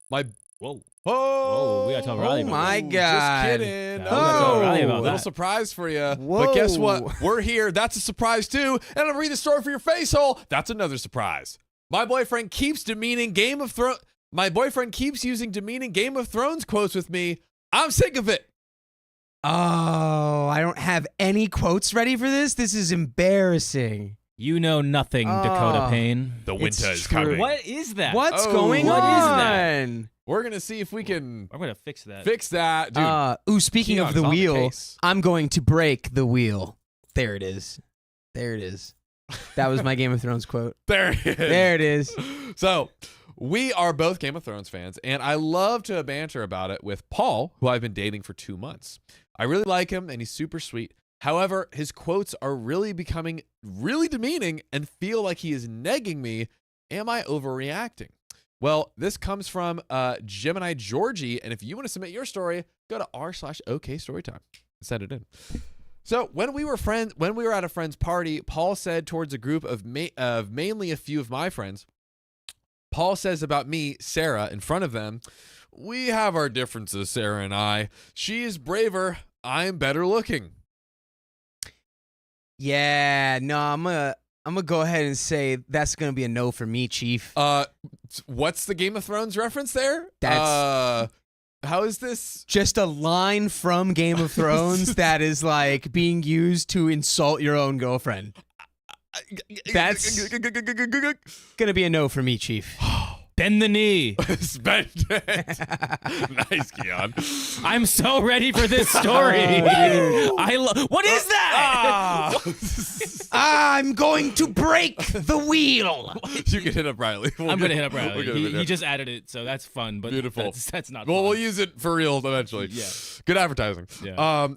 Whoa. Oh, we gotta tell Riley Oh about my Just God. kidding. Yeah, we No. gotta tell Riley about Little that. surprise for you. Whoa. But guess what? We're here. That's a surprise too. And I'm gonna read the story for your face hole. That's another surprise. My boyfriend keeps demeaning Game of Thrones. My boyfriend keeps using demeaning Game of Thrones quotes with me. I'm sick of it. Oh, I don't have any quotes ready for this. This is embarrassing. You know nothing, Dakota Oh. Payne. The It's winter is true. coming. What is that? What's Oh, going what is on? that? We're gonna see if we can I'm gonna fix that. fix that, dude. Speaking Keon of is the on wheel, case. I'm going to break the wheel. There it is. There it is. That was my Game of Thrones quote. There it is. There it is. So, we are both Game of Thrones fans, and I love to banter about it with Paul, who I've been dating for 2 months. I really like him, and he's super sweet. However, his quotes are really becoming really demeaning and feel like he is negging me. Am I overreacting? Well, this comes from Gemini Georgie, and if you want to submit your story, go to r/OK Storytime and send it in. So when we were at a friend's party, Paul said towards a group of mainly a few of my friends, Paul says about me, Sarah, in front of them, we have our differences, Sarah and I. She is braver. I'm better looking. Yeah, no, I'm gonna go ahead and say that's gonna be a no for me, Chief. What's the Game of Thrones reference there? That's how is this? just a line from Game of Thrones that is like being used to insult your own girlfriend. That's gonna be a no for me, Chief. Bend the knee. Spend it. Nice, Keon. I'm so ready for this story. What is that? I'm going to break the wheel. You can hit up Riley. I'm gonna hit up Riley. We'll get him in He there. just added it, so that's fun. But Beautiful. That's not. Well, fun. we'll use it for real eventually. Yeah. Good advertising. Yeah.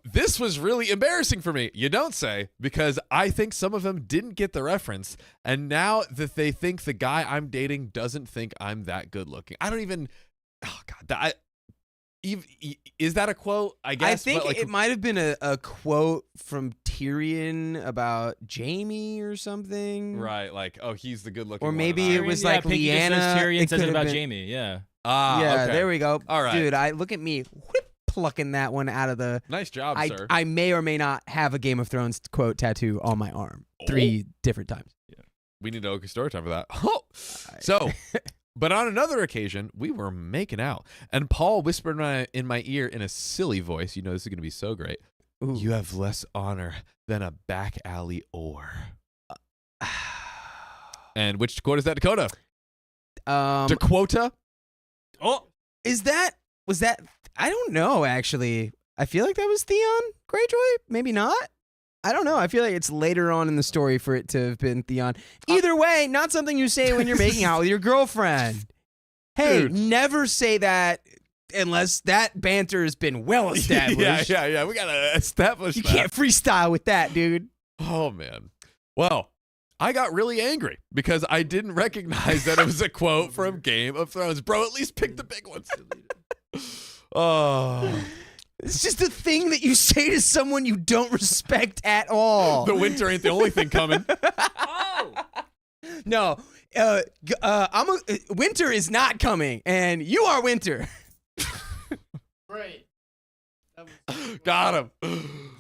This was really embarrassing for me. You don't say, because I think some of them didn't get the reference, and now that they think the guy I'm dating doesn't think I'm that good looking. I don't even. Oh God. Is that a quote? I guess. I think but like, it might have been a quote from Tyrion about Jamie or something. right. Like, oh, he's the good looking. Or maybe it was like Pinky just says Lyanna. Tyrion It says it could about have been- Jamie. Yeah. Yeah, okay. there we go. All right. Dude, look at me whip plucking that one out of the. Nice job, sir. I may or may not have a Game of Thrones quote tattoo on my arm 3 different times. We need to OK story time for that. Oh. So, but on another occasion, we were making out, and Paul whispered in my ear in a silly voice. You know this is going to be so great. Ooh. You have less honor than a back alley oar. And which quote is that, Dakota? Dakota? Oh, was that? I don't know. Actually, I feel like that was Theon Greyjoy. Maybe not. I don't know. I feel like it's later on in the story for it to have been Theon. Either way, not something you say when you're making out with your girlfriend. Hey, Dude. never say that unless that banter has been well established. Yeah. We got to establish You that. can't freestyle with that, dude. Oh, man. Well, I got really angry because I didn't recognize that it was a quote from Game of Thrones. Bro, at least pick the big ones. Oh. It's just a thing that you say to someone you don't respect at all. The winter ain't the only thing coming. oh. No, winter is not coming, and you are winter. Right. Got him.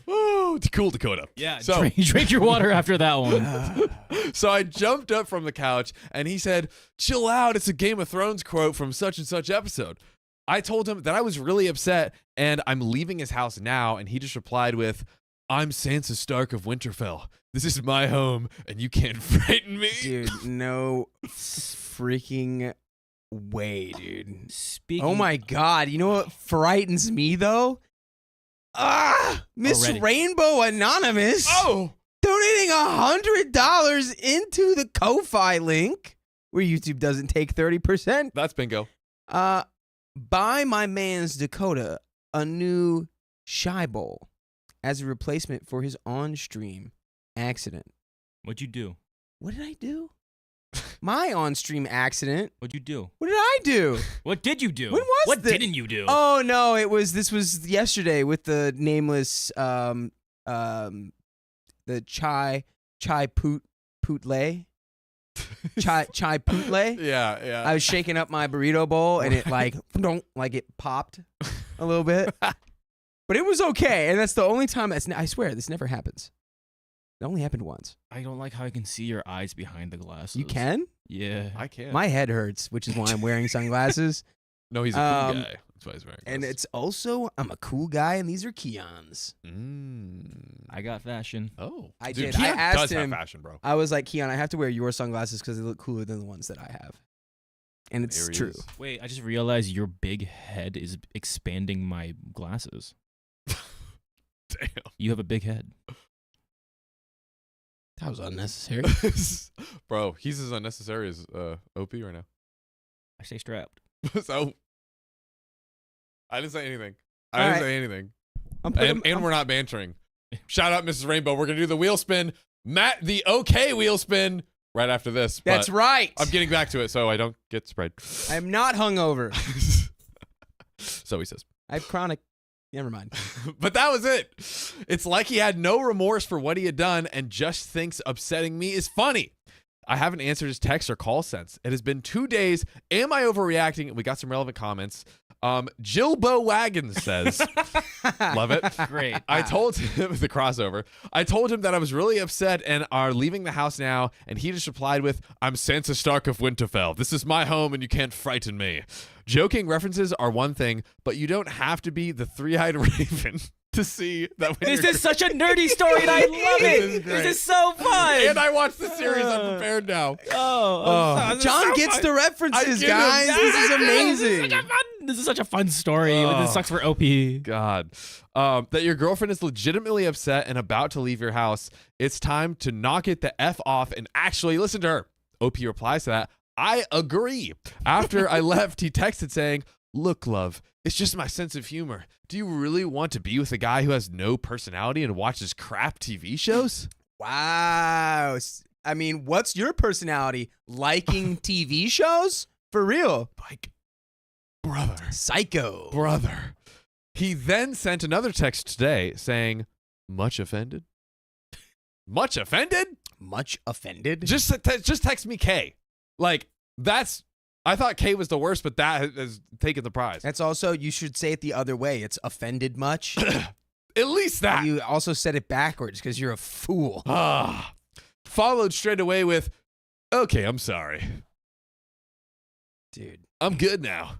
Oh, it's cool, Dakota. Yeah. So, Drink your water after that one. so I jumped up from the couch, and he said, chill out. It's a Game of Thrones quote from such and such episode. I told him that I was really upset, and I'm leaving his house now, and he just replied with, I'm Sansa Stark of Winterfell. This is my home, and you can't frighten me. Dude, no freaking way, dude. Speaking. Oh my God. You know what frightens me, though? Miss Already. Rainbow Anonymous Oh! donating $100 into the Ko-Fi link, where YouTube doesn't take 30%. That's bingo. Buy my man's Dakota a new Shy Bowl as a replacement for his on-stream accident. What'd you do? What did I do? My on-stream accident. What'd you do? What did I do? What did you do? When was What this? didn't you do? Oh no, this was yesterday with the nameless the chai poot lay. chai putle. Yeah. I was shaking up my burrito bowl and it it popped a little bit. But it was okay. And that's the only time I swear this never happens. It only happened once. I don't like how I can see your eyes behind the glasses. You can? Yeah. I can't. My head hurts, which is why I'm wearing sunglasses. No, he's a cool guy. That's why he's wearing And glasses. it's also, I'm a cool guy, and these are Keon's. I got fashion. Oh. I Dude, did. I Keon asked does him. have fashion, bro. I was like, Keon, I have to wear your sunglasses because they look cooler than the ones that I have. And it's There he true. is. Wait, I just realized your big head is expanding my glasses. Damn. You have a big head. That was unnecessary. Bro, he's as unnecessary as OP right now. I stay strapped. So, I didn't say anything. All I didn't right. say anything. I'm We're not bantering. Shout out, Mrs. Rainbow. We're going to do the wheel spin. Matt, the OK wheel spin right after this. That's but right. I'm getting back to it so I don't get sprayed. I'm not hungover. So he says. I have chronic. Never mind. But that was it. It's like he had no remorse for what he had done and just thinks upsetting me is funny. I haven't answered his text or call since. It has been 2 days. Am I overreacting? We got some relevant comments. Jilbo Wagon says, love it. Great. I told him the crossover. I told him that I was really upset and are leaving the house now, and he just replied with, "I'm Sansa Stark of Winterfell. This is my home, and you can't frighten me." Joking references are one thing, but you don't have to be the three-eyed raven to see that. When This you're is such a nerdy story, and I love This it. is great. This is so fun. and I watched the series. I'm prepared now. Oh, John gets the references, get him. guys. This is amazing. This is such a fun story. This sucks for OP. God. That your girlfriend is legitimately upset and about to leave your house. It's time to knock it the F off and actually listen to her. OP replies to that, "I agree." After I left, he texted saying, "Look, love, it's just my sense of humor. Do you really want to be with a guy who has no personality and watches crap TV shows?" Wow. I mean, what's your personality? Liking TV shows? For real. Like, brother. Psycho. Brother. He then sent another text today saying, "Much offended?" Much offended? Much offended? Just text me K. Like, I thought K was the worst, but that has taken the prize. That's also, you should say it the other way. It's offended much. At least that. You also said it backwards because you're a fool. Followed straight away with, "Okay, I'm sorry. Dude. I'm good now."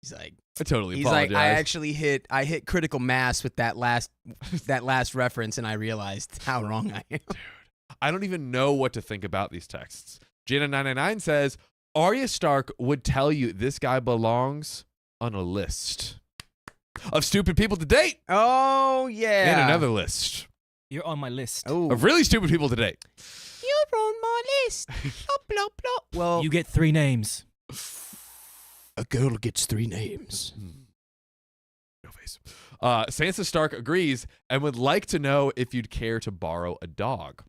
He's like, I totally He's apologize. like, I actually hit critical mass with that last reference, and I realized how wrong I am. I don't even know what to think about these texts. Jana999 says, Arya Stark would tell you this guy belongs on a list of stupid people to date. Oh yeah. And another list You're on my list. Oh, of really stupid people to date. you're on my list. Plop, plop, plop. Well, You get 3 names. a girl gets 3 names. No face. Sansa Stark agrees and would like to know if you'd care to borrow a dog.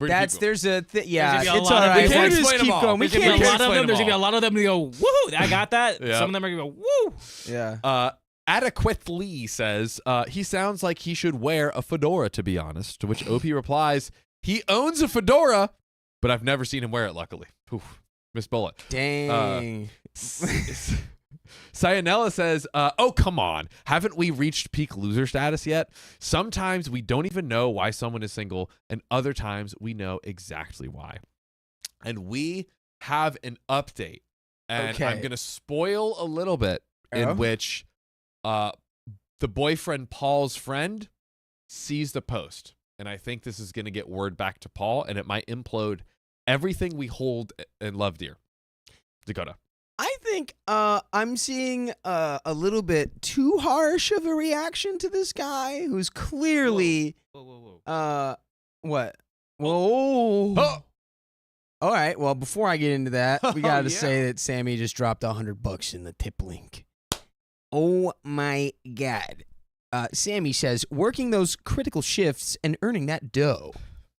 There's a yeah. There's gonna be a It's lot all of right. them. We'll We can't just explain keep them all. going. We There's gonna be can't a lot of explain them. There's them gonna be a lot of them who go, woohoo, I got that. Yeah. Some of them are gonna go, woo. Yeah. Adequately says, he sounds like he should wear a fedora, to be honest. To which OP replies, he owns a fedora, but I've never seen him wear it, luckily. Oof, missed bullet. Dang. Cyanella says, oh, come on. Haven't we reached peak loser status yet? Sometimes we don't even know why someone is single, and other times we know exactly why. And we have an update. And Okay. I'm going to spoil a little bit in Oh. which the boyfriend Paul's friend sees the post. And I think this is going to get word back to Paul, and it might implode everything we hold and love dear. Dakota. I think I'm seeing a little bit too harsh of a reaction to this guy who's clearly what? Whoa. Oh! All right. Well, before I get into that, we Oh, got to yeah. say that Sammy just dropped $100 in the tip link. Oh my God. Sammy says, working those critical shifts and earning that dough.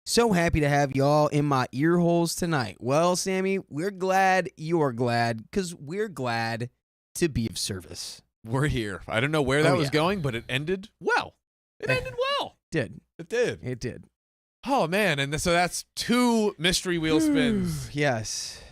So happy to have y'all in my ear holes tonight. Well, Sammy, we're glad you're glad because we're glad to be of service. We're here. I don't know where that Oh, was yeah. going, but it ended well. It ended well. Did. It did. It did. Oh man, and so that's 2 mystery wheel spins. Yes.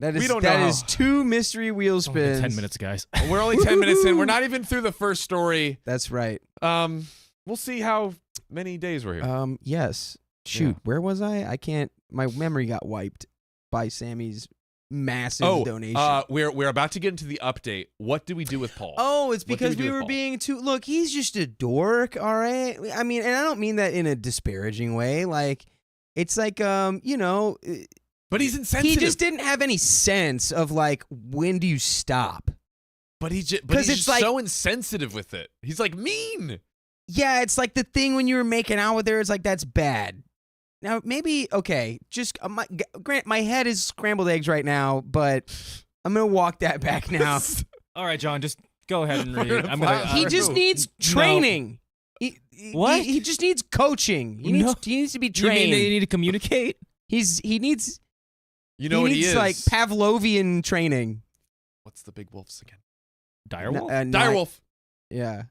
That We is don't that know. is 2 mystery wheel Only spins. 10 minutes, guys. We're only 10 minutes in. We're not even through the first story. That's right. We'll see how many days we're here. Yes. Shoot, Yeah. where was I? I can't. My memory got wiped by Sammy's massive donation. We're about to get into the update. What do we do with Paul? Oh, it's What do because do we with were Paul? being too. Look, he's just a dork. All right. I mean, and I don't mean that in a disparaging way. Like, it's like you know. But he's insensitive. He just didn't have any sense of like when do you stop? But he's just it's like- so insensitive with it. He's like mean. Yeah, it's like the thing when you were making out with her. It's like that's bad. Now maybe okay, just grant my head is scrambled eggs right now, but I'm gonna walk that back now. All right, John, just go ahead and read. We're gonna I'm fly- gonna. He just needs training. What? He just needs coaching. He needs to be You trained. mean they need to communicate? He needs You know what he needs is? like Pavlovian training. What's the big wolves again? Direwolf? Direwolf. Yeah.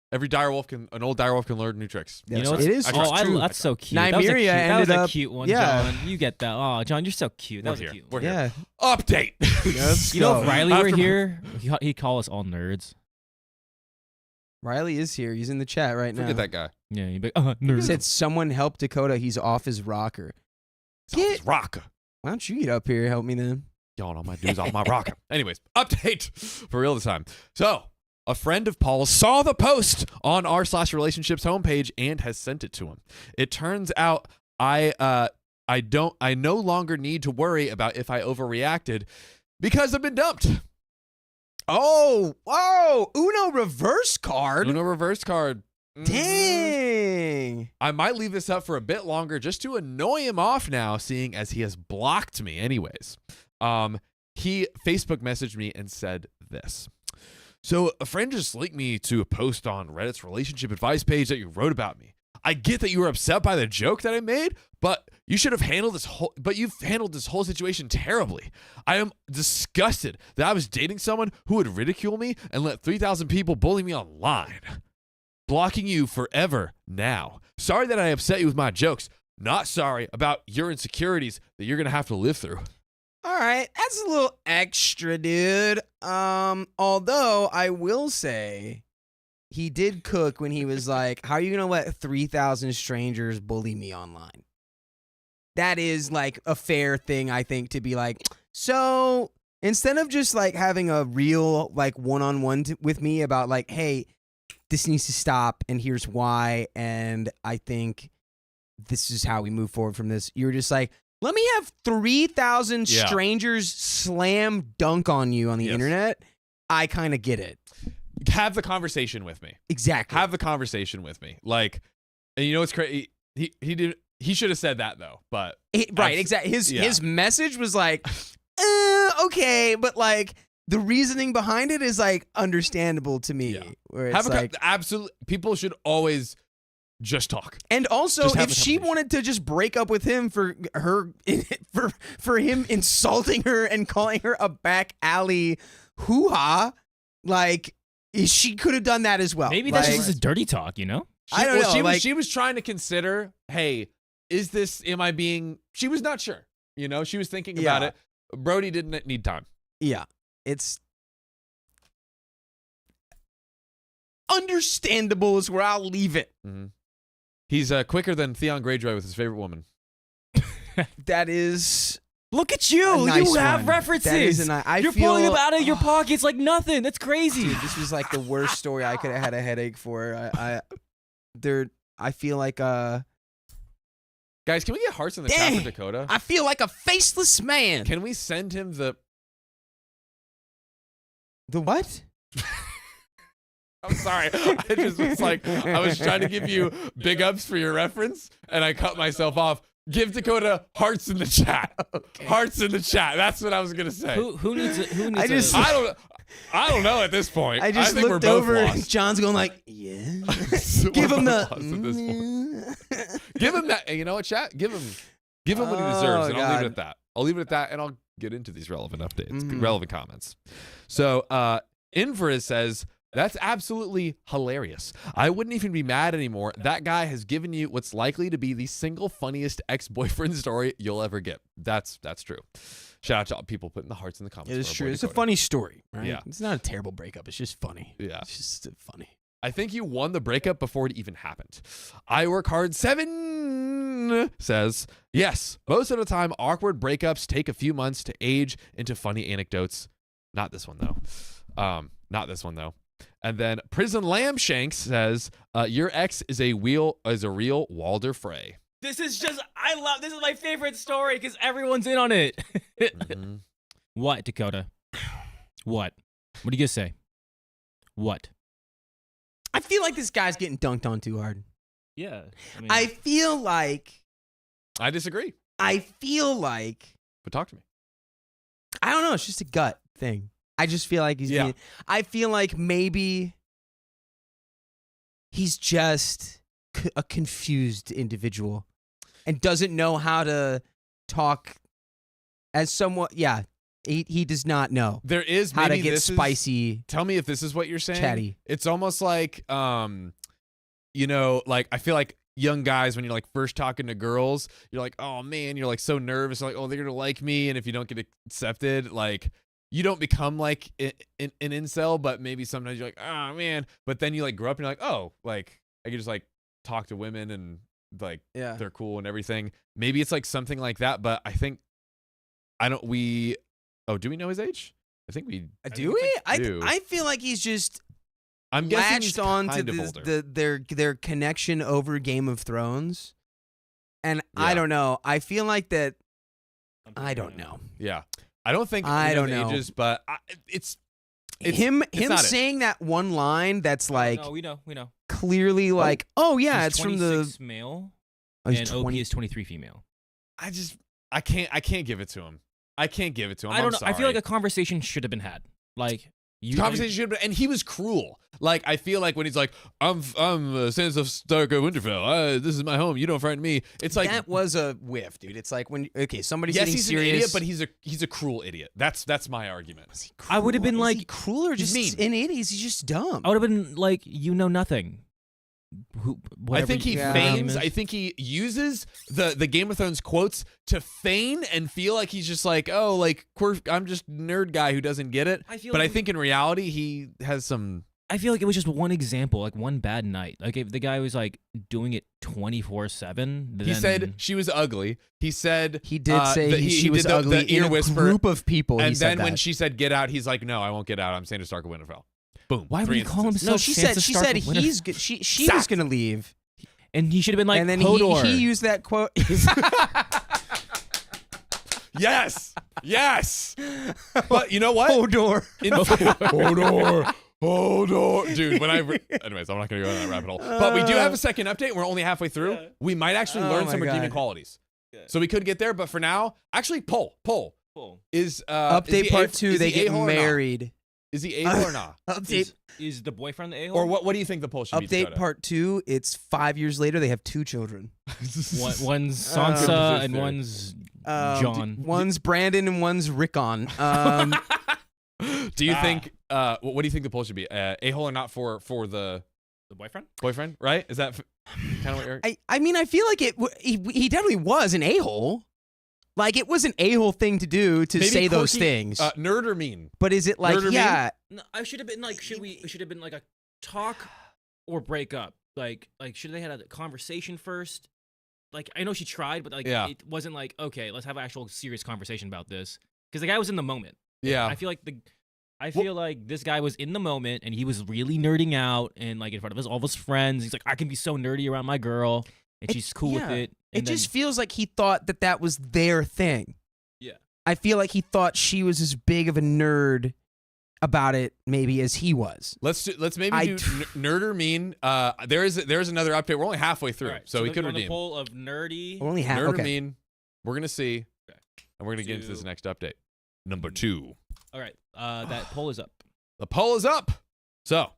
Every direwolf an old direwolf can learn new tricks. You know what's- it is Oh, true. that's so cute. Nymeria that was ended a up- cute one, yeah. John. You get that. Oh, John, you're so cute. That We're was here. a cute We're one. here. Yeah. Update. Let's You know, if go. Riley were After- here, he'd call us all nerds. Riley is here. He's in the chat right now. Forget that guy. Yeah, you'd be He nerds. said someone help Dakota. He's off his rocker. Get rocker. Why don't you get up here and help me then? Y'all know my dude's off my rocker. Anyways, update for real this time. So, a friend of Paul's saw the post on r/relationships homepage and has sent it to him. It turns out I no longer need to worry about if I overreacted because I've been dumped. Oh, whoa. Uno reverse card. Uno reverse card. Mhm. Dang. I might leave this up for a bit longer just to annoy him off now, seeing as he has blocked me anyways. He Facebook messaged me and said this. So a friend just linked me to a post on Reddit's relationship advice page that you wrote about me. I get that you were upset by the joke that I made, but you've handled this whole situation terribly. I am disgusted that I was dating someone who would ridicule me and let 3,000 people bully me online. Blocking you forever now. Sorry that I upset you with my jokes. Not sorry about your insecurities that you're going to have to live through. All right, that's a little extra, dude. Although I will say he did cook when he was like, how are you going to let 3,000 strangers bully me online? That is like a fair thing, I think, to be like, so instead of just like having a real like one-on-one with me about like, hey, this needs to stop and here's why, and I think this is how we move forward from this. You're just like, let me have 3,000 Yeah. strangers slam dunk on you on the Yes. internet. I kind of get it. Have the conversation with me. Exactly. Have the conversation with me. Like, and you know what's crazy? He should have said that though, but Right, exactly. His message was like, okay, but like the reasoning behind it is like understandable to me. Yeah. Where it's like, absolutely. People should always just talk. and also, Just have if the she conversation. wanted to just break up with him for him insulting her and calling her a back alley hoo-ha, like she could have done that as well. Maybe that's Like, just a dirty talk, you know? I don't know, She was trying to consider, hey, am I being? She was not sure. You know, she was thinking about Yeah. it. Brody didn't need time. yeah, it's understandable is where I'll leave it. Mm-hmm. He's quicker than Theon Greyjoy with his favorite woman. That is Look at you. a nice You have one. references. That is You're pulling them out of your pockets like nothing. That's crazy. Dude, this was like the worst story I could have had a headache for. I feel like Guys, can we get hearts in the chat Dang. for Dakota? I feel like a faceless man. Can we send him the? The what? I'm sorry. I just was like, I was trying to give you big ups for your reference, and I cut myself off. Give Dakota hearts in the chat. Okay. Hearts in the chat. That's what I was gonna say. Who needs it? Who needs I don't know at this point. I just think looked we're both over and lost. John's going like, yeah. We're Give him both the. lost at this point. Give him that. You know what, chat? Give him what he deserves, and I'll leave it God. at that. I'll leave it at that, and I'll get into these relevant updates, Mhm. relevant comments. So, Inveriz says That's absolutely hilarious. I wouldn't even be mad anymore. That guy has given you what's likely to be the single funniest ex-boyfriend story you'll ever get. That's true. Shout out to all people putting the hearts in the comments. It is for our true. boy It's a Dakota. funny story, right? Yeah. It's not a terrible breakup. It's just funny. Yeah. It's just funny. I think you won the breakup before it even happened. I work hard 7 says, yes, most of the time awkward breakups take a few months to age into funny anecdotes. Not this one though. Not this one though. And then Prison Lamb Shanks says, your ex is a real Walder Frey. This is this is my favorite story because everyone's in on it. Mm-hmm. What, Dakota? What? What do you guys say? What? I feel like this guy's getting dunked on too hard. Yeah. I feel like. I disagree. I feel like. But talk to me. I don't know. It's just a gut thing. I just feel like he's being. I feel like maybe he's just a confused individual and doesn't know how to talk as somewhat. Yeah, he does not know There is how to maybe get this is- spicy, Tell me if this is what you're saying. chatty. It's almost like, like I feel like young guys when you're like first talking to girls, you're like, oh man, you're like so nervous, like, oh, they're gonna like me, and if you don't get accepted, like you don't become like an incel, but maybe sometimes you're like, oh man, but then you like grow up and you're like, oh, like I can just like talk to women and like Yeah. they're cool and everything. Maybe it's like something like that, but I think do we know his age? I think we Do we? do. I feel like he's just I'm guessing he's latched on to kind of older. their connection over Game of Thrones, and I Yeah. don't know. I feel like that. I don't know. Yeah, I don't think I we don't the know. ages, but it's him not it. saying that one line that's like no, we know. clearly like, oh yeah, He's it's from 26 the male, he's and 20 OP is 23 female. I can't give it to him. I can't give it to him. I don't I'm know. Sorry. I feel like a conversation should have been had. Like conversation should have been, and he was cruel. Like I feel like when he's like, I'm Sansa Stark of Winterfell. This is my home. You don't frighten me. It's like that was a whiff, dude. It's like when somebody's yes, getting he's serious, an idiot, but he's a cruel idiot. That's my argument. Was he I would have been cruel? Is he like- cruel or He's just mean. an idiot? He's just dumb. I would have been like, you know nothing. I think he Yeah. feigns. I think he uses the Game of Thrones quotes to feign and feel like he's just like, oh, like I'm just nerd guy who doesn't get it. I feel But like I think in reality he has some. I feel like it was just one example, like one bad night. Like if the guy was like doing it 24/7. He said she was ugly. He said He did say she he was did the ugly ear in a whisper, group of people. and he said then when that. she said get out, he's like, no, I won't get out. I'm Sansa Stark of Winterfell. Boom. Why would 3 he call instances. himself? no, she Sansa said Stark of Winterfell? he's she was gonna leave, and he should have been like, and then Hodor. he used that quote. Yes, yes. But you know what? Hodor. Hodor. Dude, anyways, I'm not going to go down that rabbit hole. But we do have a second update. We're only halfway through. Yeah. We might actually Oh learn my some redeeming God. qualities. Yeah. So we could get there, but for now, actually, poll. Cool. Is Update part 2. is They he get a-hole or not? married. Is he a-hole or not? Update Is the boyfriend the a-hole? Or what do you think the poll should be? update Dakota? part 2. It's 5 years later. They have 2 children. One's Sansa This is and fair. one's John. One's Brandon and one's Rickon. Do you think what do you think the poll should be? A-hole or not for the The boyfriend? boyfriend, right? Is that kind of what you're I mean, I feel like he definitely was an a-hole. Like, it was an a-hole thing to do to Maybe say those quirky, things. nerd or mean? But is it like, Nerd or yeah, No, I should have been like, it should have been like a talk or break up. Like should they had a conversation first? Like I know she tried, but like Yeah. it wasn't like, okay, let's have an actual serious conversation about this. Because the guy was in the moment. Yeah. I feel like this guy was in the moment and he was really nerding out and like in front of all of his friends. He's like, I can be so nerdy around my girl and she's cool with yeah. it. it And just feels like he thought that was their thing. Yeah. I feel like he thought she was as big of a nerd about it maybe as he was. Let's maybe do nerd or mean. There is another update. We're only halfway through, All right, so we the- could on the redeem. poll of nerdy. Only half. Nerd Okay. or mean. We're gonna see, Okay. and we're gonna get into this Two. next update. Number 2. All right, that poll is up. The poll is up. So,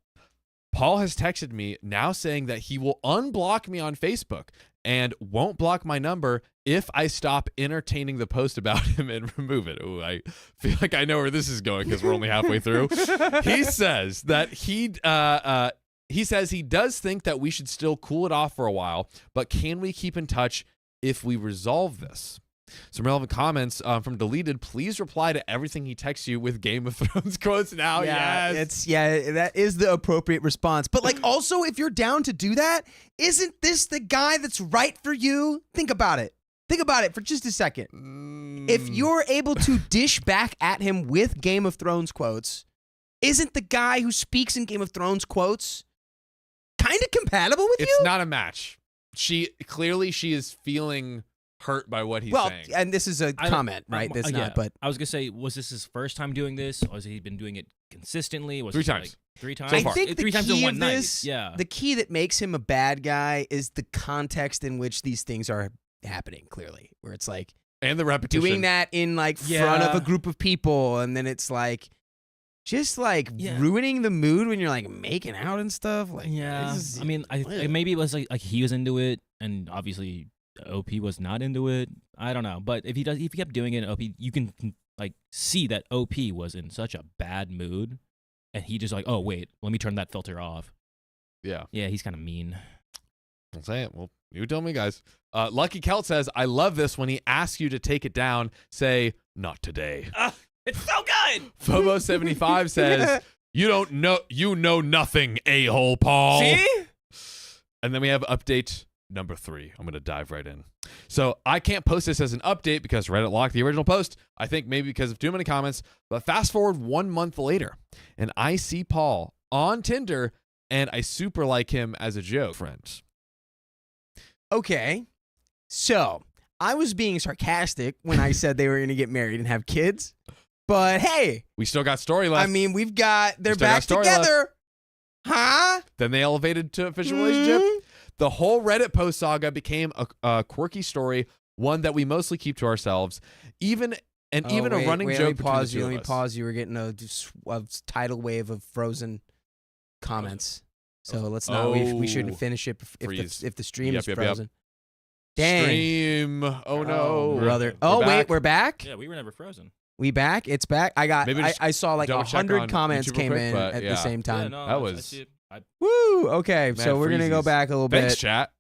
Paul has texted me now saying that he will unblock me on Facebook and won't block my number if I stop entertaining the post about him and remove it. Ooh, I feel like I know where this is going because we're only halfway through. He says that he says he does think that we should still cool it off for a while, but can we keep in touch if we resolve this? Some relevant comments from Deleted. Please reply to everything he texts you with Game of Thrones quotes now. Yes. That is the appropriate response. But like, also, if you're down to do that, isn't this the guy that's right for you? Think about it. Think about it for just a second. If you're able to dish back at him with Game of Thrones quotes, isn't the guy who speaks in Game of Thrones quotes kind of compatible with you? It's not a match. She is feeling hurt by what he's saying. And this is a comment, right? That's not, but I was gonna say, was this his first time doing this, or has he been doing it consistently? Was 3 it times. Like 3 times. So far. I think the 3 times in key one of night. this, Yeah. the key that makes him a bad guy is the context in which these things are happening. Clearly, where it's like And the repetition. doing that in like front of a group of people, and then it's like just like ruining the mood when you're like making out and stuff. Like, I mean, maybe it was like he was into it, and obviously OP was not into it. I don't know, but if he kept doing it, OP, you can like see that OP was in such a bad mood, and he just like, oh wait, let me turn that filter off. Yeah, he's kind of mean. I'll say it. Well, you tell me, guys. Lucky Celt says, I love this when he asks you to take it down. Say, not today. It's so good. Phobo75 says, you know nothing, a-hole, Paul. see? And then we have update number 3. I'm going to dive right in. So I can't post this as an update because Reddit locked the original post. I think maybe because of too many comments. But fast forward 1 month later, and I see Paul on Tinder, and I super like him as a joke friend. Okay, so I was being sarcastic when I said they were going to get married and have kids. But hey, We still got story left. I mean, they're still back got story together. Huh? Then they elevated to official relationship. Mhm. The whole Reddit post saga became a quirky story, one that we mostly keep to ourselves. Even a running joke between the two Let of me us. pause you. We're getting a tidal wave of frozen comments. So let's not. We shouldn't finish it if the stream is frozen. Dang. Stream. Oh no, brother. We're back. We're back. Yeah, we were never frozen. We back. It's back. I saw like double check 100 on comments YouTube real came quick, in but at yeah. the same time. Yeah, no, That I was- see it. Woo. Okay, Mad so we're gonna go freezies. back a little Thanks, bit. chat.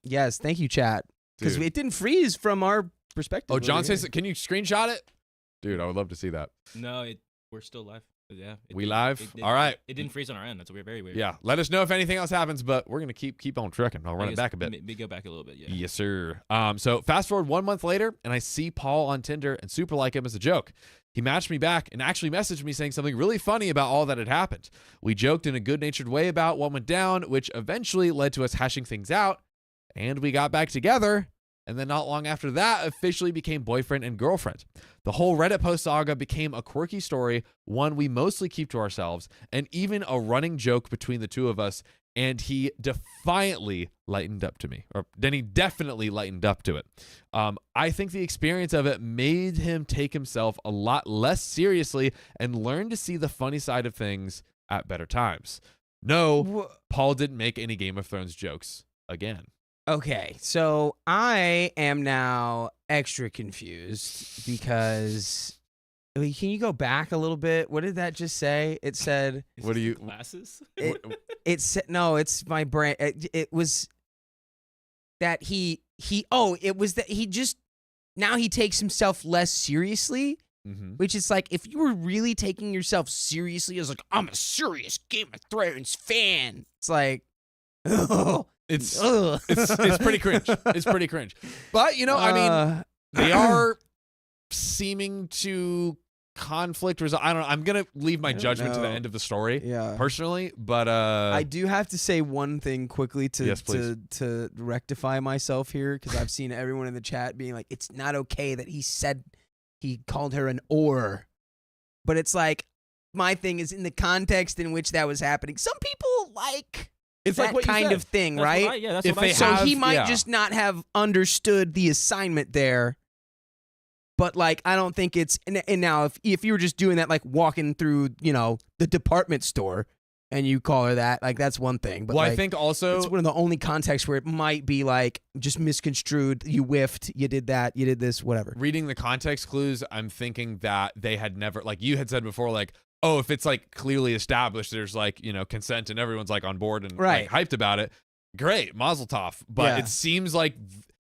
Yes, thank you, chat. Because Dude. it didn't freeze from our perspective. Oh, John over here. says, can you screenshot it? Dude, I would love to see that. No, we're still live. Yeah. We live? All right. It didn't freeze on our end. That's very weird. Yeah, let us know if anything else happens, but we're gonna keep on trucking. I'll run it back a bit. Maybe go back a little bit. Yeah. Yes, sir. So fast forward 1 month later, and I see Paul on Tinder and super like him as a joke. He matched me back and actually messaged me saying something really funny about all that had happened. We joked in a good-natured way about what went down, which eventually led to us hashing things out, and we got back together. And then not long after that, officially became boyfriend and girlfriend. The whole Reddit post saga became a quirky story, one we mostly keep to ourselves, and even a running joke between the two of us. And he defiantly lightened up to me, or then he definitely lightened up to it. I think the experience of it made him take himself a lot less seriously and learn to see the funny side of things at better times. No, Paul didn't make any Game of Thrones jokes again. Okay, so I am now extra confused because can you go back a little bit? What did that just say? It said What do you glasses? it said no, it's my brain. It was that it was that he just now he takes himself less seriously. Mm-hmm. Which is like, if you were really taking yourself seriously as like, I'm a serious Game of Thrones fan, it's like, oh, It's pretty cringe. It's pretty cringe. But, you know, I mean, they are seeming to conflict resolve. I don't know. I'm going to leave my judgment to the end of the story, personally. But I do have to say one thing quickly Yes, please. to rectify myself here, because I've seen everyone in the chat being like, it's not okay that he called her an or. But it's like, my thing is in the context in which that was happening. Some people like... It's that like what you kind said. of thing, That's right? what that's If what I they said. So he have- might yeah. just not have understood the assignment there. But like, I don't think it's and now if you were just doing that, like walking through, the department store and you call her that, like that's one thing. But Well, like, I think also it's one of the only contexts where it might be like just misconstrued. You whiffed. You did that. You did this. Whatever. reading the context clues, I'm thinking that they had never, like you had said before, like, oh, if it's like clearly established, there's like, you know, consent and everyone's like on board and Right. like, hyped about it. Great, mazel tov. But Yeah. it seems like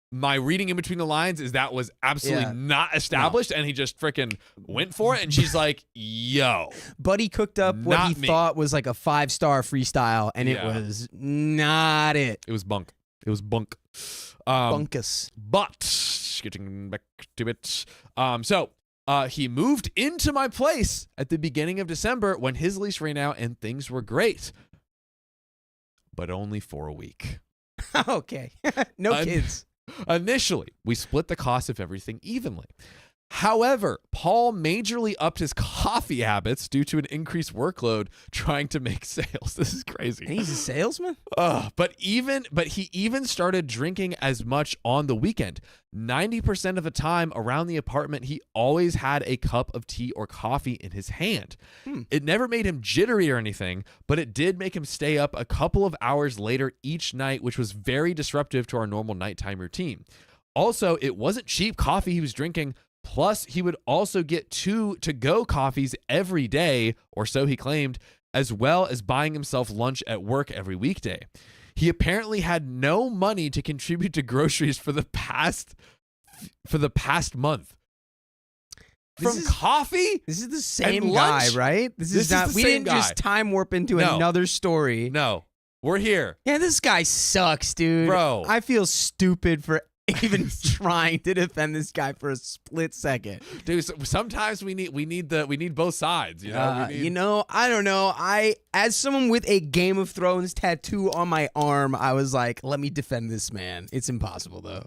my reading in between the lines is that was absolutely Yeah. not established, and he just freaking went for it. And she's like, yo. Buddy cooked up what Not he me. thought was like a 5-star freestyle, and it Yeah. was not it. It was bunk. It was bunk. Bunkus. But getting back to it. So he moved into my place at the beginning of December when his lease ran out and things were great. But only for a week. Okay. No kids. Initially, we split the cost of everything evenly. However, Paul majorly upped his coffee habits due to an increased workload trying to make sales. This is crazy. And he's a salesman? But he even started drinking as much on the weekend. 90% of the time around the apartment, he always had a cup of tea or coffee in his hand. It never made him jittery or anything, but it did make him stay up a couple of hours later each night, which was very disruptive to our normal nighttime routine. Also, it wasn't cheap coffee he was drinking. Plus, he would also get 2 to-go coffees every day, or so he claimed, as well as buying himself lunch at work every weekday. He apparently had no money to contribute to groceries for the past month. From coffee? This is the same and guy, lunch? right? This is not. the We same didn't just guy. time warp into No. another story. No, we're here. Yeah, this guy sucks, dude. Bro. I feel stupid for even trying to defend this guy for a split second. Dude, sometimes we need both sides, you know? You know, I don't know. As someone with a Game of Thrones tattoo on my arm, I was like, let me defend this man. It's impossible though.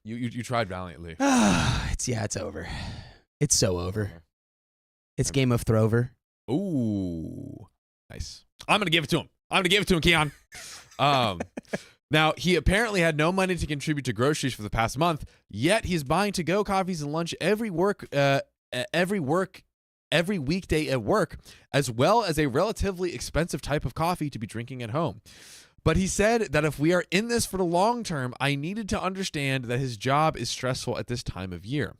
You tried valiantly. It's over. It's so over. It's Game of Throver. Ooh, nice. I'm gonna give it to him, Keon. Now, he apparently had no money to contribute to groceries for the past month, yet he's buying to-go coffees and lunch every weekday at work, as well as a relatively expensive type of coffee to be drinking at home. But he said that if we are in this for the long term, I needed to understand that his job is stressful at this time of year.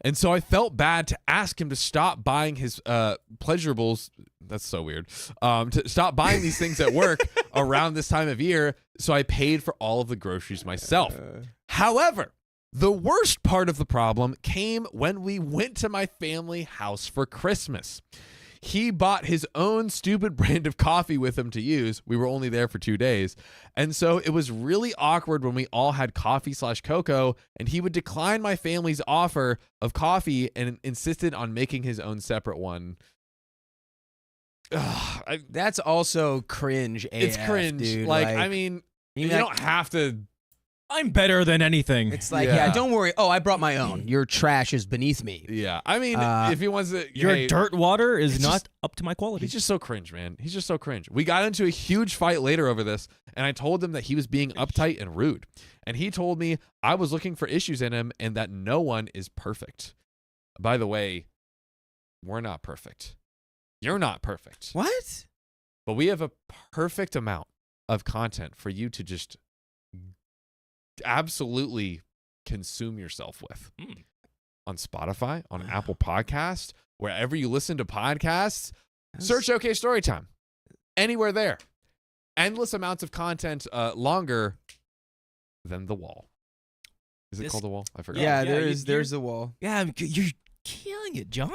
And so I felt bad to ask him to stop buying his pleasurables. That's so weird. To stop buying these things at work around this time of year. So I paid for all of the groceries myself. However, the worst part of the problem came when we went to my family house for Christmas. He bought his own stupid brand of coffee with him to use. We were only there for 2 days. And so it was really awkward when we all had coffee/cocoa, and he would decline my family's offer of coffee and insisted on making his own separate one. That's also cringe. It's AF, cringe. dude. Like, I mean, you don't have to. I'm better than anything. It's like, Yeah. yeah, don't worry. Oh, I brought my own. Your trash is beneath me. Yeah. I mean, if he wants to. Your hey, dirt water is it's not just- up to my quality. He's just so cringe, man. He's just so cringe. We got into a huge fight later over this, and I told him that he was being uptight and rude. And he told me I was looking for issues in him and that no one is perfect. By the way, we're not perfect. You're not perfect. What? But we have a perfect amount of content for you to just absolutely consume yourself with. On Spotify, on Apple Podcasts, wherever you listen to podcasts. Search OK Storytime. Anywhere there. Endless amounts of content, longer than The Wall. Is it This- called The Wall? I forgot. Yeah, Yeah, there's the wall. yeah, you're killing it, John.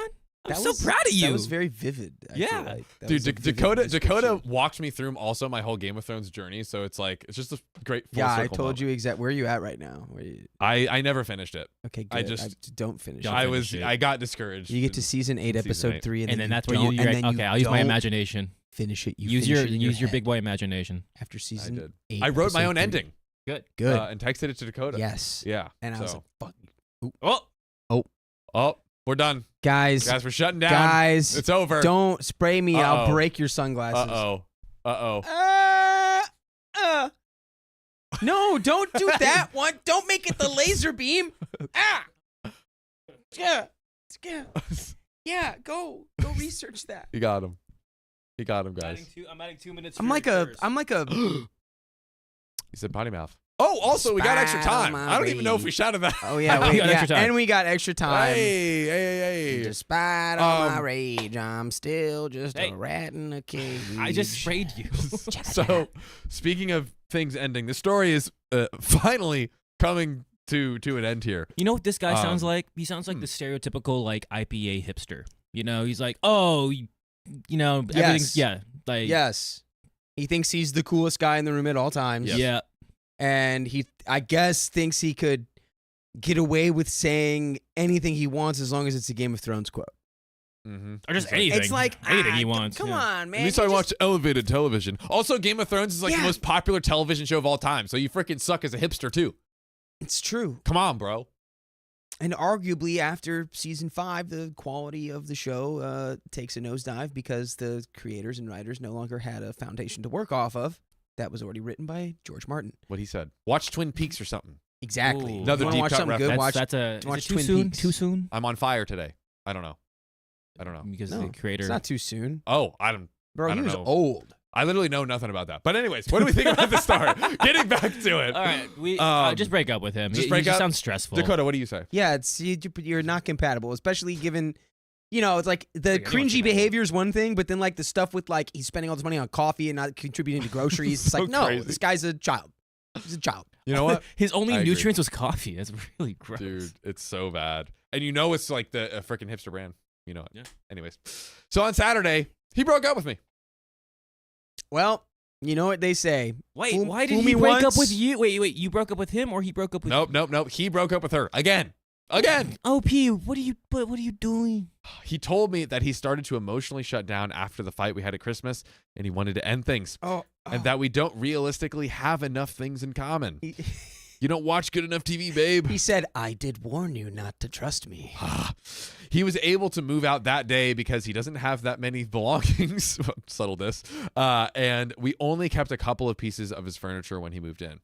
I'm That so was- proud of you. That was very vivid. I Yeah. feel like. That Dude, was a vivid Dakota description. walked me through also my whole Game of Thrones journey, so it's like it's just a great full Yeah, I circle told moment. you exactly where are you at right now. Where you, I never finished it. okay, good. I just- don't finish. Don't it. finish it. I got discouraged. You get to season 8, season episode 8. 3, and then you that's where don't, you and then okay, I'll use my don't imagination. Finish it. You Use finish your it in use your head. big boy imagination. After season did. 8. I wrote my episode own 3. ending. Good. Good. And texted it to Dakota. Yes. Yeah. And I was so- like, fuck. Oh, we're done. Guys, Guys, we're shutting down. guys, It's over. don't spray me. I'll Uh-oh. break your sunglasses. Uh-oh. No, don't do that one. Don't make it the laser beam. Yeah. Yeah. Yeah, go research that. You got him. He got him, guys. I'm adding 2 minutes. I'm like a. He said potty mouth. Oh, also, we got extra time. I don't even know if we shouted that. Oh, yeah. We got extra time. And we got extra time. Hey. Despite all my rage, I'm still just a rat in a cage. I just sprayed you. So, speaking of things ending, the story is finally coming to an end here. You know what this guy sounds like? He sounds like the stereotypical like IPA hipster. You know, he's like, oh, you know, everything's Yes. He thinks he's the coolest guy in the room at all times. Yes. Yeah. And he, I guess, thinks he could get away with saying anything he wants as long as it's a Game of Thrones quote. Mm-hmm. Or just anything. It's like anything he wants. Come on, man. At least I watch elevated television. Also, Game of Thrones is like the most popular television show of all time, so you freaking suck as a hipster too. It's true. Come on, bro. And arguably, after season 5, the quality of the show takes a nosedive because the creators and writers no longer had a foundation to work off of that was already written by George Martin. What he said. Watch Twin Peaks or something. Exactly. Ooh. Another You wanna deep watch cut something reference. good? That's watch too Twin soon. Peaks. Too soon. I'm on fire today. I don't know. Because No, the creator. It's not too soon. Oh, I don't Bro, he don't was know. old. I literally know nothing about that. But anyways, what do we think about the star? Getting back to it. All right, we just break up with him. just He break just up? sounds stressful. Dakota, what do you say? Yeah, it's you're not compatible, especially given, you know, it's like the I know what you cringy mean. behavior is one thing, but then like the stuff with like he's spending all this money on coffee and not contributing to groceries. It's So like, no, crazy. this guy's a child. He's a child. You know what? His only I agree. nutrients was coffee. That's really gross. Dude, it's so bad. And you know it's like the freaking hipster brand. You know it. Yeah. Anyways. So on Saturday, he broke up with me. Well, you know what they say. Wait, Fool- why fool did me he break up once. with you? Wait, you broke up with him or he broke up with Nope. He broke up with her. Again. OP, what are you doing? He told me that he started to emotionally shut down after the fight we had at Christmas and he wanted to end things. And that we don't realistically have enough things in common. You don't watch good enough TV, babe. He said, I did warn you not to trust me. He was able to move out that day because he doesn't have that many belongings. Subtle this. And we only kept a couple of pieces of his furniture when he moved in.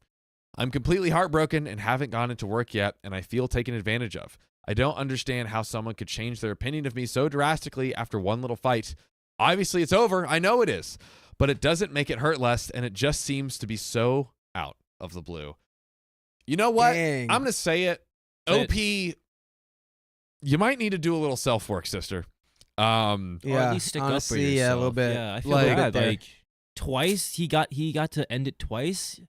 I'm completely heartbroken and haven't gone into work yet, and I feel taken advantage of. I don't understand how someone could change their opinion of me so drastically after one little fight. Obviously, it's over. I know it is. But it doesn't make it hurt less, and it just seems to be so out of the blue. You know what? Dang. I'm going to say it. Say OP, you might need to do a little self-work, sister. Or at least stick honestly, up for yourself. yeah, a little bit. Yeah, I feel Like- bad. there. Like twice he got to end it twice.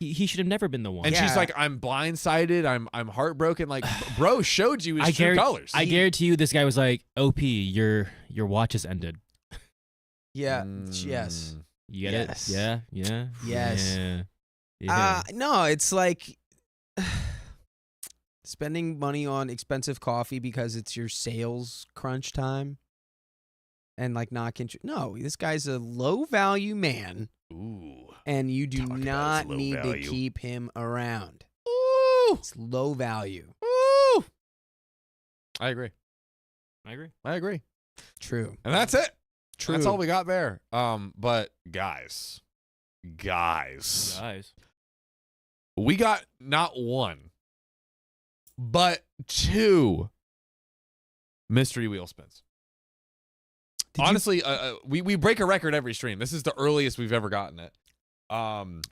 He should have never been the one. And she's Yeah. like, I'm blindsided. I'm heartbroken. Like, bro showed you his true colors. I guarantee you, this guy was like, "OP, your watch is ended." Yeah. Yes. You get Yes. it? Yeah. Yeah. Yes. Yeah. No, it's like spending money on expensive coffee because it's your sales crunch time and like not no, this guy's a low value man Ooh. and you do Talk about not his low need value. to keep him around. Ooh. It's low value. Ooh. I agree. I agree. True. And that's it. True. That's all we got there. But guys, Guys. we got not one, but two mystery wheel spins. Honestly, we break a record every stream. This is the earliest we've ever gotten it.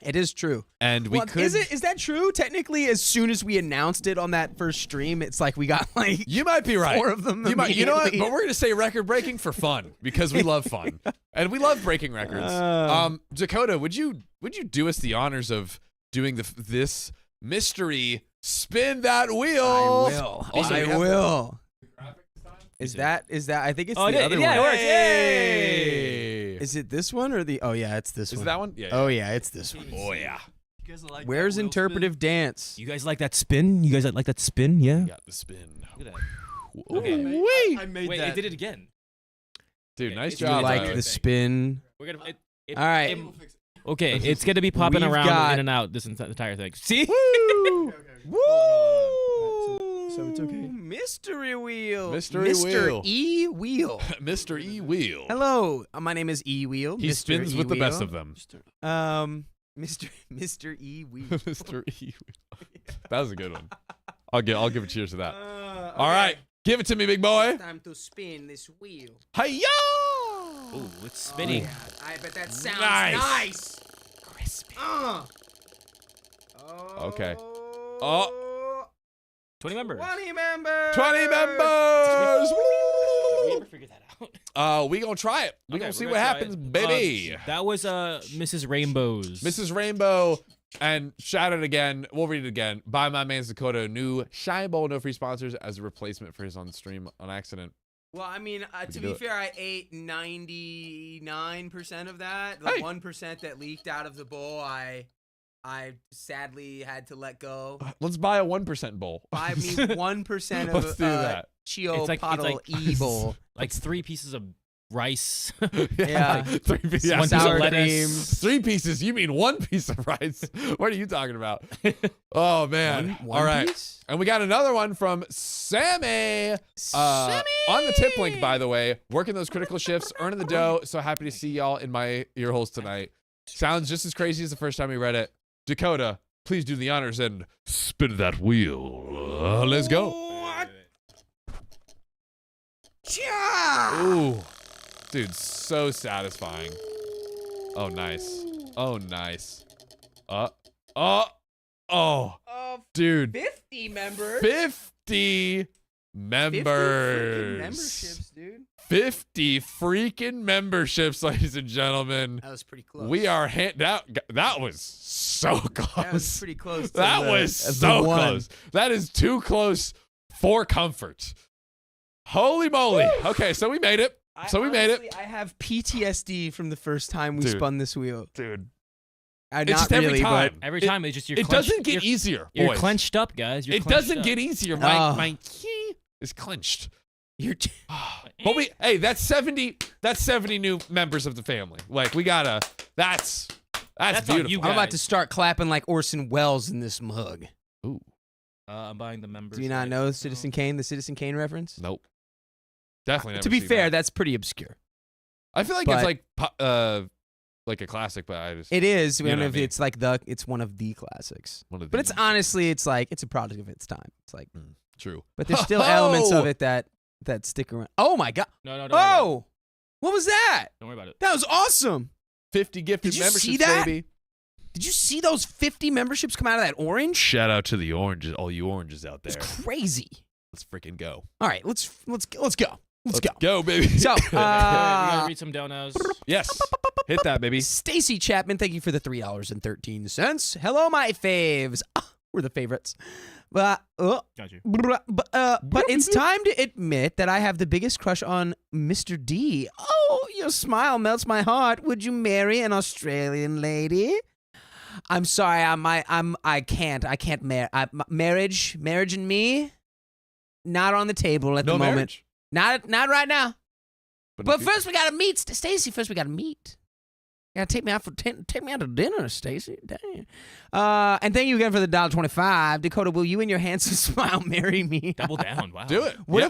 It is true. And we Well, could. is that true? Technically, as soon as we announced it on that first stream, it's like we got like You might be right. 4 of them. You know what? immediately. But we're gonna say record breaking for fun because we love fun and we love breaking records. Dakota, would you do us the honors of doing this mystery spin that wheel? I will. Also, I we have- will. Is that? I think it's Oh, the it other is. Yeah, one. it works. Yay! Is it this one or the? Oh yeah, it's this Is one. it that one? Yeah. Oh yeah, it's this one. Oh yeah. Where's interpretive dance? You guys like that spin? You guys like that spin? Yeah. Got the spin. Look at that. Ooh, Okay. wee. I made Wait, that. it did it again. Dude, Okay, nice it's Do you job. like Tyler. the spin? We're gonna. All right. Okay, it's gonna be popping We've around got- in and out this entire thing. See? Woo! So it's okay. Mystery wheel. Mystery Mr. wheel. E Wheel. Mr. E Wheel. Hello, my name is E Wheel. He Mr. spins E with the best Wheel. of them. Mr. E Wheel. Mr. E Wheel. That was a good one. I'll give a cheers to that. All right, give it to me, big boy. Time to spin this wheel. Hi-ya! Ooh, it's spinning. I bet that sounds Nice. nice. Crispy. Okay. 20 members. 20 members. 20 members. We never figured that out. We gonna try it. We Okay, gonna see we're what gonna try happens, it. baby. That was Mrs. Rainbows. Mrs. Rainbow, and shout out again. We'll read it again. By my man Dakota, new Shy Bowl, no free sponsors as a replacement for his on stream on accident. Well, I mean, to do be it. fair, I ate 99% of that. The Hey. 1% that leaked out of the bowl, I sadly had to let go. Let's buy a 1% bowl. Buy me 1% of Let's do that. Chio It's like- Pottle E bowl. like 3 pieces of rice. Yeah. 3 pieces. One piece of Sour lettuce. 3 pieces. You mean 1 piece of rice? What are you talking about? Oh man! One All right, piece? and we got another one from Sammy. Sammy! On the tip link, by the way, working those critical shifts, earning the dough. So happy to see y'all in my ear holes tonight. Sounds just as crazy as the first time we read it. Dakota, please do the honors and spin that wheel. Let's go. Ooh, dude, so satisfying. Oh, nice. Oh, nice. Oh, dude. 50 members. 50 members. 50 freaking memberships, dude. 50 freaking memberships, ladies and gentlemen. That was pretty close. We are that was so close. That was pretty close. To That the- was the so one. close. That is too close for comfort. Holy moly. Okay, so we made it. Honestly, I have PTSD from the first time we Dude. spun this wheel. Dude. Not It's just every really, time. Every time it's just It doesn't get easier, You're boys. clenched up, guys. You're It clenched doesn't up. get easier. Oh. My key is clenched. You're But hey, that's 70 new members of the family. Like we gotta that's That's on beautiful. you I'm about guys. to start clapping like Orson Welles in this mug. Ooh. I'm buying the members. Do you not know Citizen Kane, the Citizen Kane reference? Nope. Definitely never To be seen fair, that. that's pretty obscure. I feel like but- it's like a classic, but I just It is. You know One what of I mean. it's one of the classics. one of But the- it's honestly, it's like it's a product of its time. It's like, true. but there's still elements Oh! of it that stick around. Oh my god! No, don't worry about it. Oh, what was that? Don't worry about it. That was awesome. 50 gifted Did you memberships, see that? baby. Did you see those 50 memberships come out of that orange? Shout out to the oranges, all you oranges out there. It's crazy. Let's freaking go. All right, let's go. Let's go. Go, baby. So, we gotta read some donos. yes. Hit that, baby. Stacy Chapman, thank you for the $3.13. Hello, my faves. We're the favorites. Got you. But it's time to admit that I have the biggest crush on Mr. D. Oh, your smile melts my heart. Would you marry an Australian lady? I'm sorry, I can't marry. Marriage and me, not on the table at No the moment. marriage. Not right now. in But the first we gotta meet Stacy. First we gotta meet. You gotta take me out to dinner, Stacy. Dang. And thank you again for the $1.25. Dakota, will you and your handsome smile marry me? Double down. Wow. Do it. What Yep.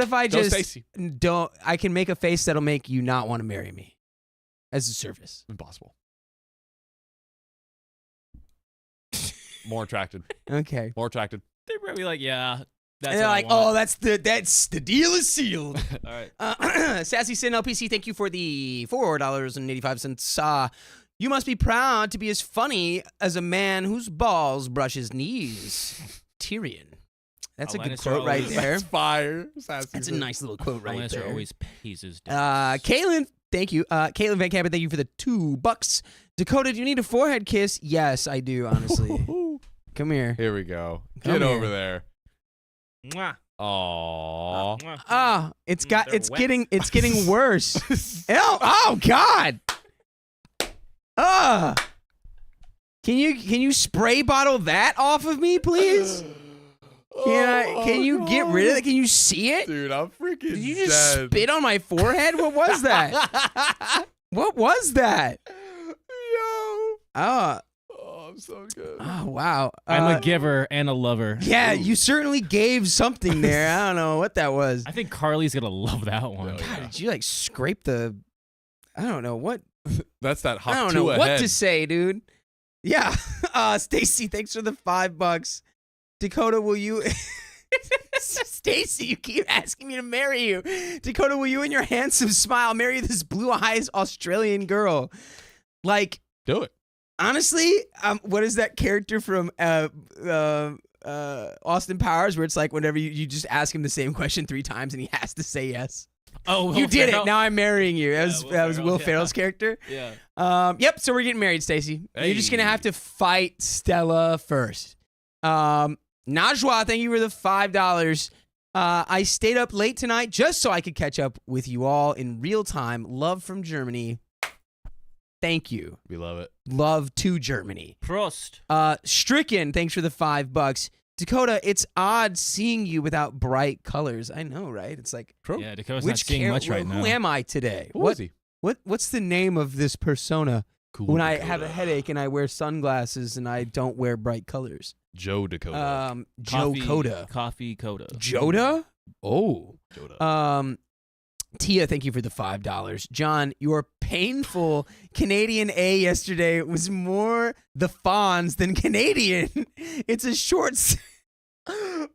if I Go, just Stacy. don't? I can make a face that'll make you not want to marry me, as a service. Impossible. More attracted. Okay. More attracted. They're probably like, yeah. That's And they're what I like, want. oh, that's the deal is sealed. All right. Sassy Sin LPC, thank you for the $4.85. You must be proud to be as funny as a man whose balls brush his knees. Tyrion. That's a good Lannister quote right always- there. That's fire. Sassy That's a Sin. nice little quote right Lannister there. always pays his dues. Caitlin, thank you. Caitlin Van Campen, thank you for the $2. Dakota, do you need a forehead kiss? Yes, I do, honestly. Come here. Here we go. Come Get here. over there. Mwah. Aww. Mwah. Ah, it's They're wet. it's getting worse. Oh God. Can you spray bottle that off of me, please? Can you get rid of it? Can you see it? Dude, I'm freaking Did you just dead. spit on my forehead? What was that? What was that? Yo. Oh, I'm so good. oh wow. I'm a giver and a lover. Yeah, you certainly gave something there. I don't know what that was. I think Carly's gonna love that one. Oh, yeah. Did you like scrape the? I don't know what. That's that hop I don't to know a what head. to say, dude. Yeah. Stacy, thanks for the $5. Dakota, will you? Stacy, you keep asking me to marry you. Dakota, will you and your handsome smile marry this blue eyes Australian girl? Like, Do it. honestly, what is that character from Austin Powers where it's like whenever you just ask him the same question 3 times and he has to say yes? Oh, You did it. Now I'm marrying you. That was Will Ferrell's character. Yeah. Yep. So we're getting married, Stacy. Hey. You're just gonna have to fight Stella first. Najwa, thank you for the $5. I stayed up late tonight just so I could catch up with you all in real time. Love from Germany. Thank you. We love it. Love to Germany. Prost. Stricken, thanks for the $5. Dakota, it's odd seeing you without bright colors. I know, right? It's like, True. Yeah, Dakota's not seeing much right now. who am I today? Who is he? What's the name of this persona Cool when I Dakota. have a headache and I wear sunglasses and I don't wear bright colors? Joe Dakota. Joe Coda. Coffee Coda. Joda? Oh. Dakota. Tia, thank you for the $5. John, your painful Canadian A yesterday was more the Fonz than Canadian. It's a short...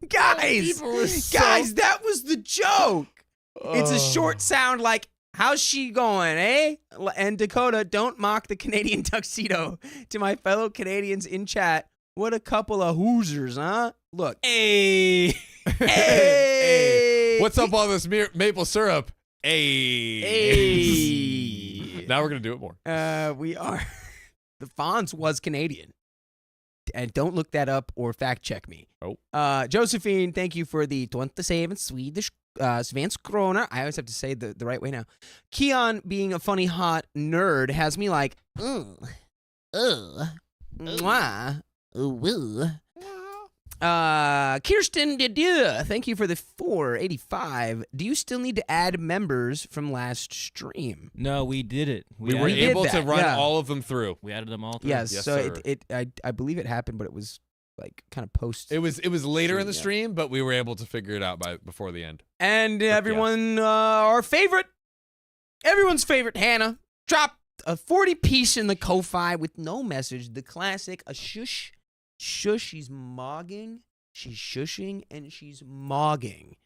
Guys, that was the joke. It's a short sound like, how's she going, eh? And Dakota, don't mock the Canadian tuxedo. To my fellow Canadians in chat, what a couple of Hoosers, huh? Look. Hey. Hey. What's up all this maple syrup? Hey. Hey. Now we're going to do it more. We are. The Fonz was Canadian. And don't look that up or fact check me. Oh. Josephine, thank you for the 27 Swedish Svensk krona. I always have to say the right way now. Keon, being a funny hot nerd, has me like, mwah, woo. Kirsten Didier, thank you for the $4.85. Do you still need to add members from last stream? No, we did it. We were did able to that, run yeah. all of them through. We added them all through. Yes, Yes, so sir. I believe it happened, but it was like kind of post. It was later in the Yeah. stream, but we were able to figure it out before the end. And everyone, everyone's favorite, Hannah, dropped a 40-piece in the Ko-Fi with no message. The classic, a shush, she's mogging. She's shushing and she's mogging.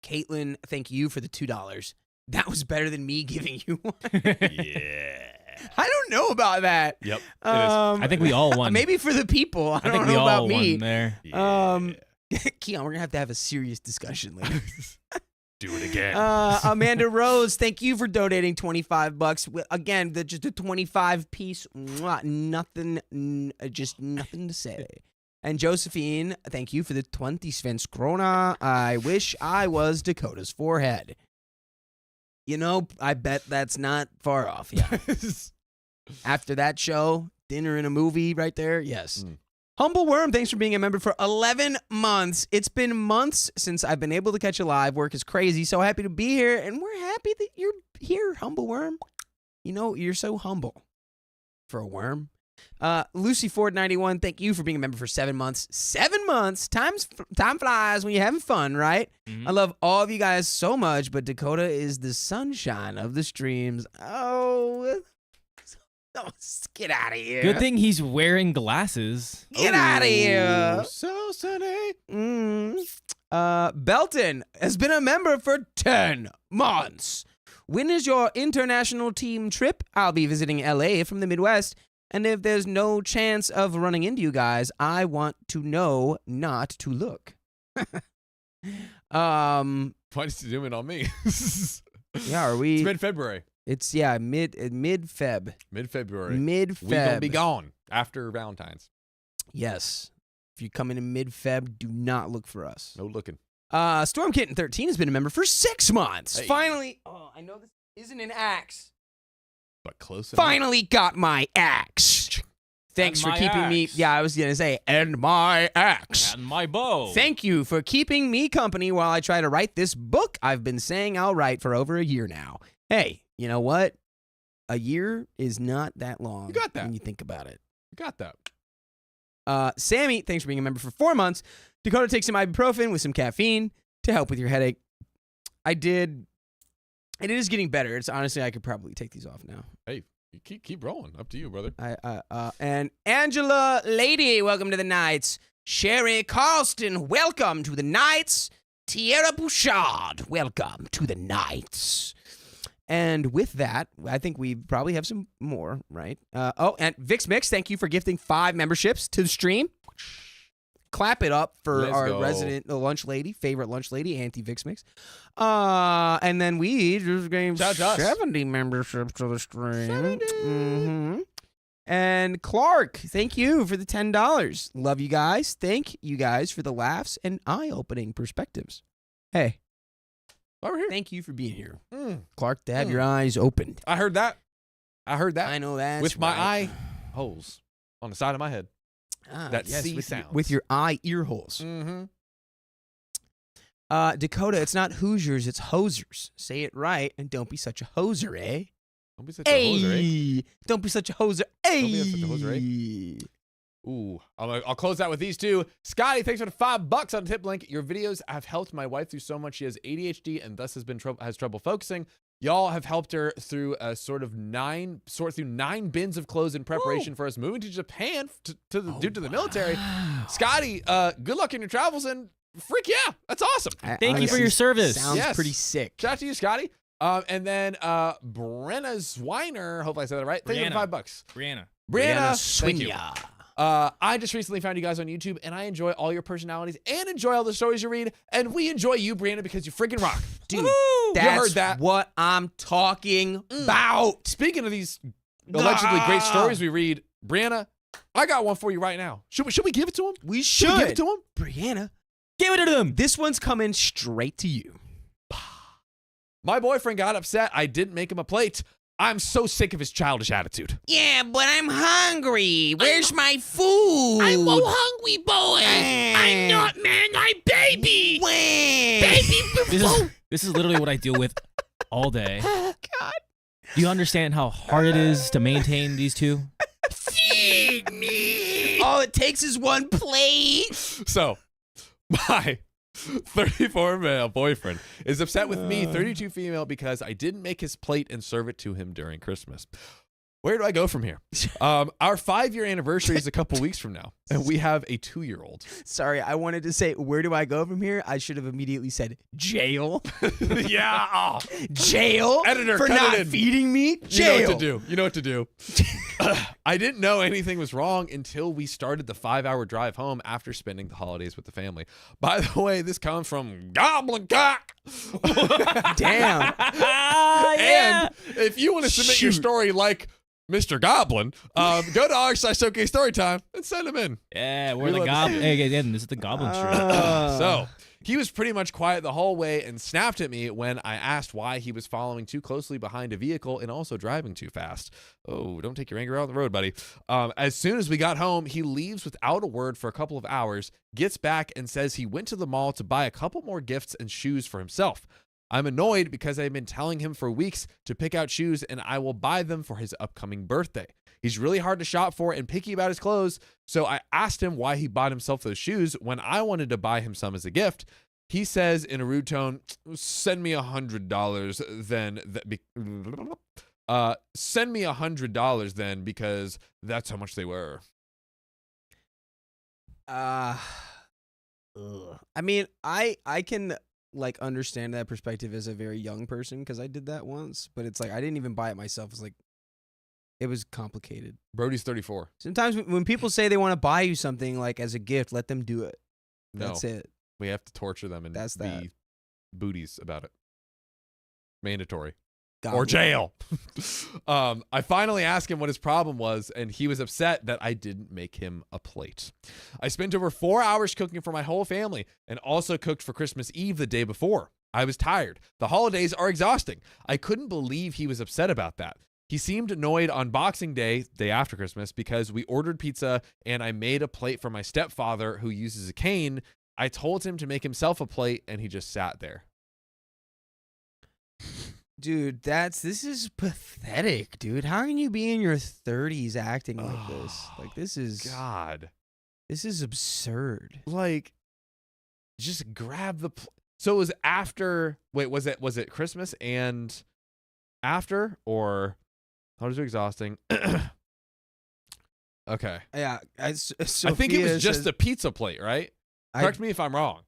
Caitlin, thank you for the $2. That was better than me giving you one. Yeah. I don't know about that. Yep. I think we all won. Maybe for the people. I think don't we know all about me. won there. Keon, we're gonna have a serious discussion later. Do it again. Amanda Rose, thank you for donating $25. Again, just the 25-piece, nothing to say. And Josephine, thank you for the 20 Svensk krona. I wish I was Dakota's forehead. You know, I bet that's not far off. Yeah. After that show, dinner and a movie right there. Yes. Humble Worm, thanks for being a member for 11 months. It's been months since I've been able to catch a live. Work is crazy. So happy to be here, and we're happy that you're here, Humble Worm. You know, you're so humble for a worm. Lucy Ford 91, thank you for being a member for 7 months. 7 months. Time flies when you're having fun, right? Mhm. I love all of you guys so much, but Dakota is the sunshine of the streams. Oh, get out of here. Good thing he's wearing glasses. Get out of here. Oh, so sunny. Belton has been a member for 10 months. When is your international team trip? I'll be visiting LA from the Midwest. And if there's no chance of running into you guys, I want to know not to look. Why did you zoom in on me? Yeah, are we? It's mid-February. It's mid-Feb. Mid-February. Mid-Feb. We gonna be gone after Valentine's. Yes. If you come in mid-Feb, do not look for us. No looking. Storm Kitten 13 has been a member for 6 months. Hey. Finally. Oh, I know this isn't an axe. But close enough. Finally got my axe. Thanks And for my keeping me. axe. Yeah, I was going to say, and my axe. And my bow. Thank you for keeping me company while I try to write this book I've been saying I'll write for over a year now. Hey, you know what? A year is not that long. You got that. When you think about it. Got that. Sammy, thanks for being a member for 4 months. Dakota takes some ibuprofen with some caffeine to help with your headache. I did. It is getting better. It's honestly, I could probably take these off now. Hey, you keep rolling. Up to you, brother. And Angela Lady, welcome to the Nights. Sherry Carlston, welcome to the Knights. Tierra Bouchard, welcome to the Knights. And with that, I think we probably have some more, right? And Vix Mix, thank you for gifting 5 memberships to the stream. Clap it up for Let's our go. resident lunch lady, favorite lunch lady, Auntie Vix Mix. And then we just gave Shout out to us. 70 memberships to the stream. Mm-hmm. And Clark, thank you for the $10. Love you guys. Thank you guys for the laughs and eye-opening perspectives. Hey, Over here. thank you for being here. Mm. Clark, to have your eyes opened. I heard that. I know that. With my eye holes on the side of my head. That C sounds. With your eye ear holes. Mm-hmm. Dakota, it's not Hoosiers, it's hosers. Say it right, and don't be such a hoser, eh? Don't be such a hoser, eh? Don't be such a hoser, eh? Don't be such a hoser, Ooh, I'll close out with these two. Scotty, thanks for the $5 on the tip link. Your videos have helped my wife through so much. She has ADHD and thus has trouble focusing. Y'all have helped her through a sort through 9 bins of clothes in preparation for us moving to Japan due to the military. Scotty, good luck in your travels and freak yeah, that's awesome. Thank you for your service. Sounds Yes. pretty sick. Shout out to you, Scotty. And then Brenna Zwiner, hopefully I said that right. Thank you for the $5. Brianna. Thank you. Swinya. I just recently found you guys on YouTube, and I enjoy all your personalities and enjoy all the stories you read, and we enjoy you, Brianna, because you freaking rock. Dude, You that's heard that. what I'm talking about. Speaking of these allegedly great stories we read, Brianna, I got one for you right now. Should we give it to him? We Should we give it to him? Brianna, Give it to them. this one's coming straight to you. My boyfriend got upset I didn't make him a plate. I'm so sick of his childish attitude. Yeah, but I'm hungry. Where's my food? I'm a hungry boy. I'm not man, I'm baby. Baby. This is literally what I deal with all day. God. Do you understand how hard it is to maintain these two? Feed me. All it takes is one plate. So, my 34 male boyfriend is upset with me, 32 female, because I didn't make his plate and serve it to him during Christmas. Where do I go from here? Our 5-year anniversary is a couple weeks from now, and we have a 2-year-old. Sorry, I wanted to say, where do I go from here? I should have immediately said, jail. Yeah. Oh. Jail? Editor, for cut not it in. feeding me? You know Jail. what to do. You know what to do. I didn't know anything was wrong until we started the 5-hour drive home after spending the holidays with the family. By the way, this comes from Goblin Cock. Damn. And if you want to submit your Shoot. story like Mr. Goblin, go to r/OK Storytime and send them in. Yeah, we're We the love to goblin. see it. Hey, again, this is the goblin street. So he was pretty much quiet the whole way and snapped at me when I asked why he was following too closely behind a vehicle and also driving too fast. Oh, don't take your anger out on the road, buddy. As soon as we got home, he leaves without a word for a couple of hours, gets back and says he went to the mall to buy a couple more gifts and shoes for himself. I'm annoyed because I've been telling him for weeks to pick out shoes and I will buy them for his upcoming birthday. He's really hard to shop for and picky about his clothes, so I asked him why he bought himself those shoes when I wanted to buy him some as a gift. He says in a rude tone, send me $100 then. Send me $100 then because that's how much they were. I mean, I can like understand that perspective as a very young person because I did that once, but it's like I didn't even buy it myself. It's like it was complicated. Brody's 34. Sometimes when people say they want to buy you something like as a gift, let them do it. No, That's it. we have to torture them and That's be that. booties about it. Mandatory. God. Or jail. I finally asked him what his problem was, and he was upset that I didn't make him a plate. I spent over 4 hours cooking for my whole family and also cooked for Christmas Eve the day before. I was tired. The holidays are exhausting. I couldn't believe he was upset about that. He seemed annoyed on Boxing Day, day after Christmas, because we ordered pizza and I made a plate for my stepfather who uses a cane. I told him to make himself a plate and he just sat there. Dude, this is pathetic, dude. How can you be in your 30s acting like this? Like this is God. This is absurd. Like, just grab the so it was after was it Christmas and after, or how was it exhausting? Okay. Yeah, I think it was just a pizza plate, right? Correct me if I'm wrong.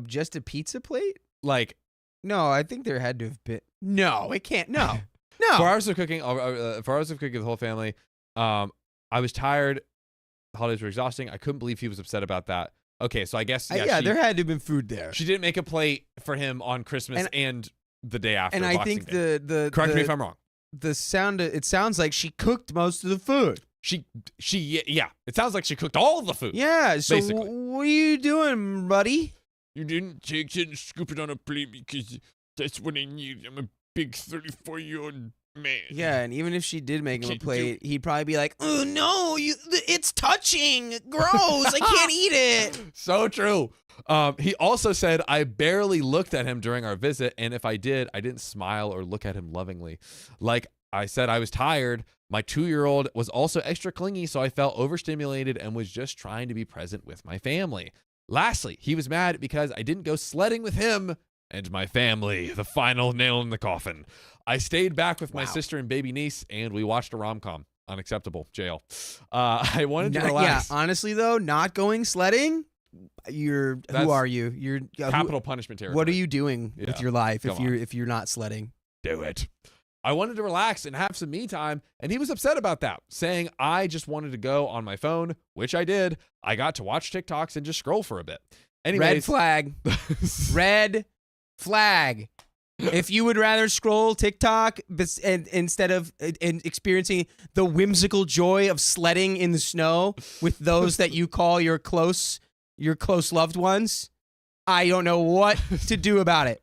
Just a pizza plate? Like, no, I think there had to have been. No, it can't. No, no. 4 hours of cooking. 4 hours of cooking with the whole family. I was tired. The holidays were exhausting. I couldn't believe he was upset about that. Okay, so I guess there had to have been food there. She didn't make a plate for him on Christmas and the day after. And I think the correct me if I'm wrong. It sounds like she cooked most of the food. Yeah. It sounds like she cooked all of the food. Yeah. So basically. What are you doing, buddy? You didn't take it and scoop it on a plate because that's what I need. I'm a big 34-year-old man. Yeah, and even if she did make him a plate, he'd probably be like, "Oh no, it's touching, gross! I can't eat it." So true. He also said, I barely looked at him during our visit, and if I did, I didn't smile or look at him lovingly. Like I said, I was tired. My 2-year-old was also extra clingy, so I felt overstimulated and was just trying to be present with my family. Lastly, he was mad because I didn't go sledding with him and my family, the final nail in the coffin. I stayed back with my sister and baby niece, and we watched a rom-com. Unacceptable. Jail. I wanted to relax. Yeah, honestly, though, not going sledding, who are you? You're capital punishment territory. What are you doing with your life if you're not sledding? Do it. I wanted to relax and have some me time, and he was upset about that, saying I just wanted to go on my phone, which I did. I got to watch TikToks and just scroll for a bit. Anyways, red flag. Red flag. If you would rather scroll TikTok instead of experiencing the whimsical joy of sledding in the snow with those that you call your close loved ones, I don't know what to do about it.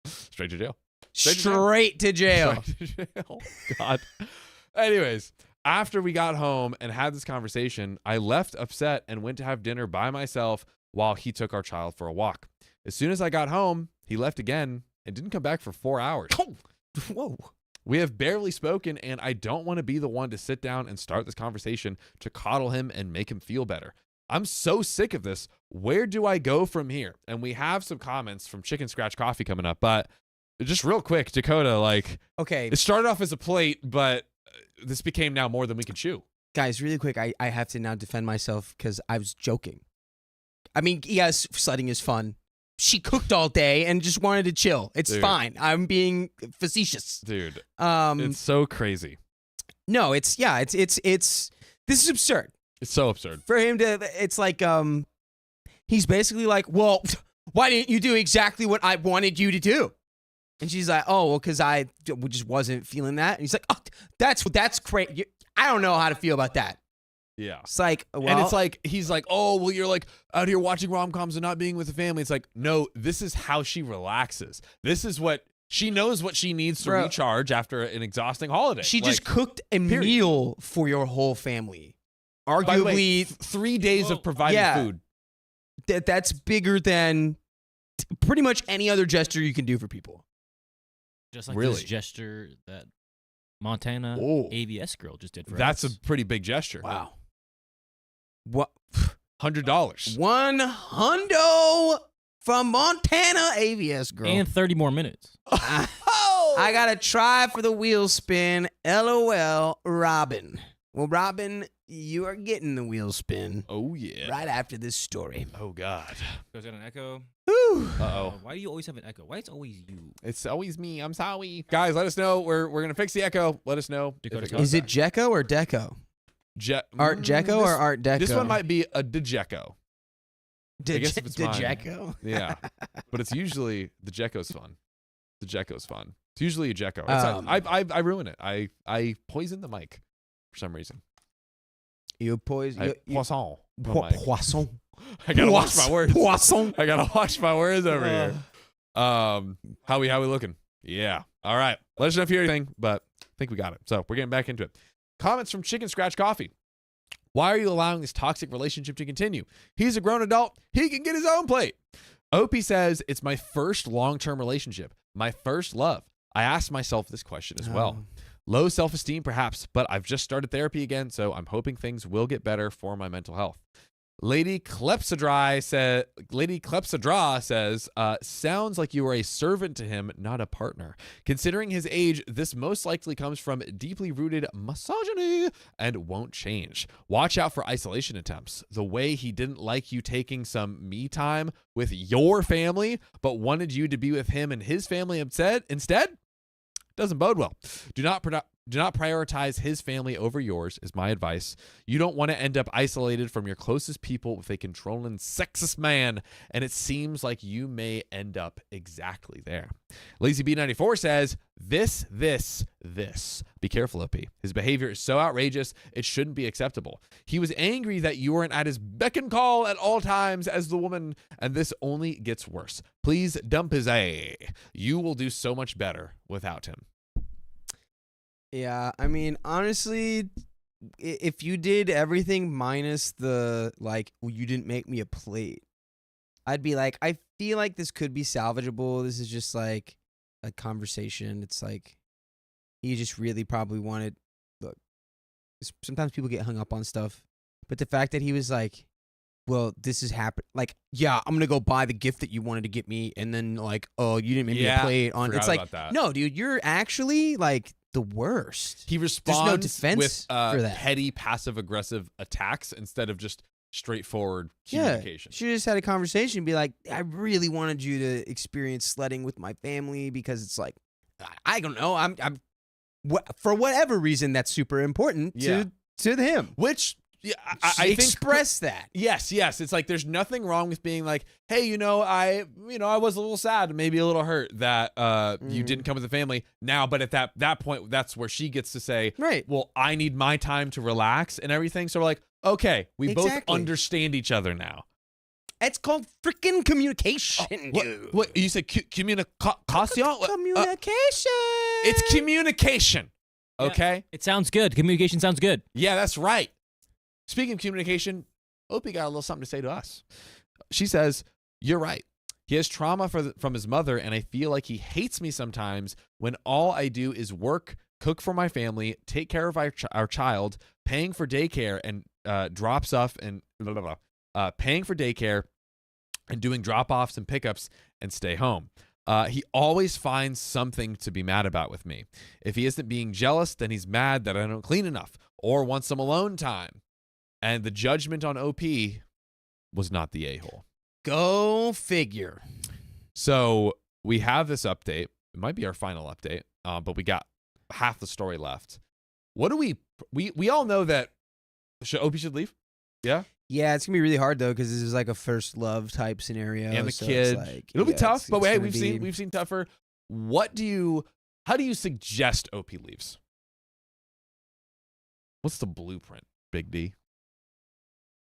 Straight to jail. Straight to jail. God. Anyways, after we got home and had this conversation, I left upset and went to have dinner by myself while he took our child for a walk. As soon as I got home, he left again and didn't come back for 4 hours. Whoa. We have barely spoken, and I don't want to be the one to sit down and start this conversation to coddle him and make him feel better. I'm so sick of this. Where do I go from here? And we have some comments from Chicken Scratch Coffee coming up, but just real quick, Dakota, okay, it started off as a plate, but this became now more than we can chew. Guys, really quick, I have to now defend myself because I was joking. I mean, yes, sledding is fun. She cooked all day and just wanted to chill. It's fine. I'm being facetious. Dude, it's so crazy. No, this is absurd. It's so absurd. For him to, it's like, he's basically like, well, why didn't you do exactly what I wanted you to do? And she's like, oh, well, because I just wasn't feeling that. And he's like, oh, that's crazy. I don't know how to feel about that. Yeah. It's like, well. And it's like, he's like, oh, well, you're like out here watching rom-coms and not being with the family. It's like, no, this is how she relaxes. This is what she knows what she needs to recharge after an exhausting holiday. She just cooked a meal for your whole family. Arguably, by the way, 3 days of providing food. That's bigger than pretty much any other gesture you can do for people. Just like this gesture that Montana AVS girl just did for us. That's a pretty big gesture. Wow. What? $100. $100 from Montana AVS girl. And 30 more minutes. I got to try for the wheel spin. LOL, Robin. Well, Robin, you are getting the wheel spin. Oh, yeah. Right after this story. Oh, God. Goes out an echo. Ooh. Uh-oh. Why do you always have an echo? Why it's always you? It's always me. I'm sorry. Guys, let us know. We're going to fix the echo. Let us know. Is it Jekko or Deco? Art Jekko or Art Deco? This one might be a Dejecko. I guess if it's mine. Dejecko? Yeah. But it's usually, the Jekko's fun. The Jekko's fun. It's usually a Jekko. I ruin it. I poison the mic for some reason. You poison. Poisson. Poisson. I gotta watch my words. Poisson. I gotta watch my words over here. How we looking? Yeah. All right. Let us know if you hear anything, but I think we got it. So we're getting back into it. Comments from Chicken Scratch Coffee. Why are you allowing this toxic relationship to continue? He's a grown adult. He can get his own plate. Opie says, it's my first long-term relationship. My first love. I asked myself this question as well. Low self-esteem, perhaps, but I've just started therapy again, so I'm hoping things will get better for my mental health. Lady Klepsydra says, sounds like you are a servant to him, not a partner. Considering his age, this most likely comes from deeply rooted misogyny and won't change. Watch out for isolation attempts. The way he didn't like you taking some me time with your family, but wanted you to be with him and his family instead doesn't bode well. Do not prioritize his family over yours, is my advice. You don't want to end up isolated from your closest people with a controlling, sexist man, and it seems like you may end up exactly there. Lazy B94 says, this. Be careful, OP. His behavior is so outrageous, it shouldn't be acceptable. He was angry that you weren't at his beck and call at all times as the woman, and this only gets worse. Please dump his A. You will do so much better without him. Yeah, I mean, honestly, if you did everything minus the, like, well, you didn't make me a plate, I'd be like, I feel like this could be salvageable. This is just like a conversation. It's like, he just really probably wanted, look, sometimes people get hung up on stuff, but the fact that he was like, well, this is happening. Like, yeah, I'm going to go buy the gift that you wanted to get me. And then, like, oh, you didn't make me a plate on. It's like, no, dude, you're actually, like, the worst. He responds no defense with for that. petty passive-aggressive attacks instead of just straightforward communication. She just had a conversation and be like, I really wanted you to experience sledding with my family because it's like, I don't know. I'm for whatever reason, that's super important to him. Which... Yeah, I express that. Yes. It's like there's nothing wrong with being like, hey, I was a little sad, maybe a little hurt that you didn't come with the family now. But at that point, that's where she gets to say, right, well, I need my time to relax and everything. So we're like, okay, we both understand each other now. It's called freaking communication, dude. What you said? Communication. Communication. It's communication. Okay. Yeah, it sounds good. Communication sounds good. Yeah, that's right. Speaking of communication, Opie got a little something to say to us. She says, you're right. He has trauma from his mother, and I feel like he hates me sometimes when all I do is work, cook for my family, take care of our child, paying for daycare and drops off and paying for daycare and doing drop-offs and pickups and stay home. He always finds something to be mad about with me. If he isn't being jealous, then he's mad that I don't clean enough or want some alone time. And the judgment on OP was not the a-hole. Go figure. So we have this update. It might be our final update, but we got half the story left. What do we all know that OP should leave? Yeah? Yeah, it's going to be really hard, though, because this is like a first love type scenario. And the so kid. Like, it'll be tough, but hey, we've be... seen tougher. How do you suggest OP leaves? What's the blueprint, Big D?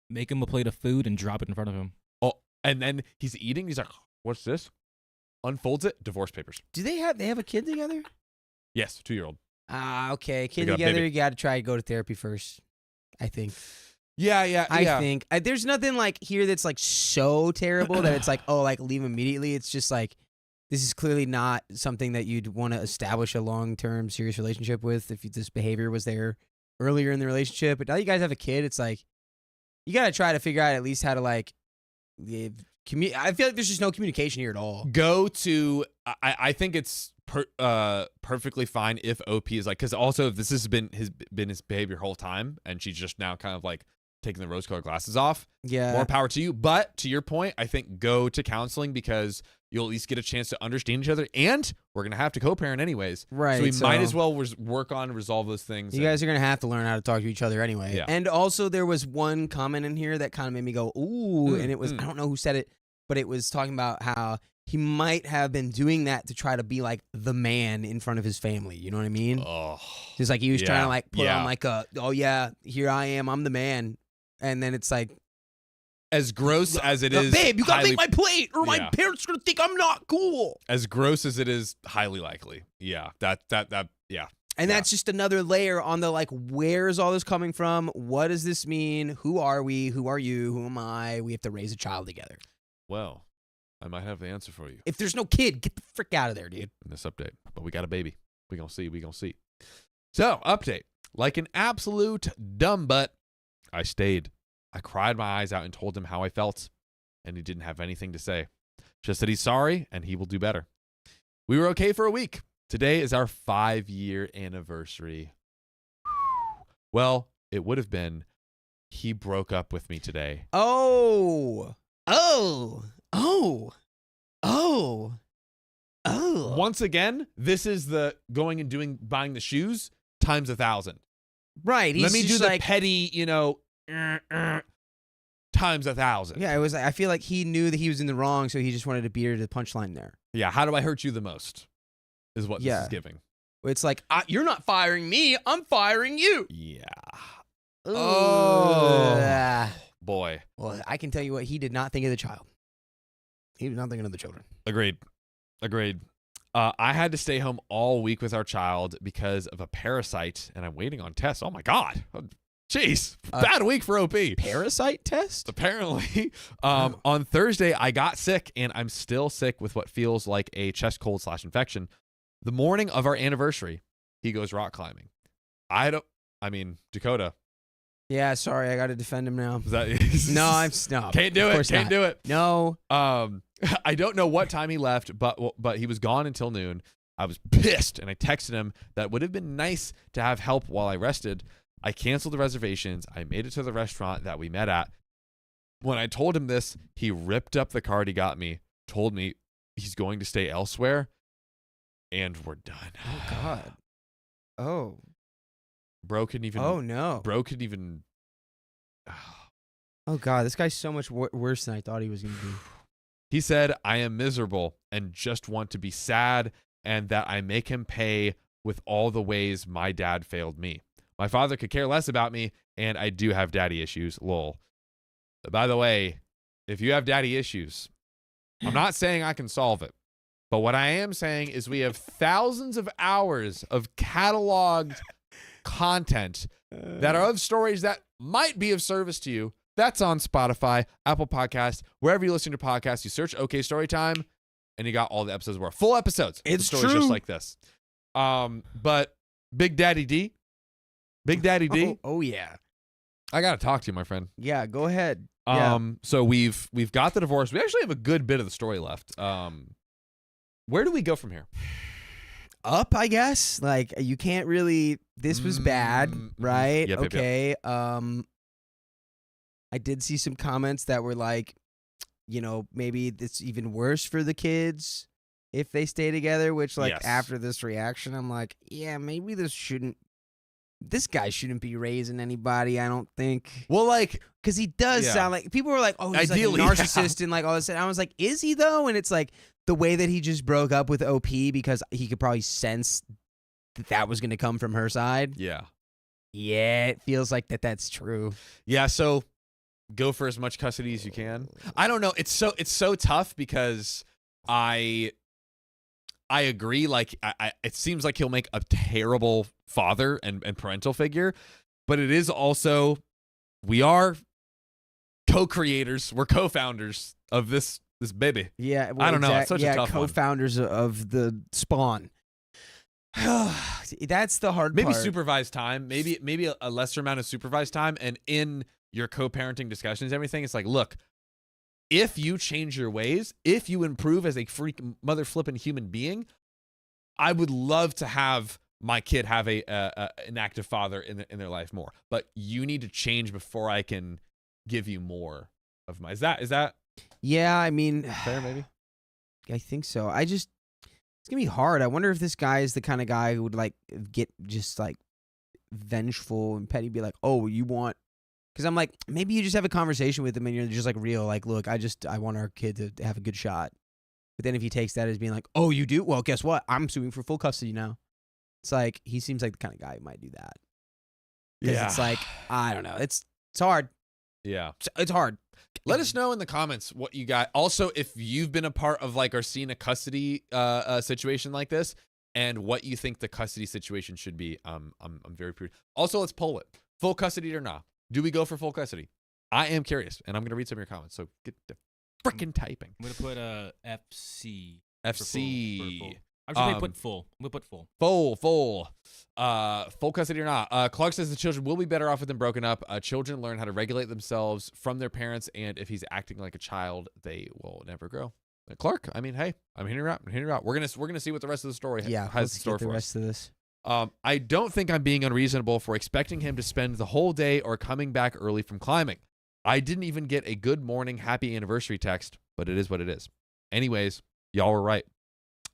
Make him a plate of food and drop it in front of him. Oh, and then he's eating. He's like, what's this? Unfolds it. Divorce papers. Do they have a kid together? Yes, 2-year-old. Okay. Kid together, you got to try to go to therapy first, I think. Yeah. I think. There's nothing like here that's like so terrible that it's like, oh, like leave immediately. It's just like, this is clearly not something that you'd want to establish a long-term serious relationship with if this behavior was there earlier in the relationship. But now you guys have a kid, it's like, you got to try to figure out at least how to like, I feel like there's just no communication here at all. I think it's perfectly fine if OP is like, because also if this has been his behavior whole time and she's just now kind of like taking the rose-colored glasses off. Yeah. More power to you. But to your point, I think go to counseling because you'll at least get a chance to understand each other. And we're going to have to co-parent anyways. Right. So we might as well work on and resolve those things. You guys are going to have to learn how to talk to each other anyway. Yeah. And also there was one comment in here that kind of made me go, ooh. And it was, I don't know who said it, but it was talking about how he might have been doing that to try to be like the man in front of his family. You know what I mean? Oh. Just like he was trying to like put on like oh yeah, here I am, I'm the man. And then it's like, as gross as it is, babe, you gotta make my plate, or my parents are gonna think I'm not cool. As gross as it is, highly likely. Yeah, that. And that's just another layer on the like, where is all this coming from? What does this mean? Who are we? Who are you? Who am I? We have to raise a child together. Well, I might have the answer for you. If there's no kid, get the frick out of there, dude. In this update, but we got a baby. We gonna see. So update, like an absolute dumb butt, I stayed. I cried my eyes out and told him how I felt, and he didn't have anything to say. Just that he's sorry and he will do better. We were okay for a week. Today is our 5-year anniversary. Well, it would have been. He broke up with me today. Oh. Once again, this is the going and buying the shoes times 1,000. Right. Let me do the like, petty, times 1,000. Yeah, it was. I feel like he knew that he was in the wrong, so he just wanted to beat the punchline there. Yeah, how do I hurt you the most is what this is giving. It's like, you're not firing me, I'm firing you. Yeah. Ooh. Oh, boy. Well, I can tell you what, he did not think of the child. He was not thinking of the children. Agreed. I had to stay home all week with our child because of a parasite, and I'm waiting on tests. Oh, my God. Jeez. Bad week for OP. Parasite test? Apparently. On Thursday, I got sick, and I'm still sick with what feels like a chest cold / infection. The morning of our anniversary, he goes rock climbing. Dakota. Yeah, sorry, I got to defend him now. Is that No. Can't do it. Can't do it. No. I don't know what time he left, but he was gone until noon. I was pissed, and I texted him that it would have been nice to have help while I rested. I canceled the reservations. I made it to the restaurant that we met at. When I told him this, he ripped up the card he got me, told me he's going to stay elsewhere, and we're done. Oh, God. Oh. Bro couldn't even. Oh, no. Bro couldn't even. Oh, God. This guy's so much worse than I thought he was going to be. He said, I am miserable and just want to be sad, and that I make him pay with all the ways my dad failed me. My father could care less about me, and I do have daddy issues. Lol. By the way, if you have daddy issues, I'm not saying I can solve it. But what I am saying is we have thousands of hours of cataloged content that are of stories that might be of service to you. That's on Spotify, Apple Podcasts, wherever you listen to podcasts. You search OK Storytime, and you got all the episodes. We're full episodes. It's stories true. Just like this. But Big Daddy D. Oh, yeah. I got to talk to you, my friend. Yeah, go ahead. So we've got the divorce. We actually have a good bit of the story left. Where do we go from here? Up, I guess. Like, you can't really. This was bad, right? Yep, okay. I did see some comments that were like, maybe it's even worse for the kids if they stay together. Which, like, Yes. after this reaction, I'm like, yeah, maybe this guy shouldn't be raising anybody. I don't think. Well, like, because he does sound like, people were like, oh, he's Ideally, like a narcissist and like all this. And I was like, is he though? And it's like the way that he just broke up with OP because he could probably sense that was going to come from her side. yeah. Yeah, it feels like that's true. Yeah, so go for as much custody as you can. I don't know. It's so tough because I agree. Like, it seems like he'll make a terrible father and parental figure, but it is also, we are co-creators. We're co-founders of this baby. Yeah, well, I don't know. It's such a tough one. co-founders of the Spawn. That's the hard Maybe part. supervised time. Maybe a lesser amount of supervised time. And in your co-parenting discussions, everything, it's like, look, if you change your ways, if you improve as a freak mother flipping human being, I would love to have my kid have an active father in their life more. But you need to change before I can give you more of my. Is that? Yeah, I mean, Fair, maybe. I think so. It's gonna be hard. I wonder if this guy is the kind of guy who would like get just like vengeful and petty, be like, oh, you want. Because I'm like, maybe you just have a conversation with him and you're just like real, like, look, I want our kid to have a good shot. But then if he takes that as being like, oh, you do? Well, guess what? I'm suing for full custody now. It's like, he seems like the kind of guy who might do that. Because it's like, I don't know. It's hard. Yeah. It's hard. Let us know in the comments what you got. Also, if you've been a part of like or seen a custody situation like this, and what you think the custody situation should be. I'm very curious. Also, let's poll it: full custody or not? Do we go for full custody? I am curious, and I'm gonna read some of your comments. So get the freaking typing. I'm gonna put FC. FC. I should put full. We'll put full. Full custody or not. Clark says the children will be better off with them broken up. Children learn how to regulate themselves from their parents, and if he's acting like a child, they will never grow. Clark, I mean, hey, I'm hearing you out. We're gonna see what the rest of the story has in store for us. The rest of this. I don't think I'm being unreasonable for expecting him to spend the whole day or coming back early from climbing. I didn't even get a good morning, happy anniversary text, but it is what it is. Anyways, y'all were right.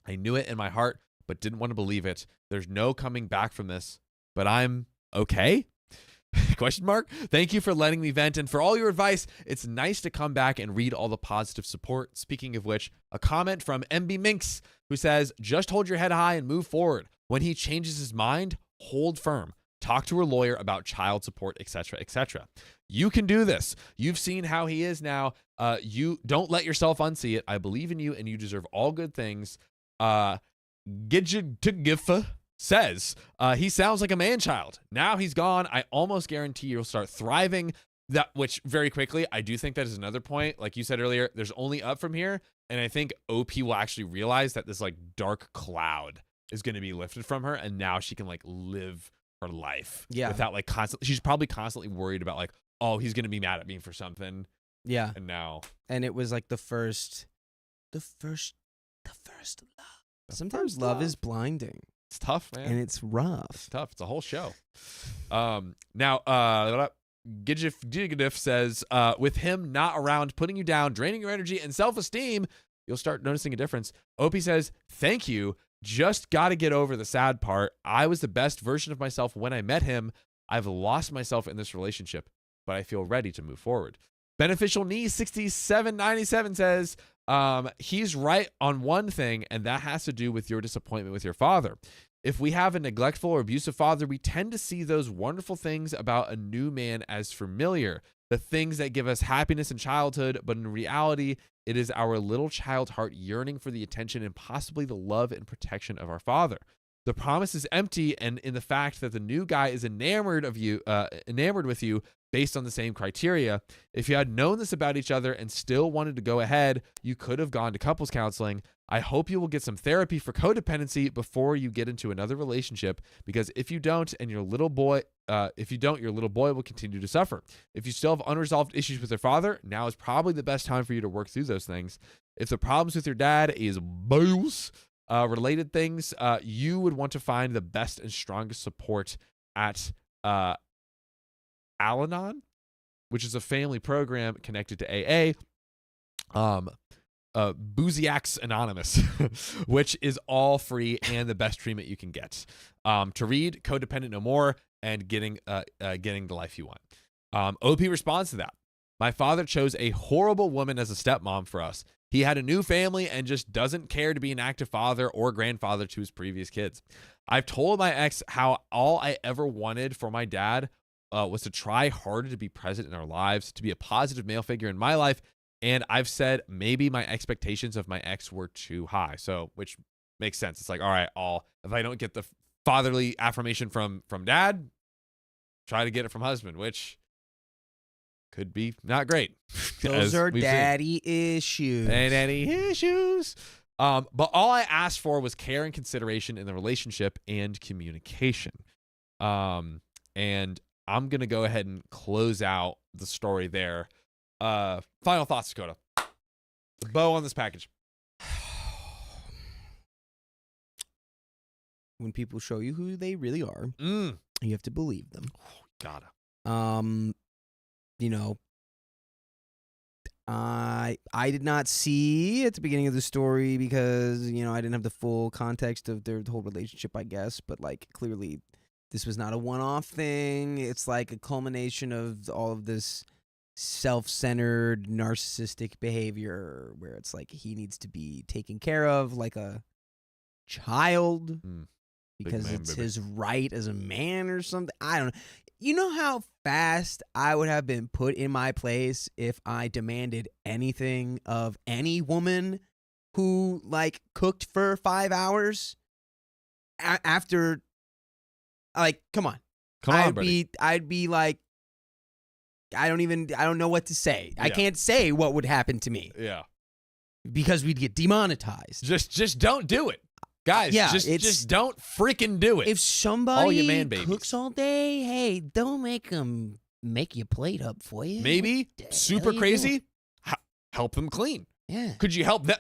I knew it in my heart, but didn't want to believe it. There's no coming back from this, but I'm okay? Question mark. Thank you for letting me vent and for all your advice. It's nice to come back and read all the positive support. Speaking of which, a comment from MB Minx who says, just hold your head high and move forward. When he changes his mind, hold firm. Talk to a lawyer about child support, etc., etc. You can do this. You've seen how he is now. You don't let yourself unsee it. I believe in you and you deserve all good things. Gidjigiffa says, he sounds like a man-child. Now he's gone. I almost guarantee you'll start thriving. That, which very quickly, I do think that is another point. Like you said earlier, there's only up from here. And I think OP will actually realize that this like dark cloud is going to be lifted from her. And now she can like live her life without like she's probably constantly worried about like, oh, he's going to be mad at me for something. Yeah. And now. And it was like the first love. Sometimes love is blinding. It's tough, man. And it's rough. It's tough. It's a whole show. Now, Gidjif says, with him not around, putting you down, draining your energy and self-esteem, you'll start noticing a difference. OP says, thank you. Just got to get over the sad part. I was the best version of myself when I met him. I've lost myself in this relationship, but I feel ready to move forward. Beneficial Knee 6797 says, he's right on one thing, and that has to do with your disappointment with your father. If we have a neglectful or abusive father, we tend to see those wonderful things about a new man as familiar, the things that give us happiness in childhood, but in reality, it is our little child heart yearning for the attention and possibly the love and protection of our father. The promise is empty, and in the fact that the new guy is enamored with you based on the same criteria. If you had known this about each other and still wanted to go ahead, you could have gone to couples counseling. I hope you will get some therapy for codependency before you get into another relationship, because if you don't, your little boy will continue to suffer. If you still have unresolved issues with your father, now is probably the best time for you to work through those things. If the problems with your dad is both related things, you would want to find the best and strongest support at Al-Anon, which is a family program connected to AA, Booziacs Anonymous, which is all free and the best treatment you can get. To read Codependent No More and getting the life you want. OP responds to that. My father chose a horrible woman as a stepmom for us. He had a new family and just doesn't care to be an active father or grandfather to his previous kids. I've told my ex how all I ever wanted for my dad was to try harder to be present in our lives, to be a positive male figure in my life. And I've said maybe my expectations of my ex were too high. So, which makes sense. It's like, all right, if I don't get the fatherly affirmation from dad, try to get it from husband, which could be not great. Those are daddy issues. And daddy issues. But all I asked for was care and consideration in the relationship and communication. And I'm going to go ahead and close out the story there. Final thoughts, Dakota. The bow on this package. When people show you who they really are, you have to believe them. Gotta. You know, I did not see at the beginning of the story because, you know, I didn't have the full context of their whole relationship, I guess. But, like, clearly this was not a one-off thing. It's like a culmination of all of this self-centered, narcissistic behavior where it's like he needs to be taken care of like a child because it's his right as a man or something. I don't know. You know how fast I would have been put in my place if I demanded anything of any woman who, like, cooked for 5 hours after, like, come on. I'd be like, I don't know what to say. Yeah. I can't say what would happen to me. Yeah. Because we'd get demonetized. Just don't do it. Guys, Yeah, just don't freaking do it. If somebody All you man babies. cooks all day, hey, don't make them make your plate up for you. Maybe What the super hell you crazy, help them clean. doing? Yeah. Could you help them?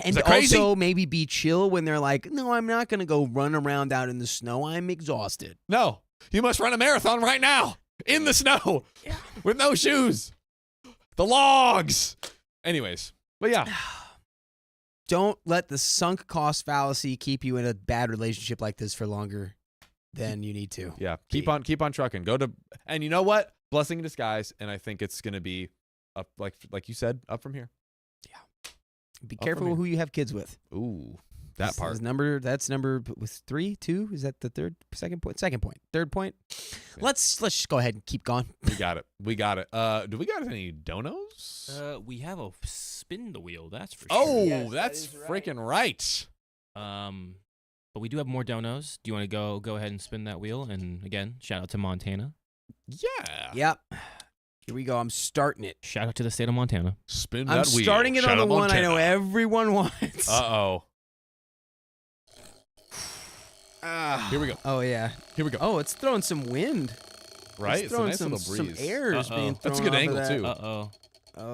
And that crazy? also maybe be chill when they're like, no, I'm not going to go run around out in the snow. I'm exhausted. No, you must run a marathon right now in the snow with no shoes. The logs. Anyways, but yeah. Don't let the sunk cost fallacy keep you in a bad relationship like this for longer than you need to. Yeah, keep on trucking. And you know what? Blessing in disguise, and I think it's gonna be up, like you said, up from here. Be Up careful from who you have kids with. Ooh, that part. That's number with 3, 2. Is that the second point? Third point. Yeah. Let's just go ahead and keep going. We got it. Do we got any donos? We have a spin the wheel. That's for Oh, sure. Yes, that's that is right. freaking right. But we do have more donos. Do you want to go ahead and spin that wheel? And again, shout out to Montana. Yeah. Yep. Here we go. I'm starting it. Shout out to the state of Montana. Spin that I'm wheel. starting it Shout on the out one I know Montana. everyone wants. Uh-oh. Here we go. Oh, yeah. Here we go. Oh, it's throwing some wind. Right? It's throwing a nice some, little some breeze. air is being thrown That's a good off angle, of that. too. Uh-oh. Oh,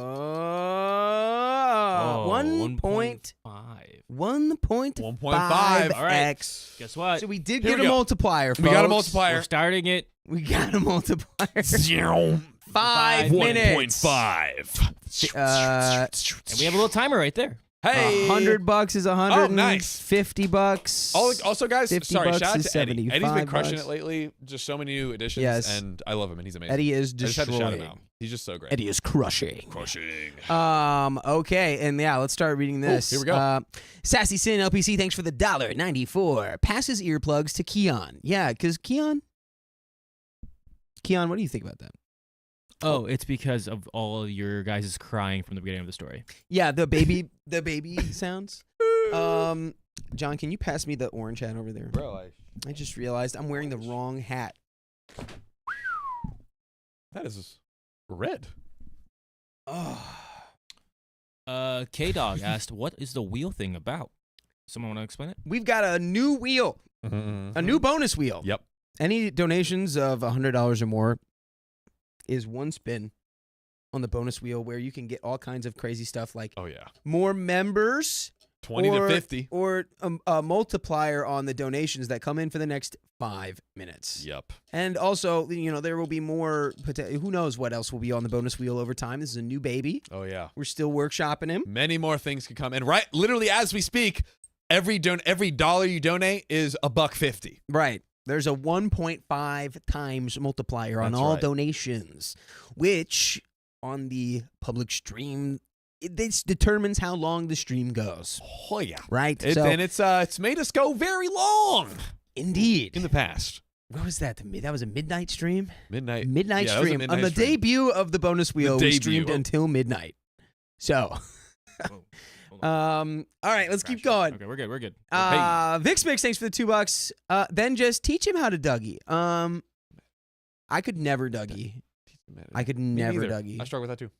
1.5. 1.5. All right. X. Guess what? So we did Here get we a go. multiplier, folks. We got a We're multiplier. starting it. We got a multiplier. 5 1.5. minutes. 1.5. And we have a little timer right there. Hey. $100 is nice. $150. Also, guys, 50 sorry, bucks shout out is to Eddie. Eddie's been $75. crushing it lately. Just so many new additions, Yes. and I love him, and he's amazing. Eddie is I just had to shout him destroying. out. He's just so great. Eddie is crushing. Crushing. Okay, and yeah, let's start reading this. here we go. Sassy Sin LPC, thanks for the $1.94. Passes earplugs to Keon. Yeah, because Keon, what do you think about that? Oh, it's because of all your guys' crying from the beginning of the story. Yeah, the baby sounds. John, can you pass me the orange hat over there? Bro, I just realized I'm wearing the wrong hat. that is red. Oh. K-Dog asked, what is the wheel thing about? Someone want to explain it? We've got a new wheel, a new bonus wheel. Yep. Any donations of $100 or more is one spin on the bonus wheel where you can get all kinds of crazy stuff like Oh, yeah. more members 20 to 50. or a multiplier on the donations that come in for the next 5 minutes. Yep. And also, there will be more. Who knows what else will be on the bonus wheel over time? This is a new baby. Oh, yeah. We're still workshopping him. Many more things could come. And literally as we speak, every dollar you donate is $1.50. Right. There's a 1.5 times multiplier on That's all right. donations, which on the public stream, this determines how long the stream goes. Oh, yeah. Right. And it's made us go very long Indeed. in the past. What was that? That was a midnight stream? Midnight. Midnight Yeah, that was a stream. midnight On the stream. debut of the bonus wheel, we debut. streamed until midnight. So, Whoa, hold on. all right, let's keep Crashing. going. Okay, we're good. We're good. Vix Mix, thanks for the $2. Then just teach him how to Dougie. I could never Dougie. I could Me never neither. Dougie. I struggle with that too.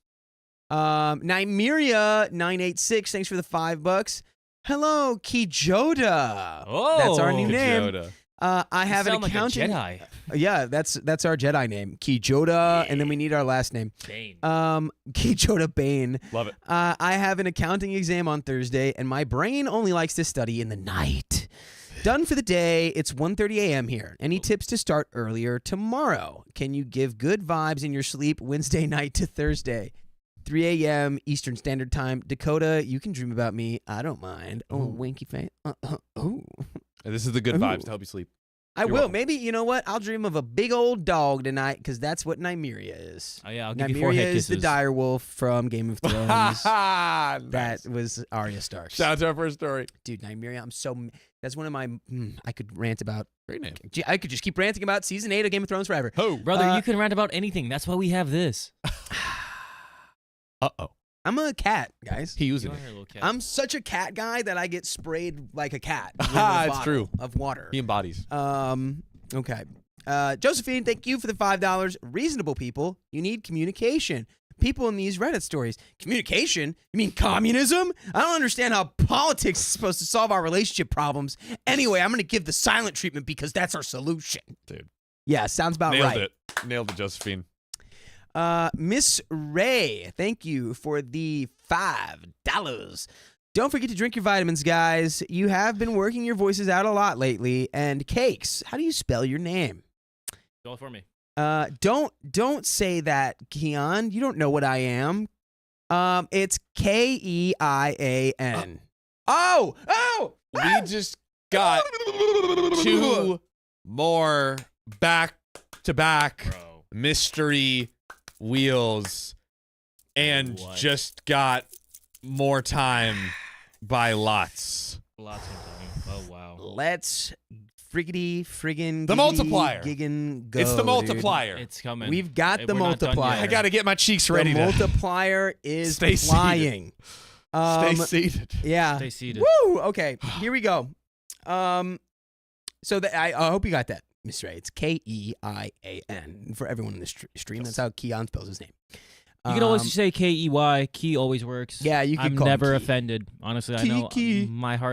Nymeria 986, thanks for the $5. Hello, Kijoda. Oh, That's our new name. Yoda. I have an sound accounting. like a Jedi. Yeah, that's our Jedi name, Kijoda, and then we need our last name. Bane. Kijoda Bane. Love it. I have an accounting exam on Thursday, and my brain only likes to study in the night. Done for the day. It's 1:30 a.m. here. Any tips to start earlier tomorrow? Can you give good vibes in your sleep Wednesday night to Thursday? 3 a.m. Eastern Standard Time. Dakota, you can dream about me. I don't mind. Oh, winky face. Oh. And this is the good Ooh. vibes to help you sleep. I You're will. welcome. Maybe, you know what? I'll dream of a big old dog tonight because that's what Nymeria is. Oh, yeah, I'll give you 4 Nymeria head is the kisses. dire wolf from Game of Thrones. Nice. That was Arya Stark. Shout out to our first story. Dude, Nymeria, that's one of my, I could rant about, Great name. I could just keep ranting about season 8 of Game of Thrones forever. Ho. Brother, you can rant about anything. That's why we have this. Uh-oh. I'm a cat, guys. He You using are it. a little cat. I'm such a cat guy that I get sprayed like a cat. with a It's bottle true. Of water. He embodies. Okay. Josephine, thank you for the $5. Reasonable people, you need communication. people in these Reddit stories. Communication? You mean communism? I don't understand how politics is supposed to solve our relationship problems. Anyway, I'm going to give the silent treatment because that's our solution. Dude. Yeah, sounds about Nailed right. it. Nailed it, Josephine. Miss Ray, thank you for the $5. Don't forget to drink your vitamins, guys. You have been working your voices out a lot lately. And Cakes, how do you spell your name? Spell it for me. Don't say that, Keon. You don't know what I am. It's Keian. Oh! We just got 2 more back-to-back Bro. mystery wheels and What? just got more time by lots. Lots of time. Oh, wow. Let's friggin' The multiplier. Giggin' go, It's the dude. multiplier. It's coming. We've got Hey, the we're not done multiplier. yet. I got to get my cheeks The ready to multiplier is Stay seated. flying. stay seated. Yeah. Stay seated. Woo! Okay, here we go. So I hope you got that, Miss Ray. It's Keian. For everyone in the stream, that's how Keon spells his name. You can always say Key. Key always works. Yeah, you can I'm call him never Key. offended. Honestly, I Key, know Key.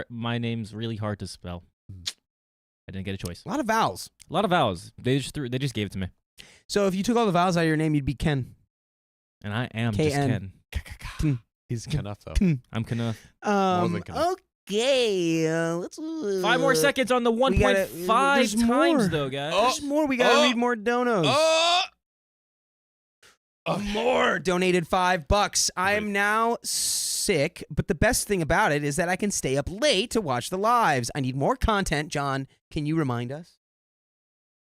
my name's really hard to spell. I didn't get a choice. A lot of vowels. A lot of vowels. They just gave it to me. So if you took all the vowels out of your name, you'd be Ken. And I am KN. just Ken. He's enough though. I'm Knuff. than Ken. Okay. Let's 5 more seconds on the 1.5 there's times, more. though, guys. There's more. We gotta read more donos. More donated $5. I am now sick, but the best thing about it is that I can stay up late to watch the lives. I need more content. John, can you remind us?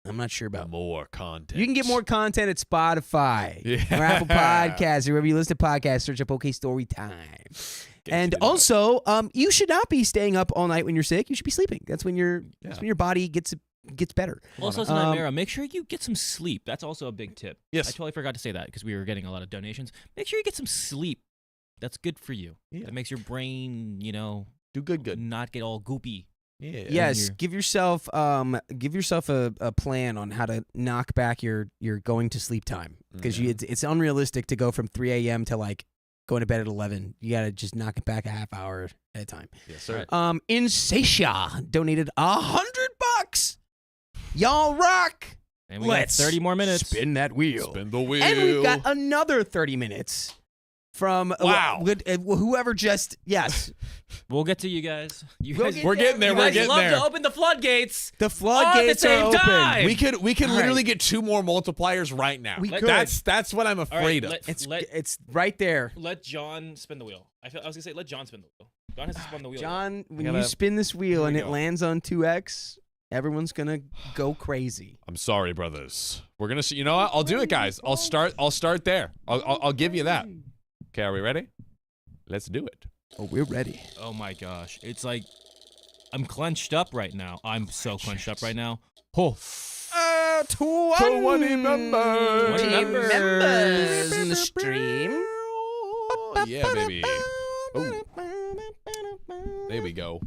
I'm not sure about More content. You can get more content at Spotify Yeah. or Apple Podcasts or wherever you listen to podcasts. Search up OK Storytime. And also, you should not be staying up all night when you're sick. You should be sleeping. That's when that's when your body gets better. Also, tonight, Mara, make sure you get some sleep. That's also a big tip. Yes. I totally forgot to say that because we were getting a lot of donations. Make sure you get some sleep. That's good for you. Yeah. That makes your brain, do good. not get all goopy. Yeah. Yes, you're- give yourself a plan on how to knock back your going to sleep time because it's unrealistic to go from 3 a.m. to like going to bed at 11. You gotta just knock it back a half hour at a time. Yes, sir. Insatia donated $100. Y'all rock. And we got 30 more minutes. Spin that wheel. Spin the wheel. And we've got another 30 minutes from Wow. Whoever just We'll get to you guys. You We'll guys, get We're getting there. you We're guys getting love there. to open the floodgates. the floodgates same are open. time. We could All literally right. get 2 more multipliers right now. We could. That's what I'm All right, afraid of. It's right there. let John spin the wheel. I was gonna say let John spin the wheel. John has to spin the wheel. John, when gotta- you spin this wheel Here and we it go. lands on 2x, everyone's gonna go crazy. I'm sorry, brothers. We're gonna see. You know what? I'll do it, guys. I'll start there. I'll give you that. Okay, are we ready? Let's do it. Oh, we're ready. Oh my gosh, it's like I'm clenched up right now. I'm so clenched up right now. Oh, 20 members. 20 members in the stream. Yeah, baby. Ooh. There we go.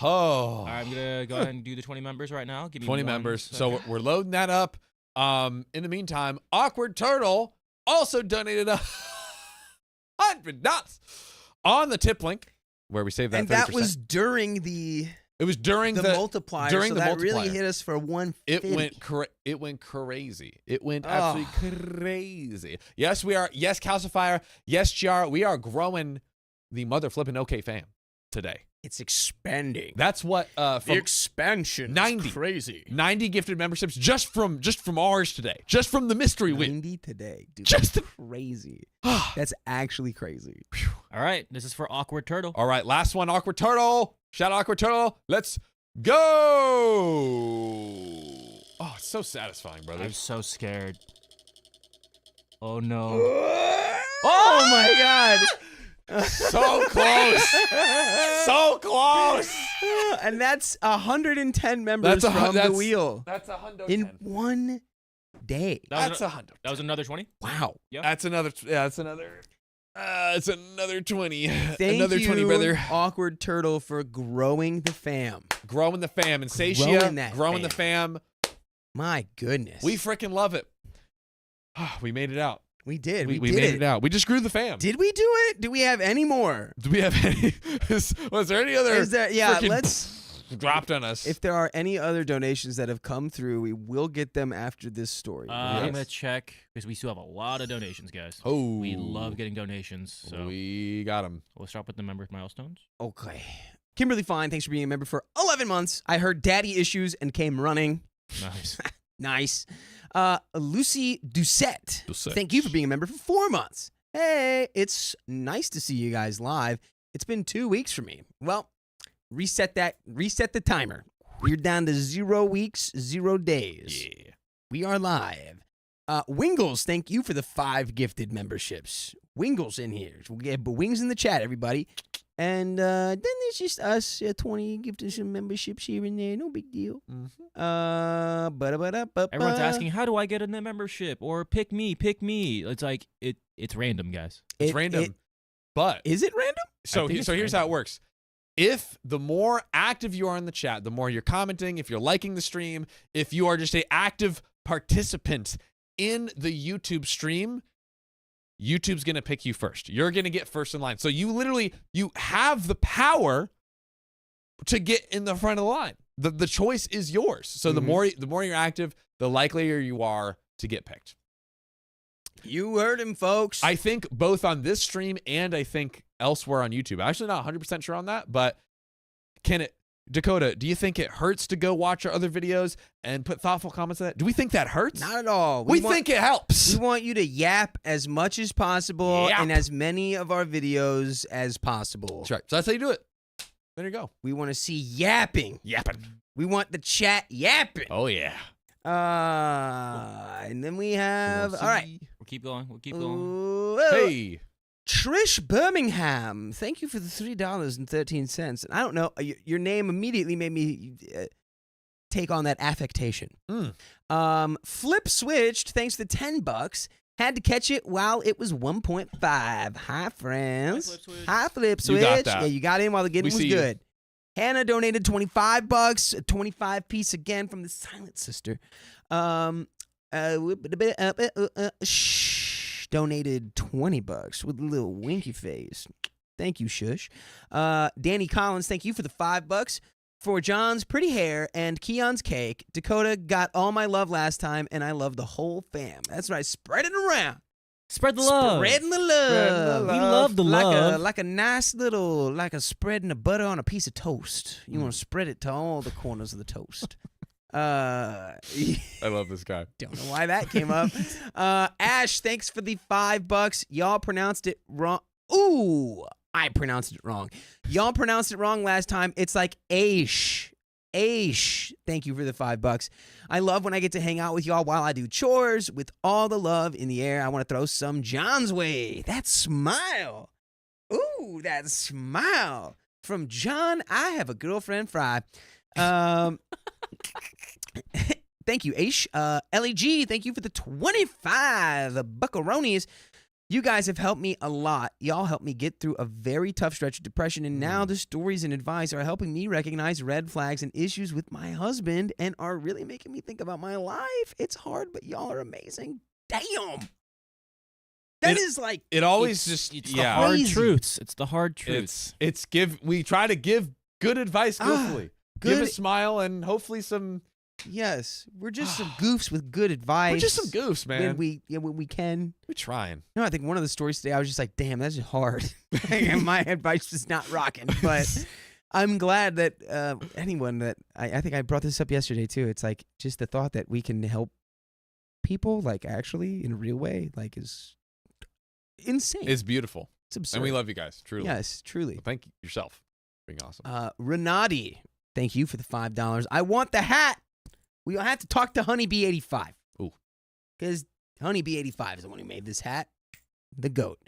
Oh, All right, I'm gonna go ahead and do the 20 members right now. Give me 20 one members. second. So we're loading that up. In the meantime, Awkward Turtle also donated $100 on the tip link where we saved that And 30%. that was during the it was during the multiplier. during so the that multiplier. really hit us for 150. It went crazy. It went Oh. absolutely crazy. Yes, we are. Yes, Calcifier. Yes, Jar. We are growing the mother flipping OK fam today. It's expanding. That's what the from expansion 90. is crazy. 90 gifted memberships just from ours today. Just from the mystery wheel. 90 today, dude. Just That's crazy. That's actually crazy. All right, this is for Awkward Turtle. All right, last one, Awkward Turtle. Shout out Awkward Turtle. Let's go. Oh, it's so satisfying, I'm brothers. so scared. Oh no. Oh my god. So close. So close. And that's 110 members from the wheel That's 100. in one day. That's 100. That was another 20. Wow. That's another. Yeah, that's another. It's another 20. Thank Another you, 20, brother. Awkward Turtle, for growing the fam. Growing the fam. And Growing Satia, that growing the fam. My goodness. We freaking love it. We made it out. We did. We did made it out. We just grew the fam. Did we do it? Do we have any more? Do we have any? Was there any other? Is there? Yeah, freaking let's. dropped on us. If there are any other donations that have come through, we will get them after this story. I'm gonna check because we still have a lot of donations, guys. Oh, We love getting donations, so we got them. we'll start with the member milestones. Okay. Kimberly Fine, thanks for being a member for 11 months. I heard daddy issues and came running. Nice. Nice. Lucy Doucette, thank you for being a member for 4 months. Hey, it's nice to see you guys live. It's been 2 weeks for me. Well, reset the timer. We're down to 0 weeks, 0 days. Yeah. We are live. Wingles, thank you for the 5 gifted memberships. Wingles in here. We get wings in the chat, everybody. And then it's just us, 20 gifted some memberships here and there. No big deal. Everyone's asking, how do I get in the membership? Or pick me. It's like it's random, guys. It's random. But is it random? So here's how it works. If the more active you are in the chat, the more you're commenting, if you're liking the stream, if you are just an active participant in the YouTube stream, YouTube's going to pick you first. You're going to get first in line. So you have the power to get in the front of the line. The choice is yours. So the more you're active, the likelier you are to get picked. You heard him, folks. I think both on this stream and I think elsewhere on YouTube. I'm actually not 100% sure on that, but Dakota, do you think it hurts to go watch our other videos and put thoughtful comments on that? Do we think that hurts? Not at all. We think it helps. We want you to yap as much as possible in as many of our videos as possible. That's right. So that's how you do it. There you go. We want to see yapping. We want the chat yapping. Oh, yeah. And then we have, all right. We'll keep going. Hey. Trish Birmingham, thank you for the $3.13. And I don't know, your name immediately made me take on that affectation. Flip switched, thanks to $10. Had to catch it while it was 1.5. Hi, friends. Hi, Flip Switch. You got that. Yeah, you got in while the getting was good. Hannah donated $25, a 25 piece again from the Silent Sister. Donated $20 with a little winky face. Thank you, Shush. Danny Collins, thank you for the $5 for John's pretty hair and Keon's cake. Dakota got all my love last time, and I love the whole fam. That's right. Spread it around. Spread the love. Spreading the love. We love the love. Like a nice little, like a spreading the butter on a piece of toast. You want to spread it to all the corners of the toast. I love this guy. Don't know why that came up. Ash, thanks for the $5. Y'all pronounced it wrong. Ooh, I pronounced it wrong. Y'all pronounced it wrong last time. It's like Aish. Aish. Thank you for the $5. I love when I get to hang out with y'all while I do chores. With all the love in the air, I want to throw some John's way. That smile. Ooh, that smile. From John, I have a girlfriend, Fry. Thank you, Aish. LEG, thank you for the 25 buckaroonies. You guys have helped me a lot. Y'all helped me get through a very tough stretch of depression, and now the stories and advice are helping me recognize red flags and issues with my husband and are really making me think about my life. It's hard, but y'all are amazing. Damn. That is like... It always it's just... the hard truths. It's the hard truths. We try to give good advice skillfully. Give a smile and hopefully some... Yes, we're just some goofs with good advice. We're just some goofs, man. When we can. We're trying. No, I think one of the stories today, I was just like, damn, that's just hard. My advice is not rocking. But I'm glad that anyone that, I think I brought this up yesterday too. It's like just the thought that we can help people, like actually in a real way, like is insane. It's beautiful. It's absurd. And we love you guys, truly. Yes, truly. So thank you yourself for being awesome. Renati, thank you for the $5. I want the hat. We'll have to talk to Honeybee85. Ooh. Because Honeybee85 is the one who made this hat. The GOAT.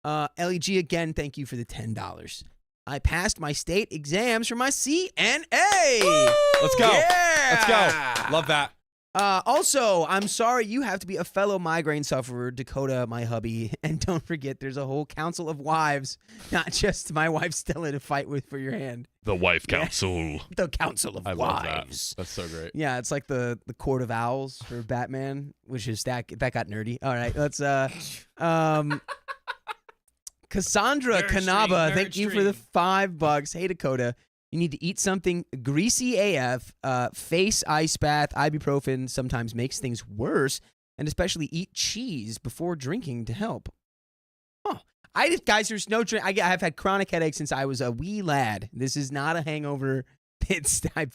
LEG, again, thank you for the $10. I passed my state exams for my CNA. Let's go. Yeah. Let's go. Love that. Also, I'm sorry you have to be a fellow migraine sufferer, Dakota, my hubby. And don't forget, there's a whole council of wives, not just my wife Stella, to fight with for your hand. The wife Yeah. council. The council of I love wives. that. That's so great. Yeah, it's like the Court of Owls for Batman, which is that got nerdy. All right, let's Cassandra Nerd Kanaba, stream, thank nerd you for the stream. $5. Hey Dakota, you need to eat something greasy AF. Face ice bath, ibuprofen sometimes makes things worse, and especially eat cheese before drinking to help. Oh, guys, there's no drink. I've had chronic headaches since I was a wee lad. This is not a hangover.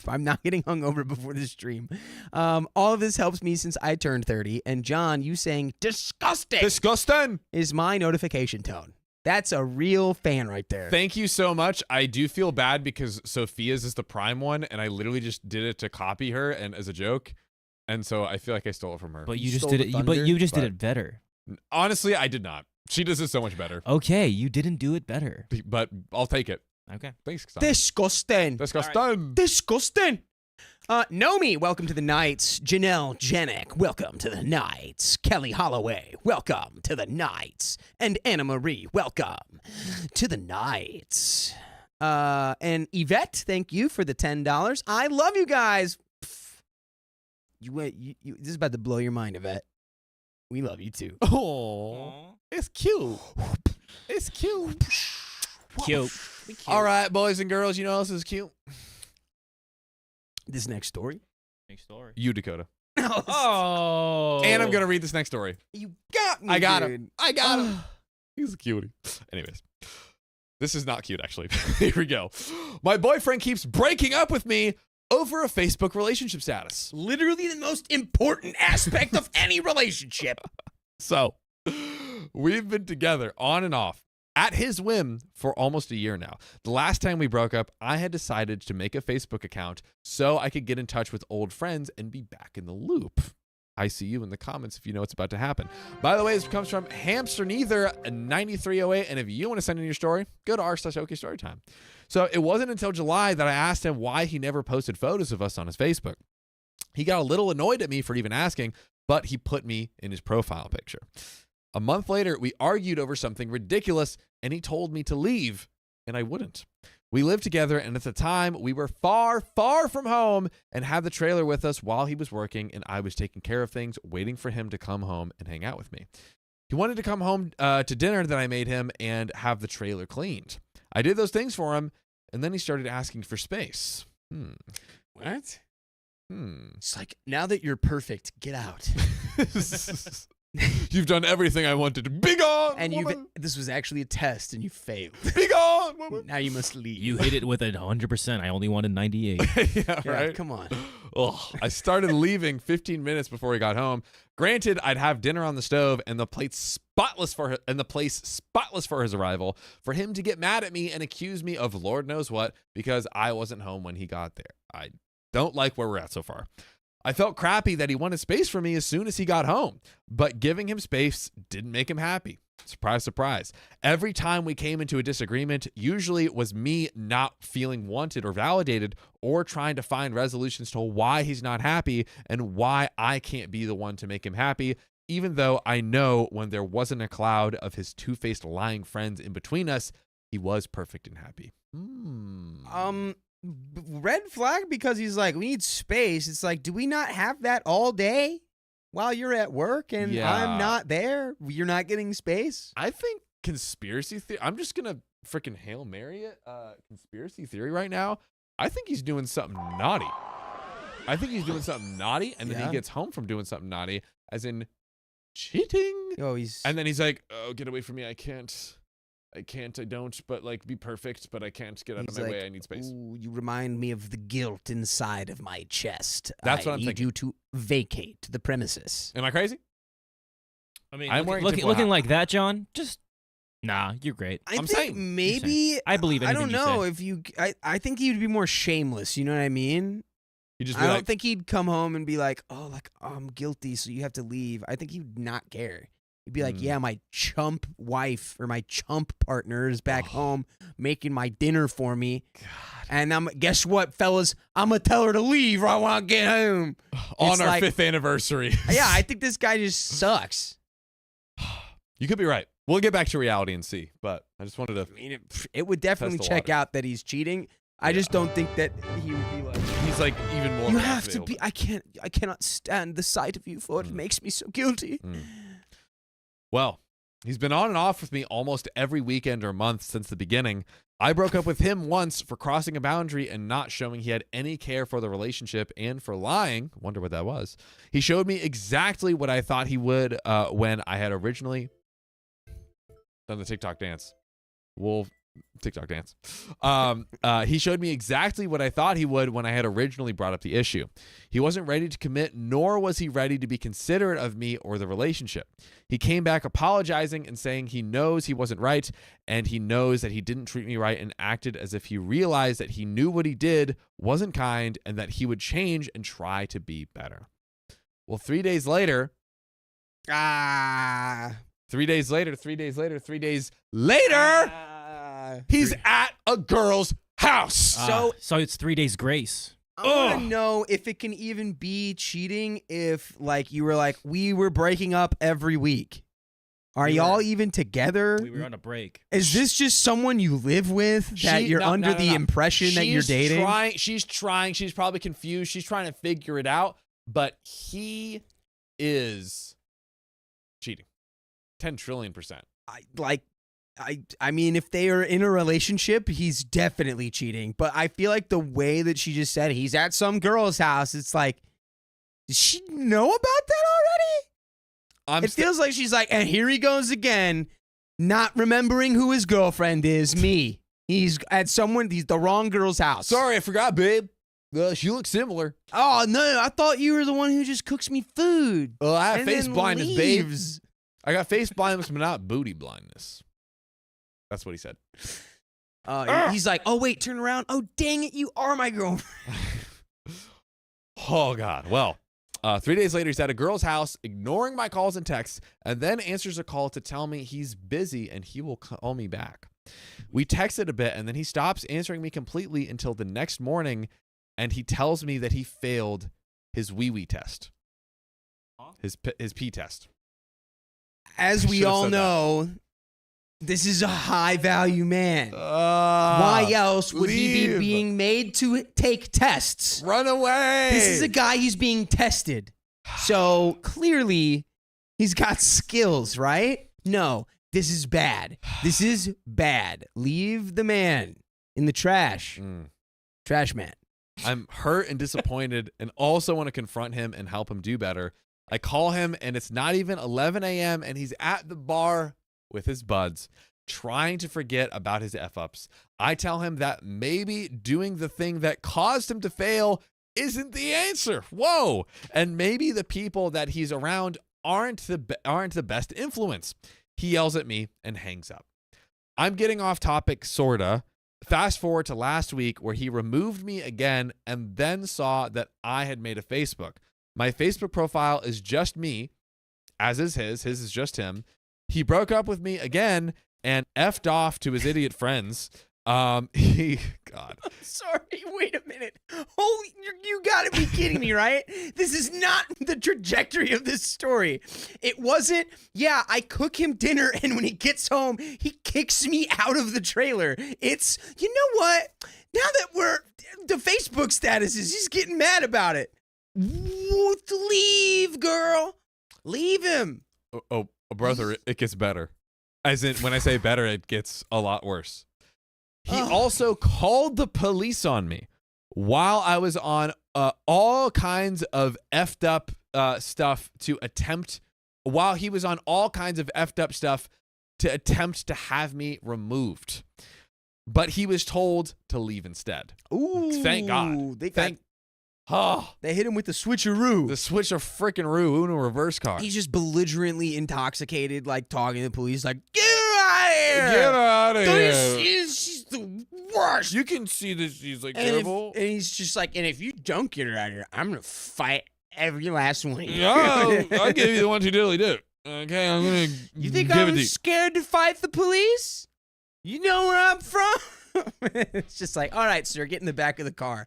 I'm not getting hungover before the stream. All of this helps me since I turned 30. And John, you saying disgusting Disgusting. is my notification tone. That's a real fan right there. Thank you so much. I do feel bad because Sophia's is the prime one, and I literally just did it to copy her and as a joke, and so I feel like I stole it from her. But You you just stole did the it. But thunder, you just did but- it better. Honestly, I did not. She does it so much better. Okay, you didn't do it better. But I'll take it. Okay. Thanks, Cassandra. Disgusting. Disgusting. Disgusting. Nomi, welcome to the Nights. Janelle Janik, welcome to the Nights. Kelly Holloway, welcome to the Nights. And Anna Marie, welcome to the Nights. And Yvette, thank you for the $10. I love you guys. You, this is about to blow your mind, Yvette. We love you too. Oh, it's cute. It's cute. Cute. All right, boys and girls, you know this is cute. This next story. Next story. You, Dakota. Oh. And I'm gonna read this next story. You got me. I got him. dude. I got him. He's a cutie. Anyways, this is not cute, actually. Here we go. My boyfriend keeps breaking up with me over a Facebook relationship status. Literally the most important aspect of any relationship. So, we've been together on and off at his whim for almost a year now. The last time we broke up, I had decided to make a Facebook account so I could get in touch with old friends and be back in the loop. I see you in the comments if you know what's about to happen. By the way, this comes from Hamster Neither 9308, and if you want to send in your story, go to r/OKStorytime. So it wasn't until July that I asked him why he never posted photos of us on his Facebook. He got a little annoyed at me for even asking, but he put me in his profile picture. A month later, we argued over something ridiculous, and he told me to leave, and I wouldn't. We lived together, and at the time, we were far, far from home and had the trailer with us while he was working, and I was taking care of things, waiting for him to come home and hang out with me. He wanted to come home to dinner that I made him and have the trailer cleaned. I did those things for him, and then he started asking for space. What? It's like, now that you're perfect, get out. You've done everything I wanted to. Be gone, And woman. this was actually a test, and you failed. Be gone, woman. Now you must leave. You hit it with 100%. I only wanted 98. Yeah, Yeah, right. come on. Ugh. I started leaving 15 minutes before he got home. Granted, I'd have dinner on the stove and the place spotless for his arrival. For him to get mad at me and accuse me of Lord knows what because I wasn't home when he got there. I don't like where we're at so far. I felt crappy that he wanted space from me as soon as he got home, but giving him space didn't make him happy. Surprise, surprise. Every time we came into a disagreement, usually it was me not feeling wanted or validated or trying to find resolutions to why he's not happy and why I can't be the one to make him happy, even though I know when there wasn't a cloud of his two-faced lying friends in between us, he was perfect and happy. Red flag because he's like, we need space. It's like, do we not have that all day while you're at work and Yeah. I'm not there? You're not getting space? I think conspiracy theory, I'm just going to freaking Hail Mary it. Conspiracy theory right now. I think he's doing something naughty. And then Yeah. he gets home from doing something naughty, as in cheating. Oh, he's And then he's like, oh, get away from me. I don't, but like be perfect, but I can't get out of he's my like, way. I need space. Ooh, you remind me of the guilt inside of my chest. That's I what I'm need thinking. you to vacate the premises. Am I crazy? I mean, I'm wearing looking tinfoil hat. like that, John, just, nah, you're great. I I'm think saying. maybe I believe I anything don't you know say. if you. I think he'd be more shameless. You know what I mean? You just I be don't like, think he'd come home and be like, "Oh, I'm guilty, so you have to leave." I think he'd not care. He'd be like, yeah, my chump wife or my chump partner is back home making my dinner for me. God. And guess what, fellas? I'm going to tell her to leave or I want to get home. On our 5th anniversary. Yeah, I think this guy just sucks. You could be right. We'll get back to reality and see, but I just wanted to. I mean, it would definitely check out that he's cheating. I just don't think that he would be like. He's like even more. You have to be. I cannot stand the sight of you, for it makes me so guilty. Well, he's been on and off with me almost every weekend or month since the beginning. I broke up with him once for crossing a boundary and not showing he had any care for the relationship and for lying. Wonder what that was. He showed me exactly what I thought he would when I had originally done the TikTok dance. TikTok dance. He showed me exactly what I thought he would when I had originally brought up the issue. He wasn't ready to commit, nor was he ready to be considerate of me or the relationship. He came back apologizing and saying he knows he wasn't right and he knows that he didn't treat me right and acted as if he realized that he knew what he did wasn't kind and that he would change and try to be better. Well, 3 days later, 3 days later, he's at a girl's house. So it's 3 days grace. I want to know if it can even be cheating if, like, you were like, we were breaking up every week. Are y'all even together? We were on a break. Is this just someone you live with that you're under the impression that you're dating? She's trying. She's probably confused. She's trying to figure it out. But he is cheating. 10 trillion%. I mean, if they are in a relationship, he's definitely cheating. But I feel like the way that she just said he's at some girl's house, it's like, does she know about that already? It feels like she's like, and here he goes again, not remembering who his girlfriend is, me. He's at the wrong girl's house. Sorry, I forgot, babe. She looks similar. Oh, no, I thought you were the one who just cooks me food. Well, I have face blindness, babe. Leaves. I got face blindness, but not booty blindness. That's what he said. He's like, oh, wait, turn around. Oh, dang it, you are my girlfriend. Oh, God. Well, 3 days later, he's at a girl's house, ignoring my calls and texts, and then answers a call to tell me he's busy and he will call me back. We texted a bit, and then he stops answering me completely until the next morning, and he tells me that he failed his wee-wee test, his pee test. As we all know, this is a high-value man. Why else would he be being made to take tests? Run away! This is a guy who's being tested. So clearly, he's got skills, right? No, this is bad. This is bad. Leave the man in the trash. Trash man. I'm hurt and disappointed and also want to confront him and help him do better. I call him, and it's not even 11 a.m., and he's at the bar with his buds, trying to forget about his F-ups. I tell him that maybe doing the thing that caused him to fail isn't the answer. Whoa. And maybe the people that he's around aren't the best influence. He yells at me and hangs up. I'm getting off topic, sorta. Fast forward to last week where he removed me again and then saw that I had made a Facebook. My Facebook profile is just me, as is his. His is just him. He broke up with me again and effed off to his idiot friends. God. Sorry, wait a minute. Holy, you gotta be kidding me, right? This is not the trajectory of this story. It wasn't, yeah, I cook him dinner and when he gets home, he kicks me out of the trailer. It's, you know what? Now that the Facebook status is, he's getting mad about it. Leave, girl. Leave him. Oh, brother, it gets better. As in, when I say better, it gets a lot worse. He also called the police on me while I was on all kinds of effed up stuff while he was on all kinds of effed up stuff to attempt to have me removed. But he was told to leave instead. Ooh. Thank God. They hit him with the switcheroo. The switch of frickin' Roo, Uno reverse card. He's just belligerently intoxicated, like talking to the police, like, get out of here! Get out of here! She's the worst! You can see that she's like and terrible. And he's just like, and if you don't get her out of here, I'm gonna fight every last one of you. Yeah, I'll give you the 1-2 diddly do. Okay, I'm gonna. You think give it I'm to you. scared to fight the police? You know where I'm from? It's just like, all right, sir, get in the back of the car.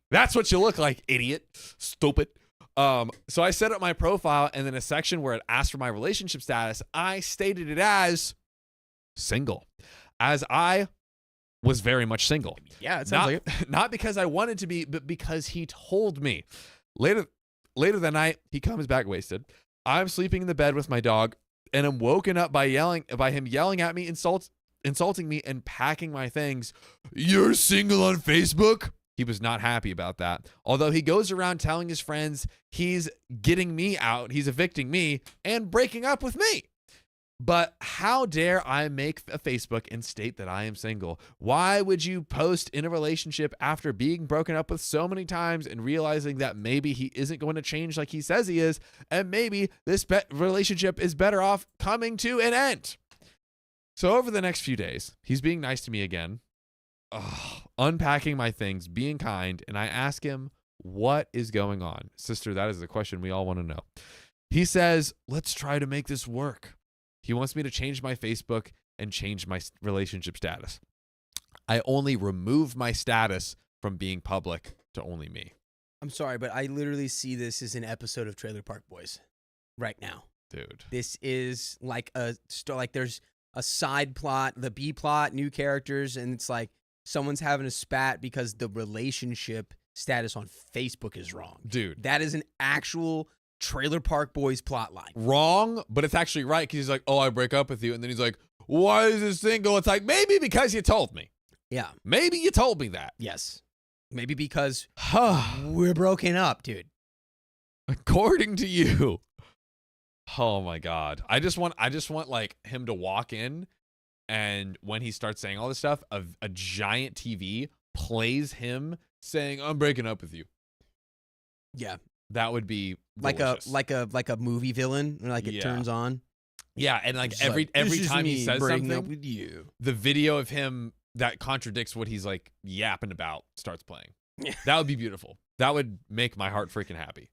That's what you look like, idiot. Stupid. So I set up my profile, and then a section where it asked for my relationship status, I stated it as single, as I was very much single. Yeah, it sounds like it. Not because I wanted to be, but because he told me. Later that night, he comes back wasted. I'm sleeping in the bed with my dog, and I'm woken up by him yelling at me, insulting me, and packing my things. You're single on Facebook? He was not happy about that. Although he goes around telling his friends he's getting me out, he's evicting me, and breaking up with me. But how dare I make a Facebook and state that I am single? Why would you post in a relationship after being broken up with so many times and realizing that maybe he isn't going to change like he says he is, and maybe this relationship is better off coming to an end? So over the next few days, he's being nice to me again, unpacking my things, being kind, and I ask him, what is going on? Sister, that is the question we all want to know. He says, let's try to make this work. He wants me to change my Facebook and change my relationship status. I only remove my status from being public to only me. I'm sorry, but I literally see this as an episode of Trailer Park Boys right now. Dude. This is like there's a side plot, the B plot, new characters, and it's like someone's having a spat because the relationship status on Facebook is wrong. Dude. That is an actual Trailer Park Boys plot line. Wrong, but it's actually right because he's like, oh, I break up with you. And then he's like, why is this single? It's like, maybe because you told me. Yeah. Maybe you told me that. Yes. Maybe because we're broken up, dude. According to you. Oh my God. I just want like him to walk in, and when he starts saying all this stuff, a giant TV plays him saying, I'm breaking up with you. Yeah. That would be delicious. like a movie villain, like it turns on. Yeah, and like It's every "This is time he me says breaking something, up with you. the video of him that contradicts what he's like yapping about starts playing. Yeah. That would be beautiful. That would make my heart freaking happy.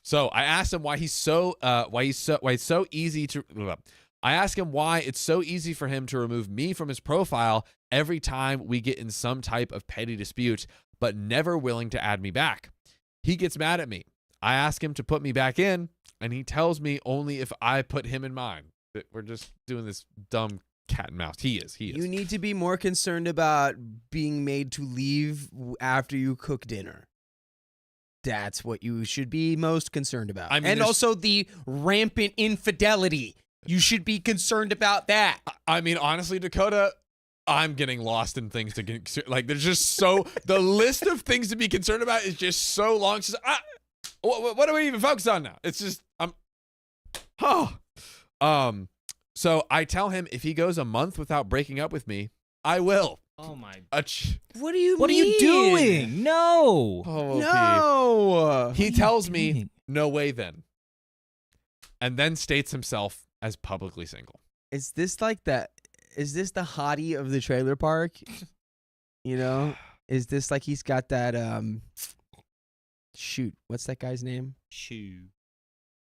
So I asked him why it's so easy to. I asked him why it's so easy for him to remove me from his profile every time we get in some type of petty dispute, but never willing to add me back. He gets mad at me. I ask him to put me back in, and he tells me only if I put him in mine. That we're just doing this dumb cat and mouse. He is. You need to be more concerned about being made to leave after you cook dinner. That's what you should be most concerned about. I mean, and also the rampant infidelity. You should be concerned about that. I mean, honestly, Dakota, I'm getting lost in things to get, like, there's just so, the list of things to be concerned about is just so long. It's just, what do we even focus on now? It's just, so I tell him if he goes a month without breaking up with me, I will. Oh my. What do you mean? What are you doing? No. Oh, No. he tells me, no way then. And then states himself as publicly single. Is this like that? Is this the hottie of the trailer park? You know? Is this like he's got that, shoot, what's that guy's name? Shoo.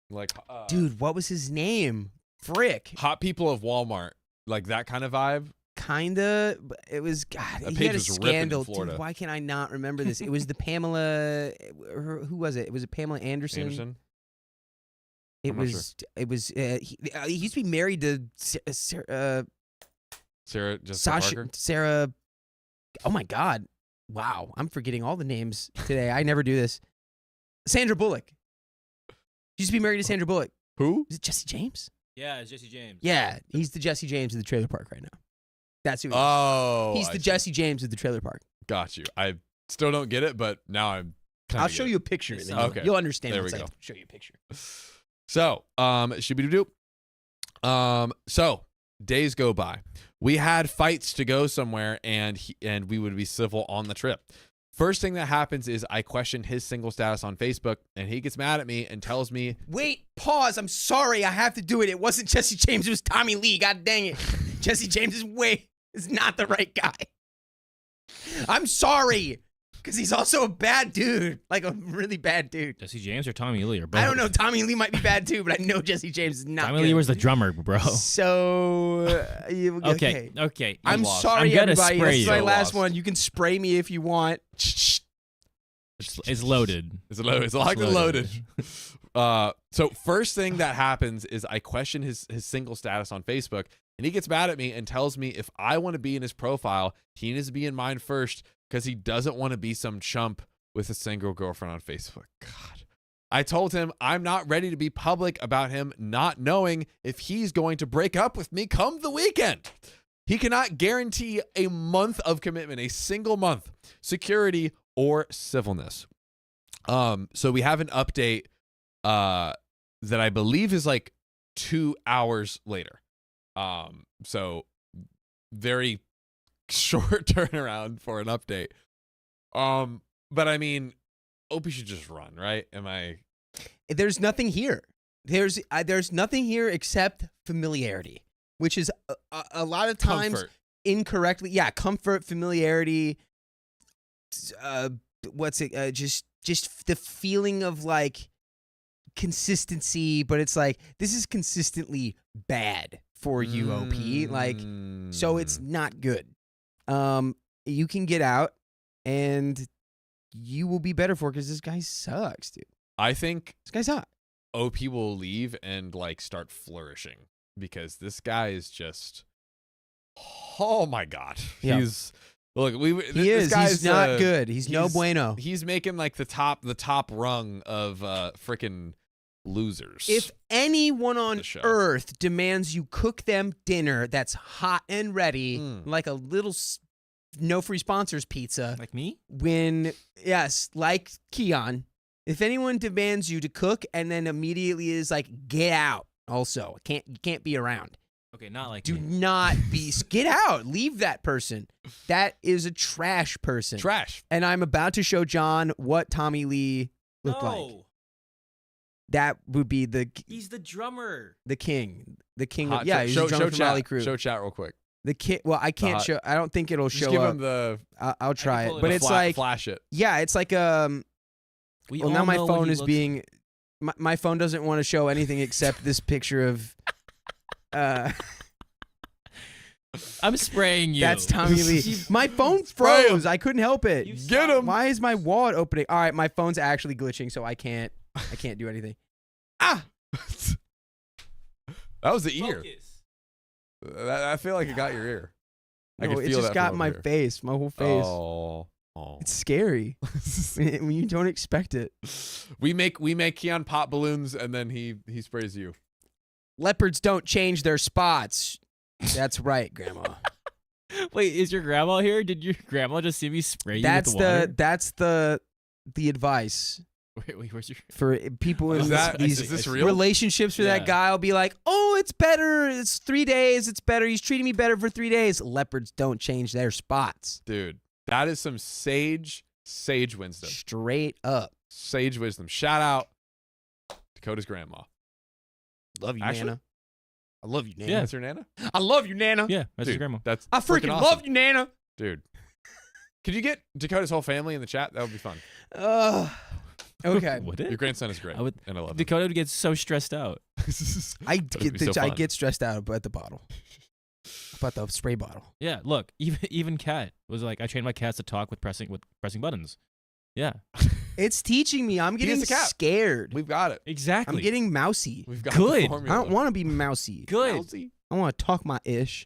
Like, Dude, what was his name? Frick. hot people of Walmart, like that kind of vibe. Kinda, but it was, God, That he page had a was ripping in scandal. Florida. Dude, why can I not remember this? It was the Pamela, who was it? It was a Pamela Anderson. Anderson. It I'm not was, he used to be married to Sarah Jessica Sasha, Parker. Sarah. Oh my God. Wow. I'm forgetting all the names today. I never do this. Sandra Bullock. She used to be married to Sandra Bullock. Who? Is it Jesse James? Yeah, it's Jesse James. Yeah. He's the Jesse James of the trailer park right now. That's who he is. Oh, He's I the see. Jesse James of the trailer park. Got you. I still don't get it, but now I'm. I'll show you a picture. Yes, Then okay. You'll understand. There Once we I go. show you a picture. So, shibby-doo-doo. So days go by. We had fights to go somewhere, and we would be civil on the trip. First thing that happens is I question his single status on Facebook, and he gets mad at me and tells me, Wait, pause. I'm sorry. I have to do it. It wasn't Jesse James. It was Tommy Lee. God dang it. Jesse James is not the right guy. I'm sorry. Because he's also a bad dude, like a really bad dude. Jesse James or Tommy Lee or both? I don't know. Tommy Lee might be bad too, but I know Jesse James is not. Tommy good. Lee was the drummer, bro. So Okay. I'm lost. sorry, I'm gonna everybody. spray This is you. my So last lost. one. You can spray me if you want. It's loaded. It's locked and loaded. So first thing that happens is I question his single status on Facebook, and he gets mad at me and tells me if I want to be in his profile, he needs to be in mine first because he doesn't want to be some chump with a single girlfriend on Facebook. God. I told him I'm not ready to be public about him not knowing if he's going to break up with me come the weekend. He cannot guarantee a month of commitment, a single month, security, or civilness. So we have an update that I believe is like 2 hours later. So very short turnaround for an update. But I mean, OP should just run, right? There's nothing here. There's nothing here except familiarity, which is a lot of times Comfort. incorrectly. Yeah, comfort, familiarity. What's it? Just the feeling of like consistency, but it's like this is consistently bad for you, OP. Like, so it's not good. You can get out, and you will be better for it because this guy sucks, dude. I think This guy's hot. OP will leave and like start flourishing because this guy is just, oh my God. Yeah. He's look, He this is. guy's, He's not good. He's no he's- bueno. He's making like the top rung of freaking losers. If anyone on The show. earth demands you cook them dinner that's hot and ready, like a little no free sponsors pizza, Like me? like Keon, if anyone demands you to cook and then immediately is like, get out. Also, you can't be around. Okay, not like Do me. not be. Get out. Leave that person. That is a trash person. trash. And I'm about to show John what Tommy Lee looked like. That would be He's the drummer. the king. The king. Hot Of, yeah, chat. he's show the drummer show from chat. Motley Crue. Show chat real quick. The king. Well, I can't hot- show. I don't think it'll Just show give up. him the I'll try pull it. it But up. it's like, flash it. yeah, it's like We Well, all now my know what phone he is looks being. My phone doesn't want to show anything except this picture of. I'm spraying you. That's Tommy Lee. My phone Spray him. froze. I couldn't help it. You Get him. Why is my wallet opening? All right, my phone's actually glitching, so I can't do anything. Ah! That was the ear. Focus. I feel like it got your ear. I No, can it feel just that got from my over here. face, my whole face. Oh. It's scary when you don't expect it. we make Keon pop balloons and then he sprays you. Leopards don't change their spots. That's right, Grandma. Wait, is your grandma here? Did your grandma just see me spray you That's with the water? that's the advice Wait, where's your? for people in Is this real? relationships where that Yeah. guy will be like, "Oh, it's better. It's 3 days. It's better. He's treating me better for 3 days." Leopards don't change their spots. Dude, that is some sage wisdom. Straight up. Sage wisdom. Shout out Dakota's grandma. Love you, Actually- Nana. I love you, Nana. Yeah. That's her Nana? I love you, Nana. Yeah, that's Dude, his grandma. That's I freaking awesome. love you, Nana. Dude. Could you get Dakota's whole family in the chat? That would be fun. Okay. Would Your it? grandson is great. I would- and I love him. Dakota would get so stressed out. I That'd be so I fun. get stressed out about the bottle. About the spray bottle. Yeah, look, even Cat was like, I trained my cats to talk with pressing buttons. Yeah, It's teaching me. I'm He is getting a cat. scared. We've got it. exactly. I'm getting mousy. We've got Good. the I formula. don't want to be mousy. good. Mousy. I want to talk my ish.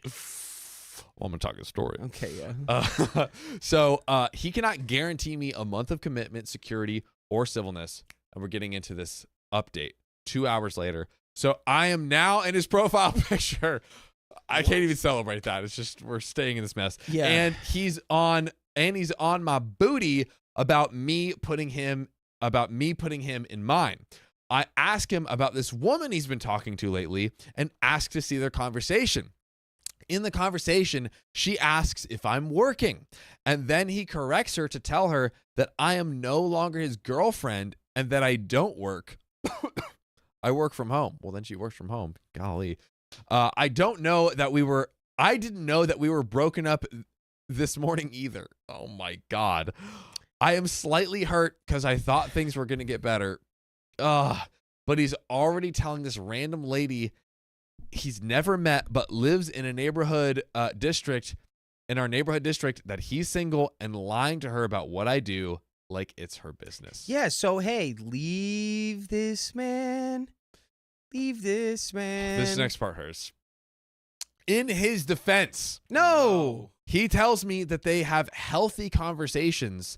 Well, I'm going to talk a story. Okay, yeah. So he cannot guarantee me a month of commitment, security, or civilness. And we're getting into this update 2 hours later. So I am now in his profile picture. I can't even celebrate that. It's just we're staying in this mess. Yeah. And he's on my booty about me putting him in mine. I ask him about this woman he's been talking to lately and ask to see their conversation. In the conversation, she asks if I'm working, and then he corrects her to tell her that I am no longer his girlfriend and that I don't work. I work from home. Well, then she works from home. Golly. I didn't know that we were broken up this morning either. Oh my God. I am slightly hurt because I thought things were going to get better. But he's already telling this random lady he's never met but lives in a neighborhood district, in our neighborhood district, that he's single and lying to her about what I do like it's her business. Yeah, so hey, leave this man. Leave this man. This next part hurts. In his defense, No. he tells me that they have healthy conversations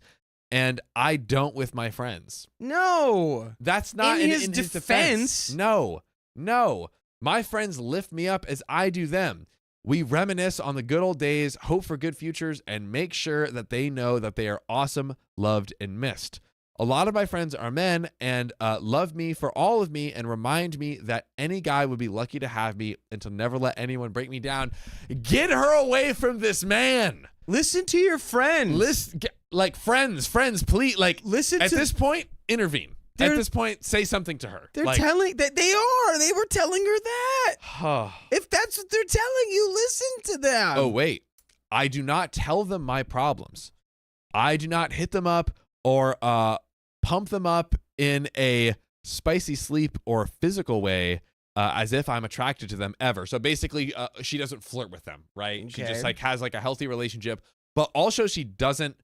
and I don't with my friends. No. That's not In in his his defense? No. My friends lift me up as I do them. We reminisce on the good old days, hope for good futures, and make sure that they know that they are awesome, loved, and missed. A lot of my friends are men and love me for all of me and remind me that any guy would be lucky to have me and to never let anyone break me down. Get her away from this man. Listen to your friends. Listen, like friends, please. Like, Listen at to this point, intervene. At this point, say something to her. They're like, telling that they were telling her that. If that's what they're telling you, listen to them. Oh, wait. I do not tell them my problems. I do not hit them up or pump them up in a spicy sleep or physical way as if I'm attracted to them ever. So basically, she doesn't flirt with them, right? Okay. She just like has like a healthy relationship, but also she doesn't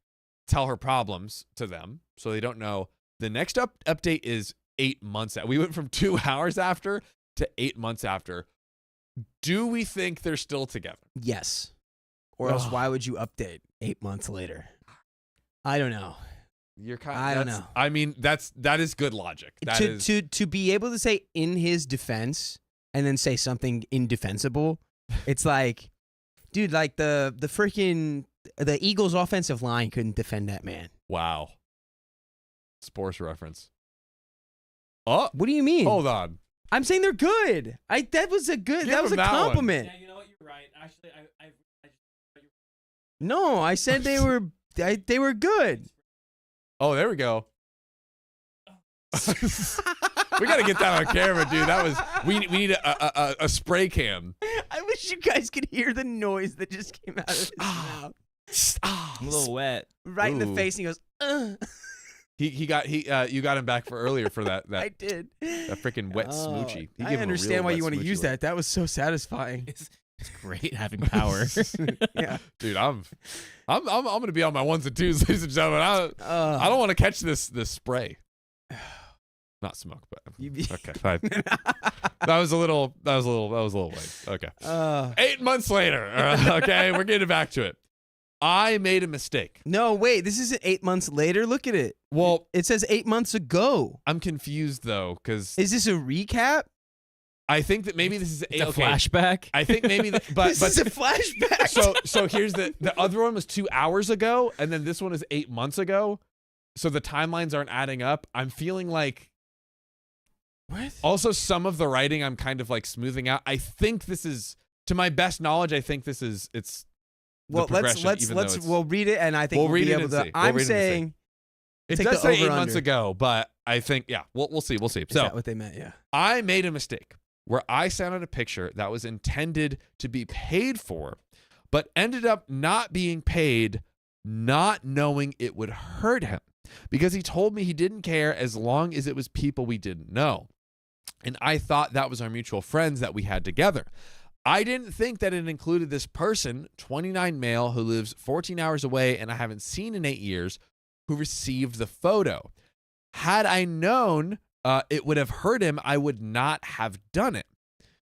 tell her problems to them, so they don't know. The next update is 8 months out. We went from 2 hours after to 8 months after. Do we think they're still together? Yes. Or else why would you update 8 months later? I don't know. You're kind I don't know. I mean, that is good logic. To be able to say in his defense and then say something indefensible, it's like, dude, like the Eagles' offensive line couldn't defend that man. Wow. Sports reference. Oh, What do you mean? hold on. I'm saying they're good. That was a Give that him that one. compliment. Yeah, you know what? You're right. Actually, No, I said they were good. Oh, there we go. We got to get that on camera, dude. That was we need a spray can. I wish you guys could hear the noise that just came out of his mouth. I'm a little wet. Right in the Ooh. face, and he goes, Ugh. You got him back for earlier for that I did. freaking wet smoochie. He I gave him a understand real why wet you want to smoochie use look. that. That was so satisfying. It's great having power. Yeah. Dude, I'm gonna be on my ones and twos, ladies and gentlemen. I don't want to catch this spray. Not smoke, but okay. Fine. That was a little late. Okay. 8 months later. Okay, we're getting back to it. I made a mistake. No, wait. This isn't 8 months later. Look at it. Well, It says 8 months ago. I'm confused though, because Is this a recap? I think that maybe this is It's a flashback. I think maybe, but This is a flashback. so here's the other one was 2 hours ago, and then this one is 8 months ago. So the timelines aren't adding up. I'm feeling like. What? Also, some of the writing I'm kind of like smoothing out. I think this is, to my best knowledge, I think this is it's. Well, the let's progression, even though it's- we'll read it, and I think We'll we'll read be it able and to. see. We'll I'm read it and see. saying It take does the say 8 over months under. ago, but I think we'll see. is So that what they meant? Yeah. I made a mistake where I sent out a picture that was intended to be paid for, but ended up not being paid, not knowing it would hurt him, because he told me he didn't care as long as it was people we didn't know. And I thought that was our mutual friends that we had together. I didn't think that it included this person, 29 male, who lives 14 hours away and I haven't seen in 8 years, who received the photo. Had I known it would have hurt him, I would not have done it.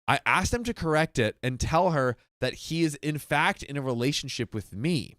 I asked him to correct it and tell her that he is in fact in a relationship with me.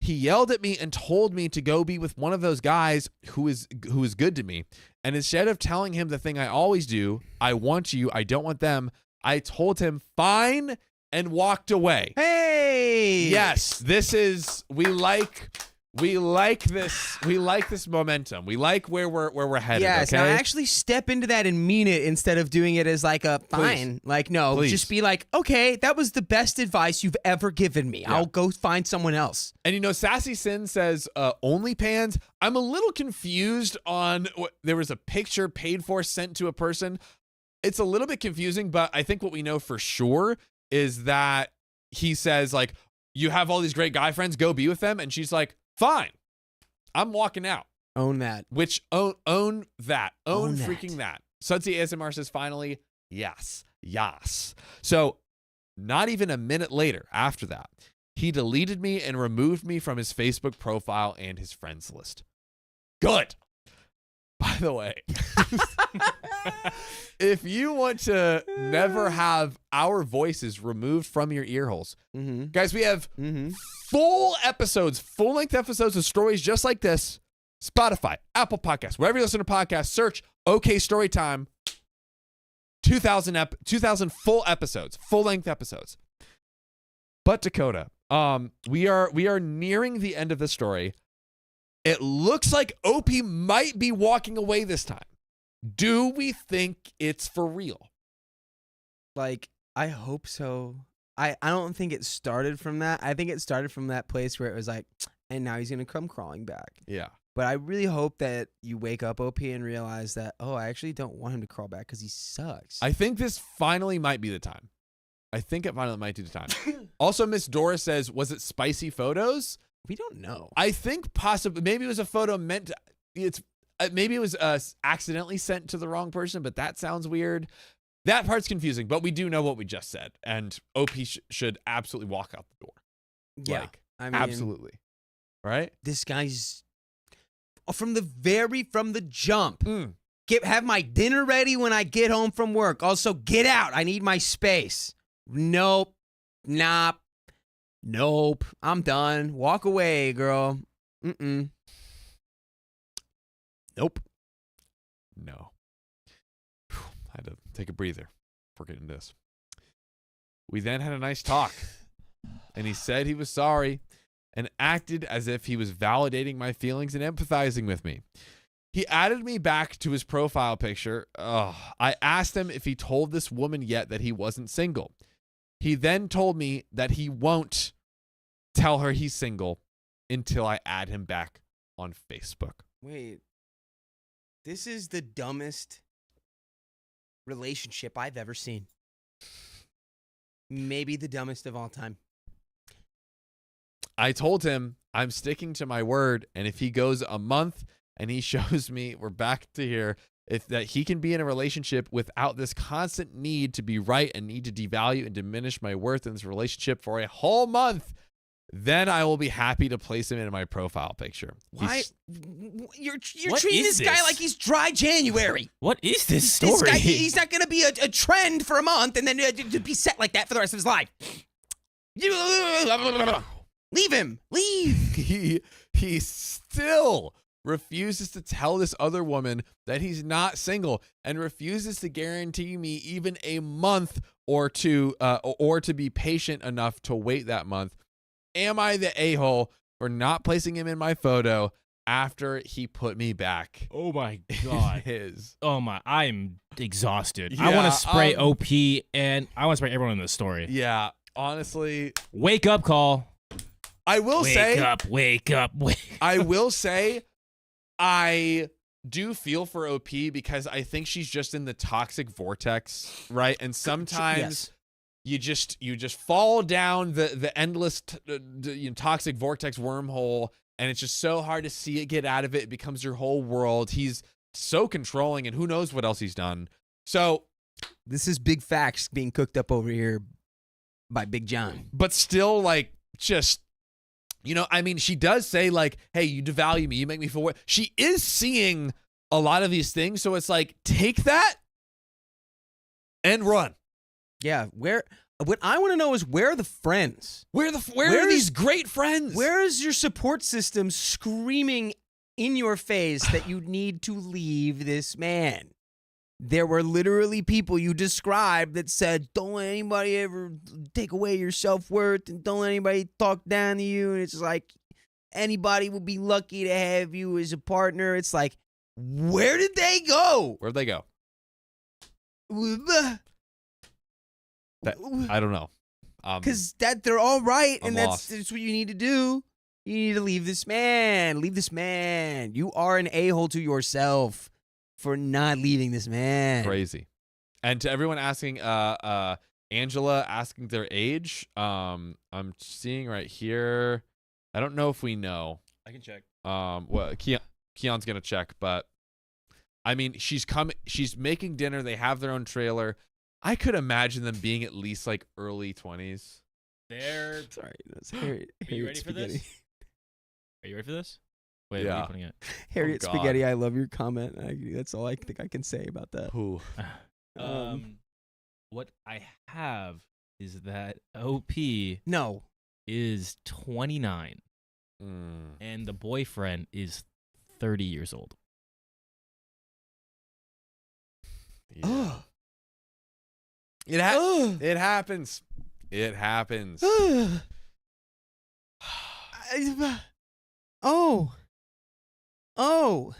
He yelled at me and told me to go be with one of those guys who is good to me. And instead of telling him the thing I always do, I want you, I don't want them, I told him fine and walked away. Hey. Yes, this is we like this momentum. We like where we're headed. Yes. Okay? Now actually step into that and mean it instead of doing it as like a fine. Like no, Please. just be like, okay, that was the best advice you've ever given me. Yeah. I'll go find someone else. And you know, Sassy Sin says OnlyPans. I'm a little confused on what there was a picture paid for sent to a person. It's a little bit confusing, but I think what we know for sure is that he says like, you have all these great guy friends, go be with them, and she's like, fine. I'm walking out. Own that. Which own that. Own that. freaking that. Sudsy ASMR says finally, yes. So not even a minute later after that, he deleted me and removed me from his Facebook profile and his friends list. Good. By the way, if you want to never have our voices removed from your ear holes, guys, we have full length episodes of stories just like this. Spotify, Apple Podcasts, wherever you listen to podcasts, search OK Storytime. 2000 full episodes, full length episodes. But Dakota, we are nearing the end of the story. It looks like OP might be walking away this time. Do we think it's for real? Like, I hope so. I don't think it started from that. I think it started from that place where it was like, and now he's going to come crawling back. Yeah. But I really hope that you wake up, OP, and realize that, oh, I actually don't want him to crawl back because he sucks. I think this finally might be the time. I think it finally might be the time. Also, Miss Dora says, was it spicy photos? We don't know. I think possibly, maybe it was a photo meant to, maybe it was accidentally sent to the wrong person, but that sounds weird. That part's confusing, but we do know what we just said, and OP should absolutely walk out the door. Yeah. Like, I mean, absolutely. Right? This guy's from the jump. Have my dinner ready when I get home from work. Also, get out. I need my space. Nope. Nope. I'm done. Walk away, girl. Nope. No. I had to take a breather before getting this. We then had a nice talk, and he said he was sorry and acted as if he was validating my feelings and empathizing with me. He added me back to his profile picture. I asked him if he told this woman yet that he wasn't single. He then told me that he won't tell her he's single until I add him back on Facebook. Wait. This is the dumbest relationship I've ever seen. Maybe the dumbest of all time. I told him I'm sticking to my word, and if he goes a month and he shows me, we're back to here, if that he can be in a relationship without this constant need to be right and need to devalue and diminish my worth in this relationship for a whole month, then I will be happy to place him in my profile picture. Why? You're What treating is this guy this? like he's dry January. What is this story? This guy, he's not going to be a trend for a month and then to be set like that for the rest of his life. Leave him. Leave. He still refuses to tell this other woman that he's not single and refuses to guarantee me even a month or to be patient enough to wait that month. Am I the a-hole for not placing him in my photo after he put me back? Oh my God. Oh my, I'm exhausted. I Yeah, want to spray OP and I want to spray everyone in this story. Yeah, honestly. Wake up call. I will Wake say. Wake up. I will say, I do feel for OP because I think she's just in the toxic vortex, right? And sometimes you just fall down the endless toxic vortex wormhole, and it's just so hard to see it get out of it. It becomes your whole world. He's so controlling, and who knows what else he's done. So This is big facts being cooked up over here by Big John. but still, like, just, I mean, she does say, like, hey, you devalue me, you make me feel worse. She is seeing a lot of these things, so it's like, take that and run. Yeah, what I want to know is where are the friends? Where are these great friends? Where is your support system screaming in your face that you need to leave this man? There were literally people you described that said, don't let anybody ever take away your self-worth and don't let anybody talk down to you. And it's like, anybody will be lucky to have you as a partner. It's like, where did they go? Where'd they go? I don't know. Because they're all right, I'm and lost. that's what you need to do. You need to leave this man. Leave this man. You are an a-hole to yourself for not leaving this man. Crazy. And to everyone asking, Angela asking their age, I'm seeing right here. I don't know if we know. I can check. Well, Keon's gonna check, but I mean, she's making dinner. They have their own trailer. I could imagine them being at least like early 20s. They're Sorry, that's Harriet. Are you ready for this? Are you ready for this? Wait, where are Yeah. you putting it? Harriet God. Spaghetti, I love your comment. That's all I think I can say about that. Who? What I have is that OP No. is 29 and the boyfriend is 30 years old. Yeah. It happens. It happens. Oh,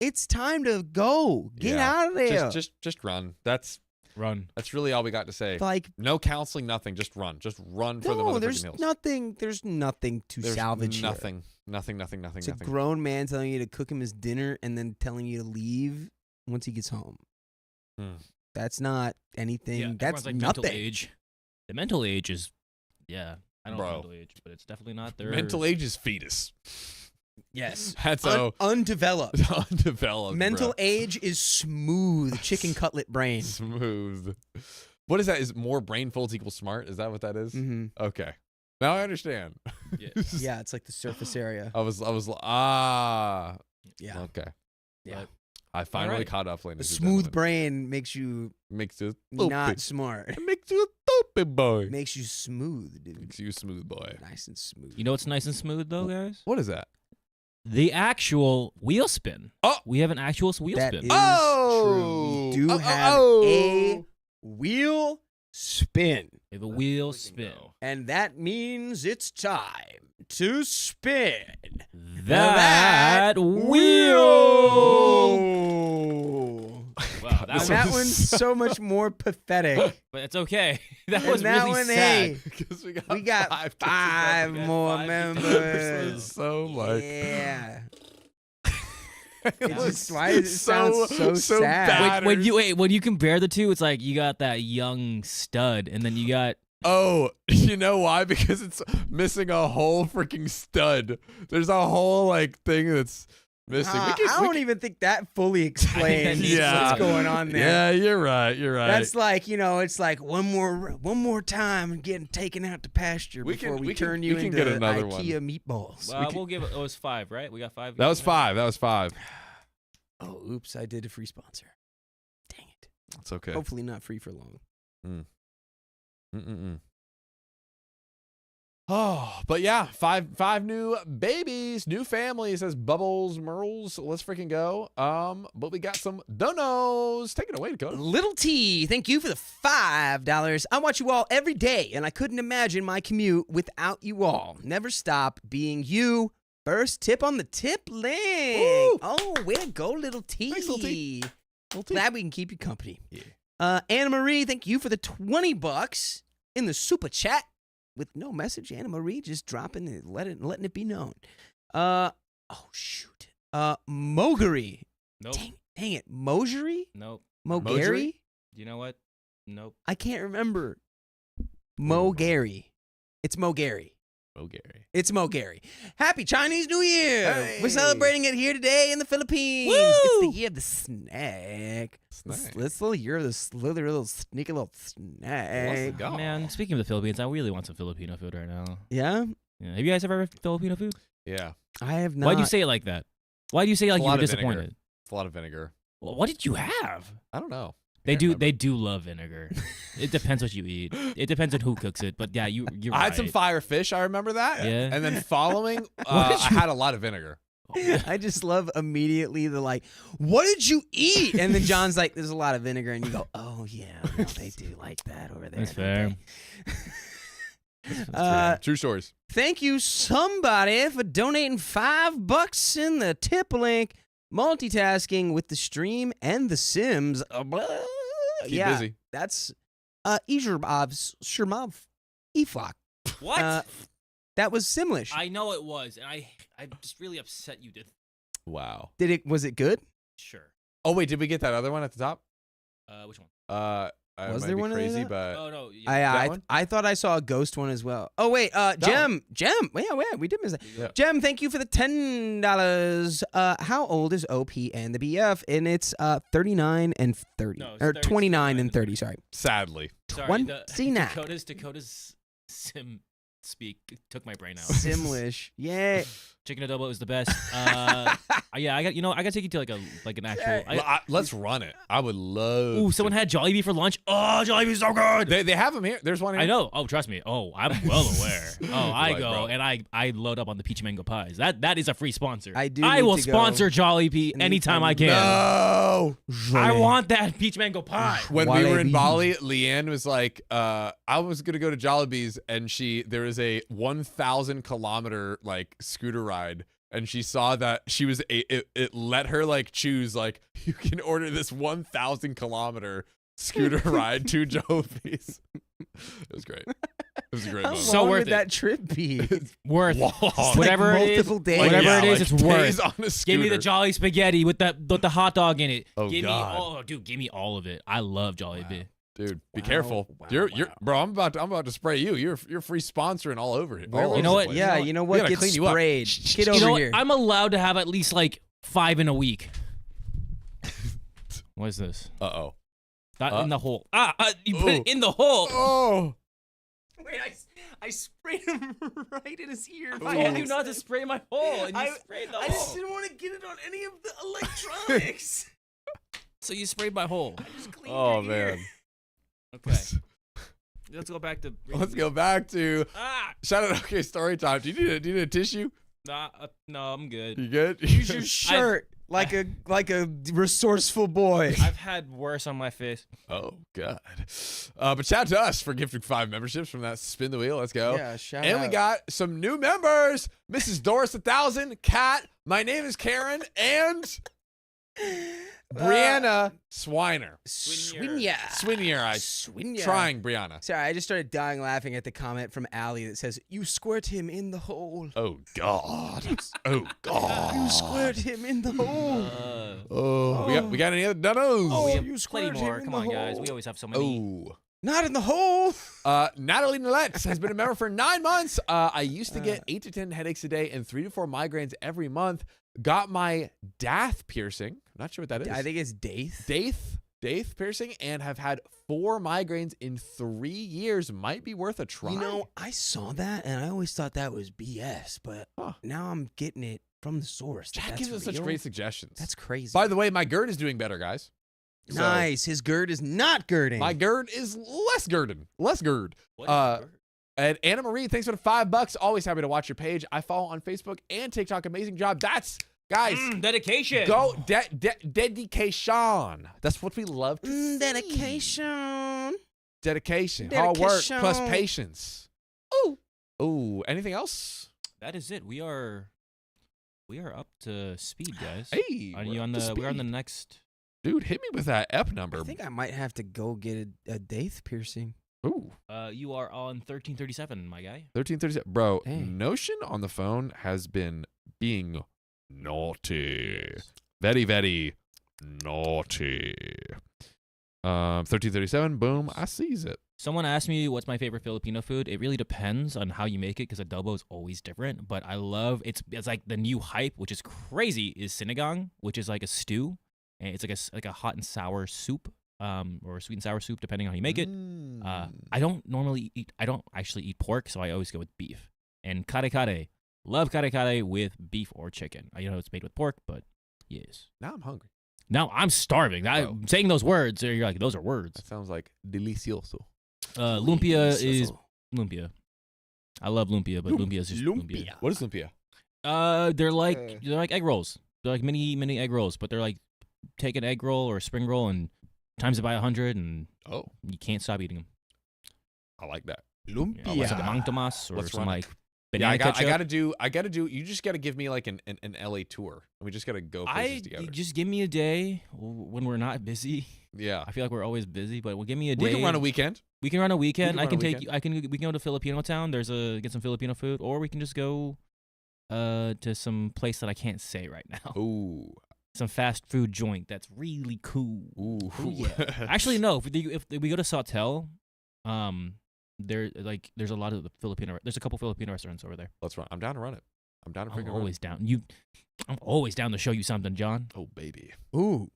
it's time to go. Get Yeah. out of there. Just run. That's Run. really all we got to say. Like, No counseling, nothing. Just run. Just run for the no, motherfucking there's hills. nothing. There's nothing to There's salvage here. nothing. Nothing. It's a grown man telling you to cook him his dinner and then telling you to leave once he gets home. That's not anything. Yeah, That's everyone's like nothing. mental age. The mental age is, I don't know Bro. mental age, but it's definitely not their Mental age is fetus. Yes. That's so Undeveloped. undeveloped. Mental bro. age is smooth chicken cutlet brain. Smooth. What is that? Is more brain folds equal smart? Is that what that is? Mm-hmm. Okay. Now I understand. Yeah. Yeah, it's like the surface area. I was Yeah. okay. Yeah. I finally Alright. caught up, A ladies and smooth gentlemen. brain makes you Makes you not stupid. smart. It makes you a stupid boy. Makes you smooth, dude. Makes you a smooth boy. Nice and smooth. You know what's nice and smooth though, guys? What is that? The actual wheel spin. Oh! We have an actual wheel That spin. is Oh! true. We do Oh, have oh, a wheel spin. We have a wheel spin. And that means it's time to spin That wheel. Wow, that And was, that one's so much more pathetic. but it's okay. That And was that really one, sad. hey, Because we got we got five five kids more five members. so much. Yeah. It just- why does it sound so sad? bad. When you compare the two, it's like you got that young stud, and then you got Oh, you know why? Because it's missing a whole freaking stud. There's a whole like thing that's missing. I don't even think that fully explains Yeah. what's going on there. Yeah, you're right. You're right. That's like, it's like one more time and getting taken out to pasture We before can- we we can- turn we you can into get another IKEA meatballs. we'll give it. It was 5, right? We got 5. That was 5. That was 5. Oh, oops, I did a free sponsor. Dang it. That's okay. Hopefully not free for long. Oh, but yeah, five new babies, new families, as Bubbles Merles. Let's freaking go. But we got some donos. Take it away, Dakota. Little T, thank you for the $5. I watch you all every day, and I couldn't imagine my commute without you all. Never stop being you. First tip on the tip link. Woo! Oh, way to go, Little T. Thanks, Little T. Glad we can keep you company. Yeah. Anna Marie, thank you for the $20 in the super chat. With no message, Anna Marie just dropping it, letting it be known. Oh shoot. Mogary. Nope. Dang it. Mogery? Nope. Mogary? You know what? Nope. I can't remember. Mogary. It's Mogary. Oh, Gary. It's Mogary. Happy Chinese New Year! Hey. We're celebrating it here today in the Philippines. Woo! It's the year of the snack. Snack. This little year of the little sneaky little snack. go. Man, speaking of the Philippines, I really want some Filipino food right now. Yeah, Yeah. Have you guys ever had Filipino food? Yeah. I have not. Why do you say it like that? Why do you say it like A you lot were of vinegar. disappointed? It's a lot of vinegar. Well, what did you have? I don't know. They Can't do. remember. They do love vinegar. It depends what you eat. It depends on who cooks it. But yeah, you're I right. had some fire fish. I remember that. Yeah. And then following, did I you- had a lot of vinegar. I just love immediately the like, what did you eat? And then John's like, there's a lot of vinegar, and you go, oh yeah, no, they do like that over there. That's don't fair. they? True stories. Thank you, somebody, for donating $5 in the tip link. Multitasking with the stream and the Sims. Keep yeah, busy. that's Shermov Eflock. What? That was Simlish. I know it was, and I'm just really upset you did. Wow. Was it good? Sure. Oh, wait. Did we get that other one at the top? Which one? Was might there be one of crazy, those? but Oh no. Yeah. that I one? I thought I saw a ghost one as well. Oh wait, Jem. Yeah, we did miss that. Yeah. Jem, thank you for the $10. How old is OP and the BF? And it's 39 and 30, No, it's or 30, 29 and 30. Sorry, sadly. Sorry, 29. Dakota's sim speak took my brain out. Simlish. Yeah. Chicken adobo is the best. Yeah, I got to take you to like an actual. Let's run it. I would love. Ooh, someone had Jollibee for lunch. Oh, Jollibee's so good. They have them here. There's one here. I know. Oh, trust me. Oh, I'm well aware. Oh, I Like, go bro. and I load up on the peach mango pies. That is a free sponsor. I do I need will to go. sponsor Jollibee anytime I can. No. I want that peach mango pie. When we were in Jollibee. Bali, Leanne was like, I was gonna go to Jollibee's, and there is a 1,000 kilometer like scooter ride, and she saw that she was it let her like choose like you can order this 1,000 kilometer scooter ride to Jollibee's. It was great. It was a great How moment. So long worth would it. that trip be? Worth Long. whatever Like it is. multiple days. Whatever Yeah, it is, like it's days worth. on a Give me the scooter. Jolly spaghetti with the hot dog in it. Oh, give God. me dude, give me all of it. I love Jollibee. Dude, be Wow, careful. wow, You're wow. bro. I'm about to spray you. You're free sponsoring all over it. all You know over what? the place. Yeah, you know what? gotta Get clean you up. sprayed. Get You over know what? here. I'm allowed to have at least like 5 in a week. What is this? Uh-oh. Not in the hole. You put Ooh. it in the hole. Oh. Wait, I sprayed him right in his ear. I told you not to spray my hole, and you I- sprayed the I hole. just didn't want to get it on any of the electronics. So you sprayed my hole. Just cleaned Oh your ear. man. Okay. Let's go back to. Let's go back to Ah, shout out. Okay, story time. Do you need a tissue? nah, no, I'm good. You good? Use your shirt like a resourceful boy. I've had worse on my face. Oh god. But shout out to us for gifting 5 memberships from that spin the wheel. Let's go. Yeah, shout And out. we got some new members. Mrs. Doris 1000, Kat. My name is Karen, and Brianna Swiner. Swinja. Swinier. Trying Brianna. Sorry, I just started dying laughing at the comment from Allie that says, "You squirt him in the hole. Oh god. Oh god. You squirt him in the hole." Oh, we got any other donos? Oh, we have you plenty squirt more. him in Come the on, guys. hole. We always have so many. Oh. Not in the hole. Natalie Nolette has been a member for 9 months. I used to get 8 to 10 headaches a day and 3 to 4 migraines every month. Got my dath piercing. I'm not sure what that is. I think it's Daith. Daith piercing, and have had 4 migraines in 3 years. Might be worth a try. You know, I saw that and I always thought that was BS, but now I'm getting it from the source. Jack That's gives us such real. great suggestions. That's crazy. By the way, my GERD is doing better, guys. So, Nice. His GERD is not girding. my GERD is less GERD. Less GERD. What is it? And Anna Marie, thanks for the $5. Always happy to watch your page. I follow on Facebook and TikTok. Amazing job. That's, guys, Dedication. go dedication. That's what we love to see. Dedication. Dedication. Hard work Dedication. plus patience. Ooh. Anything else? That is it. We are up to speed, guys. Hey, Are we're you up on to the? We're on speed. the next. Dude, hit me with that F number. I think I might have to go get a Daith piercing. Ooh. You are on 1337, my guy. 1337. Bro, Dang. Notion on the phone has been being naughty. Very, very naughty. 1337. Boom. I sees it. Someone asked me what's my favorite Filipino food. It really depends on how you make it because adobo is always different. But I love it's like the new hype, which is crazy, is sinigang, which is like a stew, and it's like a hot and sour soup, or sweet and sour soup depending on how you make it. I don't actually eat pork, so I always go with beef. And kare kare, love kare kare with beef or chicken. I know it's made with pork, but yes. Now I'm hungry. Now I'm starving. Bro. Saying those words, you're like, those are words. That sounds like delicioso. Lumpia is lumpia. I love lumpia, but lumpia is just lumpia. What is lumpia? They're like egg rolls. They're like mini egg rolls, but they're like take an egg roll or a spring roll and times it by 100, and Oh, you can't stop eating them. I like that. Lumpia. What's it, Mang Tomas or Let's some run it. like Yeah, banana ketchup? I gotta do. You just gotta give me like an LA tour, and we just gotta go places together. Just give me a day when we're not busy. Yeah, I feel like we're always busy, but we'll give me a day. we can run a weekend. We can run a weekend. We I can can run a take you. We can go to Filipino town. Get some Filipino food, or we can just go to some place that I can't say right now. Ooh, some fast food joint that's really cool. Ooh. Actually, no. If we go to Sawtell, there's a lot of there's a couple Filipino restaurants over there. Let's run. I'm down to run it. I'm down to I'm freaking run. always down. I'm always down to show you something, John. Oh, baby. Ooh,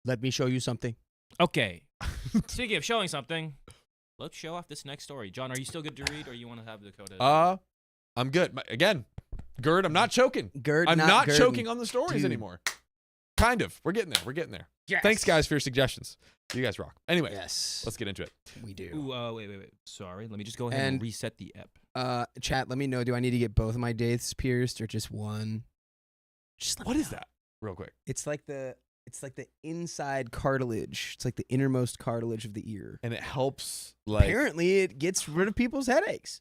let me show you something. Okay. Speaking of showing something, let's show off this next story. John, are you still good to read, or you want to have Dakota? I'm good. Again, Gerd, I'm not choking. I'm not choking on the stories anymore. Kind of. We're getting there. Yes. Thanks, guys, for your suggestions. You guys rock. Anyway, Yes. let's get into it. We do. Ooh, wait. Sorry. Let me just go ahead and reset the app. Chat, let me know. Do I need to get both of my dates pierced or just one? What is that? Real quick. It's like the inside cartilage. It's like the innermost cartilage of the ear. And it helps, like. Apparently, it gets rid of people's headaches.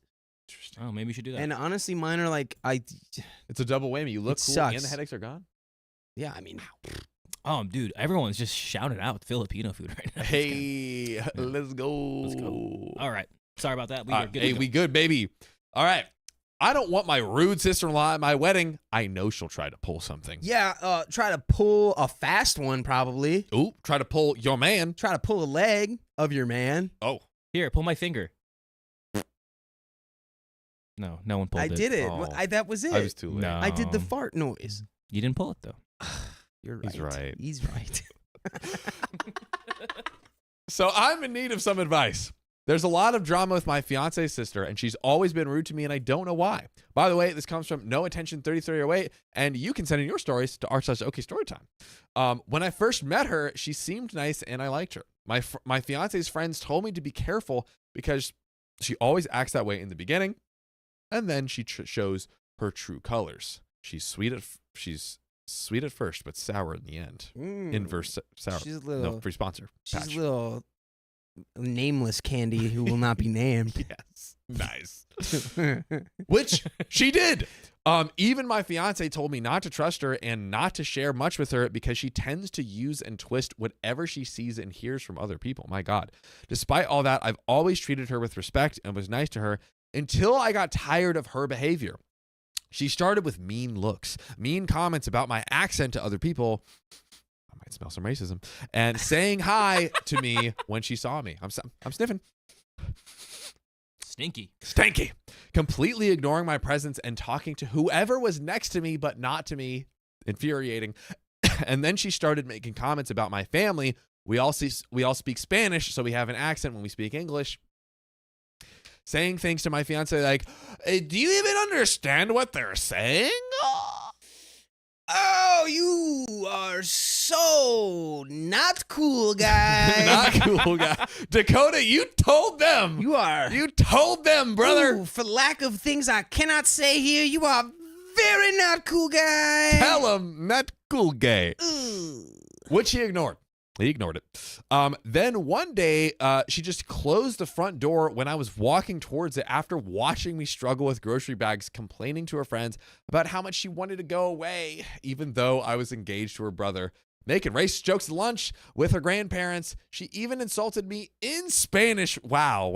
Interesting. Oh, maybe you should do that. And honestly, mine are like It's a double whammy. You look It cool sucks. and the headaches are gone. yeah. I mean, Oh, dude, everyone's just shouting out Filipino food right now. Hey, let's go. Let's go. All right. Sorry about that. We All are right, good. hey, to go. we good, baby. All right. I don't want my rude sister-in-law at my wedding. I know she'll try to pull something. yeah. Try to pull a fast one, probably. Ooh, try to pull your man. Try to pull a leg of your man. Oh, Here, pull my finger. No one pulled I it. did it. Oh. That was it. I was too late. No. I did the fart noise. You didn't pull it though. You're right. He's right. He's right. So I'm in need of some advice. There's a lot of drama with my fiance's sister, and she's always been rude to me, and I don't know why. By the way, this comes from No Attention 3308, and you can send in your stories to r/OKStorytime. When I first met her, she seemed nice, and I liked her. My fiance's friends told me to be careful because she always acts that way in the beginning, and then she shows her true colors. She's sweet at first, but sour in the end. Inverse sour. She's a little. No, free sponsor. She's Patch. a little nameless candy who will not be named. Yes. Nice. Which she did. Even my fiance told me not to trust her and not to share much with her because she tends to use and twist whatever she sees and hears from other people. My God. Despite all that, I've always treated her with respect and was nice to her until I got tired of her behavior. She started with mean looks, mean comments about my accent to other people. I might smell some racism. And saying hi to me when she saw me. I'm sniffing. Stanky. Completely ignoring my presence and talking to whoever was next to me, but not to me. Infuriating. And then she started making comments about my family. We all speak Spanish, so we have an accent when we speak English. Saying things to my fiance like, hey, do you even understand what they're saying? Oh, you are so not cool, guy. Not cool guy. Dakota, you told them. You are. You told them, brother. Ooh, for lack of things I cannot say here, you are very not cool, guy. Tell him, not cool gay. Ooh. Which he ignored. He ignored it. Then one day, she just closed the front door when I was walking towards it after watching me struggle with grocery bags, complaining to her friends about how much she wanted to go away, even though I was engaged to her brother. Making racist jokes at lunch with her grandparents. She even insulted me in Spanish. Wow.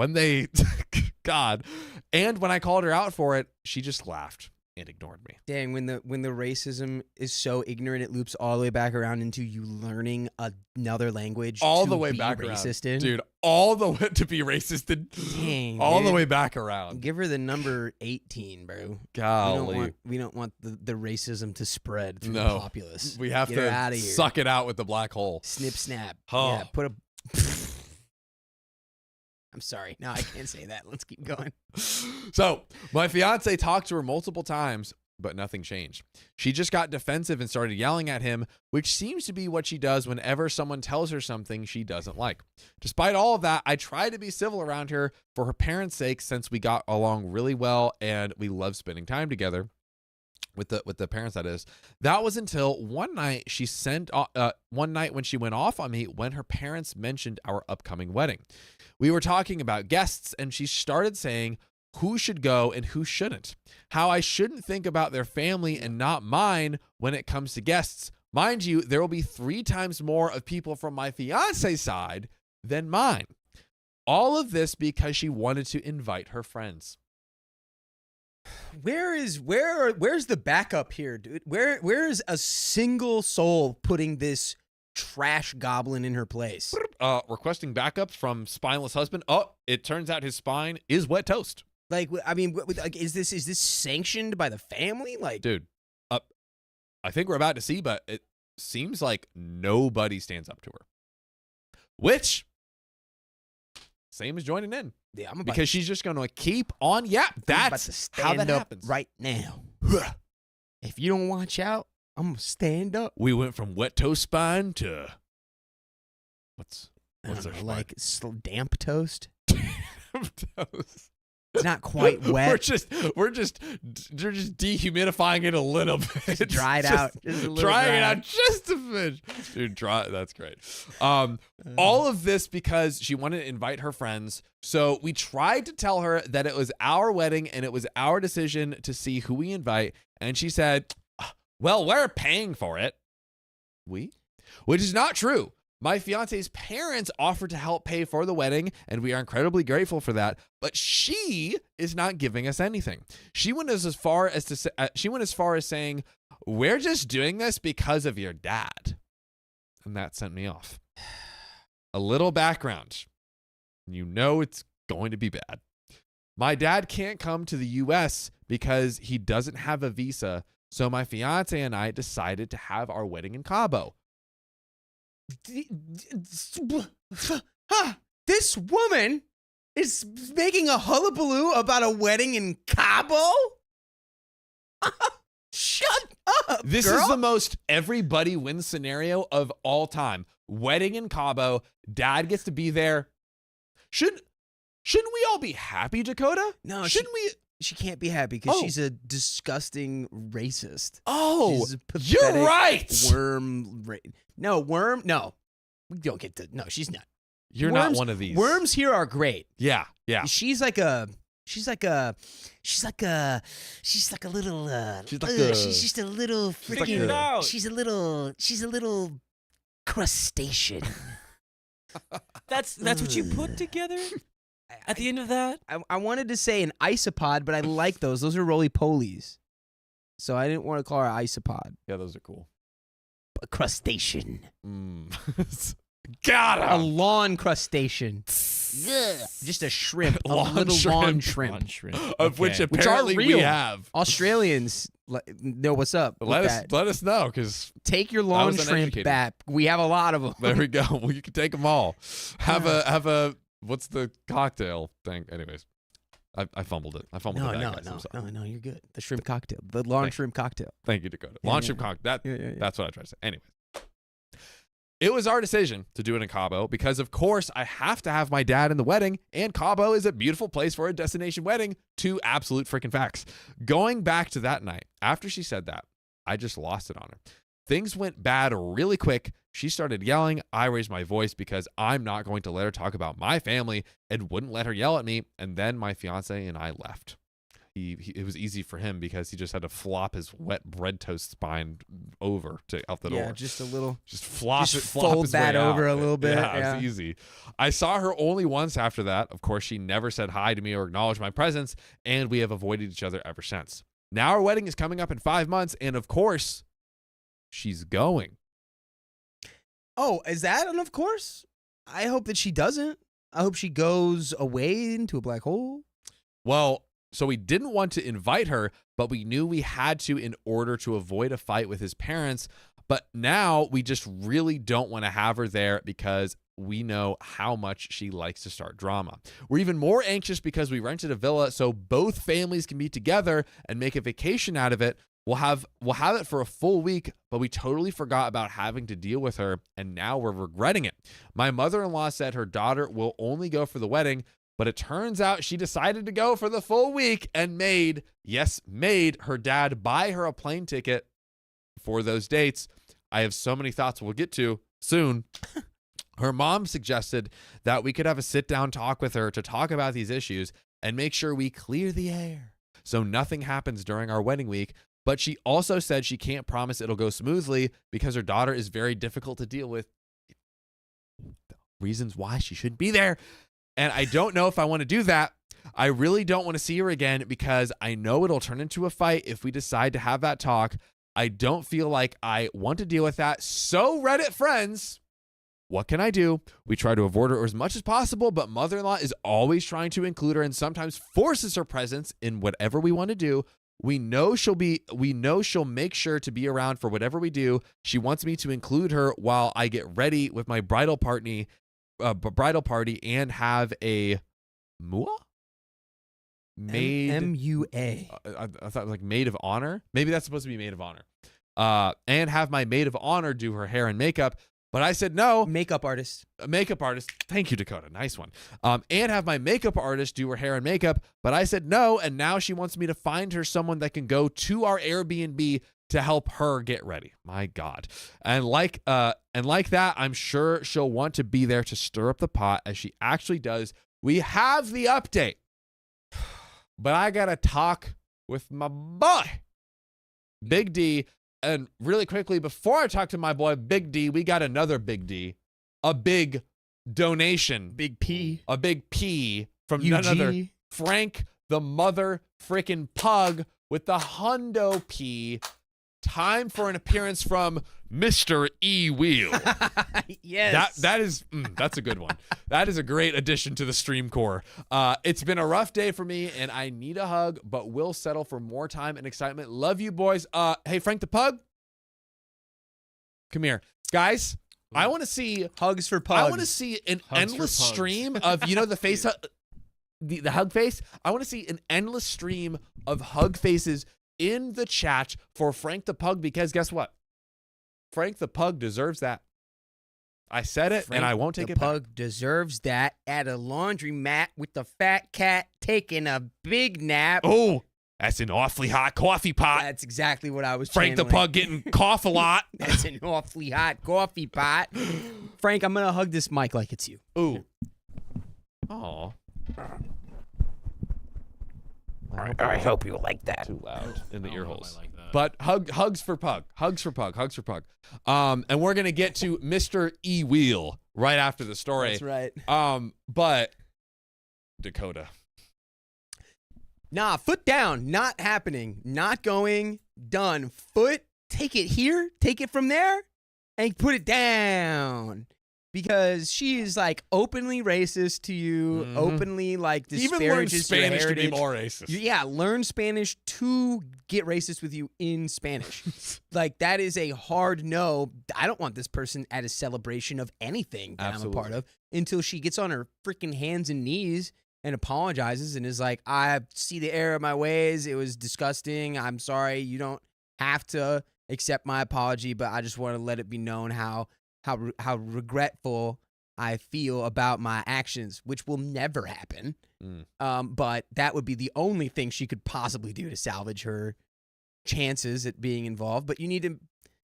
God. And when I called her out for it, she just laughed and ignored me. Dang, when the racism is so ignorant, it loops all the way back around into you learning another language. All to the way be back racist around. in. Dude, all the way to be racist in. Dang, all dude. the way back around. Give her the number 18, bro. Golly. We don't want the racism to spread through No. the populace. We have Get her to outta here. suck it out with the black hole. Snip, snap. Oh. Yeah, put a. I'm sorry. No, I can't say that. Let's keep going. So, my fiance talked to her multiple times, but nothing changed. She just got defensive and started yelling at him, which seems to be what she does whenever someone tells her something she doesn't like. Despite all of that, I try to be civil around her for her parents' sake since we got along really well and we love spending time together. With the parents, that is. That was until one night when she went off on me when her parents mentioned our upcoming wedding. We were talking about guests, and she started saying who should go and who shouldn't. How I shouldn't think about their family and not mine when it comes to guests. Mind you, there will be 3 times more of people from my fiance's side than mine. All of this because she wanted to invite her friends. Where's the backup here, dude? Where is a single soul putting this trash goblin in her place? Requesting backups from spineless husband. Oh, it turns out his spine is wet toast. Like, I mean, like, is this sanctioned by the family? Like, Dude, I think we're about to see, but it seems like nobody stands up to her. Which, same as joining in. yeah, I'm about Because she's just going to keep on. Yeah, I'm about to that's stand how that up happens. right now. If you don't watch out, I'm gonna stand up. We went from wet toast spine to what's I our don't know, spine? like damp toast. toast. It's not quite wet. We're just dehumidifying it a little bit. Just dry it out. Just a little Drying it dry. out just a bit. Dude, that's great. All of this because she wanted to invite her friends. So we tried to tell her that it was our wedding and it was our decision to see who we invite. And she said, well, we're paying for it. We? Which is not true. My fiance's parents offered to help pay for the wedding, and we are incredibly grateful for that. But she is not giving us anything. She went as far as saying, "We're just doing this because of your dad," and that sent me off. A little background. You know it's going to be bad. My dad can't come to the U.S. because he doesn't have a visa, so my fiance and I decided to have our wedding in Cabo. This woman is making a hullabaloo about a wedding in Cabo? Shut up, This girl. is the most everybody wins scenario of all time. Wedding in Cabo. Dad gets to be there. Shouldn't we all be happy, Dakota? No, Shouldn't we? She can't be happy because Oh. she's a disgusting racist. Oh, She's a you're pathetic right. Worm. Worm. No, we don't get to. No, she's not. You're not one of these. Worms here are great. Yeah, yeah. She's like a little. She's just a little freaking. She's a little crustacean. That's what you put together at the end of that. I wanted to say an isopod, but I like those. Those are roly-polies. So I didn't want to call her isopod. Yeah, those are cool. A crustacean. Got A him. lawn crustacean. Just a shrimp. A Lawn little shrimp. lawn shrimp. Lawn shrimp. Of which Okay. Which are apparently we real. have. Australians know what's up. with that. Let us know, because Take your lawn was shrimp uneducated. back. We have a lot of them. there we go. Well, you can take them all. Have a what's the cocktail thing? Anyways, I fumbled it. I fumbled it. No, you're good. The shrimp cocktail. The lawn shrimp cocktail. Thank you, Dakota. Yeah, Launch yeah. shrimp cocktail. Yeah. That's what I tried to say. Anyways. It was our decision to do it in Cabo because, of course, I have to have my dad in the wedding, and Cabo is a beautiful place for a destination wedding. Two absolute freaking facts. Going back to that night, after she said that, I just lost it on her. Things went bad really quick. She started yelling. I raised my voice because I'm not going to let her talk about my family and wouldn't let her yell at me. And then my fiance and I left. It was easy for him because he just had to flop his wet bread toast spine over to out the door. Yeah, just a little. Just flop Just it, flop fold his that way over out. a little bit, Yeah, yeah. it's easy. I saw her only once after that. Of course, she never said hi to me or acknowledged my presence, and we have avoided each other ever since. Now our wedding is coming up in 5 months, and of course, she's going. Oh, is that an of course? I hope that she doesn't. I hope she goes away into a black hole. Well, so we didn't want to invite her, but we knew we had to in order to avoid a fight with his parents. But now we just really don't want to have her there because we know how much she likes to start drama. We're even more anxious because we rented a villa so both families can be together and make a vacation out of it. We'll have it for a full week, but we totally forgot about having to deal with her, and now we're regretting it. My mother-in-law said her daughter will only go for the wedding, but it turns out she decided to go for the full week and made her dad buy her a plane ticket for those dates. I have so many thoughts we'll get to soon. Her mom suggested that we could have a sit-down talk with her to talk about these issues and make sure we clear the air so nothing happens during our wedding week. But she also said she can't promise it'll go smoothly because her daughter is very difficult to deal with. Reasons why she shouldn't be there. And I don't know if I want to do that. I really don't want to see her again because I know it'll turn into a fight if we decide to have that talk. I don't feel like I want to deal with that. So, Reddit friends, what can I do? We try to avoid her as much as possible, but mother-in-law is always trying to include her and sometimes forces her presence in whatever we want to do. We know she'll make sure to be around for whatever we do. She wants me to include her while I get ready with my bridal party and have a mua? MUA. I thought it was like maid of honor. Maybe that's supposed to be maid of honor. And have my maid of honor do her hair and makeup. But I said no. Makeup artist. A makeup artist. Thank you, Dakota. Nice one. And have my makeup artist do her hair and makeup. But I said no. And now she wants me to find her someone that can go to our Airbnb to help her get ready. My God. And like that, I'm sure she'll want to be there to stir up the pot as she actually does. We have the update. But I got to talk with my boy, Big D. And really quickly, before I talk to my boy, Big D, we got another Big D. A big donation. Big P. A big P from none other Frank the mother frickin' pug with the hundo P. Time for an appearance from Mr. E Wheel. Yes. That's a good one. That is a great addition to the stream core. It's been a rough day for me and I need a hug, but will settle for more time and excitement. Love you boys. Hey, Frank the pug. Come here. Guys, I want to see hugs for pugs. I want to see an endless stream of, the face, the hug face. I want to see an endless stream of hug faces in the chat for Frank the pug, because guess what? Frank the pug deserves that. I said it, and I won't take it back. The pug deserves that at a laundromat with the fat cat taking a big nap. Oh, that's an awfully hot coffee pot. That's exactly what I was Frank the pug getting cough a lot. That's an awfully hot coffee pot. Frank, I'm going to hug this mic like it's you. Ooh. Oh. I hope you like that. Too loud in the ear holes. I like that. But hugs for pug. Hugs for pug. Hugs for pug. And we're going to get to Mr. E Wheel right after the story. That's right. But Dakota. Nah, foot down. Not happening. Not going. Done. Foot. Take it here. Take it from there. And put it down. Because she is like openly racist to you, openly like disparages your heritage. Even learn Spanish to be more racist. Yeah, learn Spanish to get racist with you in Spanish. Like that is a hard no. I don't want this person at a celebration of anything that I'm a part of until she gets on her freaking hands and knees and apologizes and is like, I see the error of my ways. It was disgusting. I'm sorry. You don't have to accept my apology, but I just want to let it be known how regretful I feel about my actions, which will never happen. But that would be the only thing she could possibly do to salvage her chances at being involved. But you need to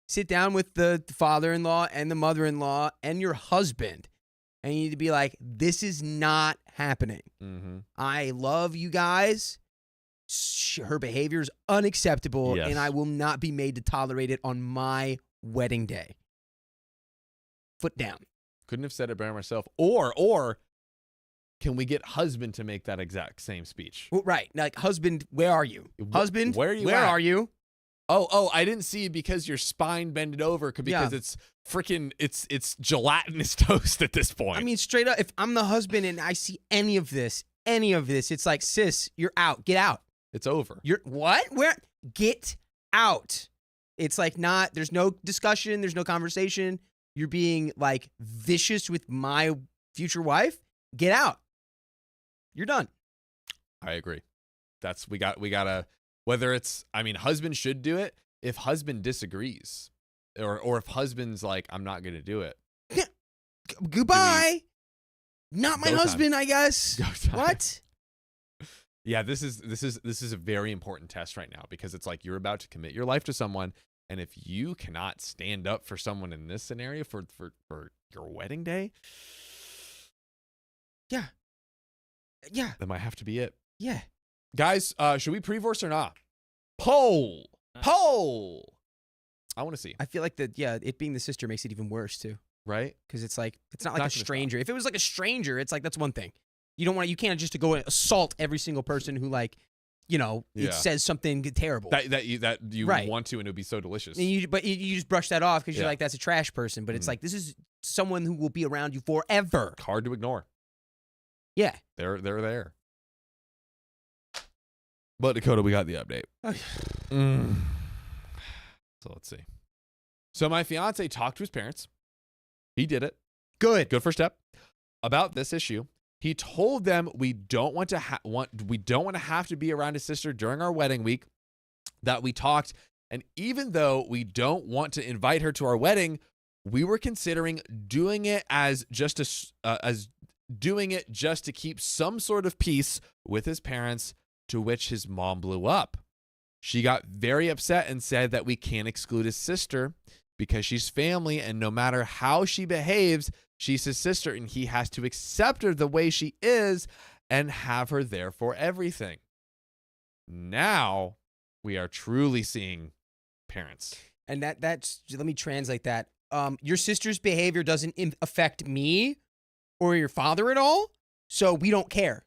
sit down with the father-in-law and the mother-in-law and your husband, and you need to be like, this is not happening. I love you guys. Her behavior is unacceptable, and I will not be made to tolerate it on my wedding day. Foot down. Couldn't have said it better myself. Or can we get husband to make that exact same speech? Well, right. Like, husband, where are you? Husband, where are you? Where are you? Oh, I didn't see you because your spine bended over because it's freaking it's gelatinous toast at this point. I mean, straight up, if I'm the husband and I see any of this, it's like, sis, you're out. Get out. It's over. You're what? Where? Get out. It's like there's no discussion, there's no conversation. You're being like vicious with my future wife. Get out. You're done. I agree. We gotta, whether it's, husband should do it. If husband disagrees or if husband's like, I'm not going to do it. Goodbye. Not my husband, I guess. What? Yeah, this is a very important test right now because it's like you're about to commit your life to someone. And if you cannot stand up for someone in this scenario for your wedding day, yeah, that might have to be it. Yeah, guys, should we pre-verse or not? Poll. I want to see. I feel like it being the sister makes it even worse too, right? Because it's like it's not like a stranger. If it was like a stranger, it's like that's one thing. You can't just go and assault every single person who like, Yeah. it says something terrible. that you Right. want to, and it would be so delicious. And you just brush that off because you're Yeah. like, that's a trash person. But it's like, this is someone who will be around you forever. Hard to ignore. Yeah. They're there. But Dakota, we got the update. So let's see. So my fiance talked to his parents. He did it. Good. Good first step. About this issue. He told them we don't want to have to be around his sister during our wedding week. That we talked, and even though we don't want to invite her to our wedding, we were considering doing it just to keep some sort of peace with his parents. To which his mom blew up. She got very upset and said that we can't exclude his sister because she's family, and no matter how she behaves, she's his sister, and he has to accept her the way she is and have her there for everything. Now we are truly seeing parents. And that's let me translate that. Your sister's behavior doesn't affect me or your father at all, so we don't care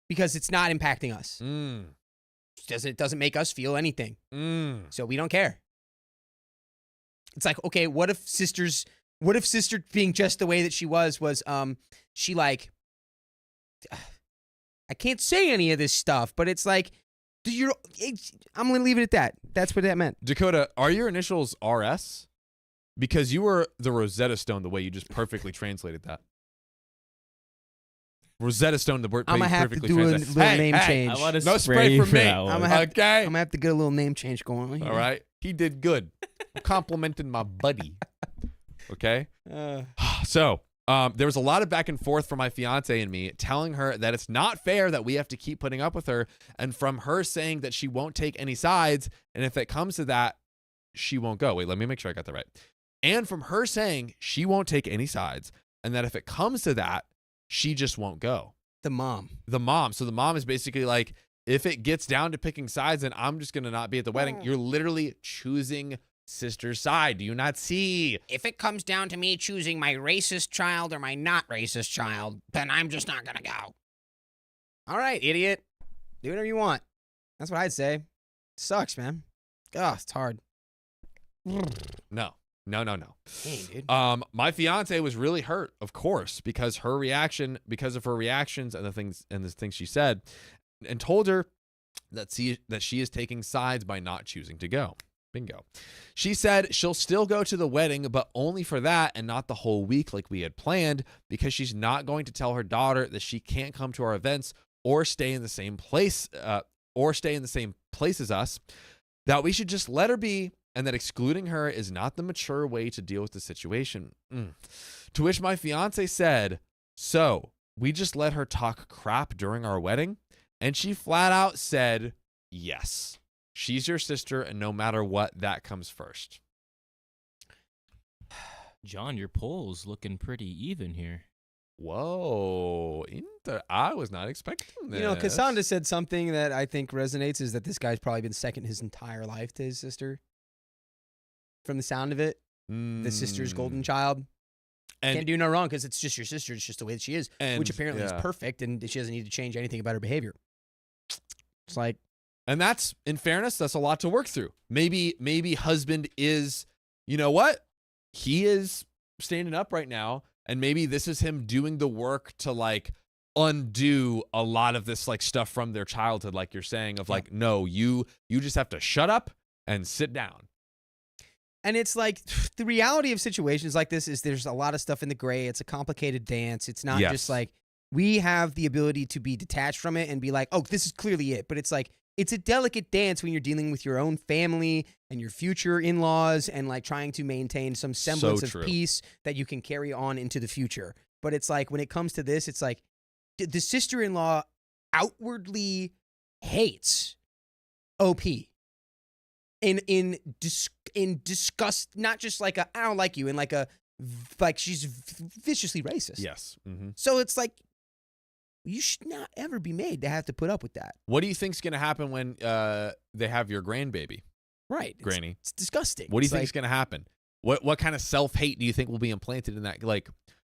because it's not impacting us. It doesn't make us feel anything, so we don't care. It's like, okay, what if sister being just the way that she was she like, I can't say any of this stuff, but it's like, I'm going to leave it at that. That's what that meant. Dakota, are your initials RS? Because you were the Rosetta Stone the way you just perfectly translated that. Rosetta Stone, the word I'm going to have to do a little name change. I want to No spray from me. I'm going Okay. to have to get a little name change going on here. All right. He did good. Complimented my buddy. Okay. So there was a lot of back and forth from my fiance and me telling her that it's not fair that we have to keep putting up with her, and from her saying that she won't take any sides, and if it comes to that, she won't go. Wait, let me make sure I got that right. And from her saying she won't take any sides, and that if it comes to that, she just won't go. The mom. So the mom is basically like, if it gets down to picking sides, then I'm just going to not be at the wedding. You're literally choosing sister's side. Do you not see? If it comes down to me choosing my racist child or my not racist child, then I'm just not going to go. All right, idiot. Do whatever you want. That's what I'd say. Sucks, man. Ugh, it's hard. No. Dang, dude. My fiance was really hurt, of course, because of her reactions and the things she said, and told her that she is taking sides by not choosing to go. Bingo. She said she'll still go to the wedding, but only for that and not the whole week like we had planned, because she's not going to tell her daughter that she can't come to our events or stay in the same place as us, that we should just let her be, and that excluding her is not the mature way to deal with the situation. To which my fiance said, so we just let her talk crap during our wedding? And she flat out said, yes, she's your sister, and no matter what, that comes first. John, your poll's looking pretty even here. Whoa. I was not expecting this. You know, Cassandra said something that I think resonates, is that this guy's probably been second his entire life to his sister. From the sound of it, the sister's golden child. And can't do no wrong because it's just your sister. It's just the way that she is, which apparently is yeah. perfect, and she doesn't need to change anything about her behavior. It's like, and that's, in fairness, that's a lot to work through. Maybe husband is, you know what? He is standing up right now, and maybe this is him doing the work to like undo a lot of this like stuff from their childhood, like you're saying, of like, no, you just have to shut up and sit down. and it's like the reality of situations like this is there's a lot of stuff in the gray. It's a complicated dance. It's not just like we have the ability to be detached from it and be like, oh, this is clearly it. But it's like, it's a delicate dance when you're dealing with your own family and your future in-laws and like trying to maintain some semblance of peace that you can carry on into the future. But it's like, when it comes to this, it's like the sister-in-law outwardly hates OP in disgust, not just like I don't like you, in like she's viciously racist. Yes. Mm-hmm. So it's like, you should not ever be made to have to put up with that. What do you think's going to happen when they have your grandbaby? Right. Granny. It's disgusting. What do you think is going to happen? What kind of self-hate do you think will be implanted in that? Like,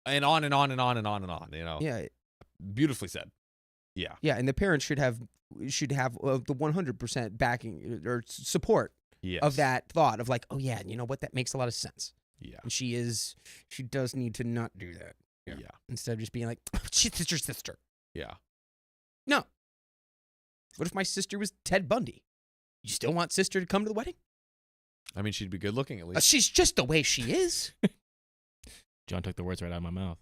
and on and on and on and on and on, you know? Yeah. Beautifully said. Yeah. Yeah, and the parents should have the 100% backing or support Yes. of that thought of like, oh yeah, you know what, that makes a lot of sense. Yeah. And she does need to not do that. Yeah. Instead of just being like, she's your sister. Yeah. No. What if my sister was Ted Bundy? You still want sister to come to the wedding? I mean, she'd be good looking at least. She's just the way she is. John took the words right out of my mouth.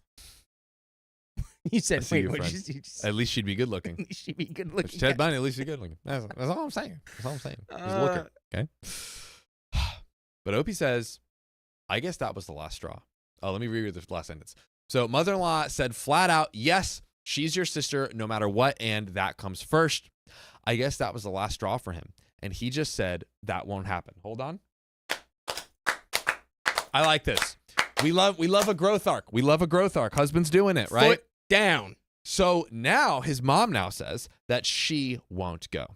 You said, see wait, your what? friend. You just, At least she'd be good looking. she'd be good If looking. Ted Bundy, at least he's good looking. That's all I'm saying. That's all I'm saying. He's looking. Okay. But Opie says, I guess that was the last straw. Oh, let me reread the last sentence. So mother-in-law said flat out, yes, she's your sister no matter what, and that comes first. I guess that was the last straw for him. And he just said, that won't happen. Hold on. I like this. We love a growth arc. We love a growth arc. Husband's doing it, right? Foot down. So now his mom now says that she won't go.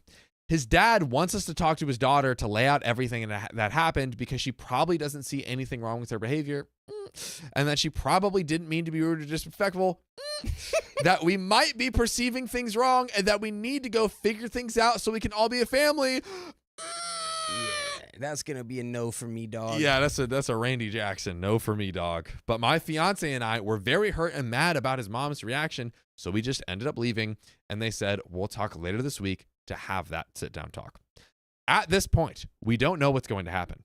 His dad wants us to talk to his daughter to lay out everything that happened because she probably doesn't see anything wrong with her behavior and that she probably didn't mean to be rude or disrespectful, that we might be perceiving things wrong and that we need to go figure things out so we can all be a family. Yeah, that's going to be a no for me, dog. Yeah, that's a Randy Jackson. No for me, dog. But my fiance and I were very hurt and mad about his mom's reaction, so we just ended up leaving, and they said, we'll talk later this week to have that sit-down talk. At this point, we don't know what's going to happen.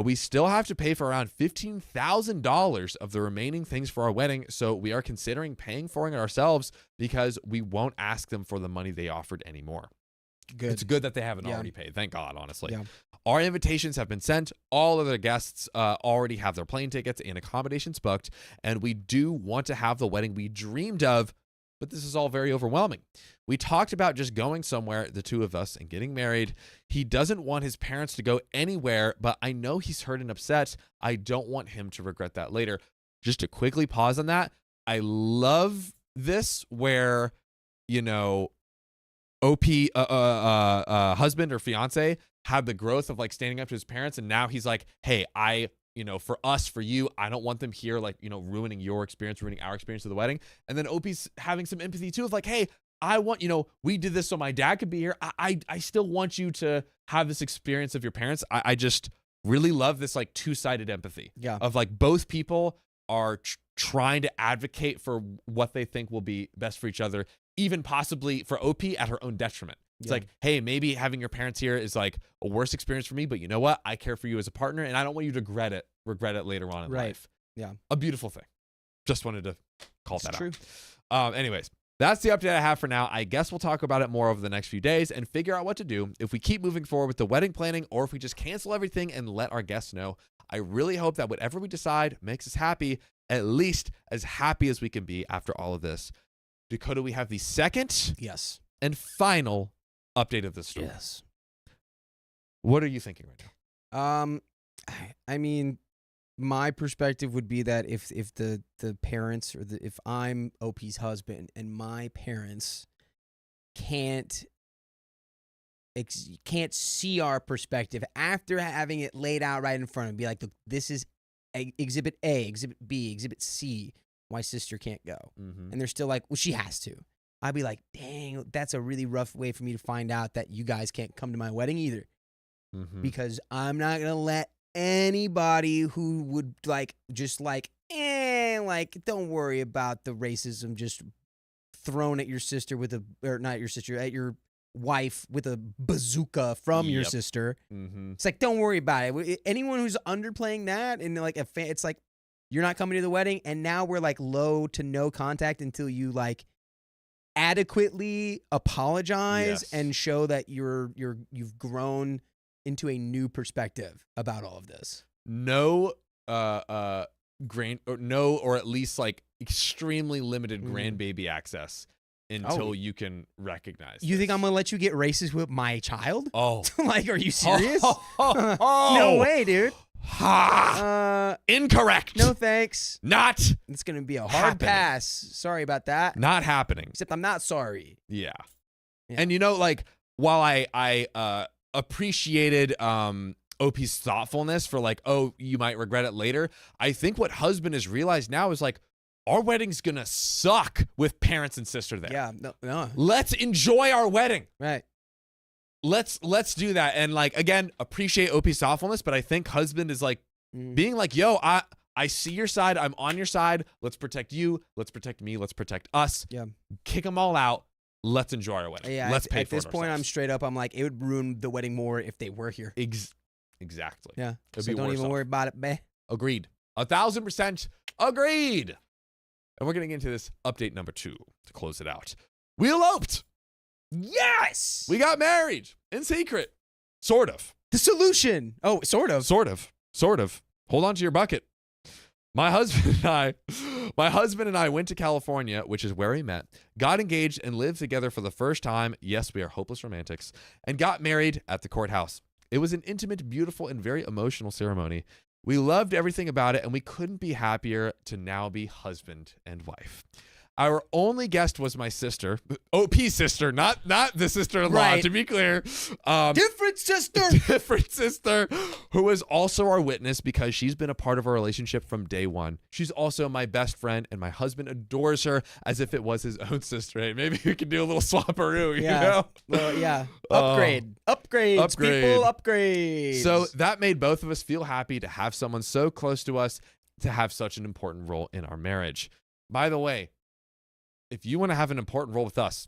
We still have to pay for around $15,000 of the remaining things for our wedding, so we are considering paying for it ourselves because we won't ask them for the money they offered anymore. Good. It's good that they haven't Yeah. already paid. Thank God, honestly. Yeah. Our invitations have been sent. All of the guests already have their plane tickets and accommodations booked, and we do want to have the wedding we dreamed of, but this is all very overwhelming. We talked about just going somewhere, the two of us, and getting married. He doesn't want his parents to go anywhere, but I know he's hurt and upset. I don't want him to regret that later. Just to quickly pause on that, I love this where, you know, OP husband or fiance had the growth of like standing up to his parents, and now he's like, hey, for us, for you, I don't want them here, like, ruining your experience, ruining our experience of the wedding. And then OP's having some empathy too of like, hey, I want, we did this so my dad could be here. I still want you to have this experience of your parents. I just really love this like two-sided empathy. Yeah. Of like both people are trying to advocate for what they think will be best for each other, even possibly for OP at her own detriment. It's like, hey, maybe having your parents here is like a worse experience for me, but you know what? I care for you as a partner, and I don't want you to regret it later on in life. Yeah. A beautiful thing. Just wanted to call that true. out. Anyways, that's the update I have for now. I guess we'll talk about it more over the next few days and figure out what to do if we keep moving forward with the wedding planning or if we just cancel everything and let our guests know. I really hope that whatever we decide makes us happy, at least as happy as we can be after all of this. Dakota, we have the second Yes. and final update of this story. Yes. What are you thinking right now? I mean, my perspective would be that if the parents or if I'm OP's husband and my parents can't see our perspective after having it laid out right in front of them, be like, look, this is exhibit A, exhibit B, exhibit C. My sister can't go. Mm-hmm. And they're still like, well, she has to. I'd be like, dang, that's a really rough way for me to find out that you guys can't come to my wedding either. Mm-hmm. Because I'm not going to let anybody who would don't worry about the racism just thrown at your sister at your wife with a bazooka from your Yep. sister. Mm-hmm. It's like, don't worry about it. Anyone who's underplaying that and like it's like, you're not coming to the wedding, and now we're like low to no contact until you like adequately apologize Yes. and show that you've grown into a new perspective about all of this. No, or at least like extremely limited grandbaby access until you can recognize. You think this. I'm gonna let you get racist with my child? Oh, Like, are you serious? Oh. No way, dude. Incorrect. No thanks. Not It's gonna be a hard happening. pass. Sorry about that. Not happening. Except I'm not sorry. Yeah. Yeah. And like while I appreciated OP's thoughtfulness for like, oh, you might regret it later, I think what husband has realized now is like, our wedding's gonna suck with parents and sister there. Yeah, no. Let's enjoy our wedding. Right. Let's do that. And like, again, appreciate OP's thoughtfulness, but I think husband is like being like, yo, I see your side. I'm on your side. Let's protect you. Let's protect me. Let's protect us. Yeah. Kick them all out. Let's enjoy our wedding. Yeah. Let's pay at for it this point, ourselves. I'm straight up. I'm like, it would ruin the wedding more if they were here. Exactly. Yeah. It'd So be don't worse even off. worry about it, bae. Agreed. 1,000% agreed. And we're getting into this update number 2 to close it out. We eloped. Yes. We got married in secret. Sort of. The solution. Oh, sort of. Sort of. Hold on to your bucket. My husband and I went to California, which is where we met, got engaged and lived together for the first time. Yes, we are hopeless romantics, and got married at the courthouse. It was an intimate, beautiful, and very emotional ceremony. We loved everything about it, and we couldn't be happier to now be husband and wife. Our only guest was my sister, OP's sister, not the sister-in-law, Right. to be clear. Different sister. Different sister, who is also our witness because she's been a part of our relationship from day one. She's also my best friend, and my husband adores her as if it was his own sister. Hey, maybe we could do a little swapperoo, Yeah. you know? Well, yeah. Upgrade. Upgrades. Upgrade. People, upgrades. So that made both of us feel happy to have someone so close to us to have such an important role in our marriage. By the way, if you want to have an important role with us,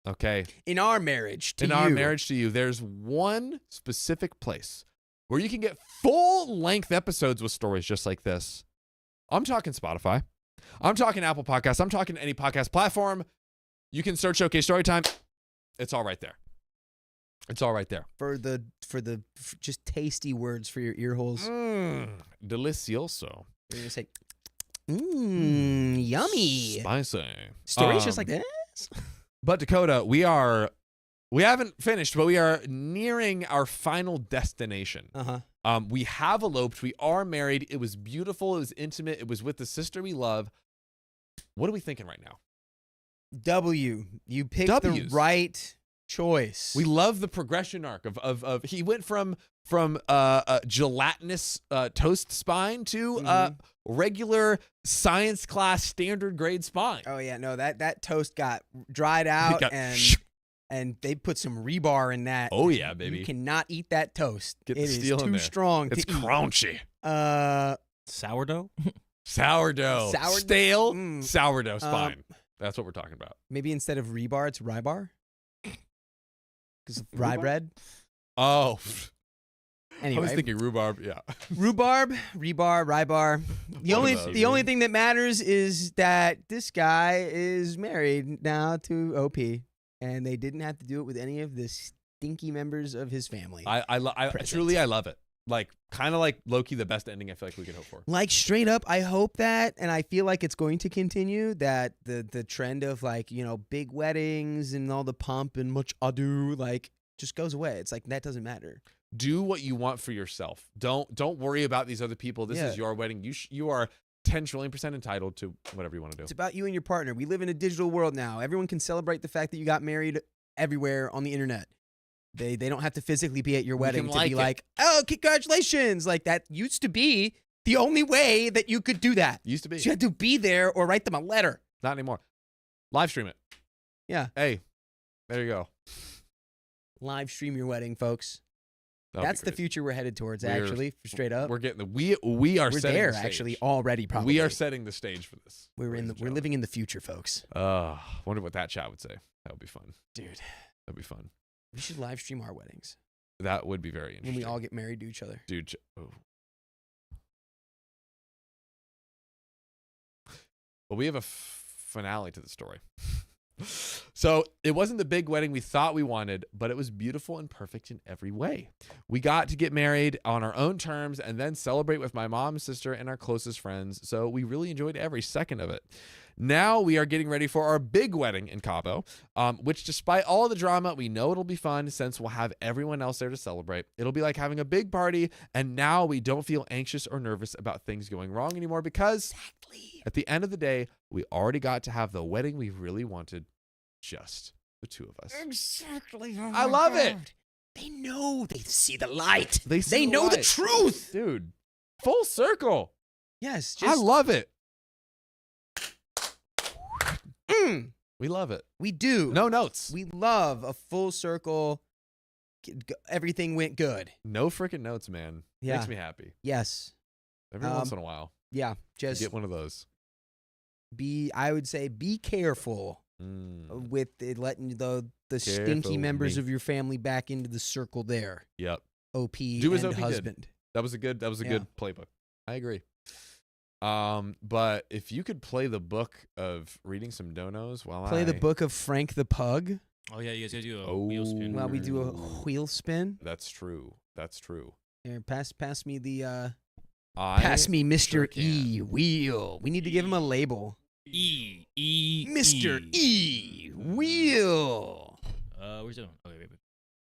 okay, in our marriage to our you. marriage to you, there's one specific place where you can get full-length episodes with stories just like this. I'm talking Spotify. I'm talking Apple Podcasts. I'm talking any podcast platform. You can search OK Storytime. It's all right there. It's all right there. for just tasty words for your ear holes. Delicioso. You're gonna say, yummy. Spicy. Stories just like this. But Dakota, we haven't finished, but we are nearing our final destination. Uh-huh. We have eloped. We are married. It was beautiful. It was intimate. It was with the sister we love. What are we thinking right now? W. You picked W's. the right choice. We love the progression arc of he went from gelatinous toast spine to regular science class standard grade spine. Oh yeah, no, that toast got dried out got and they put some rebar in that. Oh yeah, baby. You cannot eat that toast. Get the It is steel in too there. strong It's to eat. crunchy. Sourdough? Sourdough. Sourdough? Stale Mm. sourdough spine. That's what we're talking about. Maybe instead of rebar, it's rye bar. Because of rye bread. Oh. Anyway, I was thinking rhubarb. Yeah. rhubarb, rebar, rye bar. The One only of those, the only thing that matters is that this guy is married now to OP, and they didn't have to do it with any of the stinky members of his family. I Present. truly, I love it. Like, kind of like Loki, the best ending I feel like we could hope for. Like straight up, I hope that, and I feel like it's going to continue, that the trend of like, you know, big weddings and all the pomp and much ado, like, just goes away. It's like that doesn't matter. Do what you want for yourself. Don't worry about these other people. This is your wedding. You are 10 trillion % entitled to whatever you want to do. It's about you and your partner. We live in a digital world now. Everyone can celebrate the fact that you got married everywhere on the internet. They don't have to physically be at your wedding to be like, oh, congratulations. Like that used to be the only way that you could do that. Used to be. So you had to be there or write them a letter. Not anymore. Live stream it. Yeah. Hey, there you go. Live stream your wedding, folks. That'll That's be the crazy. future we're headed towards, We're- actually, straight up. We're getting we are We're setting there, the stage. actually, already, probably. We are setting the stage for this. We're living in the future, folks. Wonder what that chat would say. That would be fun. Dude, That'd be fun. we should live stream our weddings That would be very interesting. when we all get married to each other. Dude. Oh. But we have a finale to the story. So it wasn't the big wedding we thought we wanted, but it was beautiful and perfect in every way. We got to get married on our own terms and then celebrate with my mom, sister, and our closest friends. So we really enjoyed every second of it. Now we are getting ready for our big wedding in Cabo, which despite all the drama, we know it'll be fun since we'll have everyone else there to celebrate. It'll be like having a big party, and now we don't feel anxious or nervous about things going wrong anymore because at the end of the day, we already got to have the wedding we really wanted, just the two of us. Exactly. I love it. They know. They see the light. They see They know the light. truth. Dude, full circle. Yes. I love it. We love it. We do. No notes. We love a full circle. Everything went good. No freaking notes, man. Yeah. Makes me happy. Yes. Every once in a while. Yeah. You Just get one of those. I would say be careful with it, letting the stinky Careful members me. of your family back into the circle there. Yep. OP Do as and OP did. husband. That was a good playbook. I agree. But if you could play the book of reading some donos while Play the book of Frank the Pug Oh yeah, you guys gotta do a wheel spin. while we do a Ooh. wheel spin. That's true. That's true. Here, pass me the I pass me Mr. sure E wheel. We need to give him a label. Mr. E wheel. Where's it? Okay, wait.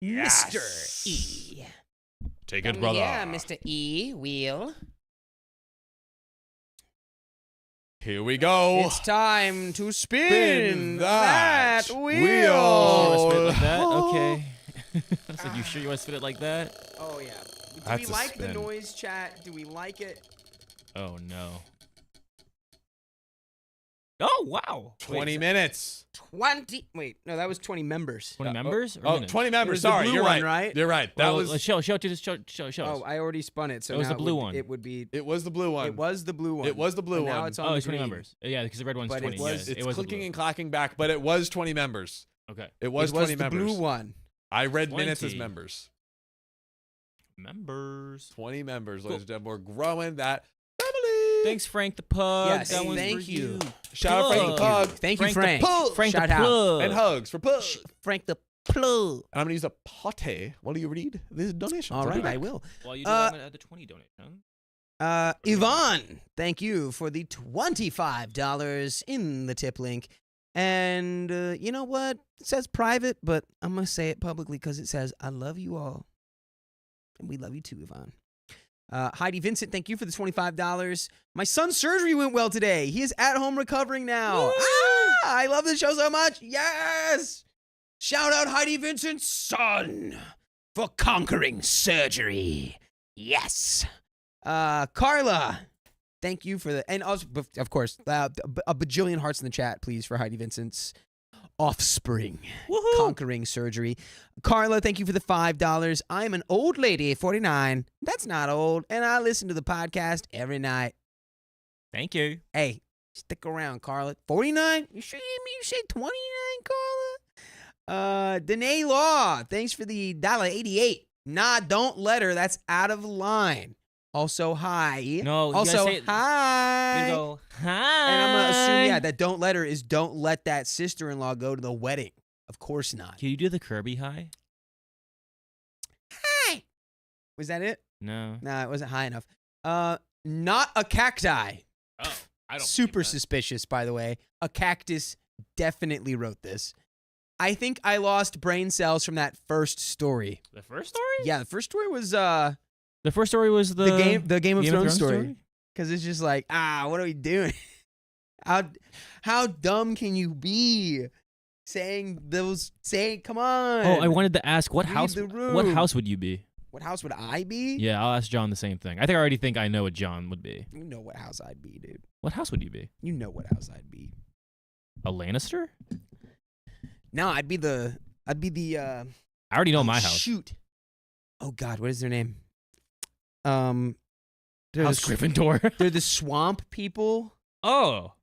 Mr. E. Take it, brother. Yeah, Mr. E. Wheel. Here we go. It's time to spin, Spin that that You wheel. wanna spin it like that? Okay. I said, you sure you want to spin it like that? Oh yeah. Do That's we a like the spin. noise, chat? Do we like it? Oh no. Oh wow. 20 minutes. 20. Wait, no, that was 20 members. 20 members? Or Oh, minutes? 20 It members. was the Sorry, blue you're one, right. right? You're right. That Well, was let's show it to show Oh, us. I already spun it, so It was now the blue would- one. It would be. it was the blue one. It was the blue one. It was the blue But Now one. it's on Oh, the it's 20 green. members. Yeah, because the red one's But it 20. was- yeah, It's it was the clicking blue. and clacking back, but it was 20 members. Okay. It was It 20 the members. blue one. I read minutes as 20. members. Members. 20 members, Cool. ladies and gentlemen. We're growing that family. Thanks, Frank the Pug. Yes, that one's thank for you. Shout out Frank the Plug. Pug. Thank you, Frank Frank. the Pug. Frank Shout the out. Plug. And hugs for Pug. Frank the plug. And I'm going to use a pate while you read this donation. All So right, do that. I will. While you do that, I'm going to add the 20 donation. Yvonne, thank you for the $25 in the tip link. And you know what? It says private, but I'm going to say it publicly because it says, I love you all. And we love you too, Yvonne. Heidi Vincent, thank you for the $25. My son's surgery went well today. He is at home recovering now. I love this show so much. Yes. Shout out Heidi Vincent's son for conquering surgery. Yes. Carla, thank you for the, and also, of course, a bajillion hearts in the chat, please, for Heidi Vincent's offspring conquering surgery. Carla, thank you for the $5. I'm an old lady, 49. That's not old, and I listen to the podcast every night. Thank you. Hey, stick around, Carla. 49? You sure you said 29, Carla? Danae Law, thanks for the $1.88. Nah, don't let her. That's out of line. Also, hi. No, you also, gotta say it- hi. You go, hi. And I'm going to assume, yeah, that don't let her is don't let that sister-in-law go to the wedding. Of course not. Can you do the Kirby high? Hi. Was that it? No. Nah, it wasn't high enough. Not a cacti. Oh, I don't. Super suspicious, by the way. A cactus definitely wrote this. I think I lost brain cells from that first story. The first story? Yeah, the first story was The first story was the Game of Thrones story. Because it's just like, what are we doing? How dumb can you be? Come on. Oh, I wanted to ask what Read house? the room. What house would you be? What house would I be? Yeah, I'll ask John the same thing. I already think I know what John would be. You know what house I'd be, dude. What house would you be? You know what house I'd be. A Lannister? No, I'd be the I already know my house. Shoot. Oh God, what is their name? They're House the, Gryffindor. they're the swamp people. Oh,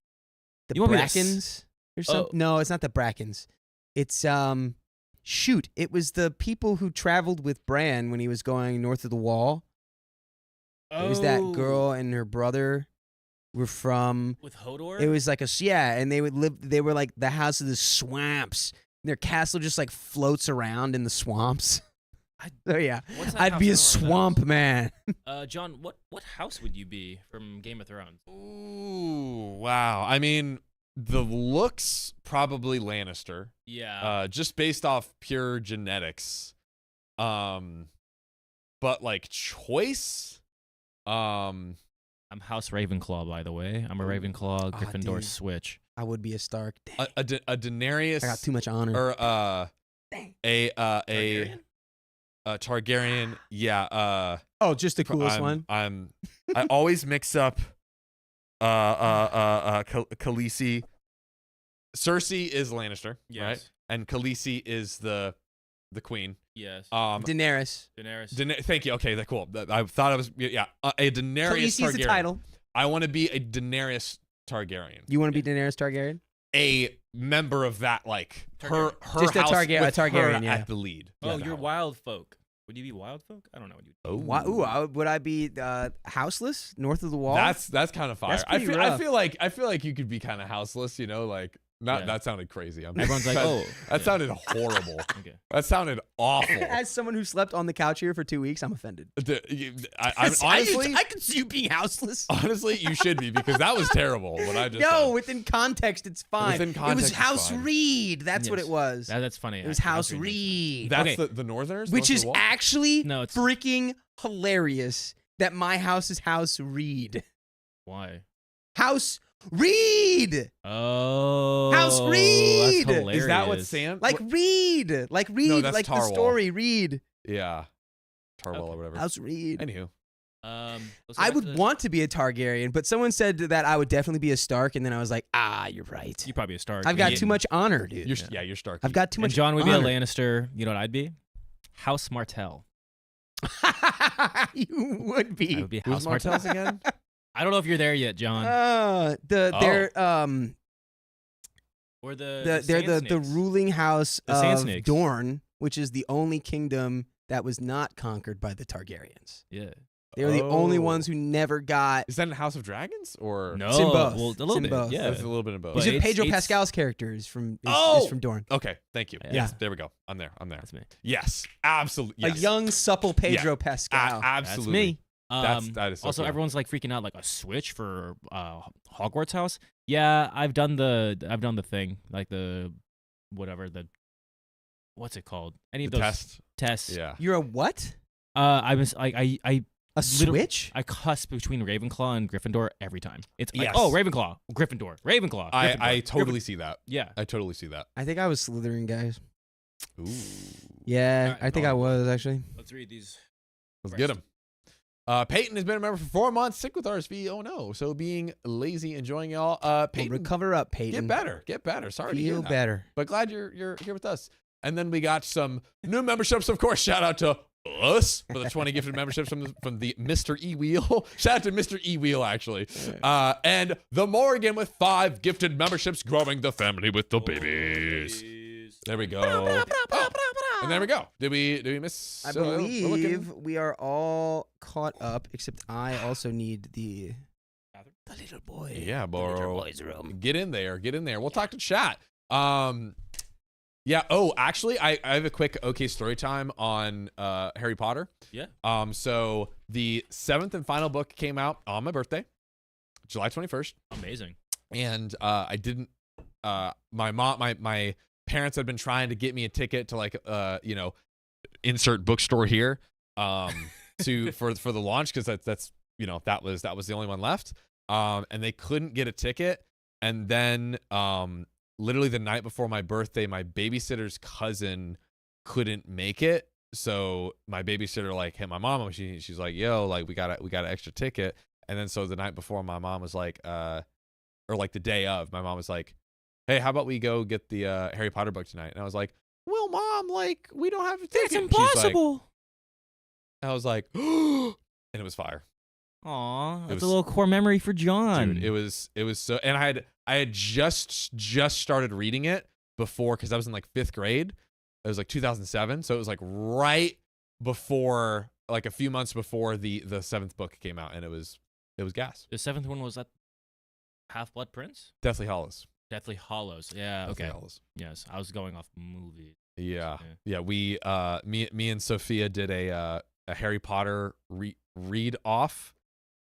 The You want me to Brackens. Or some, Oh. No, it's not the Brackens. It's shoot. It was the people who traveled with Bran when he was going north of the Wall. It was that girl and her brother were from. with Hodor. It was like and they would live. They were like the house of the swamps. And their castle just like floats around in the swamps. So yeah, What's that I'd house be a in our swamp man. John, what house would you be from Game of Thrones? Ooh, wow. I mean, the looks probably Lannister. Yeah. Just based off pure genetics. But like choice, I'm House Ravenclaw, by the way. I'm a Ravenclaw, Ah, Gryffindor dude. switch. I would be a Stark. Dang, a Daenerys I got too much honor. or Dang. Targaryen? a Targaryen. Yeah. Oh, just the coolest one. I always mix up Khaleesi. Cersei is Lannister, Yes. right? And Khaleesi is the queen. Yes. Daenerys. Thank you. Okay, that's cool. I thought I was a Daenerys Khaleesi's Targaryen. the title. I want to be a Daenerys Targaryen. You want to be Daenerys Targaryen? A member of that, like her Just a house with Targaryen, her yeah. at the lead. Oh, Yeah, you're that wild folk. Would you be wild folk? I don't know what you. one. Ooh, would I be houseless north of the wall? That's kind of fire. That's I pretty feel rough. I feel like you could be kind of houseless, you know, like not Yeah. that sounded crazy. Everyone's like, that, oh, that yeah. sounded horrible. Okay. That sounded awful. As someone who slept on the couch here for 2 weeks, I'm offended. I'm honestly, I could see you being houseless. honestly, you should be because that was terrible. What I just No, said. within context, it's fine. Within it context, was it's House fine. Reed. That's what Yes. it was. That's funny. It was actually. House That's really Reed. That's Okay. the Northerners, Which north of is the wall? actually No, it's- freaking hilarious that my house is House Reed. Why? House Reed! Oh, House Reed! That's hilarious. Is that what Sam? Like Reed! Like Reed, No, that's like the Tarwal. story, Reed. Yeah, Tarwell Okay. or whatever. House Reed. Anywho, let's go I back would to this. want to be a Targaryen, but someone said that I would definitely be a Stark, and then I was like, you're right. You probably a Stark. I've got and- too much honor, dude. you're Stark. I've got too And much John would honor. be a Lannister. You know what I'd be? House Martell. You would I be. would be Who's House Martell. Martell's again? I don't know if you're there yet, John. They're Or the they're Sand the Snakes. ruling house The Sand of Snakes. Dorne, which is the only kingdom that was not conquered by the Targaryens. Yeah. They were the only Oh. ones who never got. Is that in House of Dragons or No. It's in both. Well, a It's little in bit. both. Yeah. It's a little bit of both. But These are it's- Pedro it's- Pascal's characters from Oh! is from Dorne. Okay, thank you. Yeah. Yes, there we go. I'm there. That's me. Yes, absolutely. Yes. A young, supple Pedro Pascal. Absolutely. That's me. That is so also, cool. everyone's like freaking out, like a switch for Hogwarts house. Yeah, I've done the thing, like the whatever the what's it called? Any The of those tests. Yeah. You're a what? I was like I A Literally- switch? I cusp between Ravenclaw and Gryffindor every time. It's like, Yes. oh, Ravenclaw, Gryffindor, Ravenclaw. I Gryffindor, totally see that. Yeah. I totally see that. I think I was Slytherin, guys. Ooh. Yeah, Alright, I think I was actually. Let's read these. Let's get him. Peyton has been a member for 4 months, sick with RSV. Oh no. So being lazy, enjoying y'all. Well, Peyton, recover up, Peyton. get better. Sorry to hear Feel that. better. But glad you're here with us. And then we got some new memberships, of course. Shout out to us for the 20 gifted memberships from the Mr. E Wheel. Shout out to Mr. E Wheel, actually. And the Morgan with 5 gifted memberships, growing the family with the babies. There we go. Oh, and there we go. Did we miss? I we're looking- believe we are all caught up, except I also need the little boy. Yeah, The little bro. boy's room. Get in there. We'll talk to chat. Yeah. Oh, actually, I have a quick OK story time on Harry Potter. Yeah. So the 7th and final book came out on my birthday, July 21st, Amazing. and I didn't. My parents had been trying to get me a ticket to like insert bookstore here to for the launch because that's that was the only one left. And they couldn't get a ticket, and then literally the night before my birthday, my babysitter's cousin couldn't make it. So my babysitter like hit my mom. She's like, "Yo, like we got an extra ticket." And then so the night before, my mom was like, or like the day of, my mom was like, "Hey, how about we go get the Harry Potter book tonight?" And I was like, "Well, Mom, like we don't have a ticket." It's She's impossible. Like, I was like, and it was fire. Aw, that's was- a little core memory for John. Dude, it was so, and I had just started reading it before because I was in like 5th grade. It was like 2007, so it was like right before, like a few months before the 7th book came out, and it was gas. The 7th one was that Half-Blood Prince? Deathly Hallows. Deathly Hollows. Yeah. Deathly Okay. Hallows. Yes, I was going off movies. Yeah. We me and Sophia did a Harry Potter read off,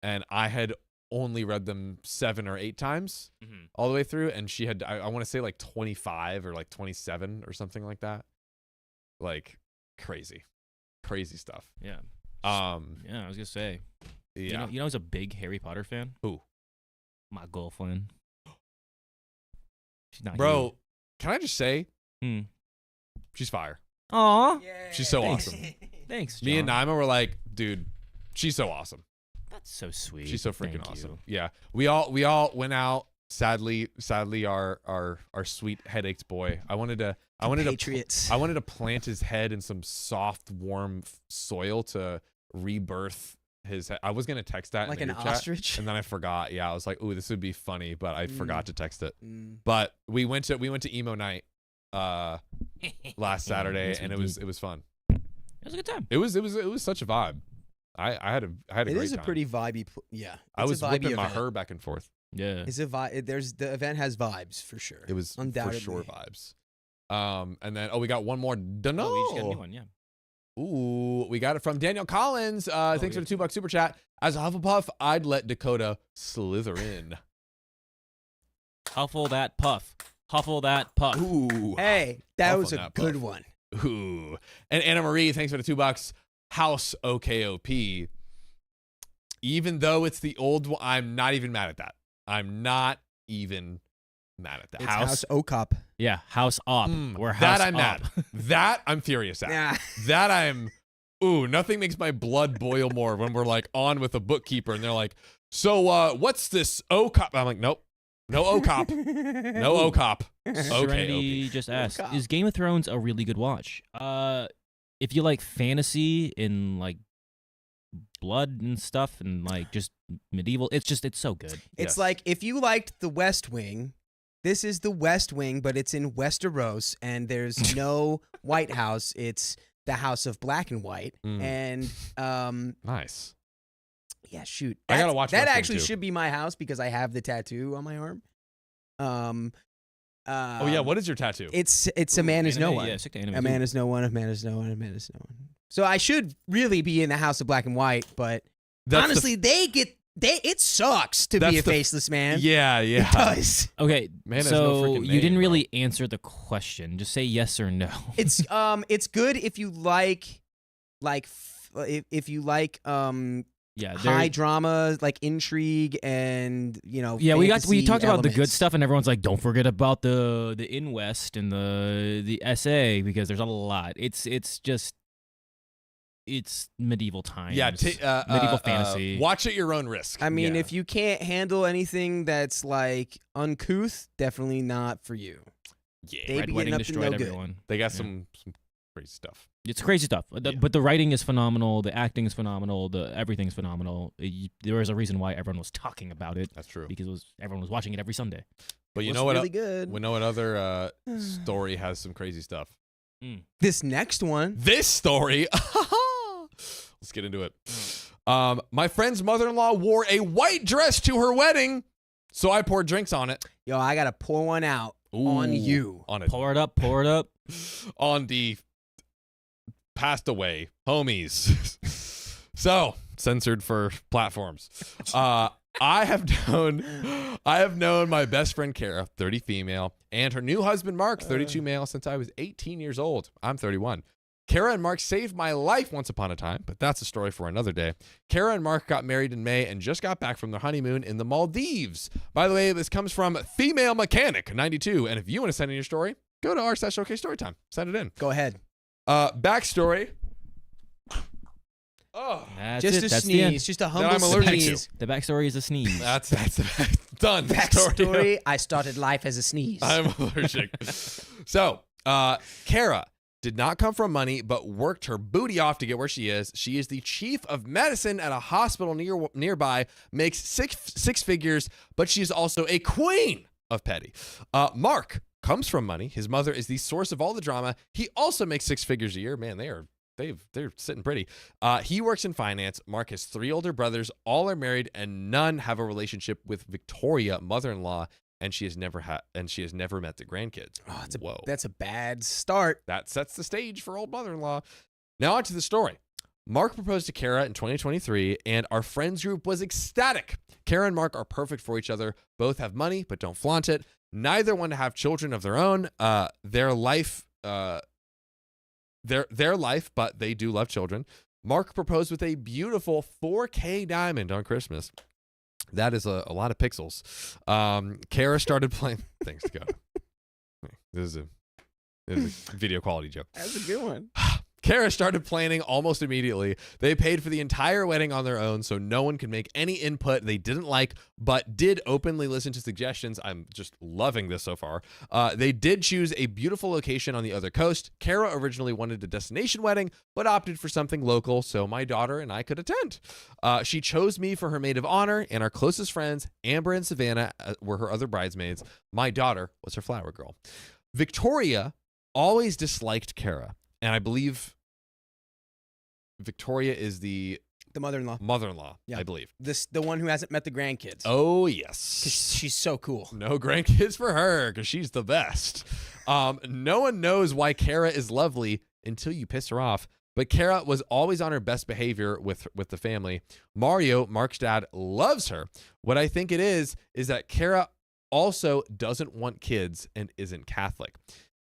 and I had only read them 7 or 8 times Mm-hmm. all the way through, and she had I want to say like 25 or like 27 or something like that. Like crazy stuff. Yeah. Yeah. I was gonna say. Yeah. You know who's a big Harry Potter fan? Who? My girlfriend. She's not Bro, can I just say here. she's fire. Aw. She's so Thanks. awesome. Thanks, Me and John. Naima were like, dude, she's so awesome. That's so sweet. She's so freaking Thank awesome. you. Yeah. We all went out Sadly, our sweet headaches boy. I wanted to plant his head in some soft, warm soil to rebirth his head. I was gonna text that Like in an the group chat, ostrich? and then I forgot. Yeah, I was like, "Ooh, this would be funny," but I forgot to text it. Mm. But we went to emo night last Saturday, Yes, we and it was fun. It was a good time. It was such a vibe. I had a It great is a time. pretty vibey. Yeah, I it's was a vibey whipping my event. her back and forth. Yeah. It's a vibe. The event has vibes for sure. It was undoubtedly for sure vibes. And then we got one more. Oh, we just got a new one. Yeah. Ooh, we got it from Daniel Collins. Thanks for the $2 super chat. As a Hufflepuff, I'd let Dakota slither in. Huffle that puff. Huffle that puff. Ooh. Hey, that Off was on a that good puff. one. Ooh. And Anna Marie, thanks for the $2. House OKOP. Even though it's the old one, I'm not even mad at that. I'm not even mad at that. It's House OKOP. Yeah. House op. We're that house I'm op. mad. That I'm furious at. Yeah. That I'm. Ooh, nothing makes my blood boil more when we're like on with a bookkeeper and they're like, so what's this OKOP? I'm like, nope. No OKOP. No OKOP. Serenity Okay. just asked, OKOP. is Game of Thrones a really good watch? If you like fantasy and like blood and stuff and like just medieval, it's so good. It's Yes. like if you liked The West Wing, this is The West Wing, but it's in Westeros, and there's no White House. It's the House of Black and White, and Nice. yeah, shoot, I gotta watch that. West Wing, Actually, too. should be my house because I have the tattoo on my arm. Oh yeah, what is your tattoo? It's a man is no Anime, one. yeah, stick to anime A man is no one. A man is no one. A man is no one. So I should really be in the House of Black and White, but That's honestly, it sucks to That's be a the- faceless man. yeah. It does. Okay, Man has no so freaking you name, didn't bro. really answer the question. Just say yes or no. It's good if you if you like yeah, high drama, like intrigue and yeah, we fantasy talked about the good elements. stuff, and everyone's like, don't forget about the in West and the SA because there's a lot. It's medieval times. Yeah, medieval fantasy. Watch at your own risk. I mean, Yeah. if you can't handle anything that's like uncouth, definitely not for you. Yeah, They Red be Wedding getting up to destroyed no good. everyone. they got Yeah. some crazy stuff. It's crazy stuff, Yeah. but the writing is phenomenal. The acting is phenomenal. Everything's phenomenal. There is a reason why everyone was talking about it That's true. because everyone was watching it every Sunday. But you It know was what? really good. We know what other story has some crazy stuff. This next one, This story. Let's get into it. My friend's mother-in-law wore a white dress to her wedding, so I poured drinks on it. yo, I gotta pour one out on Ooh, you. On it. Pour it up, pour it up. On the passed away homies. So censored for platforms. I have known my best friend Kara, 30 female, and her new husband Mark, 32 male, since I was 18 years old. I'm 31. Kara and Mark saved my life once upon a time, but that's a story for another day. Kara and Mark got married in May and just got back from their honeymoon in the Maldives. By the way, this comes from Female Mechanic 92, and if you want to send in your story, go to r/OK Storytime. Send it in. Go ahead. Backstory. Oh, That's Just it. a That's the end. sneeze. Just a I'm humble allergic to. sneeze. The backstory is a sneeze. that's done. Backstory: I started life as a sneeze. I'm allergic. So, Kara did not come from money, but worked her booty off to get where she is. She is the chief of medicine at a hospital nearby, makes six figures, but she is also a queen of petty. Mark comes from money. His mother is the source of all the drama. He also makes 6 figures a year. Man, they're sitting pretty. He works in finance. Mark has 3 older brothers. All are married, and none have a relationship with Victoria, mother-in-law, and she has never met the grandkids. Oh, Whoa. That's a bad start. That sets the stage for old mother-in-law. Now on to the story. Mark proposed to Kara in 2023, and our friends group was ecstatic. Kara and Mark are perfect for each other. Both have money, but don't flaunt it. Neither want to have children of their own. Their life, but they do love children. Mark proposed with a beautiful 4K diamond on Christmas. That is a lot of pixels. Kara started playing. Thanks, God. This is a video quality joke. That's a good one. Kara started planning almost immediately. They paid for the entire wedding on their own, so no one could make any input they didn't like, but did openly listen to suggestions. I'm just loving this so far. They did choose a beautiful location on the other coast. Kara originally wanted a destination wedding, but opted for something local so my daughter and I could attend. She chose me for her maid of honor, and our closest friends, Amber and Savannah, were her other bridesmaids. My daughter was her flower girl. Victoria always disliked Kara, and I believe Victoria is the mother-in-law. Mother-in-law, Yeah. I believe. The one who hasn't met the grandkids. Oh, 'Cause yes. she's so cool. No grandkids for her because she's the best. No one knows why Kara is lovely until you piss her off. But Kara was always on her best behavior with the family. Mario, Mark's dad, loves her. What I think it is that Kara also doesn't want kids and isn't Catholic.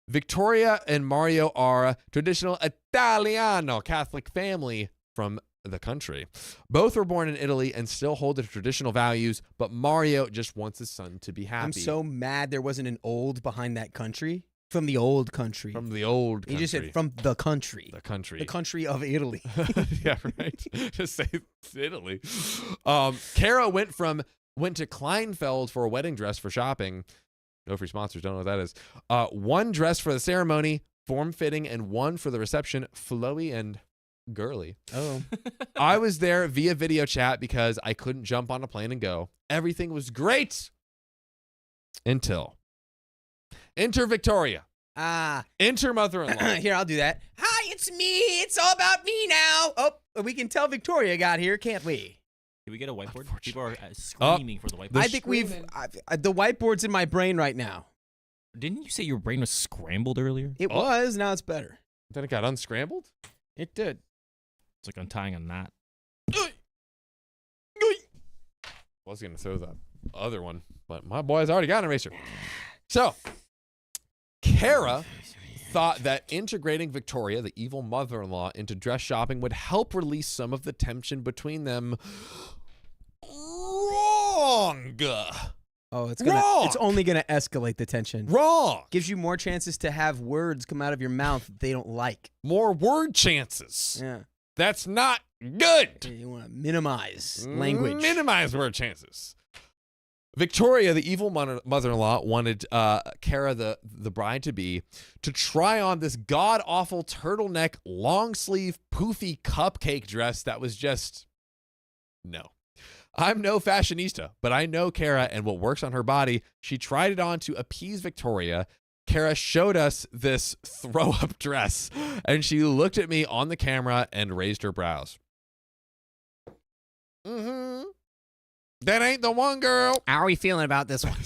Victoria and Mario are a traditional Italiano Catholic family from the country. Both were born in Italy and still hold their traditional values, but Mario just wants his son to be happy. I'm so mad there wasn't an old behind that country. From the old country. From the old country. He just said from the country. The country. The country of Italy. Yeah, right. Just say Italy. Kara went to Kleinfeld for a wedding dress for shopping. No free sponsors, don't know what that is. One dress for the ceremony, form-fitting, and one for the reception, flowy and girly. Oh. I was there via video chat because I couldn't jump on a plane and go. Everything was great until enter Victoria. Enter mother-in-law. Here, I'll do that. Hi, it's me. It's all about me now. Oh, we can tell Victoria got here, can't we? Can we get a whiteboard? People are screaming for the whiteboard. I think the whiteboard's in my brain right now. Didn't you say your brain was scrambled earlier? It was. Now it's better. Then it got unscrambled? It did. It's like untying a knot. I was going to throw the other one, but my boy's already got an eraser. So, Kara thought that integrating Victoria, the evil mother-in-law, into dress shopping would help release some of the tension between them. Wrong. Oh, it's Wrong. It's only gonna escalate the tension. Wrong. Gives you more chances to have words come out of your mouth that they don't like. More word chances. Yeah. That's not good. You want to minimize language. Minimize word chances. Victoria, the evil mother-in-law, wanted Kara, the bride-to-be, to try on this god-awful turtleneck, long-sleeve, poofy cupcake dress that was just... No. I'm no fashionista, but I know Kara and what works on her body. She tried it on to appease Victoria. Kara showed us this throw-up dress, and she looked at me on the camera and raised her brows. Mm-hmm. That ain't the one, girl. How are we feeling about this one?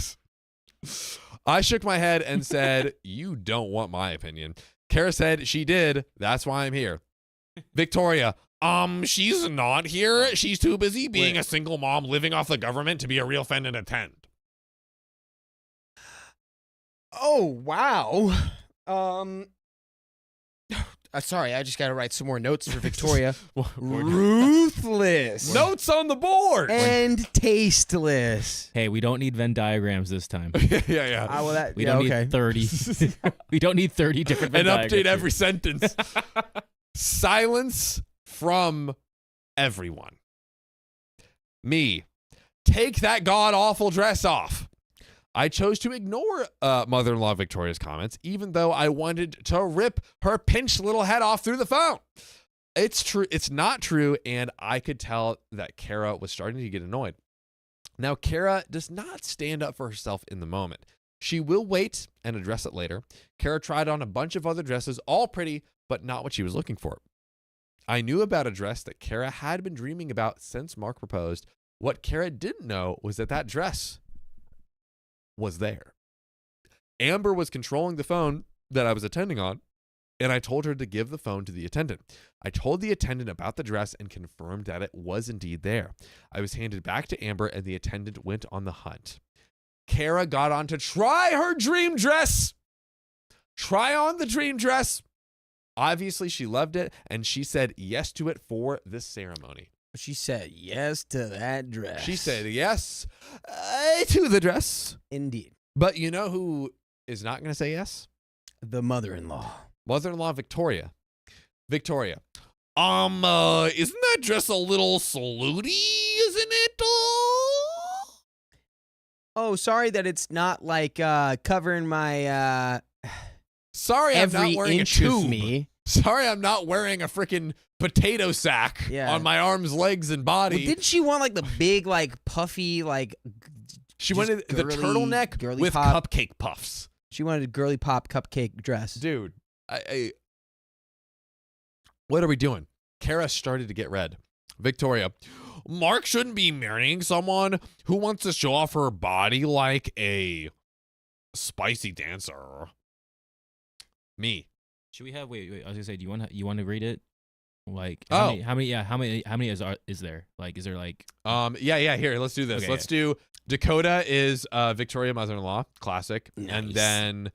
I shook my head and said, you don't want my opinion. Kara said she did. That's why I'm here. Victoria, she's not here. She's too busy being a single mom living off the government to be a real fan and attend. Oh, wow. Sorry, I just got to write some more notes for Victoria. Ruthless. Notes on the board. And tasteless. Hey, we don't need Venn diagrams this time. Yeah. Well, that, We don't need 30. We don't need 30 different Venn And diagrams. update every sentence. Silence from everyone. Me. Take that god-awful dress off. I chose to ignore mother-in-law Victoria's comments, even though I wanted to rip her pinched little head off through the phone. It's true. It's not true, and I could tell that Kara was starting to get annoyed. Now, Kara does not stand up for herself in the moment. She will wait and address it later. Kara tried on a bunch of other dresses, all pretty, but not what she was looking for. I knew about a dress that Kara had been dreaming about since Mark proposed. What Kara didn't know was that dress was there. Amber was controlling the phone that I was attending on, and I told her to give the phone to the attendant. I told the attendant about the dress and confirmed that it was indeed there. I was handed back to Amber, and the attendant went on the hunt. Kara got on to try her dream dress. Try on the dream dress. Obviously, she loved it, and she said yes to it for this ceremony. She said yes to that dress. She said yes to the dress. Indeed. But you know who is not going to say yes? The mother-in-law. Mother-in-law Victoria. Victoria. Isn't that dress a little salute-y, isn't it? Oh, sorry that it's not like covering my Sorry, I'm every not wearing inch a of tube. me. Sorry, I'm not wearing a freaking potato sack on my arms, legs, and body. Well, didn't she want like the big, like puffy, like? She just wanted the girly- turtleneck girly with pop. cupcake puffs. She wanted a girly pop cupcake dress. Dude, what are we doing? Kara started to get red. Victoria, Mark shouldn't be marrying someone who wants to show off her body like a spicy dancer. Me. Should we have? Wait. I was gonna say, do you want to read it? Like, Oh. how many is there? Like, is there like? Yeah. Here, let's do this. Okay, Let's do Dakota is Victoria, mother-in-law, classic, and Nice. then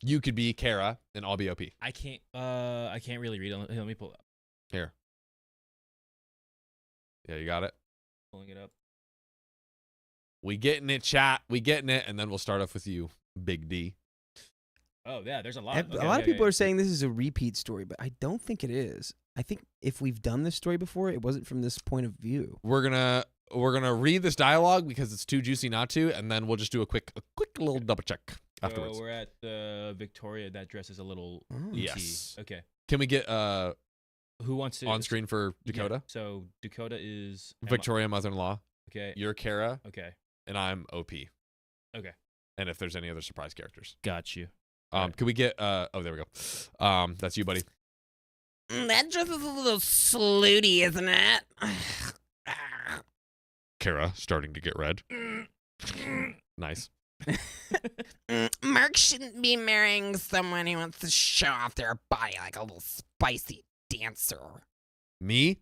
you could be Kara, and I'll be OP. I can't really read it. Let me pull it up. Here. Yeah, you got it. Pulling it up. We getting it, chat. We getting it, and then we'll start off with you, Big D. Oh yeah, there's a lot. A lot of people are saying this is a repeat story, but I don't think it is. I think if we've done this story before, it wasn't from this point of view. We're gonna read this dialogue because it's too juicy not to, and then we'll just do a quick little double check afterwards. So we're at Victoria. That dress is a little. Oh. ooty. Yes. Okay. Can we get Who wants to on screen for Dakota? Yeah, so Dakota is Victoria, mother-in-law. Okay. You're Kara, Okay. and I'm OP. Okay. And if there's any other surprise characters, Got you. can we get? Oh, there we go. That's you, buddy. That dress is a little slutty, isn't it? Kara starting to get red. Nice. Mark shouldn't be marrying someone who wants to show off their body like a little spicy dancer. Me.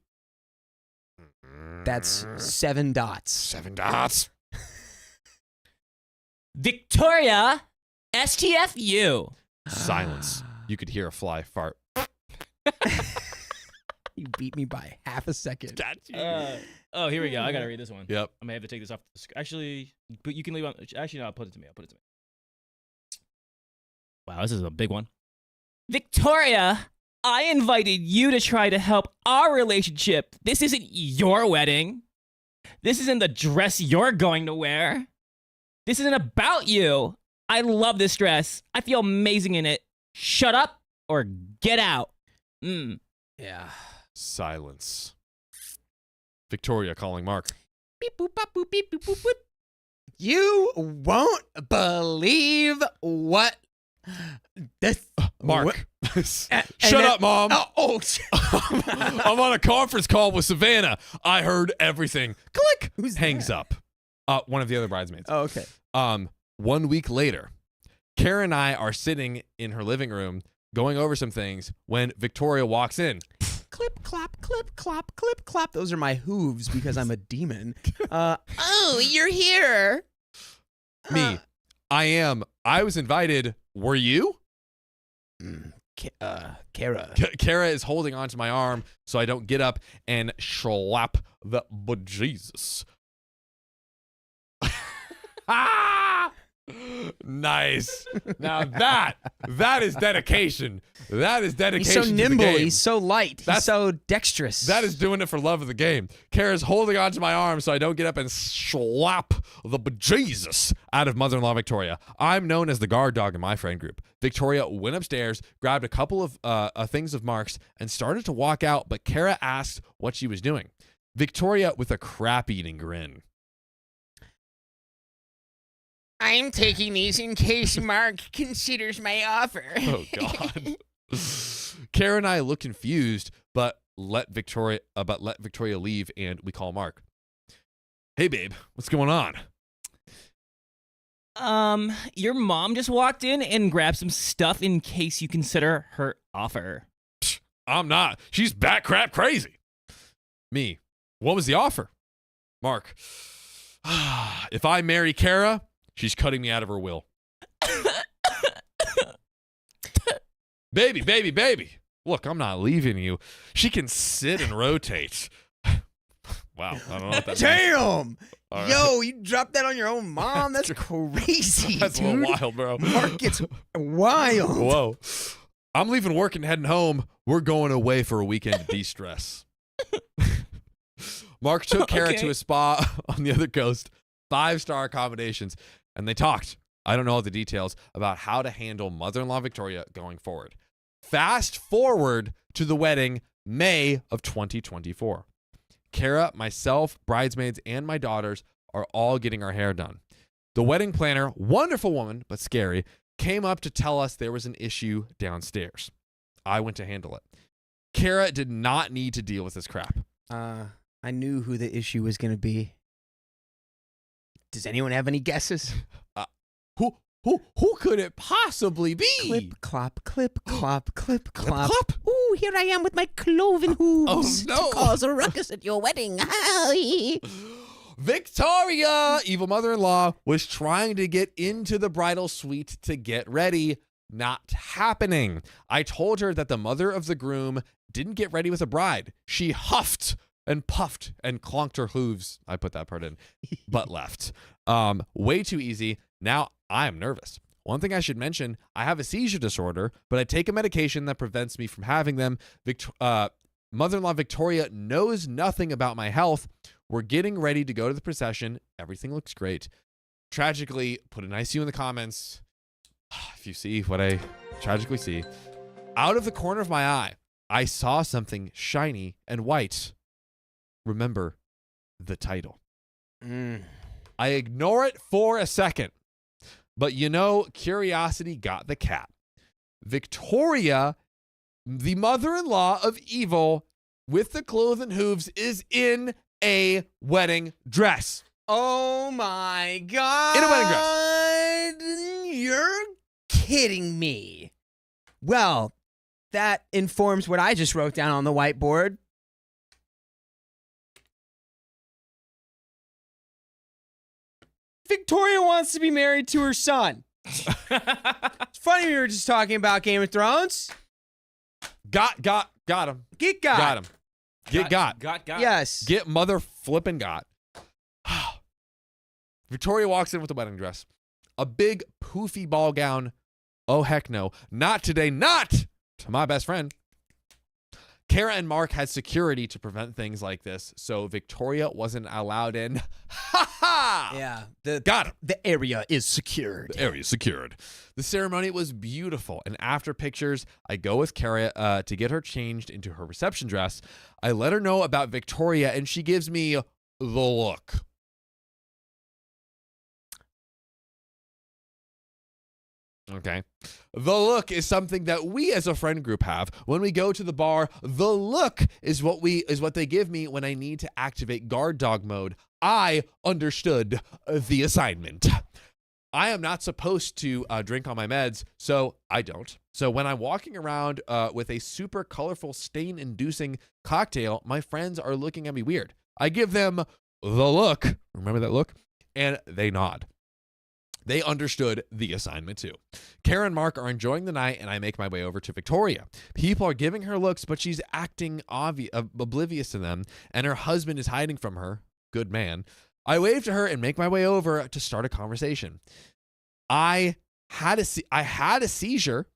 That's 7 dots. 7 dots. Victoria, STFU. Silence. You could hear a fly fart. You beat me by half a second. Oh, here we go. I gotta read this one. Yep. I may have to take this off the screen. Actually, but you can leave on. Actually, no. I'll put it to me. Wow, this is a big one. Victoria, I invited you to try to help our relationship. This isn't your wedding. This isn't the dress you're going to wear. This isn't about you. I love this dress. I feel amazing in it. Shut up or get out. Yeah. Silence. Victoria calling Mark. Beep boop bop boop beep boop boop boop. You won't believe what this Mark. and Shut then- up, Mom. Oh, I'm on a conference call with Savannah. I heard everything. Click. Who's Hangs that? up. One of the other bridesmaids. Oh, okay. 1 week later, Kara and I are sitting in her living room going over some things when Victoria walks in. Clip, clop, clip, clop, clip, clop. Those are my hooves because I'm a demon. Oh, you're here. Me. I am. I was invited. Were you? Kara. Kara is holding onto my arm so I don't get up and slap the bejesus. Ah! Nice. Now that is dedication. That is dedication. He's so to the nimble. game. He's so light. He's so dexterous. That is doing it for love of the game. Kara's holding onto my arm so I don't get up and slap the bejesus out of mother-in-law Victoria. I'm known as the guard dog in my friend group. Victoria went upstairs, grabbed a couple of things of Mark's, and started to walk out, but Kara asked what she was doing. Victoria with a crap-eating grin. I'm taking these in case Mark considers my offer. Oh, God. Kara and I look confused, but let Victoria leave, and we call Mark. Hey, babe, what's going on? Your mom just walked in and grabbed some stuff in case you consider her offer. I'm not. She's bat crap crazy. Me. What was the offer? Mark. If I marry Kara, she's cutting me out of her will. Baby. Look, I'm not leaving you. She can sit and rotate. Wow, I don't know what that means. Damn. All right. Yo, you dropped that on your own mom? That's crazy. That's a dude. little wild, bro. Mark gets wild. Whoa. I'm leaving work and heading home. We're going away for a weekend to de-stress. Mark took Kara to a spa on the other coast, 5-star accommodations, and they talked. I don't know all the details about how to handle mother-in-law Victoria going forward. Fast forward to the wedding, May of 2024. Kara, myself, bridesmaids, and my daughters are all getting our hair done. The wedding planner, wonderful woman, but scary, came up to tell us there was an issue downstairs. I went to handle it. Kara did not need to deal with this crap. I knew who the issue was going to be. Does anyone have any guesses? Who could it possibly be? Clip, clop, clip, clop, clip, Clip, clop. clop? Ooh, here I am with my cloven hooves Oh, no. to cause a ruckus at your wedding. Victoria, evil mother-in-law, was trying to get into the bridal suite to get ready. Not happening. I told her that the mother of the groom didn't get ready with a bride. She huffed and puffed and clonked her hooves. I put that part in, but left. Way too easy. Now I'm nervous. One thing I should mention, I have a seizure disorder, but I take a medication that prevents me from having them. Mother-in-law Victoria knows nothing about my health. We're getting ready to go to the procession. Everything looks great. Tragically, put an ICU in the comments. If you see what I tragically see, out of the corner of my eye, I saw something shiny and white. Remember the title. I ignore it for a second, but curiosity got the cat. Victoria, the mother-in-law of evil with the cloven hooves, is in a wedding dress. Oh my God. In a wedding dress. You're kidding me. Well, that informs what I just wrote down on the whiteboard. Victoria wants to be married to her son. It's funny we were just talking about Game of Thrones. Got him. Get got. Got him. Get got. Yes. Get mother flippin' got. Victoria walks in with a wedding dress. A big poofy ball gown. Oh, heck no. Not today. Not to my best friend. Kara and Mark had security to prevent things like this, so Victoria wasn't allowed in. Ha ha! Yeah. Got him. The area is secured. The area is secured. The ceremony was beautiful, and after pictures, I go with Kara to get her changed into her reception dress. I let her know about Victoria, and she gives me the look. Okay. The look is something that we as a friend group have. When we go to the bar, the look is what they give me when I need to activate guard dog mode. I understood the assignment. I am not supposed to drink on my meds, so I don't. So when I'm walking around with a super colorful stain-inducing cocktail, my friends are looking at me weird. I give them the look. Remember that look? And they nod. They understood the assignment too. Kara and Mark are enjoying the night, and I make my way over to Victoria. People are giving her looks, but she's acting oblivious to them, and her husband is hiding from her. Good man. I wave to her and make my way over to start a conversation. I had a seizure,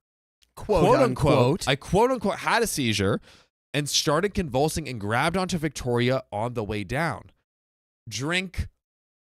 quote unquote. I quote unquote had a seizure and started convulsing and grabbed onto Victoria on the way down. Drink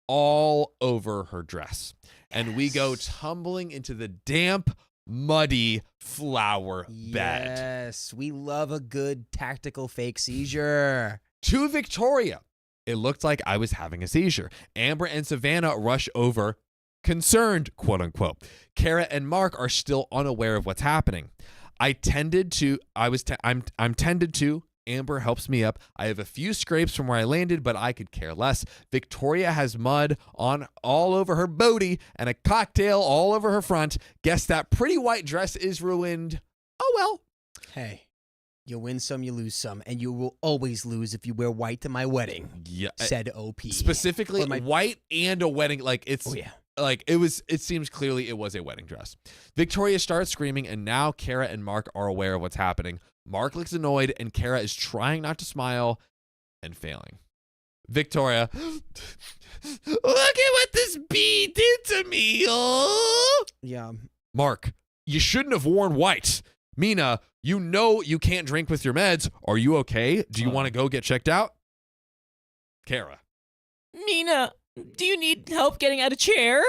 all over her dress. And we go tumbling into the damp, muddy flower bed. Yes, we love a good tactical fake seizure. To Victoria, it looked like I was having a seizure. Amber and Savannah rush over, concerned, quote unquote. Kara and Mark are still unaware of what's happening. I'm tended to. Amber helps me up. I have a few scrapes from where I landed, but I could care less. Victoria has mud on all over her booty and a cocktail all over her front. Guess that pretty white dress is ruined. Oh well. Hey, you win some, you lose some, and you will always lose if you wear white to my wedding. Yeah. Said OP. Specifically, white and a wedding. Like it's. Oh yeah. Like it seems clearly it was a wedding dress. Victoria starts screaming, and now Kara and Mark are aware of what's happening. Mark looks annoyed, and Kara is trying not to smile and failing. Victoria, look at what this bee did to me. Oh. Yeah. Mark, you shouldn't have worn white. Mina, you know you can't drink with your meds. Are you okay? Do you want to go get checked out? Kara. Mina, do you need help getting out of chair?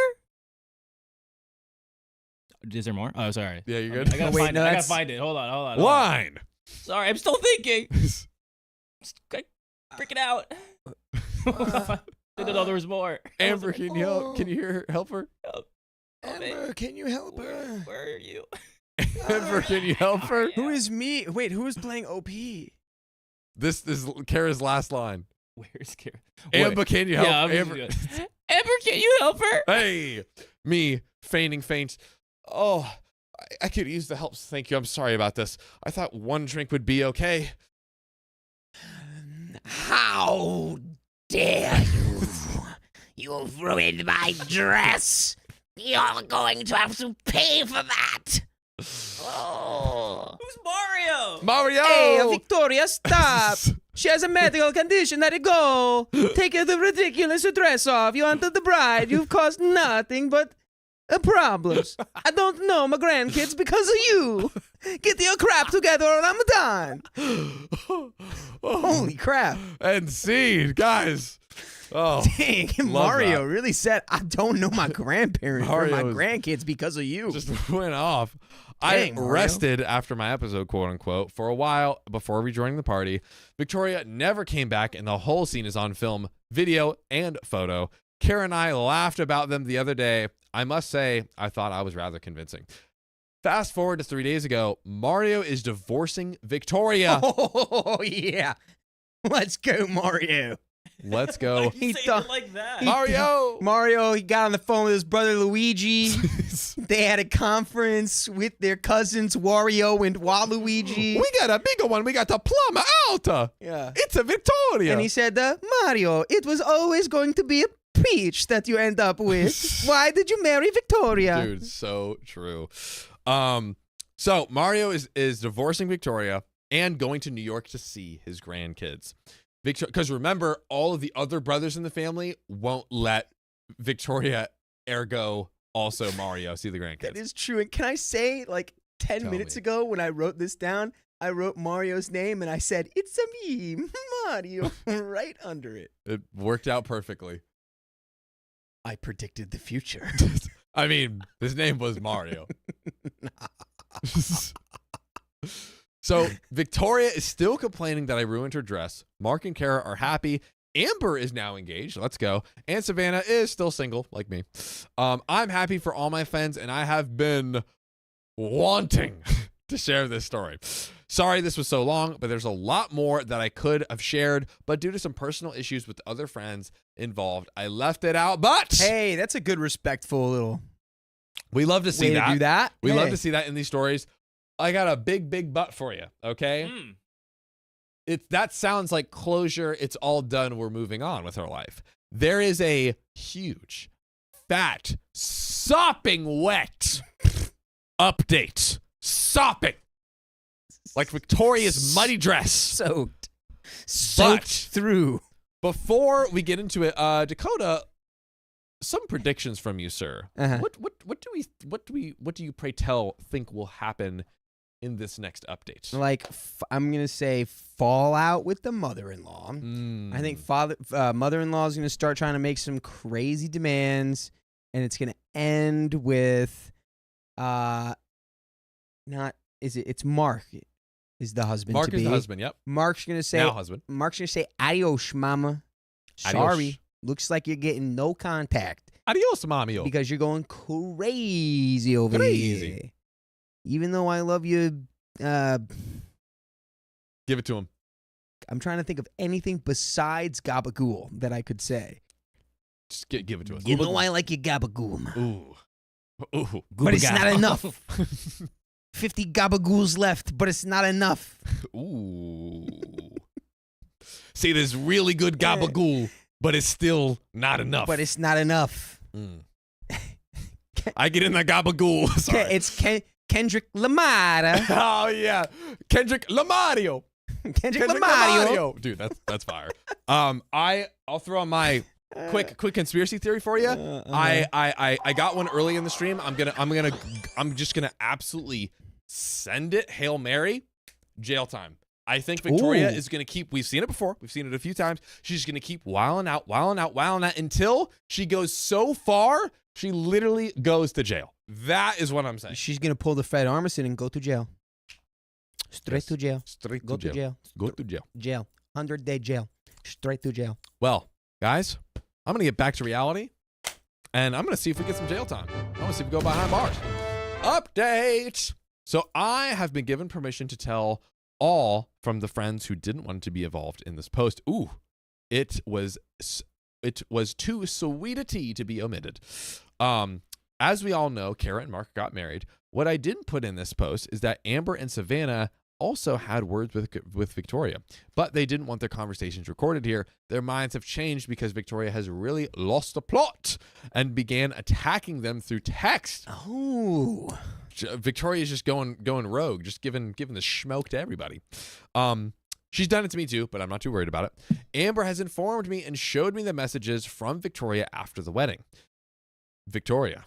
Is there more? Oh, sorry. Yeah, you're good. I gotta Wait, find no, it. I gotta that's- find it. Hold on. Line. Sorry, I'm still thinking. Freaking out. I didn't know there was more. Amber, can you help? Can you hear her? Help her? Amber, can you help her? Where are you? Amber, can you help her? Who is me? Wait, who is playing OP? This is Kara's last line. Where's Kara? Amber, can you help? Yeah, Amber. Amber, can you help her? Hey, me feigning faint. Oh, I could use the help. Thank you. I'm sorry about this. I thought one drink would be okay. How dare you? You've ruined my dress. You're going to have to pay for that. Oh. Who's Mario? Mario. Hey, Victoria, stop! She has a medical condition. Let it go. Take the ridiculous dress off. You unto the bride. You've caused nothing but problems. I don't know my grandkids because of you. Get your crap together or I'm done. Holy crap. And seed, guys. Oh, Dang, love Mario that. really said, I don't know my grandparents or my Mario's- grandkids because of you. just went off. Dang, I Mario. rested after my episode, quote unquote, for a while before rejoining the party. Victoria never came back, and the whole scene is on film, video, and photo. Kara and I laughed about them the other day. I must say, I thought I was rather convincing. Fast forward to 3 days ago, Mario is divorcing Victoria. Oh, yeah. Let's go, Mario. Let's go. He Say thought- it like that. Mario! Mario, he got on the phone with his brother Luigi. They had a conference with their cousins Wario and Waluigi. We got a bigger one. We got the Plum Alta. Yeah. It's a Victoria. And he said, Mario, it was always going to be a peach that you end up with. Why did you marry Victoria? Dude, so true. So Mario is divorcing Victoria and going to New York to see his grandkids. Because remember, all of the other brothers in the family won't let Victoria, ergo also Mario, see the grandkids. That is true. And can I say, like 10 Tell minutes me. ago when I wrote this down, I wrote Mario's name and I said, it's a me, Mario, right under it. It worked out perfectly. I predicted the future. I mean, his name was Mario. So Victoria is still complaining that I ruined her dress. Mark and Kara are happy. Amber is now engaged. Let's go. And Savannah is still single, like me. I'm happy for all my friends, and I have been wanting to share this story. Sorry this was so long, but there's a lot more that I could have shared, but due to some personal issues with other friends involved, I left it out. But Hey, that's a good, respectful little we love to see way that. to do that. We love Hey. to see that in these stories. I got a big butt for you, okay? That sounds like closure. It's all done. We're moving on with our life. There is a huge, fat, sopping wet update. Sopping. Like Victoria's muddy dress. Soaked But- through. Before we get into it, Dakota, some predictions from you, sir. Uh-huh. What do you pray tell think will happen in this next update? Like, I'm going to say fallout with the mother-in-law. I think mother-in-law is going to start trying to make some crazy demands, and it's going to end with, it's Mark is the husband Mark to be. is the husband. Yep. Mark's going to say, Now husband. adios, mama. Sorry. Adios. Looks like you're getting no contact Adios, mamio. because you're going crazy over Crazy. here. Even though I love you, Give it to him. I'm trying to think of anything besides gabagool that I could say. Just give it to us. You know I like your gabagool, ma. Ooh. But it's not enough. 50 gabagools left, but it's not enough. Ooh. See, there's really good gabagool, but it's still not enough. But it's not enough. Mm. I get in the gabagool. Sorry. It's Kendrick Lamar. Oh yeah, Kendrick Lamario. Kendrick Lamar. Dude, that's fire. I'll throw on my quick conspiracy theory for you. I got one early in the stream. I'm just gonna absolutely send it Hail Mary, jail time. I think Victoria Ooh. is going to keep, we've seen it before. We've seen it a few times. She's going to keep wilding out until she goes so far, she literally goes to jail. That is what I'm saying. She's gonna pull the Fred Armisen and go to jail. Straight to jail. Straight Go to jail. Go to jail. Jail. 100-day jail. Straight to jail. Well, guys, I'm going to get back to reality, and I'm going to see if we get some jail time. I'm going to see if we go behind bars. Update. So I have been given permission to tell all from the friends who didn't want to be involved in this post. Ooh, it was too sweet a tea to be omitted. As we all know, Kara and Mark got married. What I didn't put in this post is that Amber and Savannah also had words with Victoria, but they didn't want their conversations recorded here. Their minds have changed because Victoria has really lost the plot and began attacking them through text. Oh. Victoria's just going rogue, just giving the schmoke to everybody. She's done it to me too, but I'm not too worried about it. Amber has informed me and showed me the messages from Victoria after the wedding. Victoria.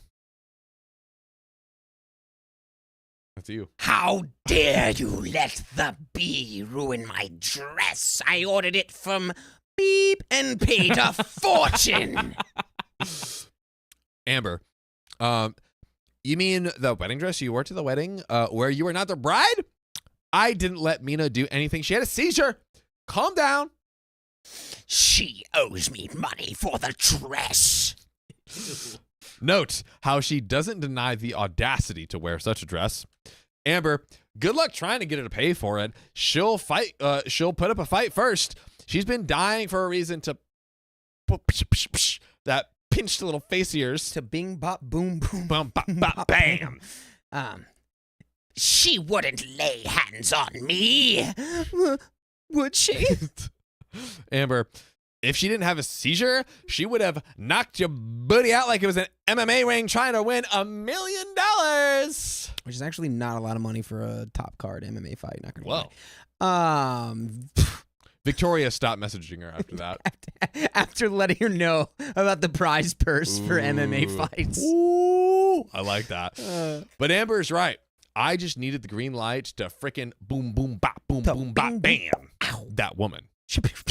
That's you. How dare you let the bee ruin my dress? I ordered it from Beep and paid a fortune. Amber, you mean the wedding dress you wore to the wedding where you were not the bride? I didn't let Mina do anything. She had a seizure. Calm down. She owes me money for the dress. Note how she doesn't deny the audacity to wear such a dress. Amber, good luck trying to get her to pay for it. She'll fight. She'll put up a fight first. She's been dying for a reason to that pinched little face of yours. To bing bop boom boom Bum, bop, bop, bam. She wouldn't lay hands on me. Would she? Amber, if she didn't have a seizure, she would have knocked your booty out like it was an MMA ring trying to win $1 million. Which is actually not a lot of money for a top card MMA fight. Not gonna Whoa. lie. Victoria stopped messaging her after that. After letting her know about the prize purse for MMA fights. Ooh, I like that. But Amber's right. I just needed the green light to frickin' boom, boom, bop, boom, To boom, bop, bing, bam. That woman.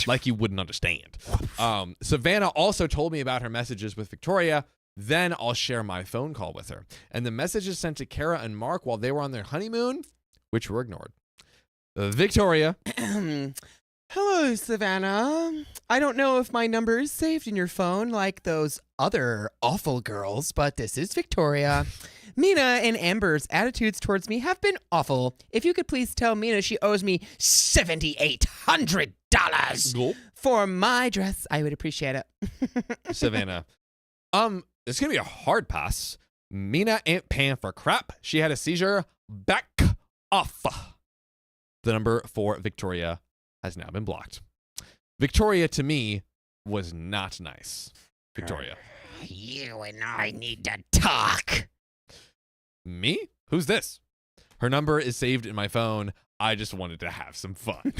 Like you wouldn't understand. Savannah also told me about her messages with Victoria. Then I'll share my phone call with her. And the messages sent to Kara and Mark while they were on their honeymoon, which were ignored. Victoria. Hello, Savannah. I don't know if my number is saved in your phone like those other awful girls, but this is Victoria. Mina and Amber's attitudes towards me have been awful. If you could please tell Mina she owes me $7,800 for my dress, I would appreciate it. Savannah. It's going to be a hard pass. Mina ain't paying for crap. She had a seizure. Back off. The number for Victoria has now been blocked. Victoria, to me, was not nice. Victoria. You and I need to talk. Me? Who's this? Her number is saved in my phone. I just wanted to have some fun.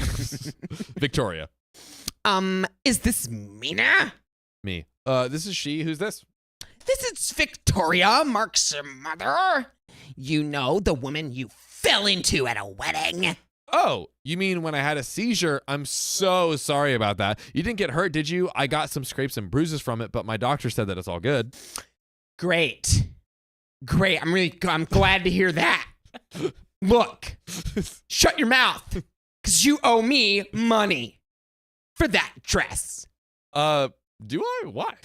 Victoria. Is this Mina? Me. This is she. Who's this? This is Victoria, Mark's mother. You know, the woman you fell into at a wedding. Oh, you mean when I had a seizure? I'm so sorry about that. You didn't get hurt, did you? I got some scrapes and bruises from it, but my doctor said that it's all good. Great. I'm glad to hear that. Look, shut your mouth, because you owe me money for that dress. Do I? Why?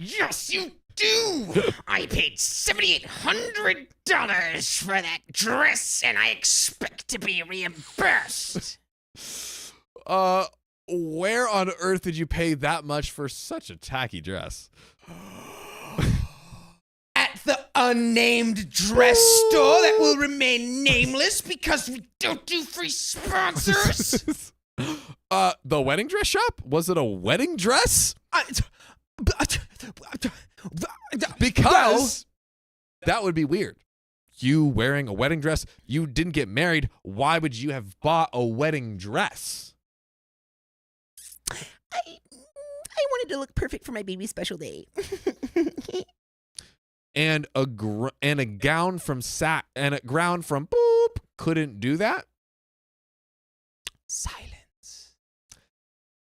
Yes, you do. I paid $7,800 for that dress, and I expect to be reimbursed. Where on earth did you pay that much for such a tacky dress? At the unnamed dress store that will remain nameless because we don't do free sponsors. The wedding dress shop? Was it a wedding dress? Because that would be weird. You wearing a wedding dress, you didn't get married. Why would you have bought a wedding dress? I wanted to look perfect for my baby's special day. and a gown from boop couldn't do that? Silence.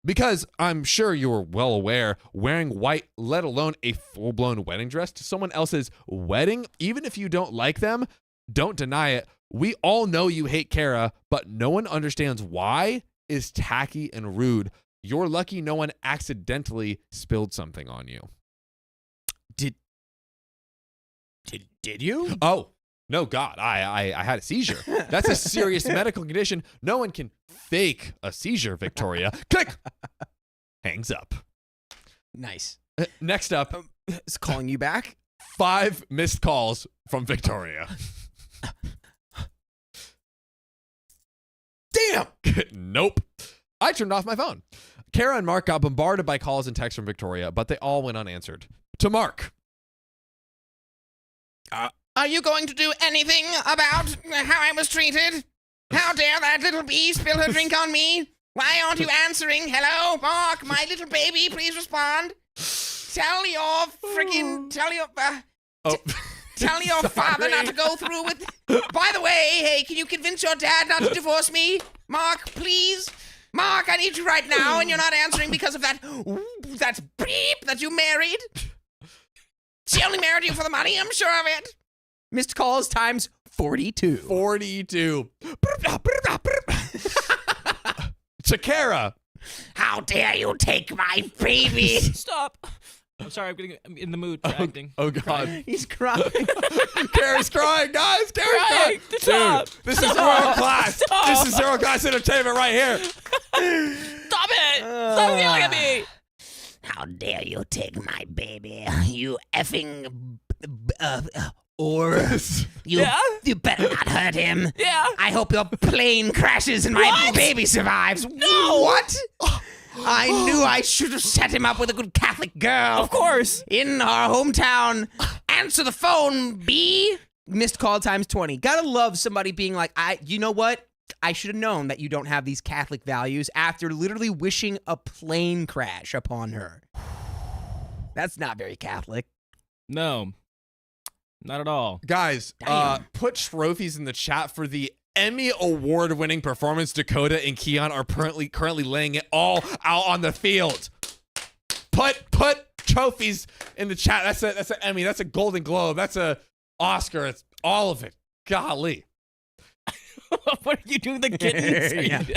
Because I'm sure you're well aware, wearing white, let alone a full-blown wedding dress to someone else's wedding, even if you don't like them, don't deny it. We all know you hate Kara, but no one understands why is tacky and rude. You're lucky no one accidentally spilled something on you. Did you? Oh, no, God, I had a seizure. That's a serious medical condition. No one can fake a seizure, Victoria. Click. Hangs up. Nice. Next up, Is calling you back? 5 missed calls from Victoria. Damn. Nope. I turned off my phone. Kara and Mark got bombarded by calls and texts from Victoria, but they all went unanswered. To Mark. Are you going to do anything about how I was treated? How dare that little bee spill her drink on me? Why aren't you answering? Hello, Mark, my little baby, please respond. Tell your father not to go through with. By the way, hey, can you convince your dad not to divorce me? Mark, please. Mark, I need you right now, and you're not answering because of that beep that you married. She only married you for the money, I'm sure of it. Missed calls times 42. 42. To Kara. How dare you take my baby? Stop. I'm sorry. I'm in the mood for acting. Oh, God. He's crying. Kara's crying, guys. Kara's crying. Stop. Dude, this is world class. This is world class entertainment right here. Stop it. Stop yelling at me. How dare you take my baby, you effing you better not hurt him. Yeah. I hope your plane crashes and my baby survives. No. What? I knew I should have set him up with a good Catholic girl. Of course. In our hometown. Answer the phone, B. Missed call times 20. Gotta love somebody being like, you know what? I should have known that you don't have these Catholic values after literally wishing a plane crash upon her. That's not very Catholic. No. Not at all. Guys, put trophies in the chat for the Emmy award-winning performance. Dakota and Keon are currently laying it all out on the field. Put trophies in the chat. That's an Emmy. That's a Golden Globe. That's a Oscar. It's all of it. Golly. What are you doing, the kittens?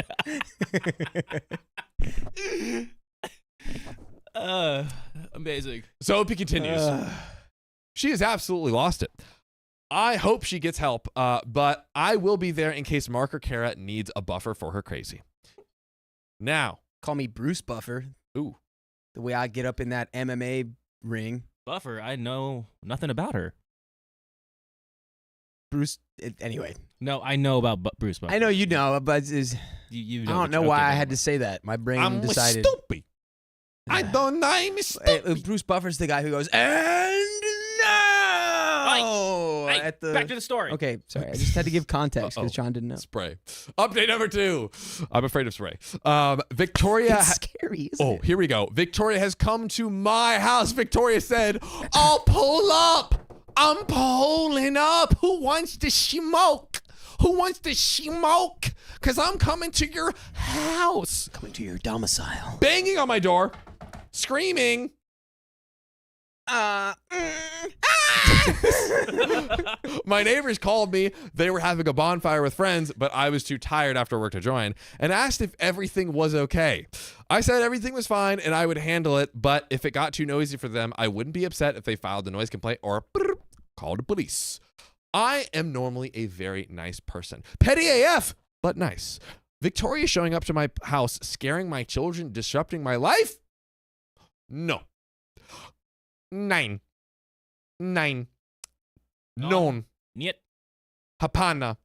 Amazing. So OP continues. She has absolutely lost it. I hope she gets help, but I will be there in case Mark or Kara needs a buffer for her crazy. Now. Call me Bruce Buffer. Ooh. The way I get up in that MMA ring. Buffer, I know nothing about her. Bruce, anyway. No, I know about Bruce Buffer. I know you know, but You I don't know why I had to say that. My brain decided. Stupid. I don't know. I'm stupid. Bruce Buffer's the guy who goes, and no! Hey, back to the story. Okay, sorry. I just had to give context because Sean didn't know. Spray. Update number 2. I'm afraid of spray. Victoria. It's scary, isn't it? Here we go. Victoria has come to my house. Victoria said, I'll pull up. I'm pulling up. Who wants to smoke? Who wants to smoke? Because I'm coming to your house. Coming to your domicile. Banging on my door. Screaming. My neighbors called me. They were having a bonfire with friends, but I was too tired after work to join, and asked if everything was okay. I said everything was fine and I would handle it, but if it got too noisy for them, I wouldn't be upset if they filed a noise complaint or called the police. I am normally a very nice person. Petty AF, but nice. Victoria showing up to my house, scaring my children, disrupting my life? No. 9. Non. Niet. Hapana.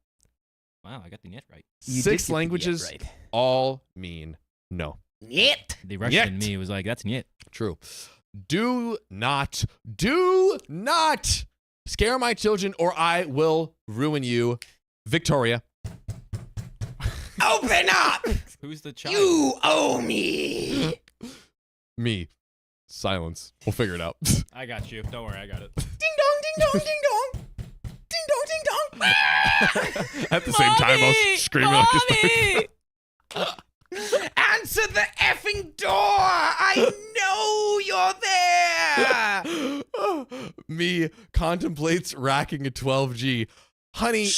Wow, I got the niet right. 6 languages right. all mean no. Niet. The Russian in me was like, that's niet. True. Do not scare my children or I will ruin you. Victoria. Open up. Who's the child? You owe me. Me. Silence. We'll figure it out. I got you. Don't worry, I got it. Ding dong, ding dong, ding dong. Ding dong, ding dong. At the same time, I was screaming like this. Answer the effing door. I know you're there. Me contemplates racking a 12G. Honey,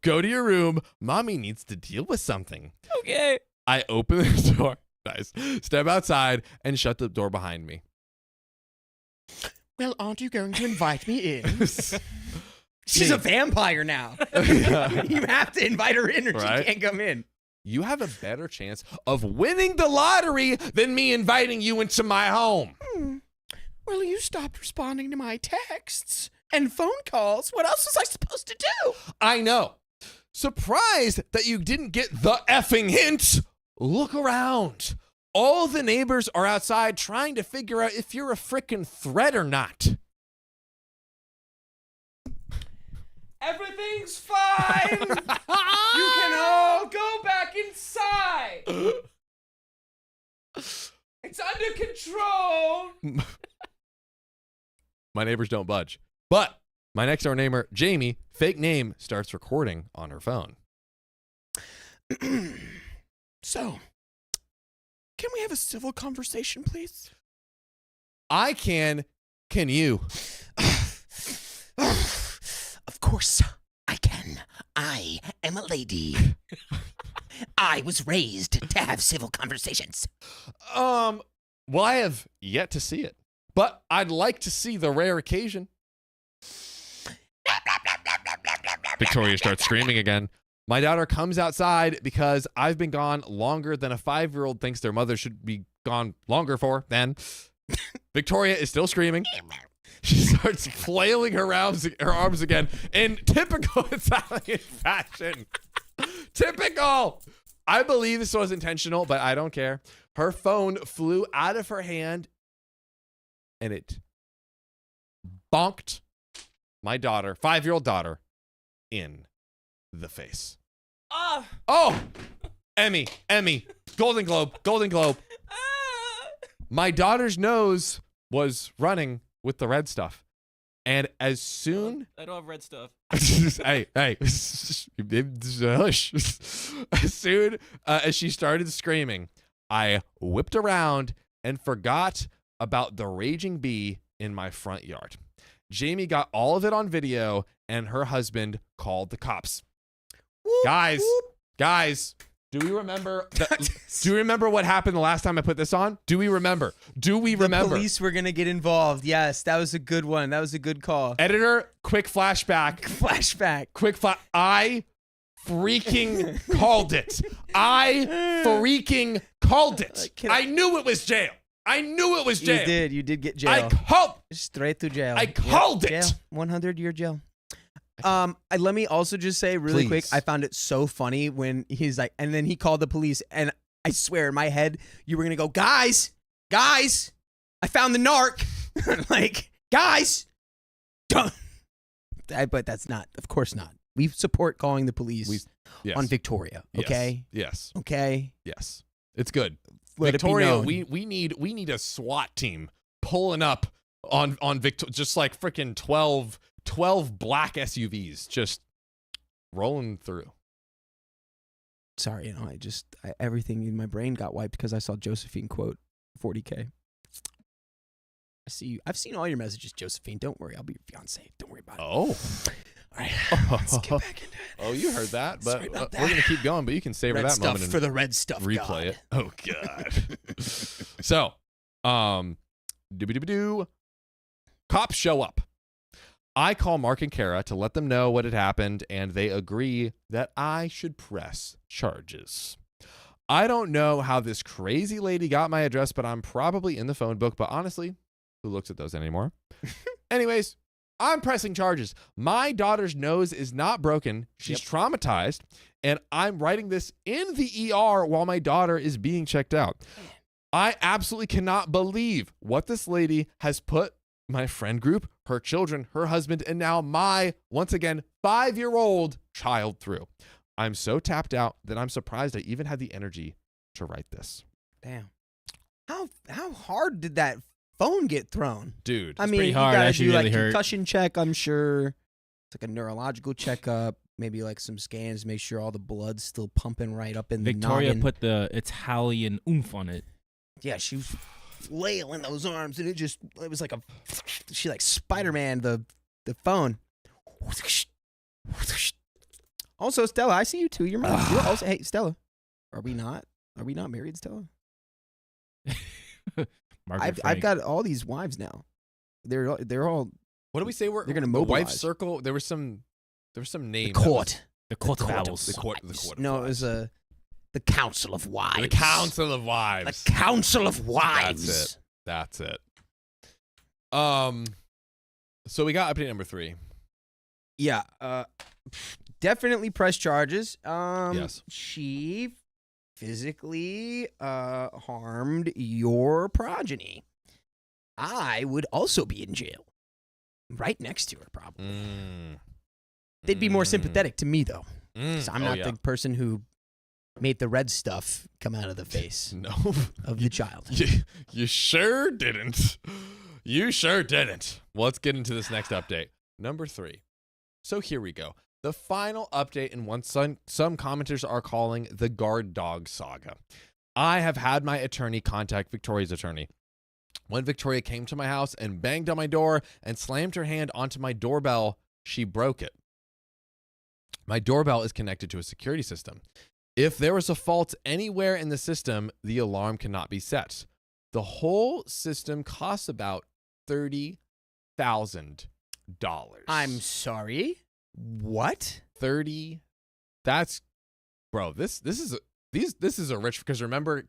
go to your room. Mommy needs to deal with something. Okay. I open the door. Nice. Step outside and shut the door behind me. Well, aren't you going to invite me in? She's a vampire now. Yeah. You have to invite her in or Right? she can't come in. You have a better chance of winning the lottery than me inviting you into my home. Well, you stopped responding to my texts and phone calls. What else was I supposed to do? I know. Surprised that you didn't get the effing hint. Look around. All the neighbors are outside trying to figure out if you're a frickin' threat or not. Everything's fine. You can all go back inside. It's under control. My neighbors don't budge. But my next door neighbor, Jamie, fake name, starts recording on her phone. So, can we have a civil conversation, please? I can you? Of course I can. I am a lady. I was raised to have civil conversations. Well, I have yet to see it, but I'd like to see the rare occasion. Victoria starts screaming again. My daughter comes outside because I've been gone longer than a 5-year-old thinks their mother should be gone longer for. Then Victoria is still screaming. She starts flailing her arms again in typical Italian fashion. Typical. I believe this was intentional, but I don't care. Her phone flew out of her hand and it bonked my daughter, 5-year-old daughter, in the face. Oh, Emmy, Golden Globe. My daughter's nose was running with the red stuff. And as soon... I don't have red stuff. hey. Hush. As soon as she started screaming, I whipped around and forgot about the raging bee in my front yard. Jamie got all of it on video, and her husband called the cops. Guys, do we remember? Do you remember what happened the last time I put this on? Do we remember? The police were gonna get involved. Yes, that was a good one. That was a good call. Editor, quick flashback. I freaking called it. I freaking called it. I knew it was jail. You did get jail. I called. Straight to jail. I called it. Jail. 100-year jail. Let me also just say really quick, I found it so funny when he's like, and then he called the police, and I swear in my head, you were going to go, guys, I found the narc. Like, guys, don't. But that's not, of course not. We support calling the police on Victoria, okay? Yes. Okay? Yes. It's good. Let it be Victoria, known. we need a SWAT team pulling up on Victoria, just like freaking 12 black SUVs just rolling through. Sorry, everything in my brain got wiped because I saw Josephine quote 40K. I see you. I've seen all your messages, Josephine. Don't worry, I'll be your fiance. Don't worry about it. Oh. All right, let's get back into it. Oh, you heard that, but Sorry about we're gonna keep going. But you can savor Red that stuff moment and for the red stuff. replay God. it. Oh God. So, doobie-doobie-doo. Cops show up. I call Mark and Kara to let them know what had happened, and they agree that I should press charges. I don't know how this crazy lady got my address, but I'm probably in the phone book. But honestly, who looks at those anymore? Anyways, I'm pressing charges. My daughter's nose is not broken. She's traumatized, and I'm writing this in the ER while my daughter is being checked out. I absolutely cannot believe what this lady has put my friend group, her children, her husband, and now my, once again, 5-year-old child through. I'm so tapped out that I'm surprised I even had the energy to write this. Damn. How hard did that phone get thrown? Dude. I mean, pretty you hard. gotta Actually do really like hurt. concussion check. I'm sure it's like a neurological checkup. Maybe like some scans, make sure all the blood's still pumping right up in the Victoria noggin. put the Italian oomph on it. Yeah, she was flailing those arms, and it was like she like Spider-Man the phone. Also, Stella, I see you too. You're also, hey, Stella, are we not married, Stella? I've got all these wives now. They're all What do we say? They're gonna the mobilize. wife circle. There was some name. the court. The court of court of owls. The court of No, it wives. was the Council of Wives. The Council of Wives. The Council of Wives. That's it. So we got update number 3. Yeah. Definitely press charges. Yes. She physically harmed your progeny. I would also be in jail. Right next to her, probably. They'd be more sympathetic to me, though. Because I'm not the person who made the red stuff come out of the face No. of the child. You sure didn't. You sure didn't. Well, let's get into this next update. Number 3. So here we go. The final update in what some commenters are calling the guard dog saga. I have had my attorney contact Victoria's attorney. When Victoria came to my house and banged on my door and slammed her hand onto my doorbell, she broke it. My doorbell is connected to a security system. If there was a fault anywhere in the system, the alarm cannot be set. The whole system costs about $30,000. I'm sorry. What? 30. That's, bro. This is a rich, because remember,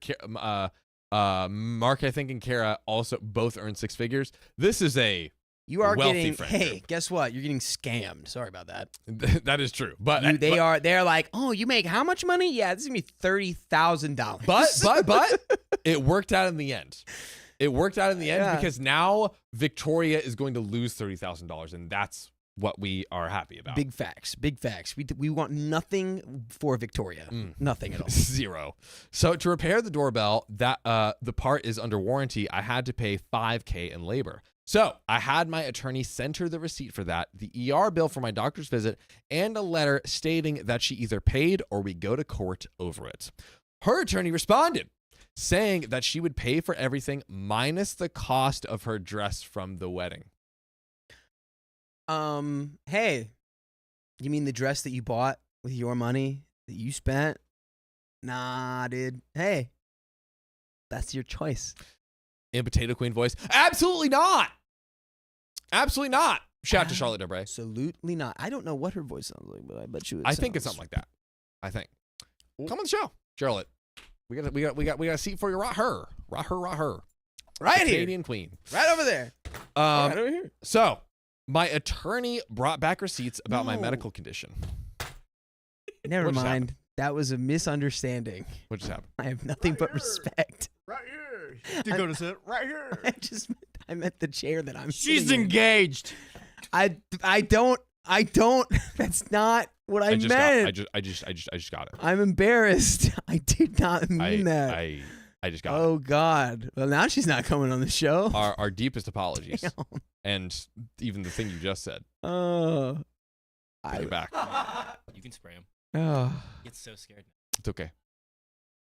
Mark, I think, and Kara also both earn 6 figures. This is a You are wealthy getting. friend Hey, group. guess what? You're getting scammed. Sorry about that. That is true, but They're like, oh, you make how much money? Yeah, this is gonna be $30,000. But it worked out in the end. It worked out in the end Yeah. because now Victoria is going to lose $30,000, and that's what we are happy about. Big facts. Big facts. We want nothing for Victoria. Nothing at all. 0. So to repair the doorbell, that the part is under warranty, I had to pay $5,000 in labor. So I had my attorney send her the receipt for that, the ER bill for my doctor's visit, and a letter stating that she either paid or we go to court over it. Her attorney responded, saying that she would pay for everything minus the cost of her dress from the wedding. Hey, you mean the dress that you bought with your money that you spent? Nah, dude. Hey, that's your choice. In Potato Queen voice, absolutely not. Absolutely not. Shout out to Charlotte Debray. Absolutely not. I don't know what her voice sounds like, but I bet you. I think it's something like that. I think. Come on the show, Charlotte. We got a seat for you. Right her. Right the here. Canadian Queen. Right over there. Right over here. So my attorney brought back receipts about my No. medical condition. Never What just mind. That was a misunderstanding. What just happened? I have nothing but respect. Right here. You go to sit right here. I meant the chair that I'm She's sitting in. engaged. I don't. That's not what I meant. I just got it. I'm embarrassed. I did not mean that. I just got it. Oh God. Well, now she's not coming on the show. Our deepest apologies. Damn. And even the thing you just said. Oh. Take it back. You can spray him. Oh. He gets so scared. It's okay.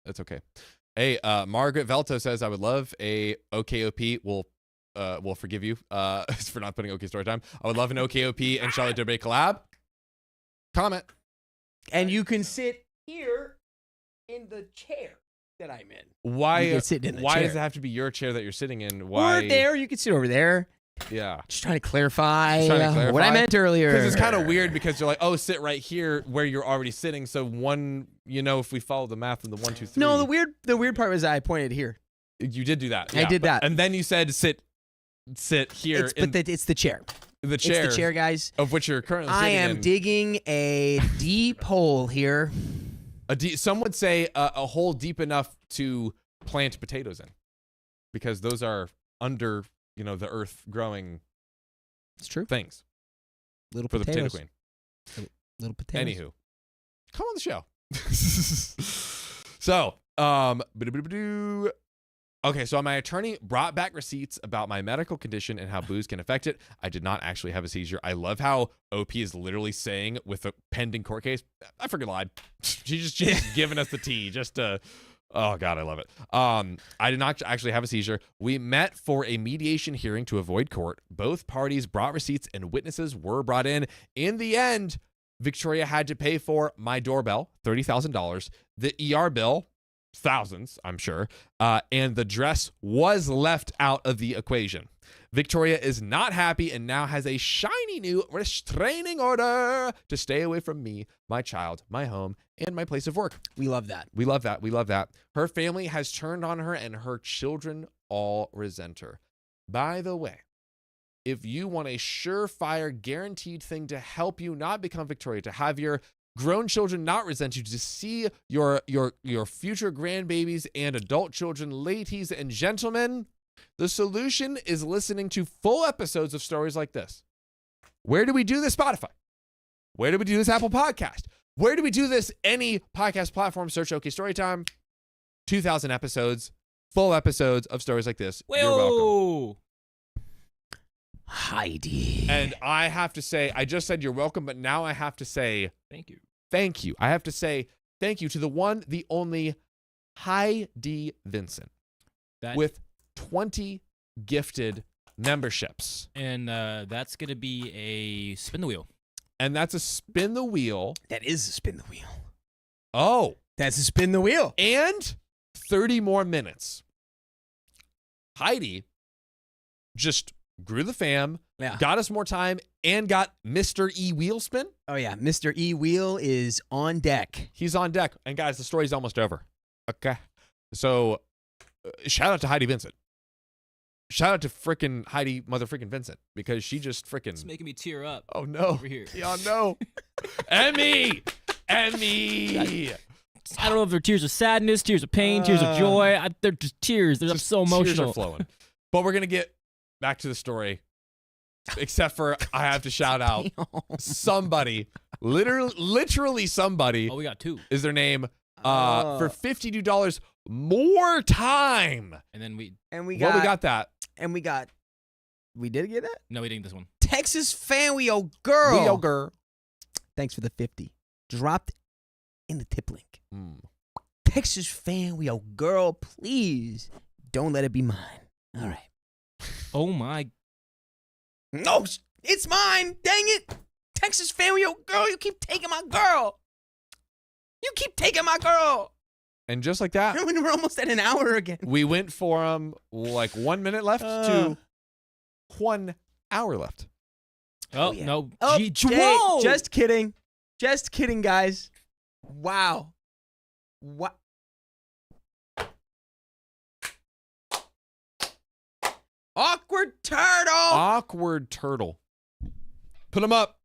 It's okay. Hey, Margaret Velto says, I would love a OKOP. We'll forgive you for not putting OK Storytime. I would love an OKOP and Charlotte Debray collab. Comment. And you can sit here in the chair that I'm in. Why? You can sit in the why chair. does it have to be your chair that you're sitting in? Why? Or there. You can sit over there. Yeah. Just trying to clarify, Just trying to clarify. what I meant earlier. Because it's kind of weird because you're like, oh, sit right here where you're already sitting. So one, if we follow the math of the 1, 2, 3. No, the weird part was I pointed here. You did do that. I did that. And then you said sit here It's the chair. the chair. It's the chair, guys. Of which you're currently sitting I am in. digging a deep hole here. Some would say a hole deep enough to plant potatoes in, because those are under the earth growing It's true. things Little for the potato potatoes. queen. Little potatoes. Anywho, come on the show. So, Okay, so my attorney brought back receipts about my medical condition and how booze can affect it. I did not actually have a seizure. I love how OP is literally saying with a pending court case, I freaking lied. She's just giving us the tea just to, oh God, I love it. I did not actually have a seizure. We met for a mediation hearing to avoid court. Both parties brought receipts and witnesses were brought in. In the end, Victoria had to pay for my doorbell, $30,000, the ER bill, thousands, I'm sure, and the dress was left out of the equation. Victoria is not happy and now has a shiny new restraining order to stay away from me, my child, my home, and my place of work. We love that. We love that. We love that. Her family has turned on her and her children all resent her. By the way, if you want a surefire guaranteed thing to help you not become Victoria, to have your grown children not resent you, to see your future grandbabies and adult children, ladies and gentlemen, the solution is listening to full episodes of stories like this. Where do we do this? Spotify. Where do we do this? Apple Podcast. Where do we do this? Any podcast platform. Search OK Storytime. 2,000 episodes, full episodes of stories like this. Whoa. You're welcome. Heidi. And I have to say, I just said you're welcome, but now I have to say Thank you. thank you. I have to say thank you to the one, the only Heidi Vincent That with 20 gifted memberships. and that's gonna be a spin the wheel. And that's a spin the wheel. That is a spin the wheel. Oh, That's a spin the wheel. and 30 more minutes. Heidi just grew the fam, Yeah. got us more time, and got Mr. E Wheel Spin. Oh yeah, Mr. E Wheel is on deck. He's on deck. And guys, the story's almost over. Okay. So shout out to Heidi Vincent. Shout out to frickin' Heidi motherfrickin' Vincent, because she just It's frickin' making me tear up oh no. over here. Yeah, no. And me. And me. I don't know if they're tears of sadness, tears of pain, tears of joy. They're just tears. I'm Just so Tears emotional. are flowing. But we're gonna get back to the story. Except for I have to shout out somebody, literally somebody Oh, we got two, is their name. For $52 more time. and then we we Well, we got that. we did get that? no, we didn't this one. Texas fan wheel girl. Wheel girl. Thanks for the 50. Dropped in the tip link. Mm. Texas fan wheel girl, please don't let it be mine. All right. Oh my! No, it's mine. Dang it. Texas fan wheel girl, you keep taking my girl. You keep taking my girl. And just like that, We're almost at an hour again. we went for like 1 minute left to 1 hour left. Oh yeah. no! Oh, Gee, hey, whoa! just kidding. Just kidding, guys. Wow. What? Awkward turtle. Awkward turtle. Put them up.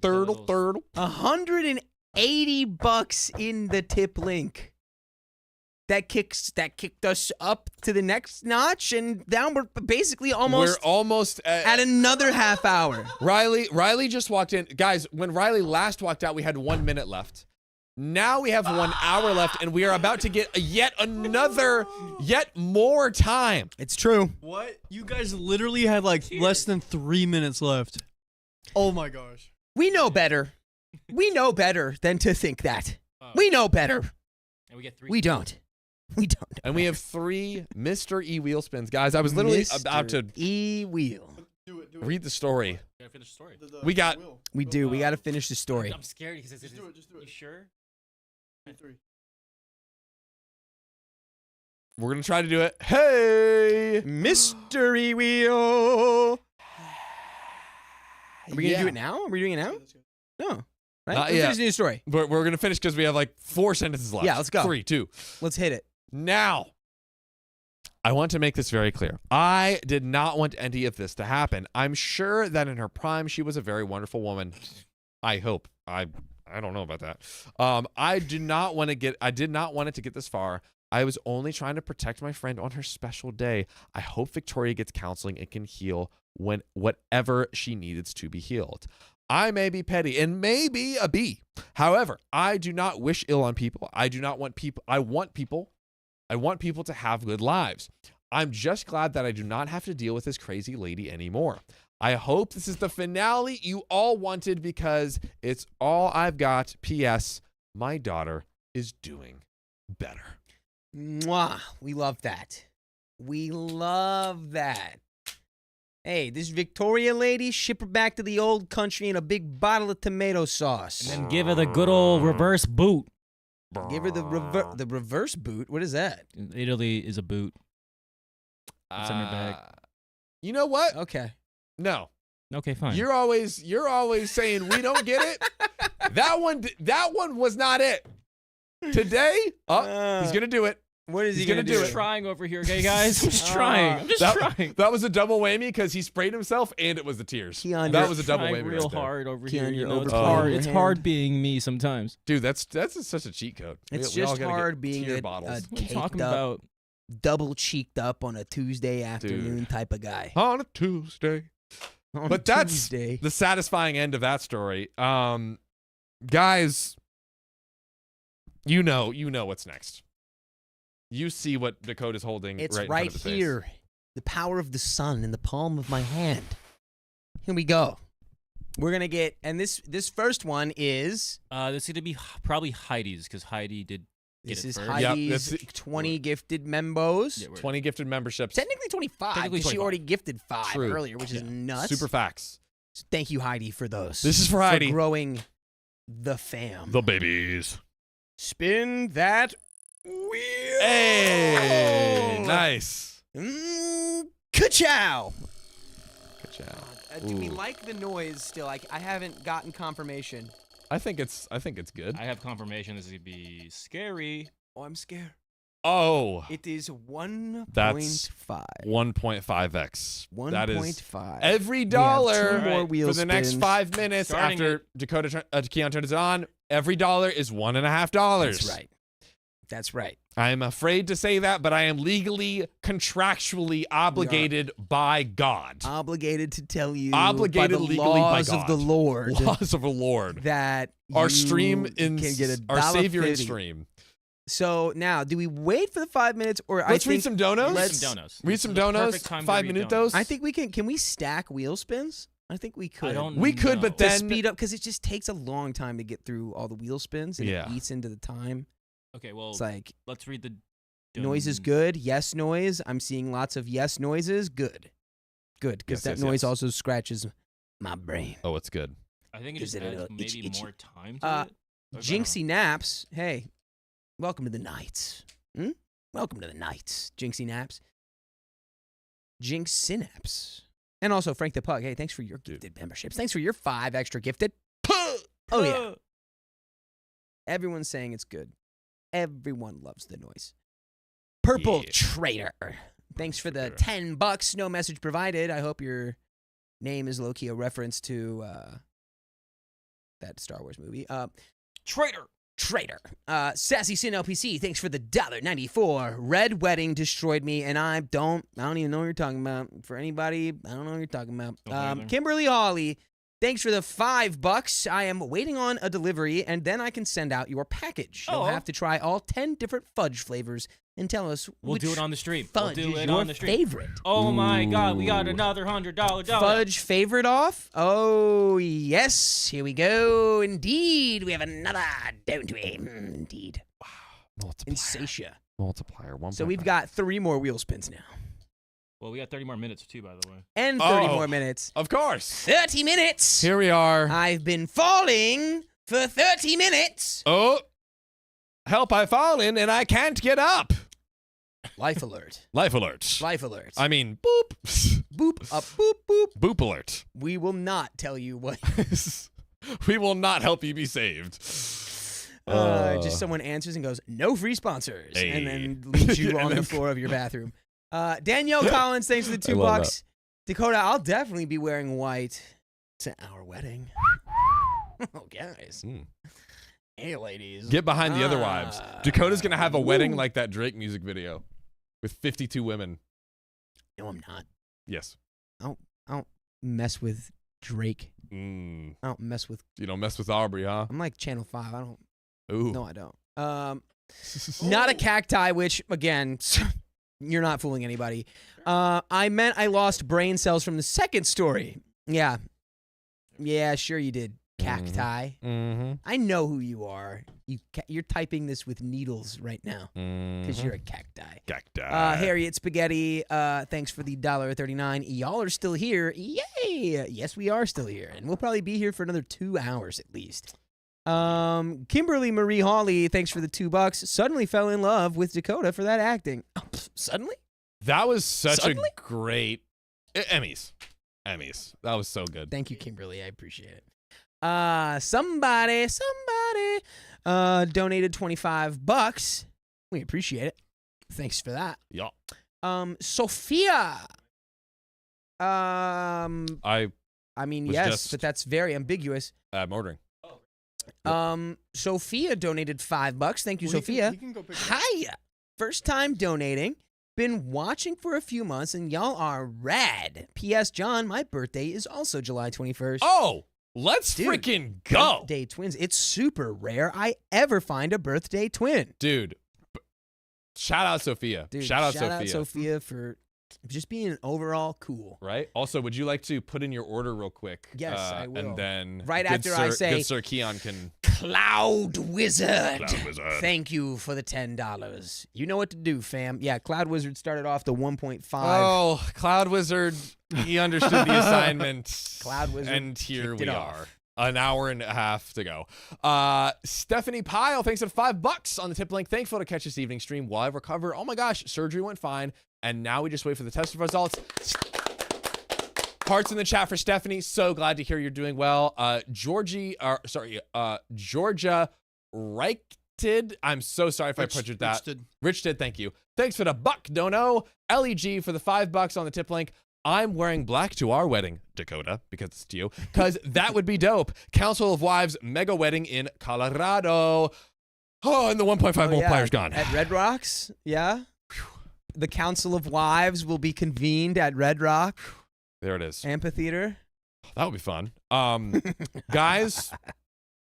Turtle. $180 in the tip link. That kicked us up to the next notch, and down we're basically almost We're almost at another half hour. Riley just walked in. Guys, when Riley last walked out, we had 1 minute left. Now we have 1 hour left, and we are about to get yet more time. It's true. What? You guys literally had like less than 3 minutes left. Oh my gosh. We know better. We know better than to think that. Oh. We know better. And we get three. We don't. We don't. And we have 3 Mr. E wheel spins. Guys, I was literally Mr. about to E wheel. Do it. read the story. Gotta finish the story. We got- We do. We got to finish the story. I'm scared because it's Just do it. You sure? We're going to try to do it. Hey! Mystery wheel. Are we gonna Yeah. do it now? Are we doing it now? No. Right? Not Let's yet. finish the new story. We're going to finish because we have like 4 sentences left. Yeah, let's go. 3, 2. Let's hit it. Now, I want to make this very clear. I did not want any of this to happen. I'm sure that in her prime, she was a very wonderful woman. I hope. I don't know about that. I did not want it to get this far. I was only trying to protect my friend on her special day. I hope Victoria gets counseling and can heal when whatever she needs to be healed. I may be petty and maybe a B. However, I do not wish ill on people. I want people I want people to have good lives. I'm just glad that I do not have to deal with this crazy lady anymore. I hope this is the finale you all wanted because it's all I've got. P.S. My daughter is doing better. Mwah. We love that. We love that. Hey, this Victoria lady, ship her back to the old country in a big bottle of tomato sauce. And then give her the good old reverse boot. Give her the reverse boot. What is that? Italy is a boot. It's on her back. You know what? Okay. No. Okay, fine. You're always saying we don't get it. That one was not it. Today, he's gonna do it. What is He's he gonna gonna do? do I'm it. trying over here, okay, guys? I'm just trying. I'm just trying. That was a double whammy because he sprayed himself and it was the tears. Keon, that you're was a double Trying whammy. real right there. hard over Keon, here. you're You know, it's overplaying hard. your It's hand. hard being me sometimes. Dude, that's such a cheat code. It's We all just gotta hard get being tear a bottles. What are you caked talking up, about? double cheeked up on a Tuesday afternoon type of guy. on a Tuesday. On But a that's Tuesday. the satisfying end of that story. Guys, you know what's next. You see what Dakota's holding It's right, right in front of his here. The power of the sun in the palm of my hand. Here we go. We're gonna get, and this first one is This is gonna be probably Heidi's because Heidi did get this it is first. Yep, Heidi's that's- 20 gifted membos. Yeah, we're- 20 gifted memberships. Technically 25 Technically because she 25. already gifted 5 True. earlier, which is Yeah. nuts. Super facts. So thank you, Heidi, for those. This is for Heidi. growing the fam. The babies. Spin that wheel. Hey, nice. Ka-chow. Good job. Do we Ooh. like the noise still? I haven't gotten confirmation. I think it's good. I have confirmation this is gonna be scary. Oh, I'm scared. Oh, It is 1.5. That's 1.5x. That is 1.5. every two dollar more wheel for the next spins. 5 minutes Starting after Keon turns it on. Every dollar is $1.50. That's right. That's right. I'm afraid to say that, but I am legally, contractually obligated by God. Obligated to tell you Obligated by the legally by laws of the God. Lord Laws of the Lord. that Our you stream in can get a our savior in $1.50. stream. So now, do we wait for the 5 minutes, or Let's read some donos. Read some donos. Read some This is the donos. perfect time to 5 read minute donos. those. I think we can. Can we stack wheel spins? I think we could. I don't. We could, know. but to then- speed up because it just takes a long time to get through all the wheel spins and Yeah. it eats into the time. Okay, well, It's like let's read the noise is good. Yes noise. I'm seeing lots of yes noises. Good. Good. Because Yes, that yes, noise yes. also scratches my brain. Oh, it's good. I think it Gives just it a adds little itchy, maybe itchy. more time to Uh, it. Like, I don't Jinxie Naps. Hey, welcome to the nights. Welcome to the nights. Jinxie Naps. Jinx Synapse. And also Frank the Pug. Hey, thanks for your gifted memberships. Thanks for your 5 extra gifted. Oh, yeah. Everyone's saying it's good. Everyone loves the noise. Purple Yeah. Trader. Thanks for the Trader. $10. No message provided. I hope your name is low-key a reference to that Star Wars movie. Traitor. Trader. Sassy Sin LPC, thanks for the $1.94. Red Wedding destroyed me, and I don't even know what you're talking about. For anybody, I don't know what you're talking about. Don't either. Kimberly Hawley, thanks for the $5. I am waiting on a delivery, and then I can send out your package. You'll Oh. have to try all 10 different fudge flavors and tell us We'll which do it on the stream. We'll fudge do is it your on the stream. favorite. Oh my God, we got Ooh. another $100 dollar. Fudge favorite off? Oh, yes. Here we go. Indeed. We have another, don't we? Indeed. Multiplier. Insatia. Multiplier. 1. So we've got 3 more wheel spins now. Well, we got 30 more minutes too, by the way. And 30 Oh. more minutes. Of course. 30 minutes. Here we are. I've been falling for 30 minutes. Oh. Help, I've fallen and I can't get up. Life alert. Life alert. Life alert. I mean, boop. Boop, up, boop, boop. Boop alert. We will not tell you what. We will not help you be saved. Just someone answers and goes, no free sponsors. Hey. And then leaves you And on the then- floor of your bathroom. Danielle Collins, thanks for the $2. love that. Dakota, I'll definitely be wearing white to our wedding. Oh, guys. Mm. Hey, ladies. Get behind the other wives. Dakota's going to have a wedding Woo. like that Drake music video with 52 women. No, I'm not. Yes. I don't mess with Drake. I don't mess with. You don't mess with Aubrey, huh? I'm like Channel 5. I don't. Ooh. No, I don't. Not a cacti, which, again, you're not fooling anybody. I meant I lost brain cells from the second story. Yeah. Yeah, sure you did, cacti. Mm-hmm. I know who you are. You're typing this with needles right now because you're a cacti. Cacti. Harriet Spaghetti, thanks for the $1.39. Y'all are still here. Yay! Yes, we are still here. And we'll probably be here for another 2 hours at least. Kimberly Marie Hawley, thanks for the $2. Suddenly fell in love with Dakota for that acting. Suddenly? That was such Suddenly? a great Emmys. That was so good. Thank you, Kimberly. I appreciate it. Somebody donated $25. We appreciate it. Thanks for that. Yeah. Sophia. I mean, was yes, just- but that's very ambiguous. I'm ordering. Sophia donated $5. Thank you, Well, Sophia. he can go pick it up. Hiya. First time donating. Been watching for a few months, and y'all are rad. P.S. John, my birthday is also July 21st. Oh, let's Dude, freaking go. Birthday twins. It's super rare I ever find a birthday twin. Dude, shout out Sophia. Dude, shout out out Sophia for just being overall cool. Right? Also, would you like to put in your order real quick? Yes, I will. And then Right good after I Sir- say- good Sir Keon can Cloud Wizard. Cloud Wizard. Thank you for the $10. You know what to do, fam. Yeah, Cloud Wizard started off the 1.5. Oh, Cloud Wizard, he understood the assignment. Cloud Wizard And here kicked we it are. off. An hour and a half to go. Stephanie Pyle, thanks for the $5 on the tip link. Thankful to catch this evening stream while I recover. Oh my gosh, surgery went fine. And now we just wait for the test results. Hearts in the chat for Stephanie. So glad to hear you're doing well. Georgia Reichted. I'm so sorry if I butchered that. Rich did, thank you. Thanks for the buck, dono. LEG for the $5 on the tip link. I'm wearing black to our wedding, Dakota, because it's to you, because that would be dope. Council of Wives mega wedding in Colorado. Oh, and the 1.5 multiplier's gone. At Red Rocks, yeah. The Council of Wives will be convened at Red Rock There it is. Amphitheater. That would be fun. Guys,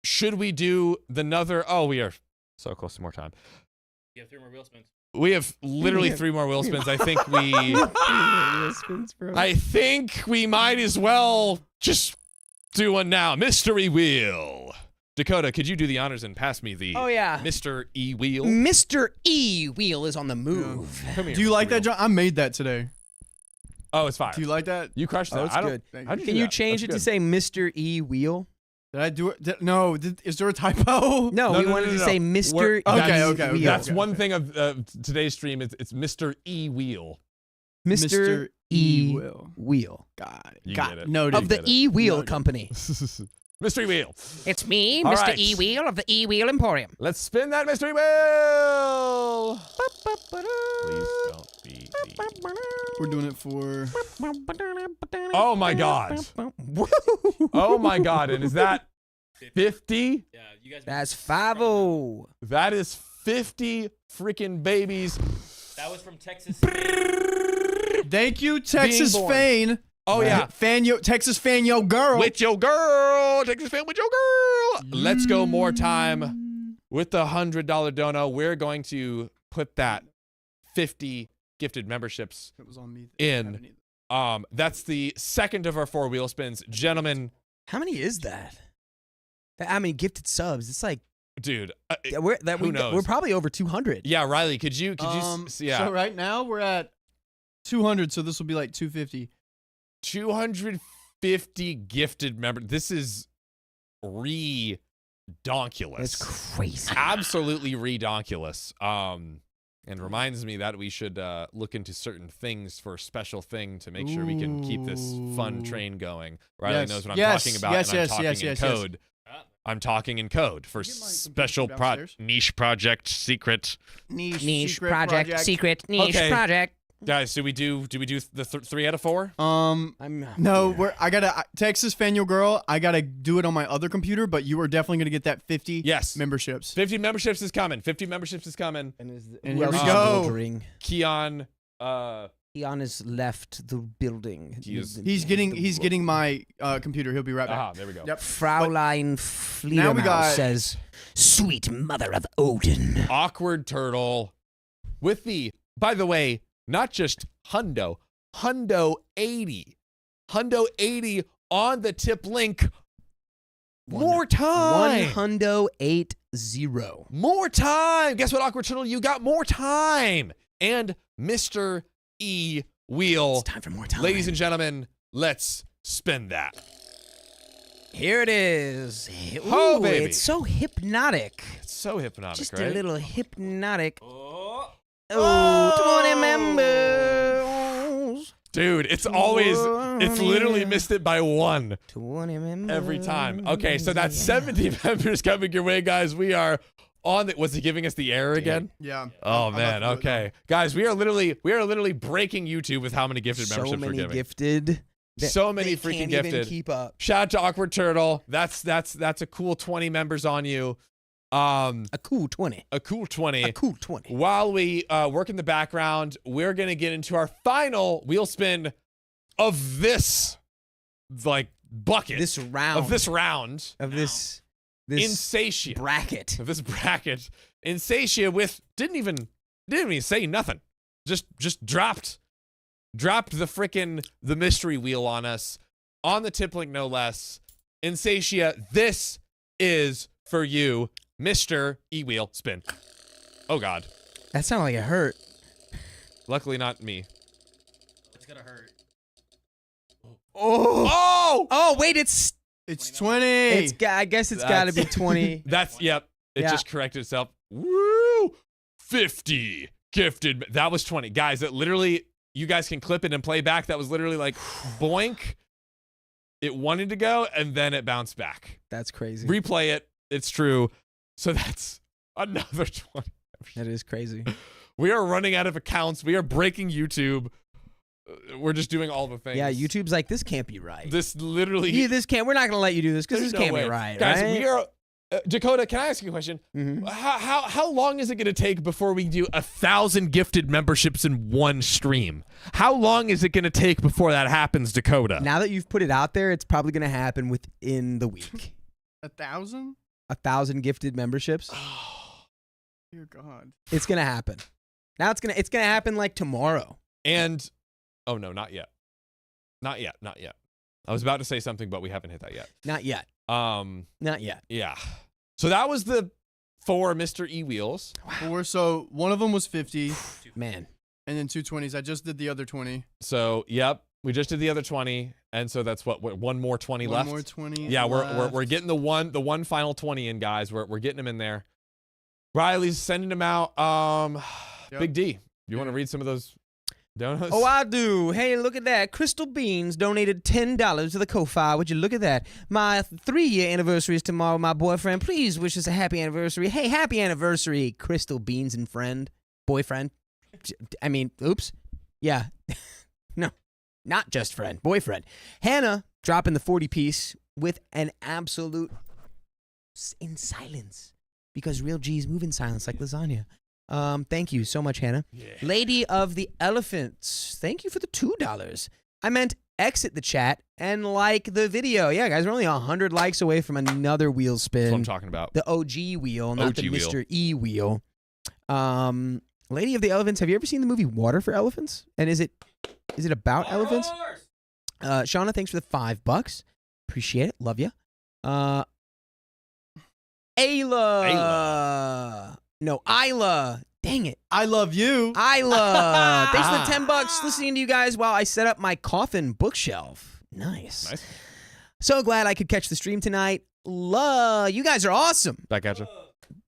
should we do we are so close to more time. You have 3 more wheel spins. We have literally 3 more wheel spins. I think we might as well just do one now. Mystery wheel. Dakota, could you do the honors and pass me the Mr. E wheel? Mr. E wheel is on the move. Come here, Do you Mr. like that, Wheel. John? I made that today. Oh, it's fire. Do you like that? You crushed that. Oh, it's I don't- good. How'd you Can do you that? change That's it to good. say Mr. E wheel? Did I do it? No. Is there a typo? No, we wanted to say Mr. We're- E Okay. wheel. That's one thing of today's stream. It's Mr. E wheel. Mr. E Will. wheel. Got it. You Got get it. Noted. Of the E wheel company. Mystery wheel. It's me, All Mr. right. E Wheel of the E Wheel Emporium. Let's spin that mystery wheel. Please don't be. We're doing it for. Oh my god. Oh my god. And is that 50? Yeah, you guys. That's 5-0. That is 50 freaking babies. That was from Texas. Thank you, Texas born. fan. Oh yeah. Texas fan, yo girl. With your girl. Texas fan with your girl. Let's go more time. With the $100 dono, we're going to put that 50 gifted memberships It was on me. in. That's the second of our 4 wheel spins. Gentlemen, How many is that? How many gifted subs? It's like dude. who knows? We're probably over 200. Yeah, Riley, could you yeah. So right now we're at 200, so this will be like 250. 250 gifted members. This is redonkulous. That's crazy. Absolutely redonkulous. And reminds me that we should look into certain things for a special thing to make sure we can keep this fun train going. Riley Yes. knows what I'm Yes. talking about, Yes, and I'm yes, talking yes, in yes, yes. code. I'm talking in code for Get my special computer downstairs. niche project secret. Niche project, secret niche Okay. project. Guys, do we do the 3 out of 4? No, I gotta Texas fan, yo girl. I gotta do it on my other computer, but you are definitely gonna get that 50 Yes. memberships. 50 memberships is coming. 50 memberships is coming. And here we go. Keon, Theon has left the building. He's getting my computer. He'll be right back. There we go. Yep. Fraulein Fledermaus says, "Sweet mother of Odin." Awkward turtle with the, by the way, not just hundo 80 on the tip link. More time. 180. More time. Guess what, Awkward Turtle? You got more time. And Mr. E Wheel. It's time for more time. Ladies and gentlemen, let's spin that. Here it is. Oh, Ooh, baby. it's so hypnotic. It's so hypnotic, Just right? a little hypnotic. Oh, 20 members. Dude, it's literally missed it by 1 20 members. every time. Okay, so that's 70 members coming your way, guys. We are on the, was he giving us the error again? Yeah. Oh I'm man, about to do it okay. Guys, we are literally breaking YouTube with how many gifted memberships we're giving. Gifted. So many They freaking can't gifted. even keep up. Shout out to Awkward Turtle. That's a cool 20 members on you. A cool 20. A cool 20. A cool 20. While we work in the background, we're gonna get into our final wheel spin of this bucket. This round. Of this round. Of this Insatiate. bracket. Of this bracket. Insatiate with didn't even say nothing. Just dropped the mystery wheel on us. On the tip link, no less. Insatiate, this is for you. Mr. E-Wheel spin. Oh God. That sounded like it hurt. Luckily not me. It's gonna hurt. Oh! Wait, it's 20. I guess it's got to be 20. That's, yep. It Yeah. just corrected itself. Woo! 50 gifted. That was 20. Guys, that literally, you guys can clip it and play back. That was literally like boink. It wanted to go and then it bounced back. That's crazy. Replay it. It's true. So that's another 20. That is crazy. We are running out of accounts. We are breaking YouTube. We're just doing all the things. Yeah, YouTube's like, this can't be right. This literally. We're not gonna let you do this because There's this no can't way. be right, Guys, right? we are. Dakota, can I ask you a question? Mhm. How long is it going to take before we do 1,000 gifted memberships in one stream? How long is it going to take before that happens, Dakota? Now that you've put it out there, it's probably gonna happen within the week. 1,000? 1,000 gifted memberships. Dear God. It's gonna happen. Now it's gonna happen like tomorrow. And oh no, not yet. Not yet. I was about to say something, but we haven't hit that yet. Not yet. Not yet. Yeah. So that was the 4 Mr. E-Wheels. 4. So one of them was 50, Man. and then 2 20s. I just did the other 20. So yep, we just did the other 20, and so that's what one more 20 One left. more 20. Yeah, we're left. getting the one final 20 in, guys. We're getting them in there. Riley's sending them out. Yep. Big D, you want to read some of those donuts? Oh, I do. Hey, look at that. Crystal Beans donated $10 to the Ko-Fi. Would you look at that? My 3-year anniversary is tomorrow, my boyfriend. Please wish us a happy anniversary. Hey, happy anniversary, Crystal Beans and boyfriend. I mean, oops. Yeah. No, not just friend, boyfriend. Hannah dropping the 40-piece with an absolute in silence because real G's move in silence like lasagna. Thank you so much, Hannah. Yeah. Lady of the Elephants, thank you for the $2. I meant exit the chat and like the video. Yeah, guys, we're only 100 likes away from another wheel spin. That's what I'm talking about. The OG wheel, not the OG wheel. Mr. E wheel. Lady of the Elephants, have you ever seen the movie Water for Elephants? And is it about elephants? Shauna, thanks for the $5. Appreciate it. Love you. Ayla. No, Isla. Dang it. I love you. Isla. Thanks for the $10 listening to you guys while I set up my coffin bookshelf. Nice. So glad I could catch the stream tonight. You guys are awesome. Back at you.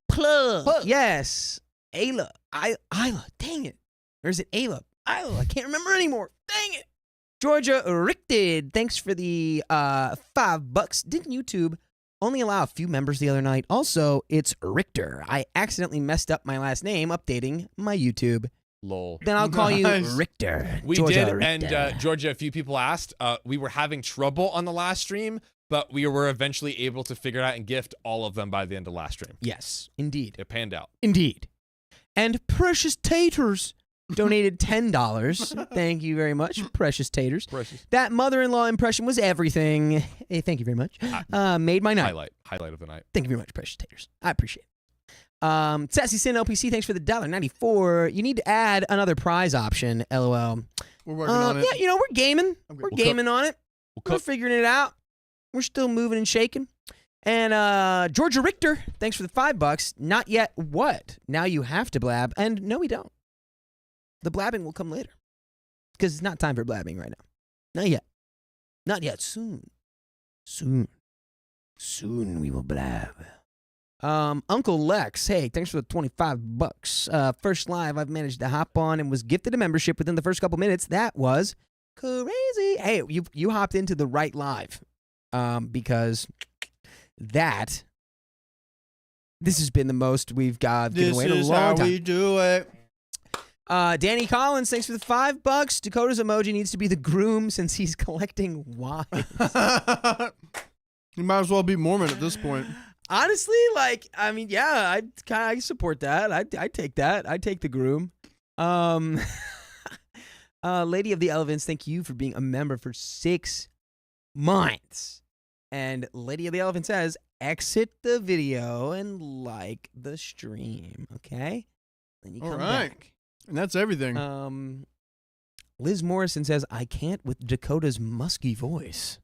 Plug. Yes. Ayla. Isla. Dang it. Or is it Ayla? Isla. I can't remember anymore. Dang it. Georgia Rickted. Thanks for the $5. Didn't YouTube only allow a few members the other night? Also, it's Richter. I accidentally messed up my last name updating my YouTube. Lol. Then I'll call you Nice. Richter. We Georgia did, Richter. and Georgia, a few people asked. We were having trouble on the last stream, but we were eventually able to figure it out and gift all of them by the end of last stream. Yes, indeed. It panned out. Indeed. And Precious Taters. donated $10. Thank you very much, precious taters. Precious. That mother-in-law impression was everything. Hey, thank you very much. Made my night. Highlight of the night. Thank you very much, precious taters. I appreciate it. Sassy Sin LPC, thanks for the $1.94. You need to add another prize option, LOL. We're working on it. Yeah, you know, we're gaming. We're gaming on it. We're figuring it out. We're still moving and shaking. And Georgia Richter, thanks for the $5. Not yet what? Now you have to blab. And no, we don't. The blabbing will come later. Because it's not time for blabbing right now. Not yet. Not yet. Soon. Soon we will blab. Uncle Lex, hey, thanks for the $25. First live I've managed to hop on and was gifted a membership within the first couple minutes. That was crazy. Hey, you hopped into the right live. Because this has been the most we've got given away in a long time. This is how we do it. Danny Collins, thanks for the $5. Dakota's emoji needs to be the groom since he's collecting wives. You might as well be Mormon at this point. Honestly, I mean, yeah, I support that. I take that. I take the groom. Lady of the Elephants, thank you for being a member for 6 months. And Lady of the Elephant says, exit the video and like the stream, okay? Then you come back. And that's everything. Liz Morrison says, I can't with Dakota's musky voice.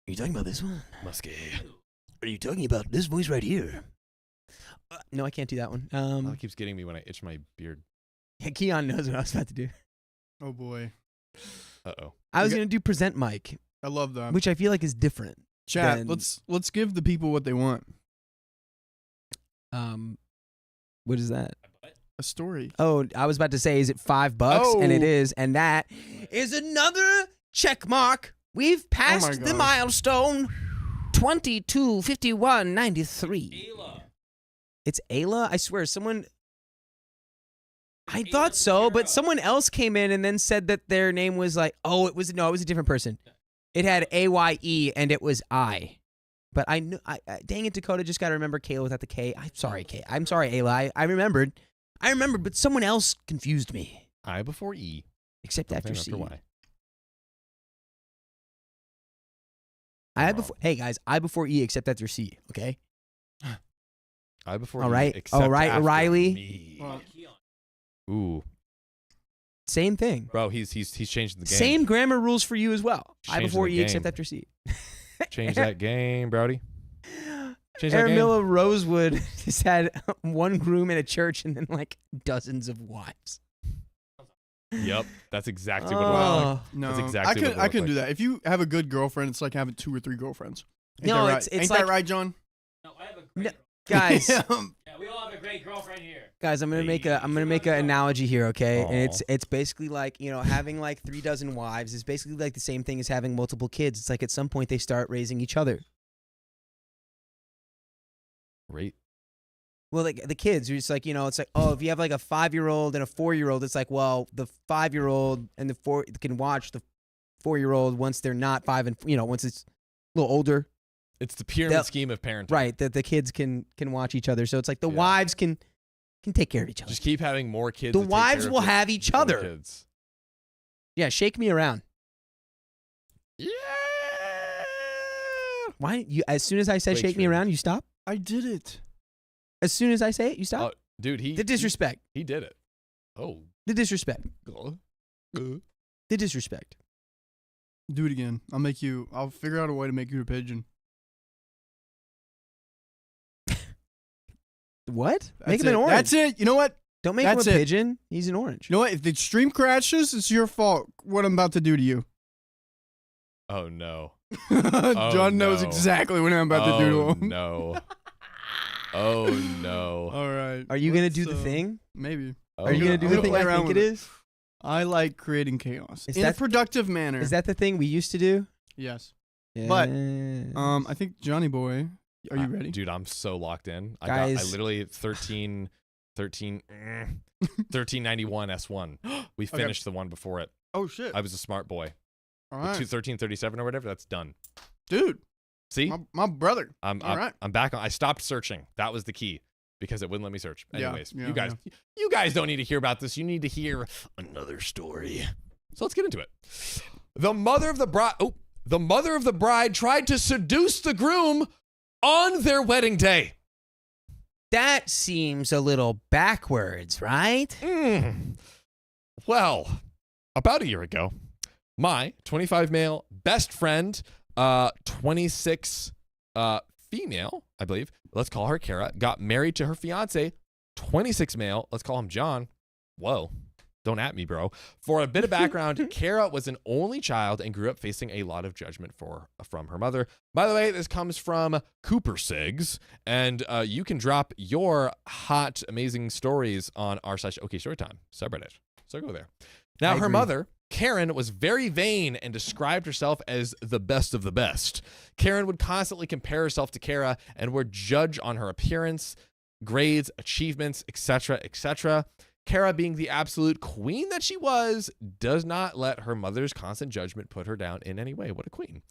Are you talking about this one? Musky. Are you talking about this voice right here? No, I can't do that one. It keeps getting me when I itch my beard. Yeah, Keon knows what I was about to do. Oh, boy. Uh-oh. I was going to do present mic, I love that. which I feel like is different. Chat, than- let's give the people what they want. What is that? A story. Oh, I was about to say, is it $5? And it is. And that is another check mark. We've passed the God. milestone. 22:51:93. It's Ayla? I swear, someone... I thought so, but someone else came in and then said that their name was like... Oh, it was a different person. It had AYE and it was I. But I knew... dang it, Dakota, just got to remember Kayla without the K. I'm sorry, Kay. I'm sorry, Ayla. I remembered, but someone else confused me. I before E. Except after Something C. Y. Hey guys, I before E except after C, okay? I before All E. right. Except All right, after Riley. Me. Well, Ooh. Same thing. Bro, he's changed the game. Same grammar rules for you as well. I Changing before the E except game. after C. Change that game, Brody. Change that game. Aramilla Rosewood just had one groom in a church and then like dozens of wives. Yep, that's exactly what it was. Oh. no, That's exactly what it I looked couldn't do like. that. If you have a good girlfriend, it's like having 2 or 3 girlfriends. Ain't No, that right? it's Ain't like- that right, John? No, I have a great Guys, Yeah. Yeah, we all have a great girlfriend here. guys, I'm gonna make an analogy here, okay? Aw. And it's basically like, you know, having like 3 dozen wives is basically like the same thing as having multiple kids. It's like at some point they start raising each other. Right. Well, like the kids, it's like, you know, it's like, oh, if you have like a 5-year-old and a 4-year-old, it's like, well, the 5-year-old and the 4 can watch the 4-year-old once they're not 5 and, you know, once it's a little older. It's the pyramid They'll- scheme of parenting. Right, that the kids can watch each other. So it's like the Yeah. wives can take care of each other. Just keep having more kids. The to take wives care of will the have each other other. Kids. Yeah, shake me around. Yeah. Why you? As soon as I said Wait, shake me Shredder. around, you stop. I did it. As soon as I say it, you Oh, stop. dude, The disrespect. He did it. Oh. The disrespect. Uh. The disrespect. Do it again. I'll figure out a way to make you a pigeon. What? That's Make him an it. orange. That's it. You know what? Don't make him a That's it. pigeon. He's an orange. You know what? If the stream crashes, it's your fault. What I'm about to do to you. Oh no. John knows no. exactly what I'm about to do to Oh him. no. Oh no. All right. Are you gonna Let's, do the thing? Maybe. Are you gonna do I'm the gonna thing play I around think it with it. is? I like creating chaos Is in a that- productive manner. Is that the thing we used to do? Yes. Yeah. But, I think Johnny Boy. Are you ready? Dude, I'm so locked in. I Guys. literally 1391 S1. We Okay. finished the one before it. Oh shit. I was a smart boy. All The right, 1337 or whatever, that's done. dude. See? My brother. I'm all right. I'm back on. I stopped searching. That was the key. because it wouldn't let me search. Yeah, Anyways, yeah, you guys don't need to hear about this. You need to hear another story. So let's get into it. The mother of the bride tried to seduce the groom on their wedding day. That seems a little backwards, right? Well, about a year ago, my 25 male best friend, 26 female, I believe, let's call her Kara, got married to her fiance, 26 male, let's call him John. Whoa, don't at me, bro. For a bit of background, Kara was an only child and grew up facing a lot of judgment from her mother. By the way, this comes from Cooper Sigs, and you can drop your hot, amazing stories on r/OK Storytime subreddit. So go there. Now, her mother, Karen, was very vain and described herself as the best of the best. Karen would constantly compare herself to Kara and would judge on her appearance, grades, achievements, etc., etc. Kara, being the absolute queen that she was, does not let her mother's constant judgment put her down in any way. What a queen.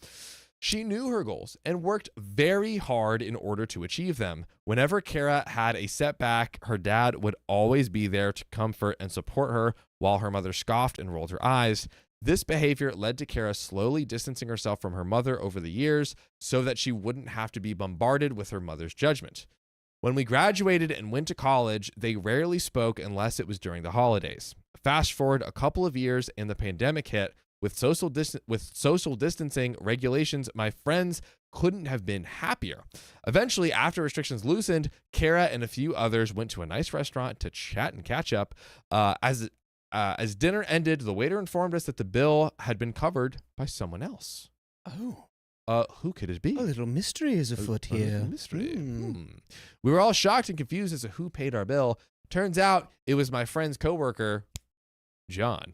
She knew her goals and worked very hard in order to achieve them. Whenever Kara had a setback, her dad would always be there to comfort and support her, while her mother scoffed and rolled her eyes. This behavior led to Kara slowly distancing herself from her mother over the years so that she wouldn't have to be bombarded with her mother's judgment. When we graduated and went to college, they rarely spoke unless it was during the holidays. Fast forward a couple of years and the pandemic hit. With social distancing regulations, my friends couldn't have been happier. Eventually, after restrictions loosened, Kara and a few others went to a nice restaurant to chat and catch up. As dinner ended, the waiter informed us that the bill had been covered by someone else. Oh. Who could it be? A little mystery is afoot here. little mystery. We were all shocked and confused as to who paid our bill. Turns out it was my friend's coworker, John,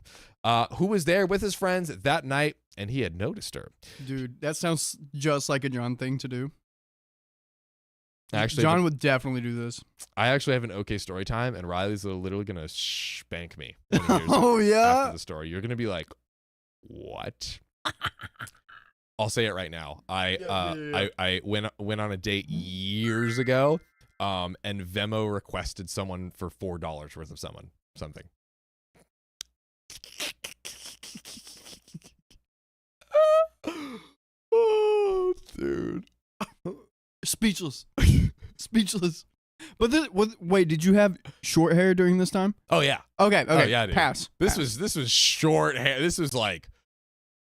who was there with his friends that night, and he had noticed her. Dude, that sounds just like a John thing to do. Actually, John would definitely do this. I actually have an OK story time, and Riley's literally gonna spank me. When he hears Oh it yeah. after the story, you're gonna be like, "What?" I'll say it right now. I went on a date years ago, and Venmo requested someone for $4 worth of something. Oh, dude. Speechless. Speechless. But wait, did you have short hair during this time? Oh yeah. Okay. Oh yeah, dude. Pass. This was short hair. This was like,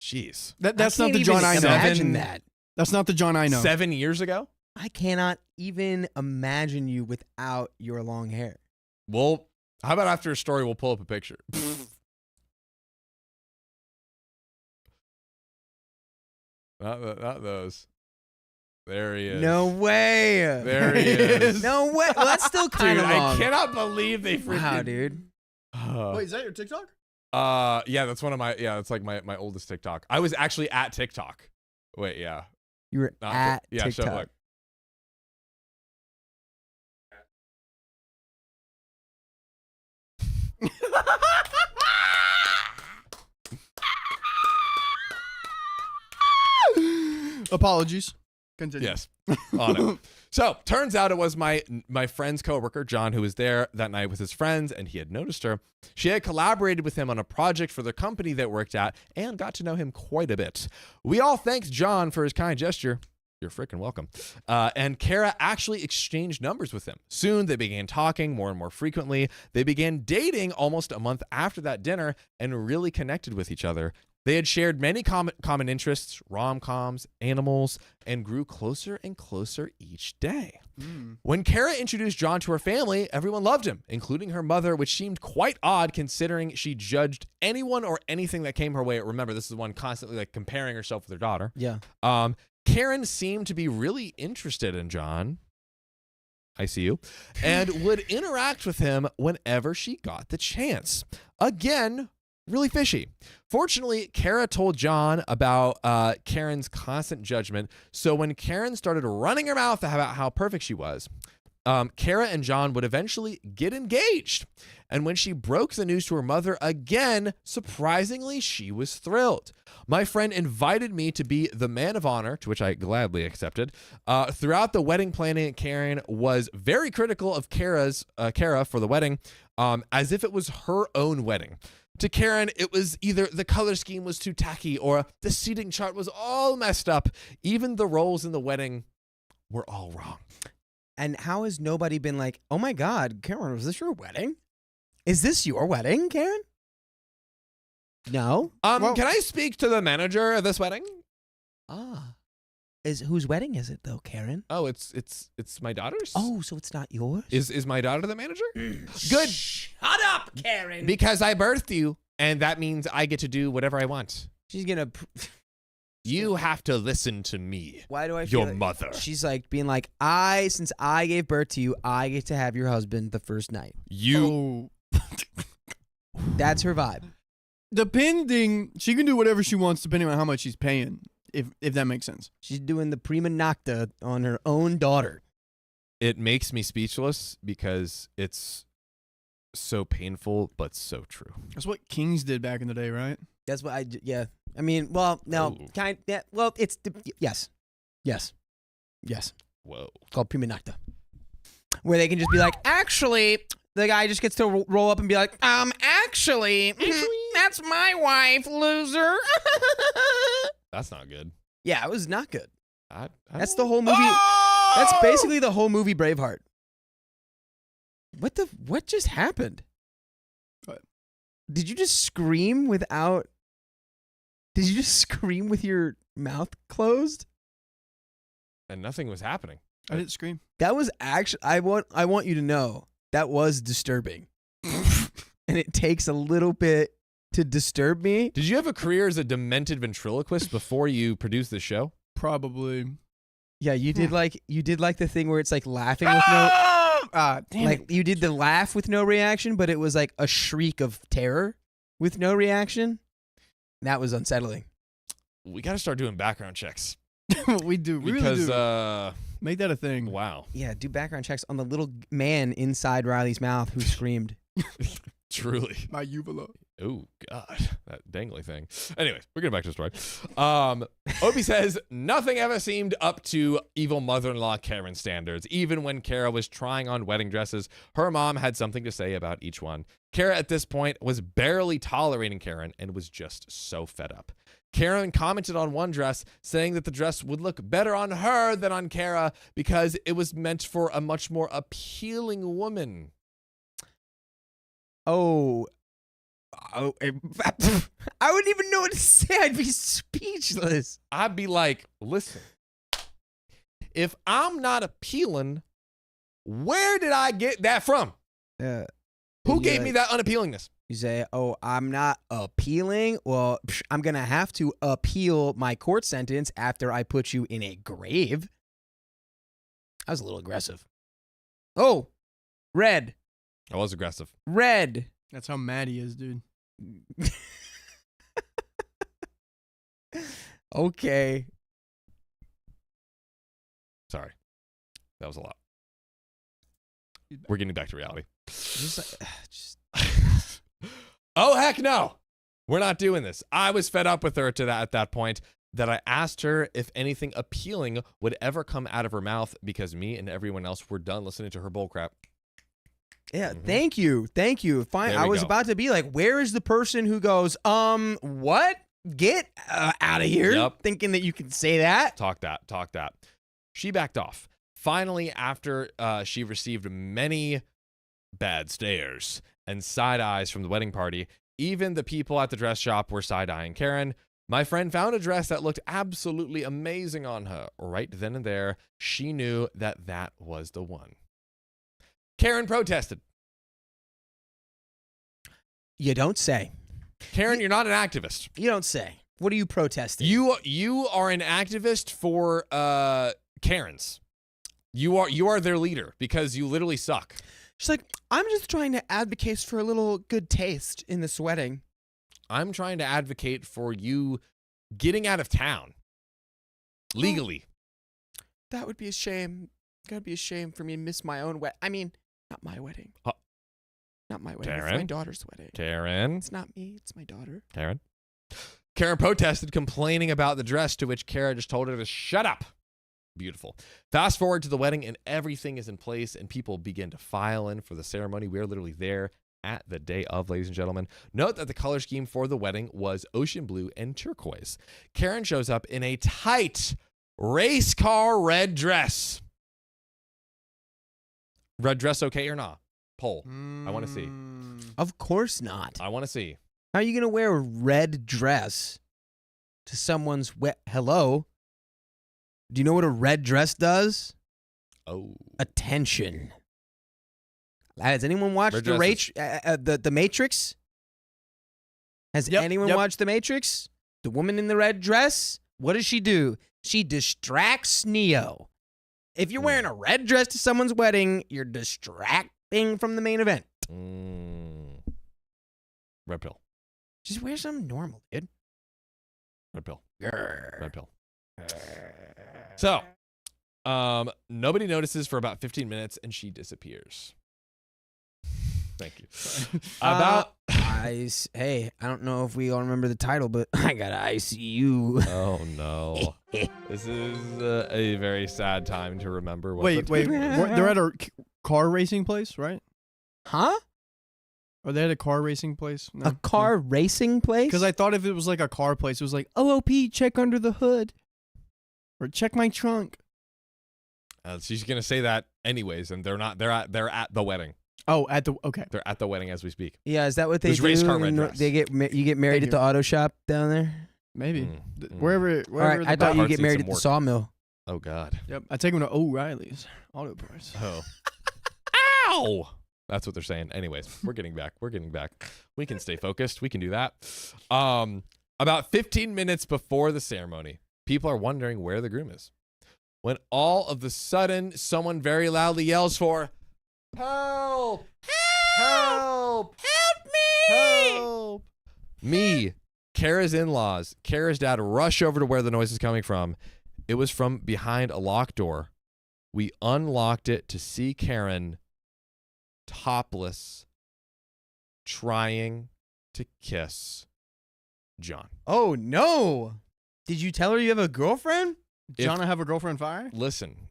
jeez. That's I not can't the John I even know. imagine that. That's not the John I know. 7 years ago. I cannot even imagine you without your long hair. Well, how about after a story, we'll pull up a picture. Not those. There he is. No way. There he is. No way. Well, that's still kind Dude, of long. I cannot believe they freaking. Wow, dude. Wait, is that your TikTok? Yeah, that's one of my. Yeah, that's like my oldest TikTok. I was actually at TikTok. Wait, yeah. You were Not at yeah, TikTok. Show, look. Apologies. Continue. Yes, on it. So turns out it was my friend's coworker John who was there that night with his friends, and he had noticed her. She had collaborated with him on a project for the company that worked at and got to know him quite a bit. We all thanked John for his kind gesture. You're freaking welcome. And Kara actually exchanged numbers with him. Soon they began talking more and more frequently. They began dating almost a month after that dinner and really connected with each other. They had shared many common interests, rom-coms, animals, and grew closer and closer each day. When Kara introduced John to her family, everyone loved him, including her mother, which seemed quite odd considering she judged anyone or anything that came her way. Remember, this is one constantly like comparing herself with her daughter. Yeah. Karen seemed to be really interested in John. I see you. And would interact with him whenever she got the chance. Again, really fishy. Fortunately, Kara told John about Karen's constant judgment. So when Karen started running her mouth about how perfect she was, Kara and John would eventually get engaged. And when she broke the news to her mother again, surprisingly, she was thrilled. My friend invited me to be the man of honor, to which I gladly accepted. Throughout the wedding planning, Karen was very critical of Kara for the wedding, as if it was her own wedding. To Karen, it was either the color scheme was too tacky or the seating chart was all messed up. Even the roles in the wedding were all wrong. And how has nobody been like, oh my God, Karen, was this your wedding? Is this your wedding, Karen? No. Can I speak to the manager of this wedding? Whose wedding is it though, Karen? Oh, it's my daughter's. Oh, so it's not yours? Is my daughter the manager? Good. Shut up, Karen. Because I birthed you, and that means I get to do whatever I want. She's gonna. You have to listen to me. Why do I feel Your like mother. She's like being like, since I gave birth to you, I get to have your husband the first night. You. That's her vibe. Depending, she can do whatever she wants depending on how much she's paying, if that makes sense. She's doing the prima nocta on her own daughter. It makes me speechless because it's so painful, but so true. That's what kings did back in the day, right? That's what yeah. I mean, well, no, Ooh. yeah, well, it's, yes. Whoa. It's called prima nocta. Where they can just be like, actually, the guy just gets to roll up and be like, actually, that's my wife, loser. That's not good. Yeah, it was not good. That's don't- the whole movie. That's basically the whole movie Braveheart. What just happened? What? Did you just scream without... Did you just scream with your mouth closed? And nothing was happening. I didn't scream. That was actually... I want you to know, that was disturbing. And it takes a little bit to disturb me. Did you have a career as a demented ventriloquist before you produced this show? Probably. Yeah, you did like the thing where it's like laughing with no... Damn like it. you did the laugh with no reaction, but it was like a shriek of terror with no reaction. That was unsettling. We got to start doing background checks. We do. We Because, really do. Make that a thing. wow. Yeah, do background checks on the little man inside Riley's mouth who screamed. Truly. My uvula. Oh, God. That dangly thing. Anyways, we're getting back to the story. Opie says, nothing ever seemed up to evil mother-in-law Karen's standards. Even when Kara was trying on wedding dresses, her mom had something to say about each one. Kara at this point was barely tolerating Karen and was just so fed up. Karen commented on one dress, saying that the dress would look better on her than on Kara because it was meant for a much more appealing woman. I wouldn't even know what to say. I'd be speechless. I'd be like, listen, if I'm not appealing, where did I get that from? Who gave me that unappealingness? You say, I'm not appealing? Well, I'm going to have to appeal my court sentence after I put you in a grave. I was a little aggressive. Oh, red. I was aggressive. Red. That's how mad he is, dude. Okay. Sorry. That was a lot. We're getting back to reality. Just Oh, heck no. We're not doing this. I was fed up with her at that point that I asked her if anything appealing would ever come out of her mouth because me and everyone else were done listening to her bullcrap. Yeah, thank you. Fine. There I we was go. about to be like, where is the person who goes, what? Get out of here. Yep. Thinking that you can say that. Talk that. She backed off. Finally, after she received many bad stares and side eyes from the wedding party, even the people at the dress shop were side-eyeing Karen. My friend found a dress that looked absolutely amazing on her. Right then and there, she knew that was the one. Karen protested. You don't say. Karen, you're not an activist. You don't say. What are you protesting? You are an activist for Karens. You are their leader because you literally suck. She's like, I'm just trying to advocate for a little good taste in this wedding. I'm trying to advocate for you getting out of town legally. That would be a shame. Gotta be a shame for me to miss my own I mean, not my wedding. Not my wedding. It's my Taryn? daughter's wedding. Taryn. It's not me. It's my daughter. Taryn. Karen protested, complaining about the dress, to which Kara just told her to shut up. Beautiful. Fast forward to the wedding, and everything is in place, and people begin to file in for the ceremony. We are literally there at the day of, ladies and gentlemen. Note that the color scheme for the wedding was ocean blue and turquoise. Karen shows up in a tight race car red dress. Red dress okay or not? Poll. I want to see. Of course not. I want to see. How are you gonna wear a red dress to someone's hello? Do you know what a red dress does? Oh. Attention. Has anyone watched Red the Matrix? Has anyone watched The Matrix? The woman in the red dress? What does she do? She distracts Neo. If you're wearing a red dress to someone's wedding, you're distracting from the main event. Red pill. Just wear something normal, dude. Red pill. Red pill. So, nobody notices for about 15 minutes, and she disappears. Thank you. Hey, I don't know if we all remember the title, but I got ICU. Oh no, this is a very sad time to remember. Wait, they're at a car racing place, right? Huh? Are they at a car racing place? No. A car racing place? Because I thought if it was like a car place, it was like OOP, check under the hood, or check my trunk. She's gonna say that anyways, and they're not. They're at the wedding. Oh, okay. They're at the wedding as we speak. Yeah, is that what they There's do? race car red dress. You get married at the auto shop down there? Maybe wherever. All right, I thought you get married at the sawmill. Oh God. Yep, I take them to O'Reilly's Auto Parts. Oh. Ow! That's what they're saying. Anyways, we're getting back. We can stay focused. We can do that. About 15 minutes before the ceremony, people are wondering where the groom is. When all of a sudden, someone very loudly yells for, "Help! Help! Help me! Help!" Me, Kara's in-laws, Kara's dad rush over to where the noise is coming from. It was from behind a locked door. We unlocked it to see Karen topless, trying to kiss John. Oh, no. Did you tell her you have a girlfriend? John, I have a girlfriend. Fire. Listen.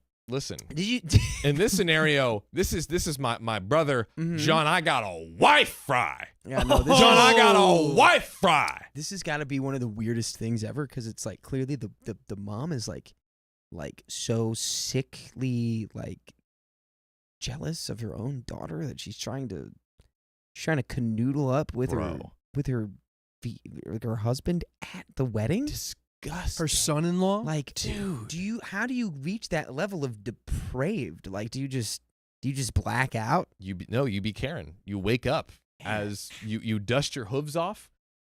Did you? In this scenario, this is my brother, John. I got a wife fry. Yeah, no, John, I got a wife fry. This has got to be one of the weirdest things ever, because it's like clearly the mom is like so sickly jealous of her own daughter that she's trying to canoodle up with her husband at the wedding. Her son-in-law. Like, dude, how do you reach that level of depraved? Like, do you just black out? You be Karen. You wake up as you dust your hooves off,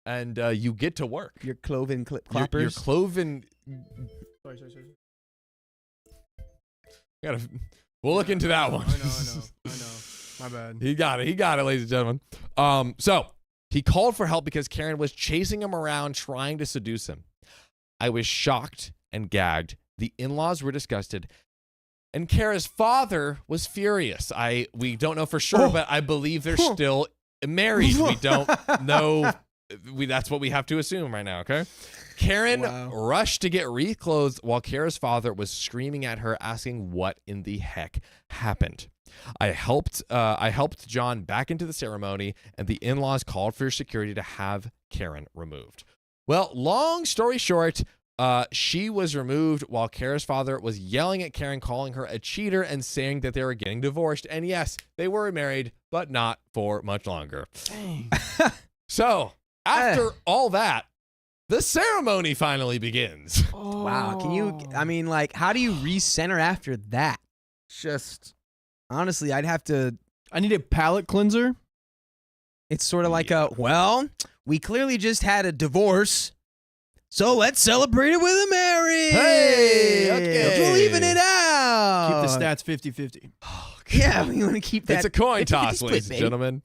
and you get to work. Your cloven clippers. Your cloven. Sorry. We'll look into that one. I know. My bad. He got it, ladies and gentlemen. So he called for help because Karen was chasing him around, trying to seduce him. I was shocked and gagged. The in-laws were disgusted, and Kara's father was furious. We don't know for sure, but I believe they're still married. We don't know. That's what we have to assume right now. Okay. Karen rushed to get reclothed while Kara's father was screaming at her, asking what in the heck happened. I helped John back into the ceremony, and the in-laws called for security to have Karen removed. Well, long story short, she was removed while Kara's father was yelling at Karen, calling her a cheater, and saying that they were getting divorced. And yes, they were married, but not for much longer. So after all that, the ceremony finally begins. Oh. Wow. How do you recenter after that? Just honestly, I need a palate cleanser. It's sort of like we clearly just had a divorce, so let's celebrate it with a marriage. Hey, okay. We're leaving it out. Keep the stats 50-50. Oh, yeah, we want to keep that. It's a coin toss, split, ladies and gentlemen.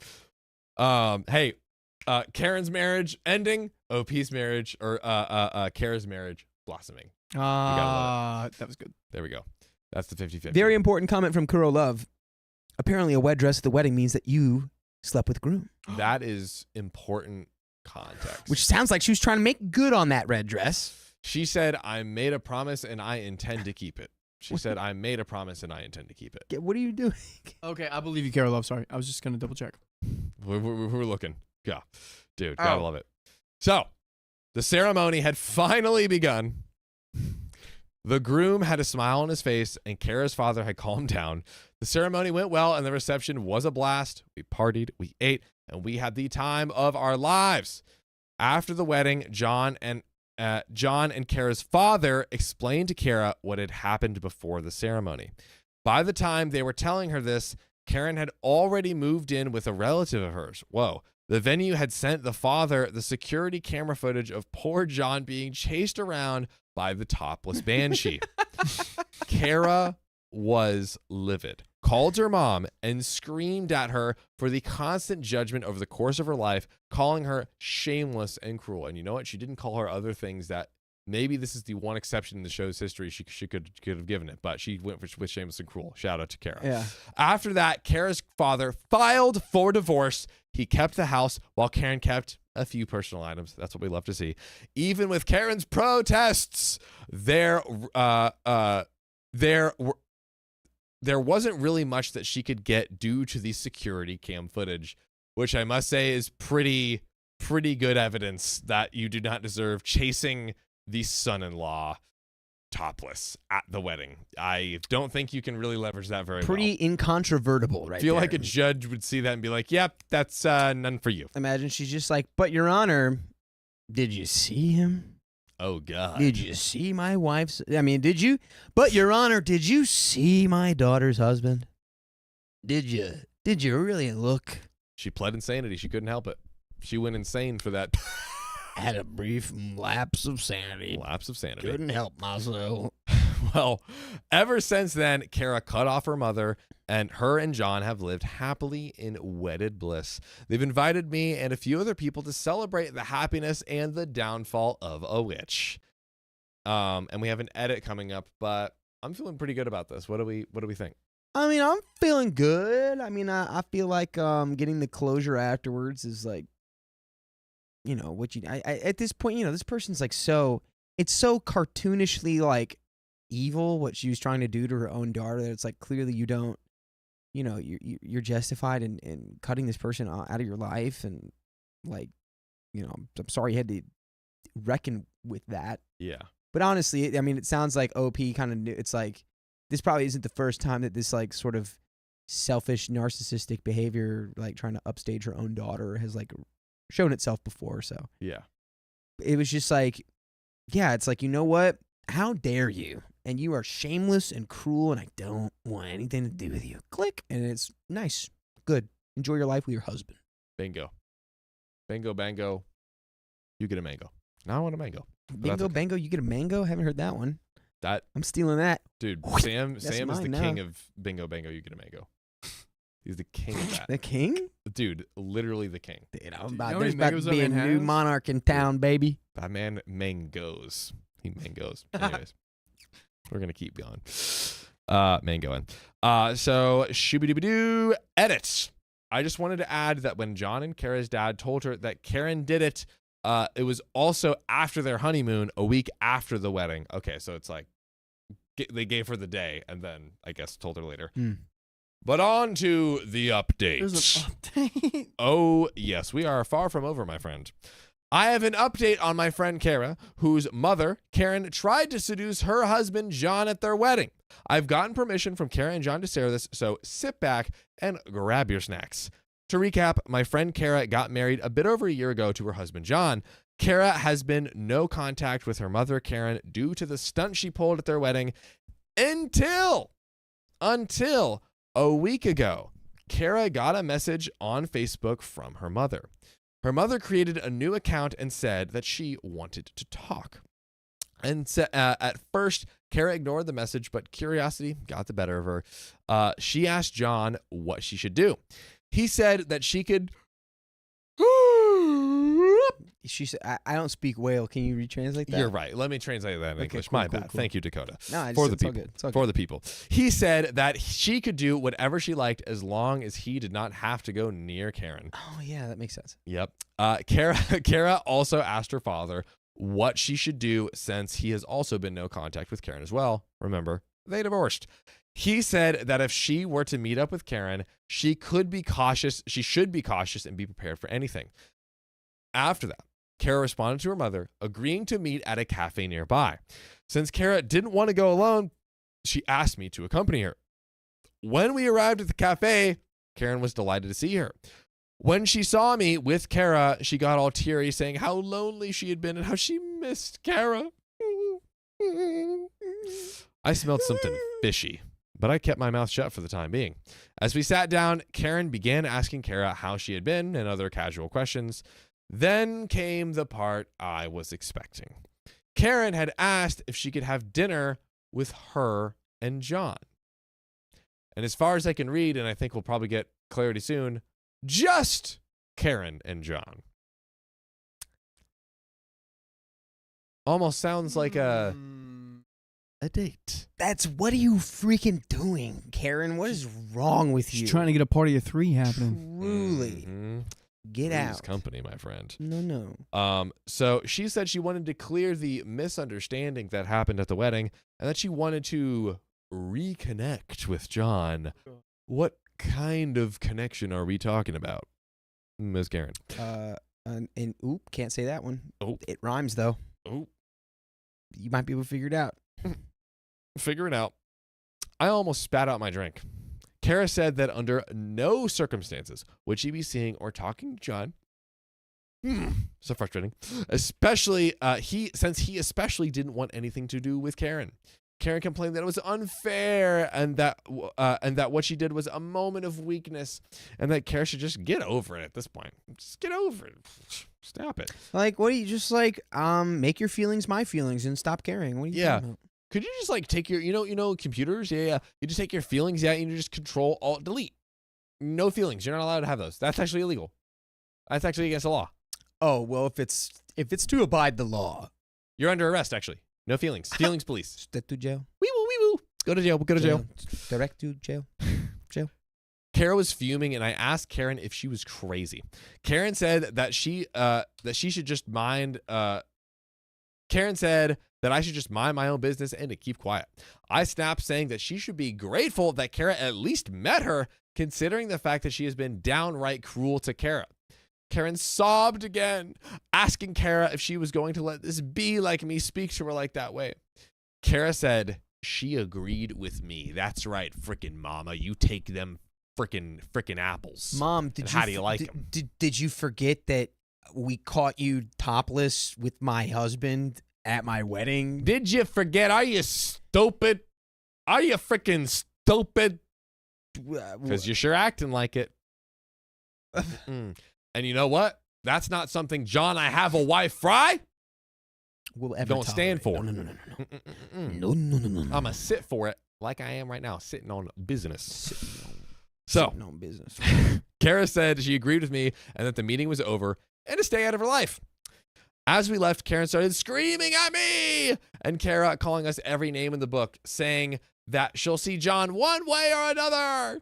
Karen's marriage ending, OP's marriage, or Kara's marriage blossoming. That was good. There we go. That's the 50-50. Very important comment from Kuro Love. Apparently, a wet dress at the wedding means that you slept with groom. That is important context. Which sounds like she was trying to make good on that red dress. She said, I made a promise and I intend to keep it. She said, I made a promise and I intend to keep it. What are you doing? Okay, I believe you, Kara Love. Sorry, I was just gonna double check. We're looking. Yeah. Dude, gotta love it. So, the ceremony had finally begun. The groom had a smile on his face, and Kara's father had calmed down. The ceremony went well, and the reception was a blast. We partied, we ate, and we had the time of our lives. After the wedding, John and Kara's father explained to Kara what had happened before the ceremony. By the time they were telling her this, Karen had already moved in with a relative of hers. Whoa. The venue had sent the father the security camera footage of poor John being chased around by the topless banshee. Kara was livid, called her mom, and screamed at her for the constant judgment over the course of her life, calling her shameless and cruel. And you know what? She didn't call her other things that maybe this is the one exception in the show's history she could have given it, but she went with shameless and cruel. Shout out to Kara. Yeah. After that, Kara's father filed for divorce. He kept the house while Karen kept a few personal items. That's what we love to see. Even with Karen's protests, there wasn't really much that she could get due to the security cam footage, which I must say is pretty good evidence that you do not deserve chasing the son-in-law topless at the wedding. I don't think you can really leverage that very Pretty incontrovertible, right? I feel there. like a judge would see that and be like, yep, that's none for you. Imagine she's just like, but Your Honor, did you see him? Oh, God. Did you see my wife's? I mean, did you? But Your Honor, did you see my daughter's husband? Did you? Did you really look? She pled insanity. She couldn't help it. She went insane for that. Had a brief lapse of sanity. Lapse of sanity. Couldn't help myself. Well, ever since then, Kara cut off her mother, and her and John have lived happily in wedded bliss. They've invited me and a few other people to celebrate the happiness and the downfall of a witch. And we have an edit coming up, but I'm feeling pretty good about this. What do we think? I mean, I'm feeling good. I mean, I feel like getting the closure afterwards is like, you know, what you I at this point, you know, this person's like it's so cartoonishly like evil what she was trying to do to her own daughter that it's like clearly you don't, you know, you're justified in cutting this person out of your life, and like, you know, I'm sorry you had to reckon with that. Yeah. But honestly, I mean, it sounds like OP kind of knew. It's like this probably isn't the first time that this like sort of selfish narcissistic behavior, like trying to upstage her own daughter, has like shown itself before. So Yeah. it was just like, yeah, it's like, you know what? How dare you? And you are shameless and cruel, and I don't want anything to do with you. Click. And it's nice. Good. Enjoy your life with your husband. Bingo. Bingo, bango. You get a mango. Now I want a mango. Bingo, okay. bango, you get a mango? Haven't heard that one. That I'm stealing that. dude, That's Sam is the mine king now. of bingo, bango, you get a mango. He's the king of that. The king? Dude, literally the king. Dude, you know how many there's about to mangoes be that a man new has? monarch in town, baby. That man mangoes. He mangoes. Anyways, we're gonna keep going. Mangoing. So shooby-dooby-doo edits. I just wanted to add that when John and Kara's dad told her that Karen did it, it was also after their honeymoon, a week after the wedding. Okay, so it's like they gave her the day and then I guess told her later. But on to the updates. There's an update. Oh, yes, we are far from over, my friend. I have an update on my friend Kara, whose mother, Karen, tried to seduce her husband, John, at their wedding. I've gotten permission from Kara and John to share this, so sit back and grab your snacks. To recap, my friend Kara got married a bit over a year ago to her husband, John. Kara has been no contact with her mother, Karen, due to the stunt she pulled at their wedding until a week ago. Kara got a message on Facebook from her mother. Her mother created a new account and said that she wanted to talk. And at first, Kara ignored the message, but curiosity got the better of her. She asked John what she should do. He said that she could... She said, I don't speak whale. Can you retranslate that? You're right. Let me translate that in Okay, English. cool, My cool, bad. cool. Thank you, Dakota. No, For the it's all people. good. It's all For good. the people. He said that she could do whatever she liked as long as he did not have to go near Karen. Oh, yeah, that makes sense. Yep. Kara also asked her father what she should do since he has also been no contact with Karen as well. Remember, they divorced. He said that if she were to meet up with Karen, she should be cautious and be prepared for anything. After that, Kara responded to her mother, agreeing to meet at a cafe nearby. Since Kara didn't want to go alone, she asked me to accompany her. When we arrived at the cafe, Karen was delighted to see her. When she saw me with Kara, she got all teary, saying how lonely she had been and how she missed Kara. I smelled something fishy, but I kept my mouth shut for the time being. As we sat down, Karen began asking Kara how she had been and other casual questions. Then came the part I was expecting. Karen had asked if she could have dinner with her and John. And as far as I can read, and I think we'll probably get clarity soon, just Karen and John. Almost sounds like a date. What are you freaking doing, Karen? What is wrong with you? She's trying to get a party of 3 happening. Truly. Mhm. Get Three's out. company, my friend. No. So she said she wanted to clear the misunderstanding that happened at the wedding and that she wanted to reconnect with John. What kind of connection are we talking about, Ms. Karen? And oop, can't say that one. Oh. It rhymes though. Oh. You might be able to figure it out. Figure it out. I almost spat out my drink. Kara said that under no circumstances would she be seeing or talking to John. So frustrating. Especially since he especially didn't want anything to do with Karen. Karen complained that it was unfair and that what she did was a moment of weakness and that Kara should just get over it at this point. Just get over it. Stop it. Like, what do you just make your feelings my feelings and stop caring? What are you talking about? Could you just take your, computers? Yeah. You just take your feelings, and you just Control Alt Delete. No feelings. You're not allowed to have those. That's actually illegal. That's actually against the law. Oh, well, if it's to abide the law. You're under arrest, actually. No feelings. Feelings police. Step to jail. Wee woo, wee woo. Go to jail. Go to jail. Direct to jail. Kara was fuming, and I asked Karen if she was crazy. Karen said that she should just mind. Karen said that I should just mind my own business and to keep quiet. I snapped, saying that she should be grateful that Kara at least met her, considering the fact that she has been downright cruel to Kara. Karen sobbed again, asking Kara if she was going to let this be like me speak to her like that way. Kara said she agreed with me. That's right, frickin' mama. You take them frickin' apples. Mom, how do you like them? Did you forget that we caught you topless with my husband at my wedding? Did you forget? Are you stupid? Are you frickin' stupid? Because you're sure acting like it. And you know what? That's not something John, I have a wife, Fry, We'll ever don't stand for. No. I'm No. going to sit for it like I am right now, sitting on business. Sitting on business. Kara said she agreed with me and that the meeting was over and to stay out of her life. As we left, Karen started screaming at me and Kara calling us every name in the book, saying that she'll see John one way or another.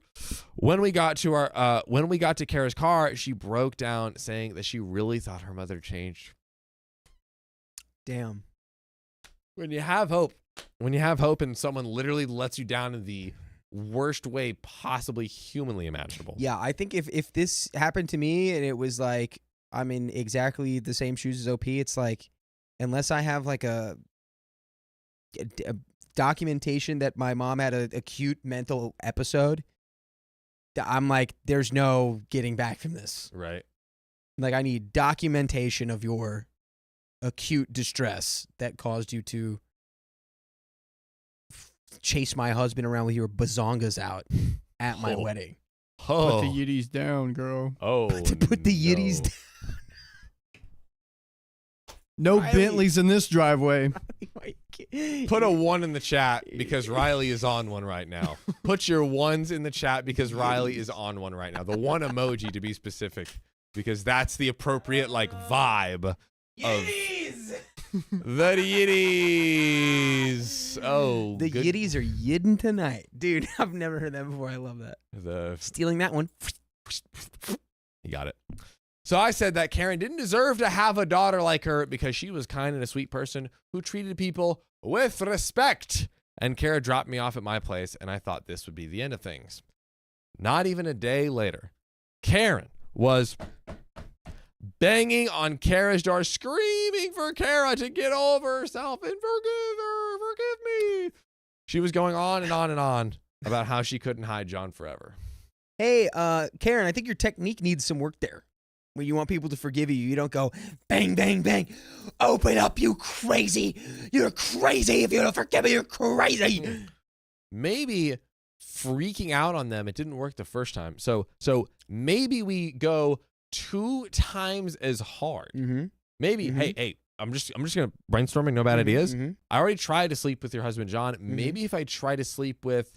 When we got to Kara's car, she broke down, saying that she really thought her mother changed. Damn. When you have hope and someone literally lets you down in the worst way possibly humanly imaginable. Yeah, I think if this happened to me and it was like I'm in exactly the same shoes as OP, it's like unless I have like a documentation that my mom had an acute mental episode, I'm like, there's no getting back from this. Right. Like, I need documentation of your acute distress that caused you to chase my husband around with your bazongas out at my wedding. Oh. Put the yiddies down, girl. Oh. Put the yiddies down. No Riley. Bentleys in this driveway. Put a 1 in the chat because Riley is on one right now. Put your 1s in the chat because Riley is on one right now. The 1 emoji to be specific, because that's the appropriate vibe Yiddies! the Yiddies. Oh, The good- Yiddies are yidding tonight. Dude, I've never heard that before. I love that. Stealing that one. You got it. So I said that Karen didn't deserve to have a daughter like her because she was kind and a sweet person who treated people with respect. And Kara dropped me off at my place, and I thought this would be the end of things. Not even a day later, Karen was banging on Kara's door, screaming for Kara to get over herself and forgive her, forgive me. She was going on and on and on about how she couldn't hide John forever. Hey, Karen, I think your technique needs some work there. When you want people to forgive you, you don't go bang, bang, bang. Open up, you crazy. You're crazy. If you don't forgive me, you're crazy. Maybe freaking out on them, it didn't work the first time. So maybe we go 2 times as hard. Mm-hmm. Maybe, hey, I'm just gonna brainstorming, no bad ideas. Mm-hmm. I already tried to sleep with your husband, John. Maybe if I try to sleep with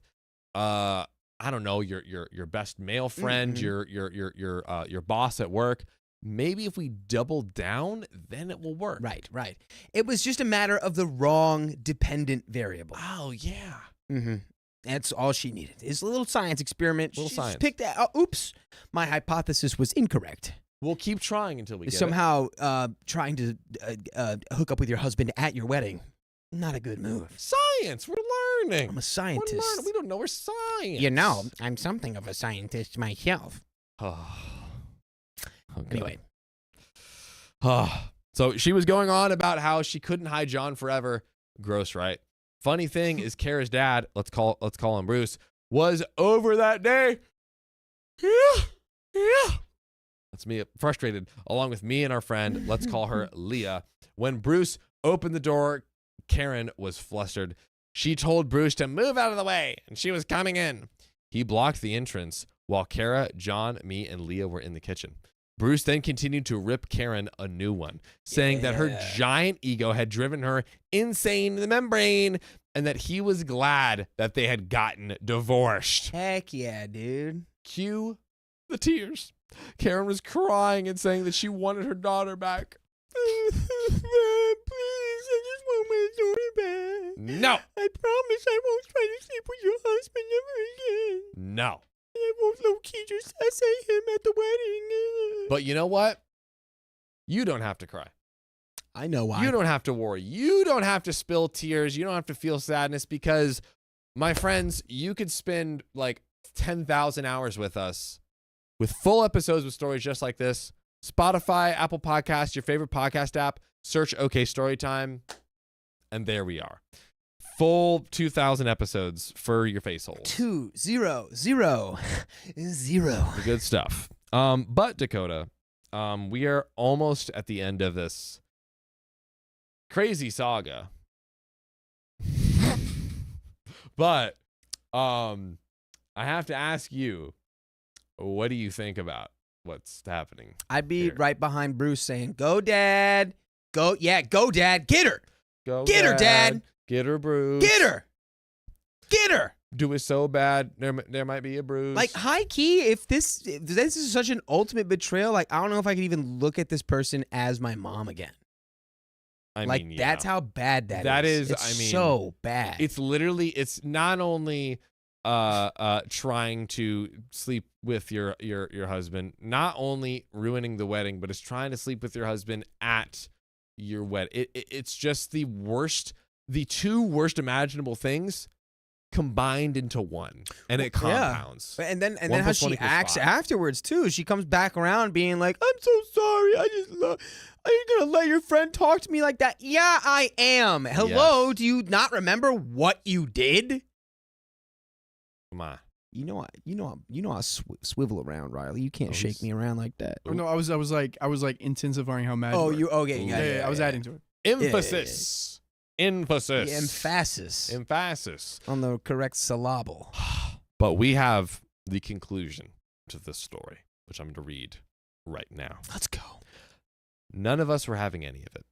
I don't know, your best male friend, your boss at work. Maybe if we double down, then it will work. Right. It was just a matter of the wrong dependent variable. Oh yeah. Mm-hmm. That's all she needed. It's a little science experiment. Little She science. just picked that. Oh, oops. My hypothesis was incorrect. We'll keep trying until we get Somehow trying to hook up with your husband at your wedding. Not a good move. Science. We're learning. I'm a scientist. We're learning. We don't know we're science. You know, I'm something of a scientist myself. Anyway. So she was going on about how she couldn't hide John forever. Gross, right? Funny thing is Kara's dad, let's call him Bruce, was over that day. Yeah. That's me frustrated, along with me and our friend, let's call her Leah. When Bruce opened the door, Karen was flustered. She told Bruce to move out of the way, and she was coming in. He blocked the entrance while Kara, John, me, and Leah were in the kitchen. Bruce then continued to rip Karen a new one, saying that her giant ego had driven her insane in the membrane and that he was glad that they had gotten divorced. Heck yeah, dude. Cue the tears. Karen was crying and saying that she wanted her daughter back. Please, I just want my daughter back. No. I promise I won't try to sleep with your husband ever again. No. I won't low-key just essay him at the wedding. But you know what? You don't have to cry. I know why. You don't have to worry. You don't have to spill tears. You don't have to feel sadness because, my friends, you could spend like 10,000 hours with us with full episodes with stories just like this. Spotify, Apple Podcasts, your favorite podcast app, search OK Storytime, and there we are. Full 2,000 episodes for your face holes. 200. The good stuff. But Dakota, we are almost at the end of this crazy saga. But I have to ask you, what do you think about what's happening? I'd be here? right behind Bruce saying, "Go, Dad. Go, yeah, go, Dad. Get her. Go Get her, Dad. Get her, Bruce. Get her. Get her." Do it so bad, there might be a bruise. Like, high key, if this is such an ultimate betrayal, like, I don't know if I could even look at this person as my mom again. I Like, mean, yeah. that's how bad that is. That is, It's I mean, so bad. It's literally, it's not only trying to sleep with your husband, not only ruining the wedding, but it's trying to sleep with your husband at your wedding. It's just the worst, the 2 worst imaginable things combined into one, and it compounds. And then 1 how plus she 1 equals acts 5. afterwards too. She comes back around being like, "I'm so sorry. Are you gonna let your friend talk to me like that?" Yeah, I am. Hello, Yes. do you not remember what you did? Come on. You know I swivel around, Riley. You can't shake me around like that. Oh, no, I was like intensifying how mad. Oh, you were. okay? Yeah, I was adding to it. Emphasis. Emphasis. The Emphasis. on the correct syllable. But we have the conclusion to this story, which I'm going to read right now. Let's go. None of us were having any of it.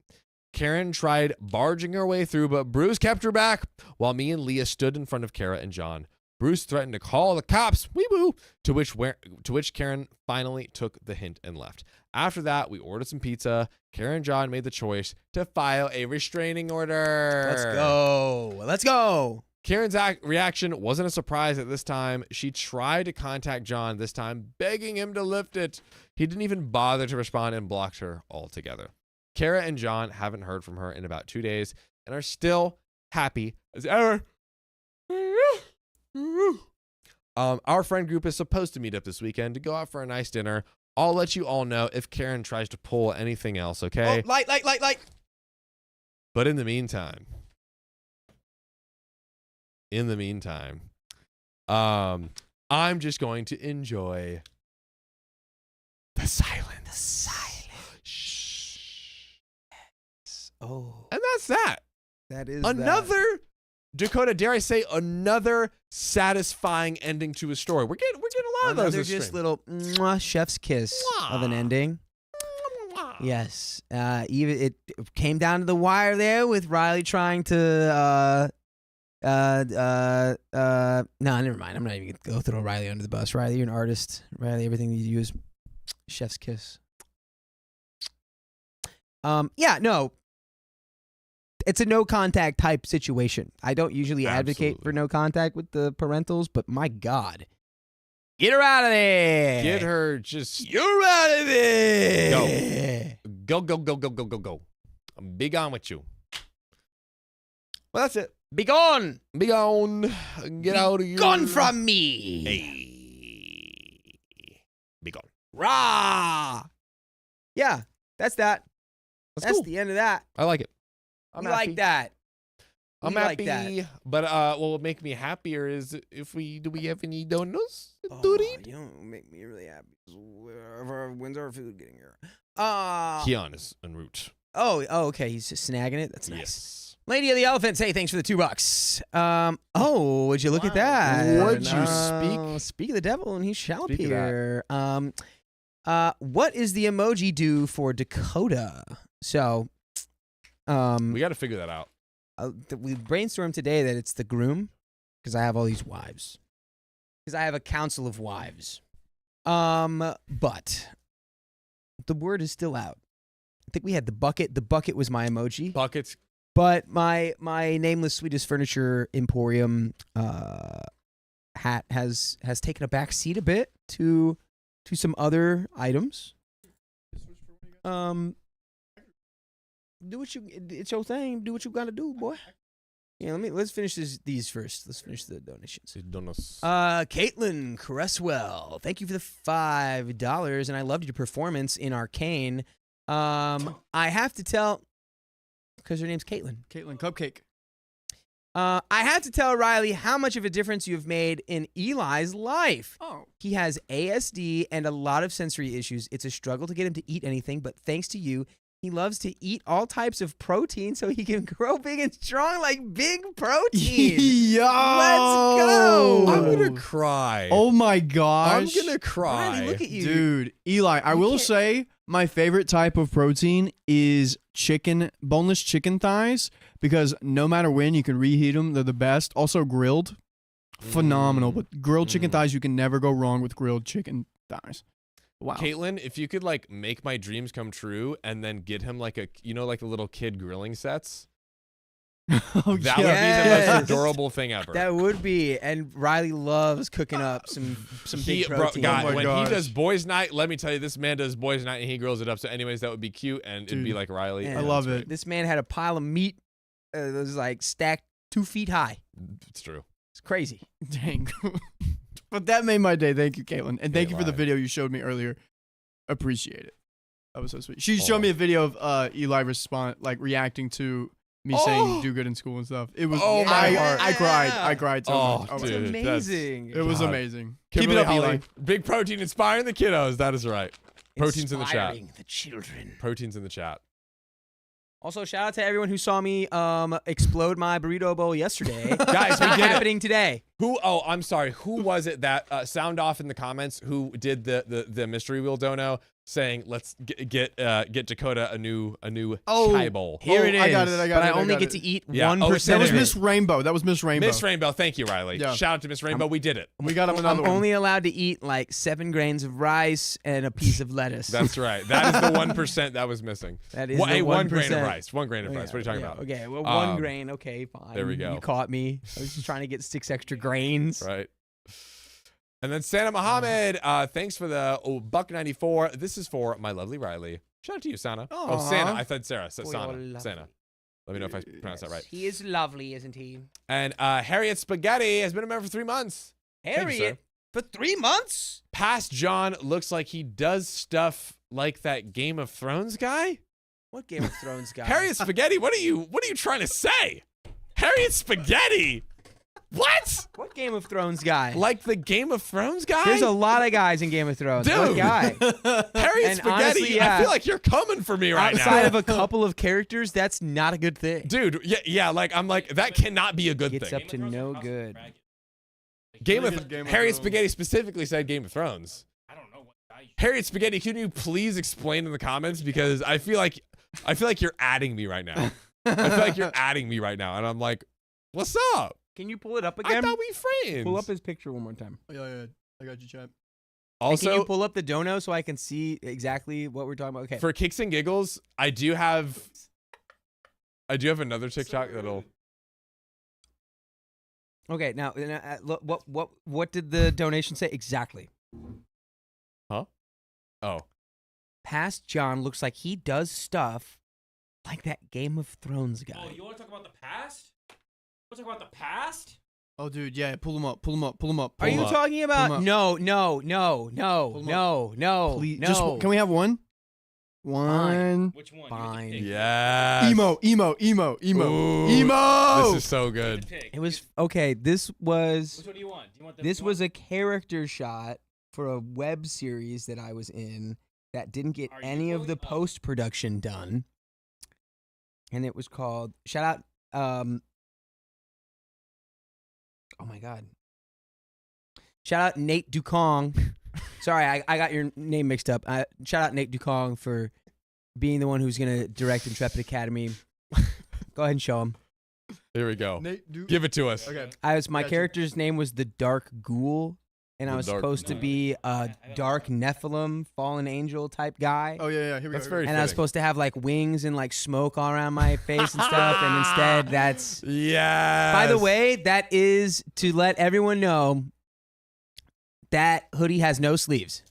Karen tried barging her way through, but Bruce kept her back while me and Leah stood in front of Kara and John, Bruce threatened to call the cops, wee-boo, to which Karen finally took the hint and left. After that, we ordered some pizza. Karen and John made the choice to file a restraining order. Let's go. Let's go. Karen's reaction wasn't a surprise at this time. She tried to contact John this time, begging him to lift it. He didn't even bother to respond and blocked her altogether. Kara and John haven't heard from her in about 2 days and are still happy as ever. Our friend group is supposed to meet up this weekend to go out for a nice dinner. I'll let you all know if Karen tries to pull anything else, okay? Oh, light. But in the meantime, I'm just going to enjoy the silence. Shh. Oh, And that's that. that is Another, Dakota, dare I say, another satisfying ending to a story. We're getting a lot of those Another this just stream. little chef's kiss of an ending. Yes. Even it came down to the wire there with Riley trying to no, never mind. I'm not even gonna go throw Riley under the bus. Riley, you're an artist. Riley, everything you use, chef's kiss. Yeah, no. It's a no contact type situation. I don't usually advocate for no contact with the parentals, but my God. Get her out of there. Get her just You're out of there. go. I'm big on with you. Well, that's it. Be gone. Be gone. Get out of here. Gone from me. Hey. Be gone. Rah. Yeah, that's that. That's cool. the end of that. I like it. You I'm happy. like that. I'm We like happy. that. But what will make me happier is if do we have any donuts? You don't make me really happy. When's our food getting here? Keon is en route. Oh, okay. He's just snagging it. That's nice. Yes. Lady of the Elephants, hey, thanks for the $2. Oh, would you look at that? Would you speak? Speak of the devil, and he shall Speak of that. appear. What is the emoji do for Dakota? So, We got to figure that out. we brainstormed today that it's the groom, because I have all these wives. Because I have a council of wives. But the word is still out. I think we had the bucket. The bucket was my emoji. Buckets. But my nameless Swedish furniture emporium hat has taken a back seat a bit to some other items. Do what it's your thing. Do what you gotta do, boy. Yeah, let's finish these first. Let's finish the donations. Donuts. Caitlin Cresswell, thank you for the $5, and I loved your performance in Arcane. I have to tell, because her name's Caitlin. Caitlin Cupcake. I have to tell Riley how much of a difference you have made in Eli's life. Oh. He has ASD and a lot of sensory issues. It's a struggle to get him to eat anything, but thanks to you, he loves to eat all types of protein so he can grow big and strong like Big Protein. Yo. Let's go. I'm going to cry. Oh my I'm gosh. going to cry. Riley, look at you. Dude, Eli, I will say my favorite type of protein is boneless chicken thighs, because no matter when, you can reheat them. They're the best. Also grilled. Phenomenal. But grilled chicken thighs, you can never go wrong with grilled chicken thighs. Wow. Caitlin, if you could like make my dreams come true and then get him like a little kid grilling sets, Oh, that would be the Yes. most adorable thing ever. That would be, and Riley loves cooking up some big protein. God, Oh my when gosh. he does boys' night, let me tell you, this man does boys' night and he grills it up. So, anyways, that would be cute, and it'd be Dude, like Riley. man, I and love it's it. This man had a pile of meat that was like stacked 2 feet high. great. It's true. It's crazy. Dang. But that made my day. Thank you, Caitlin. And thank you for the Eli. video you showed me earlier. Appreciate it. That was so sweet. She showed me a video of Eli reacting to me saying do good in school and stuff. It was Oh, my heart. I cried. I cried so Oh, much. It's dude. amazing. It was God. amazing. Kimberly Keep it up, Holly, Eli. Big Protein inspiring the kiddos. That is right. Proteins in the chat. Inspiring the children. Proteins in the chat. Also, shout out to everyone who saw me explode my burrito bowl yesterday. Guys, It's we not did it. happening today. I'm sorry. Who was it that sound off in the comments who did the mystery wheel dono? saying, "Let's get Dakota a new Oh, chai bowl." Here it is. I got it. But I only get to eat Yeah. 1% Oh, That was of it. Miss Rainbow. That was Miss Rainbow. Miss Rainbow, thank you, Riley. Yeah. Shout out to Miss Rainbow. We did it. We got him another I'm one. only allowed to eat like 7 grains of rice and a piece of lettuce. That's right. That is the 1% that was missing. That is Well, the hey, 1 grain of 1%. rice. 1 grain of rice. What are you talking about? Okay, well, Um, 1 grain. Okay, fine. there we go. You caught me. I was just trying to get 6 extra grains. Right. And then Santa Muhammad, thanks for the $1.94. This is for my lovely Riley. Shout out to you, Santa. Oh, Aw. Santa. I said Sarah. For Santa. your Santa. Let me know if I pronounced that right. He is lovely, isn't he? And Harriet Spaghetti has been a member for 3 months. Thank you, Harriet, sir. for 3 months? Past John looks like he does stuff like that Game of Thrones guy. What Game of Thrones guy? Harriet Spaghetti, what are you trying to say? Harriet Spaghetti. What? What Game of Thrones guy? Like the Game of Thrones guy? There's a lot of guys in Game of Thrones. Dude. What guy? Harriet And Spaghetti. honestly, yeah. I feel like you're coming for me right Outside now. of a couple of characters, that's not a good thing. Dude, yeah, like I'm like that cannot be a good Gets thing. up to no good. Game Look of at Game of Harriet Thrones. Spaghetti specifically said Game of Thrones. I don't know what guy. Harriet Spaghetti, can you please explain in the comments because I feel like you're adding me right now. I feel like you're adding me right now, and I'm like, what's up? Can you pull it up I again? thought we friends. Pull up his picture one more time. Yeah. I got you, chat. And Also, can you pull up the dono so I can see exactly what we're talking about? Okay. for kicks and giggles, I do have another TikTok that'll. Okay. Now, look, what did the donation say exactly? Huh? Oh. Past John looks like he does stuff like that Game of Thrones guy. Oh, you want to talk about the past? Want to talk about the past? Oh, dude, yeah. Pull him up. Are you up. talking Pull about? 'em up. No. Please, No. just can we have one? One. Which one? Fine. Yeah. Emo. Ooh, Emo. This is so good. It was okay. This was Which one do you want? Do you want the this was a character shot for a web series that I was in that didn't get Are you any of the going up? post production done, and it was called shout out. Oh my god! Shout out Nate Dukong. Sorry, I got your name mixed up. Shout out Nate Dukong for being the one who's gonna direct Intrepid Academy. Go ahead and show him. Here we go. Nate, do. Give it to us. Okay. My Gotcha. character's name was the Dark Ghoul, and I The was Dark supposed to Ghoul. be a dark Nephilim, fallen angel type guy. Oh yeah. Here we That's go. very And I was fitting. supposed to have like wings and like smoke all around my face and stuff, and instead that's. Yeah. By the way, that is to let everyone know that hoodie has no sleeves.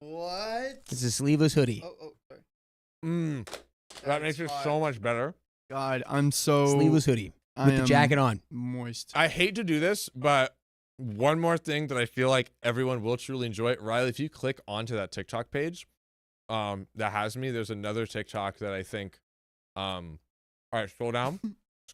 What? It's a sleeveless hoodie. Oh, sorry. that makes it so much better. God, I'm so Sleeveless hoodie I with the am jacket on. moist. I hate to do this, but one more thing that I feel like everyone will truly enjoy. Riley, if you click onto that TikTok page, that has me, there's another TikTok that I think, all right, scroll down.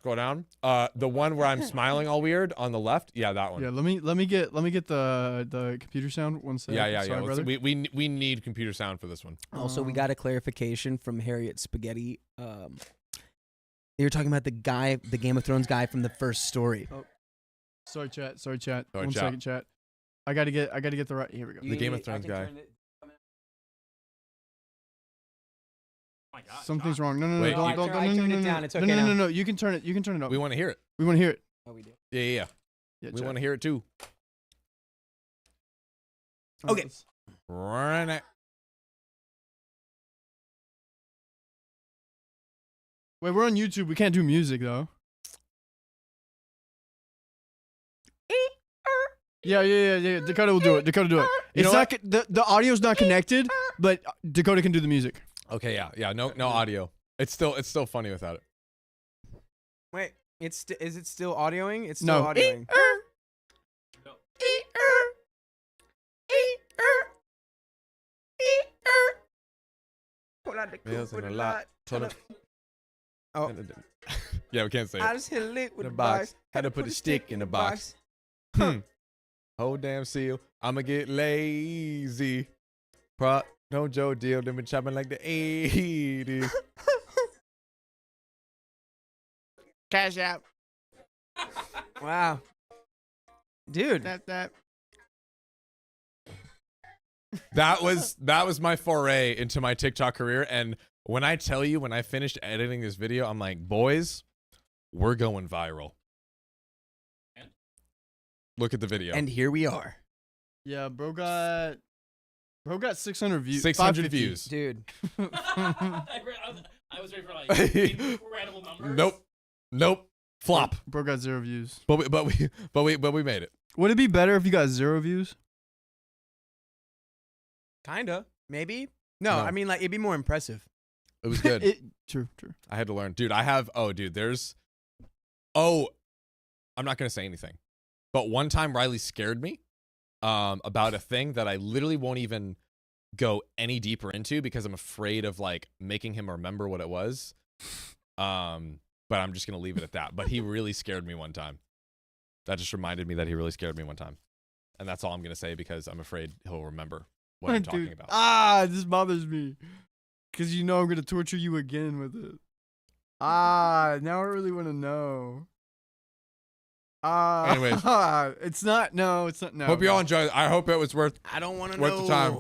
The one where I'm smiling all weird on the left. Yeah, that one. Yeah, let me get the computer sound one second. Yeah. Sorry, Let's- brother. we need computer sound for this one. Also, we got a clarification from Harriet Spaghetti. They were talking about the guy, the Game of Thrones guy from the first story. Sorry, chat. Sorry, One chat. second, chat. I gotta get the right. Here we go. The Game of Thrones guy. Oh my God, Something's John. wrong. No, Wait, don't, you- don't, I no, turned no, it no, down. no. It's No, okay no, now. no. You can turn it up. We want to hear it. We want to hear it. Oh, we do. Yeah. Yeah, We chat. want to hear it too. Okay. Run it. Wait, we're on YouTube. We can't do music though. Yeah. Dakota will do it. You It's know not the audio's not connected, but Dakota can do the music. Okay, yeah. No audio. It's still funny without it. Wait, is it still audioing? It's No. still audioing. Meals and a lot. Told him. Oh. Yeah, we can't say I it. just hit a lick with The a box. box. Had to put a stick in the box. Oh damn seal. I'ma get lazy. No Joe deal. Them been chopping like the 80s. Cash out. Wow. Dude. That. That was my foray into my TikTok career. And when I tell you, when I finished editing this video, I'm like, boys, we're going viral. Look at the video. And here we are. Yeah, bro got 600 views. 600 550. views. Dude. I was ready for like incredible numbers. Nope. Flop. Bro got 0 views. But we made it. Would it be better if you got 0 views? Kinda. Maybe. No, No. I mean, like, it'd be more impressive. It was good. True. I had to learn. Dude, I'm not going to say anything. But one time Riley scared me about a thing that I literally won't even go any deeper into because I'm afraid of like making him remember what it was. But I'm just going to leave it at that. But he really scared me one time. That just reminded me that he really scared me one time. And that's all I'm going to say because I'm afraid he'll remember what I'm talking Dude, about. this bothers me. Because you know I'm going to torture you again with it. Now I really want to know. Anyways. It's not. No. Hope you all enjoyed it. I hope it was worth I don't want to Worth know. the time.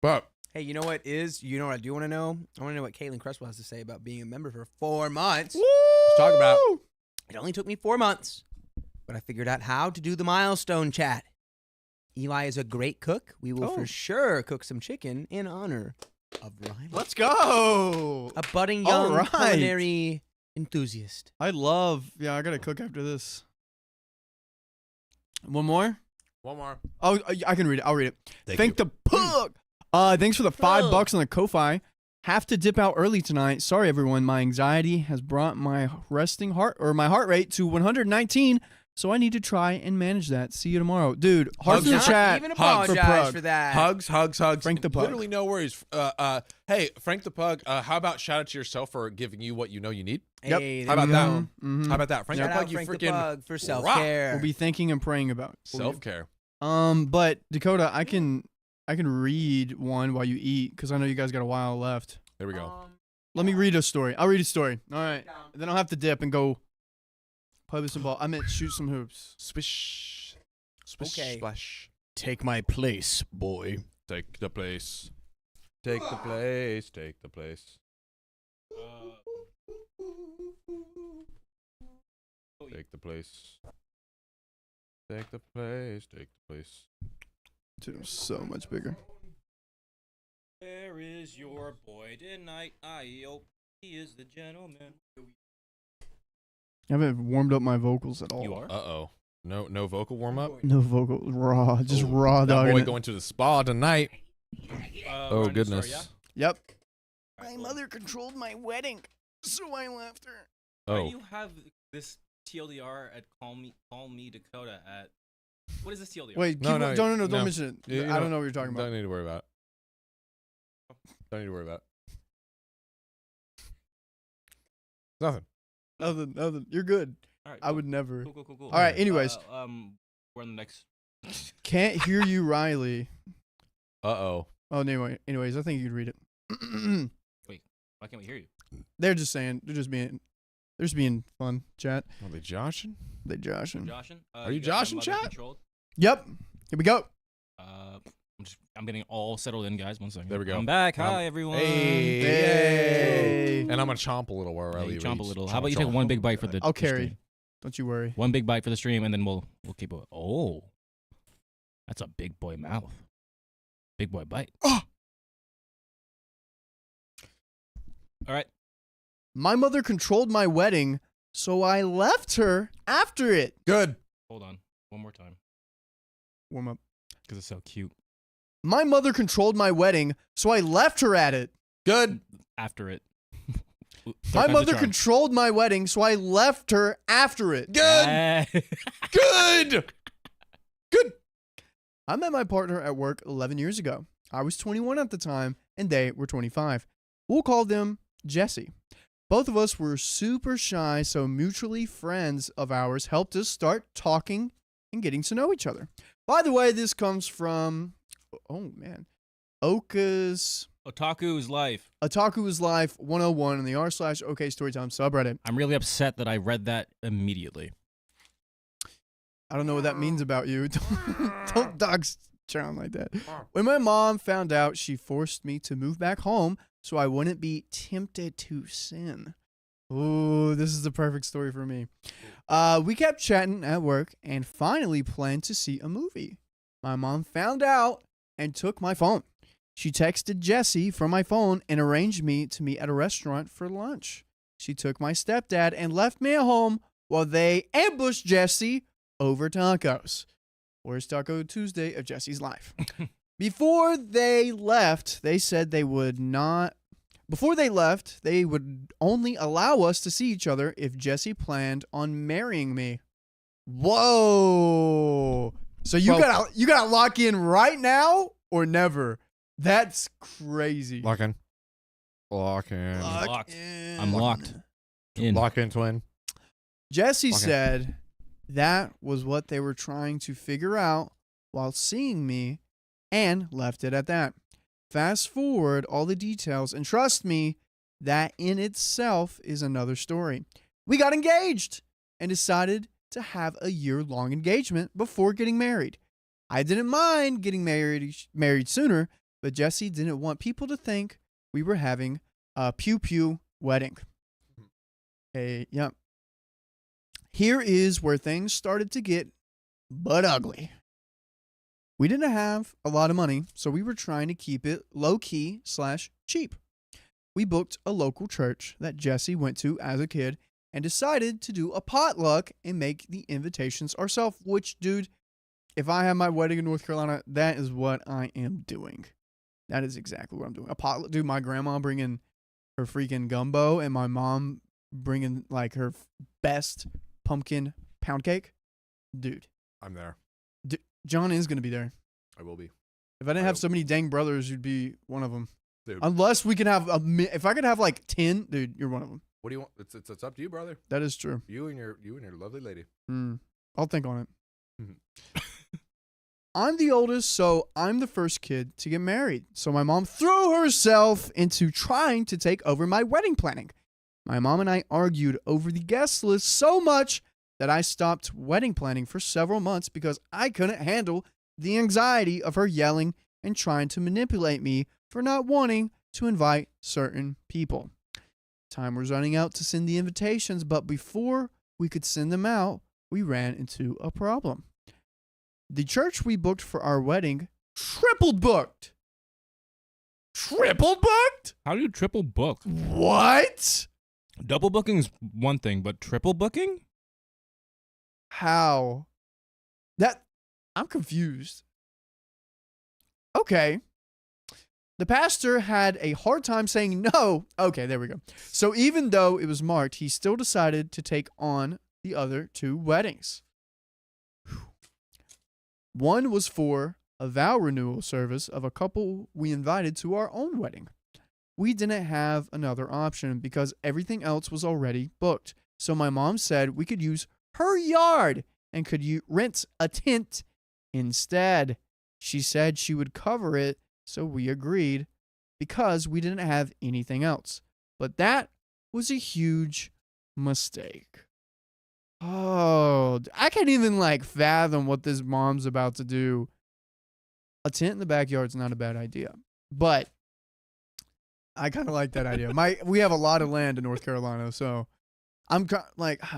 But Hey, you know what You know what I do want to know? I want to know what Caitlin Cresswell has to say about being a member for 4 months. let's talk about It only took me 4 months, but I figured out how to do the milestone chat. Eli is a great cook. We will for sure cook some chicken in honor of Riley, Let's go. a budding All young right. culinary enthusiast. I gotta cook after this. One more? one more. Oh, I can read it. I'll read it. Thank the pug. Thanks for the $5 on the Ko-Fi. Have to dip out early tonight. Sorry, everyone. My anxiety has brought my heart rate to 119. So I need to try and manage that. See you tomorrow, dude. Hearts in the Not chat. even Hugs. apologize Pug. for that. Hugs. Frank the Pug. Literally no worries. Hey, Frank the Pug, how about shout out to yourself for giving you what you know you need? Yep. Hey, How about that? Mhm. How about that? Frank Shout the Pug, out you Frank the freaking Pug for self-care. We'll be thinking and praying about it. self-care. But Dakota, I can read one while you eat because I know you guys got a while left. There we go. Let me read a story. I'll read a story. All right. And then I'll have to dip and go play with some ball. I meant shoot some hoops. Swish. Swish. Okay. Splash. Take my place, boy. Take the place. Take the place. Take the place. Take the place. Take the place. Take the place. Dude, I'm so much bigger. Where is your boy tonight? I hope he is the gentleman. I haven't warmed up my vocals at all. You are? Uh-oh. No vocal warm-up? No vocal. Raw. Just Oh, raw That dog. boy going to the spa tonight. Oh, Ryan, goodness. sorry, Yep. yeah? My mother controlled my wedding, so I left her. Why Oh. do you have this TLDR at call me Dakota at? What is this TLDR? Wait, No, no, don't mention it. You I don't know what you're talking about. Don't need to worry about it. Don't need to worry about it. Nothing. Nothing. You're good. All right, I would never. Cool. All right, anyways. We're on the next. Can't hear you, Riley. Uh-oh. Oh, anyway. Anyways, I think you could read it. Why can't we hear you? They're just being fun, chat. Are they joshing? They joshing. Joshing? Are you guys have joshing, mother chat? controlled? Yep. Here we go. I'm getting all settled in, guys. 1 second. There we go. I'm back. Um, Hi, everyone. Hey. Hey. And I'm going to chomp a little while Yeah, Riley you chomp a reads. little. Chomp, How about you take chomp. one big bite for the? I'll the carry. stream? Don't you worry. One big bite for the stream, and then we'll keep it. Oh, that's a big boy mouth. Big boy bite. Oh. All right. My mother controlled my wedding, so I left her after it. Good. Hold on. One more time, Warm up. because it's so cute. My mother controlled my wedding, so I left her at it. Good. After it. My mother controlled my wedding, so I left her after it. Good. Good. Good. I met my partner at work 11 years ago. I was 21 at the time, and they were 25. We'll call them Jesse. Both of us were super shy, so mutually friends of ours helped us start talking and getting to know each other. By the way, this comes from, oh man, Oka's Otaku's life. Otaku's Life 101 on the r/OK Storytime subreddit. I'm really upset that I read that immediately. I don't know what that means about you. Don't dox sound like that. When my mom found out, she forced me to move back home so I wouldn't be tempted to sin. Ooh, this is the perfect story for me. We kept chatting at work and finally planned to see a movie. My mom found out and took my phone. She texted Jesse from my phone and arranged me to meet at a restaurant for lunch. She took my stepdad and left me at home while they ambushed Jesse over tacos. Worst Taco Tuesday of Jesse's life. Before they left, they said they would not. Before they left, they would only allow us to see each other if Jesse planned on marrying me. Whoa! So you gotta lock in right now or never. That's crazy. Lock in. Lock in. Locked. in. I'm locked in. Lock in, twin. Jesse Okay. said that was what they were trying to figure out while seeing me and left it at that. Fast forward all the details and trust me, that in itself is another story. We got engaged and decided to have a year-long engagement before getting married. I didn't mind getting married sooner, but Jesse didn't want people to think we were having a pew-pew wedding. Yep. Here is where things started to get but ugly. We didn't have a lot of money, so we were trying to keep it low-key / cheap. We booked a local church that Jesse went to as a kid and decided to do a potluck and make the invitations ourselves, which, dude, if I have my wedding in North Carolina, that is what I am doing. That is exactly what I'm doing. A potluck, dude, my grandma bringing her freaking gumbo and my mom bringing like her best pumpkin pound cake. Dude, I'm there. John is going to be there. I will be. If I didn't have so many dang brothers, you'd be one of them. Dude. Unless we can have if I could have like 10, dude, you're one of them. What do you want? It's up to you, brother. That is true. You and your lovely lady. I'll think on it. I'm the oldest, so I'm the first kid to get married. So my mom threw herself into trying to take over my wedding planning. My mom and I argued over the guest list so much that I stopped wedding planning for several months because I couldn't handle the anxiety of her yelling and trying to manipulate me for not wanting to invite certain people. Time was running out to send the invitations, but before we could send them out, we ran into a problem. The church we booked for our wedding triple booked. Triple booked? How do you triple book? What? Double booking is one thing, but triple booking? How? I'm confused. Okay. The pastor had a hard time saying no. Okay, there we go. So even though it was marked, he still decided to take on the other two weddings. One was for a vow renewal service of a couple we invited to our own wedding. We didn't have another option because everything else was already booked. So my mom said we could use her yard and could rent a tent instead. She said she would cover it, so we agreed because we didn't have anything else. But that was a huge mistake. Oh, I can't even fathom what this mom's about to do. A tent in the backyard's not a bad idea, but I kind of like that idea. We have a lot of land in North Carolina, so I'm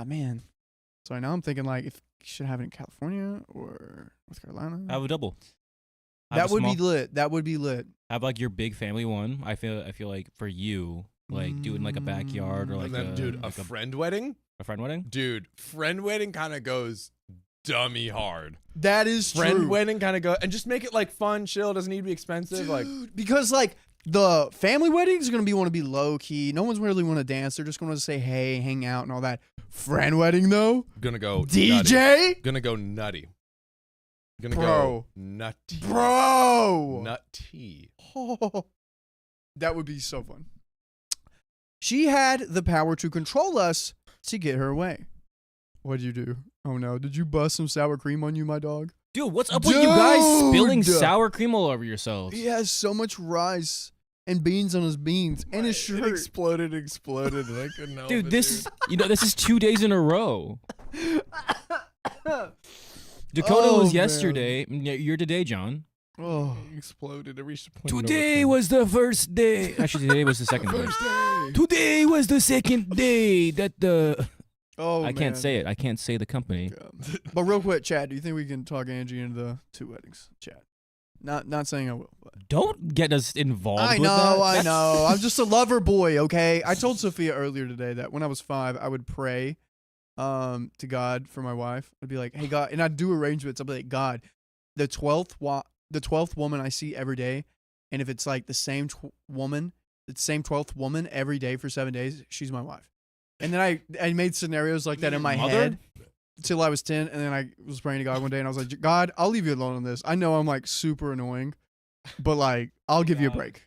man. So now I'm thinking if you should have it in California or North Carolina. Have a double. That would be lit. That would be lit. Have your big family one. I feel like for you, doing a backyard or And then, dude, a friend wedding? a friend wedding. Dude, friend wedding kind of goes dummy hard. That is Friend true. wedding kind of go, and just make it fun, chill. Doesn't need to be expensive. Dude, because the family weddings are gonna want to be low key. No one's really want to dance. They're just going to say hey, hang out, and all that. Friend wedding though, gonna go DJ, nutty. Gonna go nutty. Gonna Bro. go nutty. bro. Nutty. Oh, that would be so fun. She had the power to control us to get her way. What'd you do? Oh no, did you bust some sour cream on you, my dog? Dude, what's up with you guys spilling Dude. sour cream all over yourselves? He has so much rice and beans on his beans and his It shirt. exploded, and I couldn't help Dude, it, this is 2 days in a row. Dakota Oh, was man. yesterday. You're today, John. Oh. Exploded and reached a point. Today was the first day. Actually, today was the second day. Today was the second day that the. Oh, I can't man. say it. I can't say the company. But real quick, Chad, do you think we can talk Angie into the 2 weddings? Chad. Not saying I will, but. Don't get us involved. I with know, that. I know. I'm just a lover boy, okay? I told Sophia earlier today that when I was 5, I would pray to God for my wife. I'd be like, hey, God, and I'd do arrangements. I'd be like, God, the 12th woman I see every day, and if it's like the same woman, the same 12th woman every day for 7 days, she's my wife. And then I made scenarios like that in my head till I was 10, and then I was praying to God one day, and I was like, God, I'll leave you alone on this. I know I'm like super annoying, but like, I'll give you a break.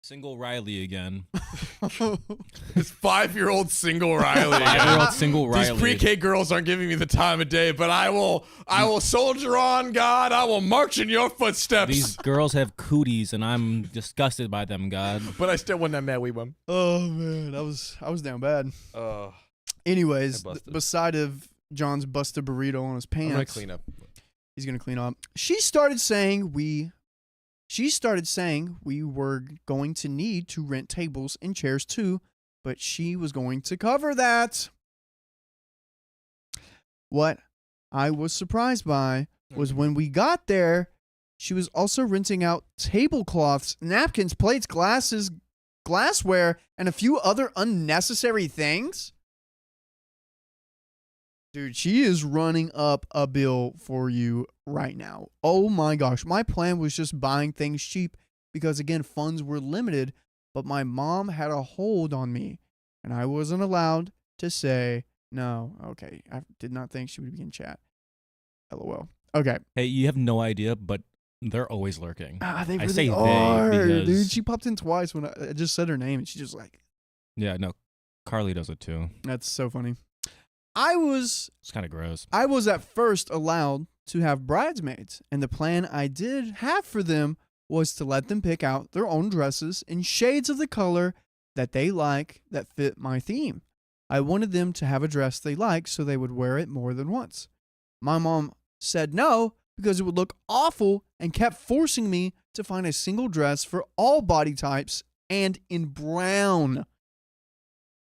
Single Riley again. This 5-year-old single Riley. 5-year-old single Riley. These pre-K girls aren't giving me the time of day, but I will soldier on, God. I will march in your footsteps. These girls have cooties, and I'm disgusted by them, God. But I still wouldn't have met one. Oh man, I was down bad. Anyways, beside of John's busted burrito on his pants, I'm gonna clean up. He's gonna clean up. She started saying we were going to need to rent tables and chairs too, but she was going to cover that. What I was surprised by was when we got there, she was also renting out tablecloths, napkins, plates, glasses, glassware, and a few other unnecessary things. Dude, she is running up a bill for you right now. Oh my gosh. My plan was just buying things cheap because, again, funds were limited, but my mom had a hold on me, and I wasn't allowed to say no. Okay, I did not think she would be in chat. LOL. Okay. Hey, you have no idea, but they're always lurking. They I say really they are, because- dude. She popped in twice when I just said her name, and she just like, Yeah, no, Carly does it too. that's so funny. It's kind of gross. I was at first allowed to have bridesmaids, and the plan I did have for them was to let them pick out their own dresses in shades of the color that they like that fit my theme. I wanted them to have a dress they like so they would wear it more than once. My mom said no because it would look awful and kept forcing me to find a single dress for all body types and in brown.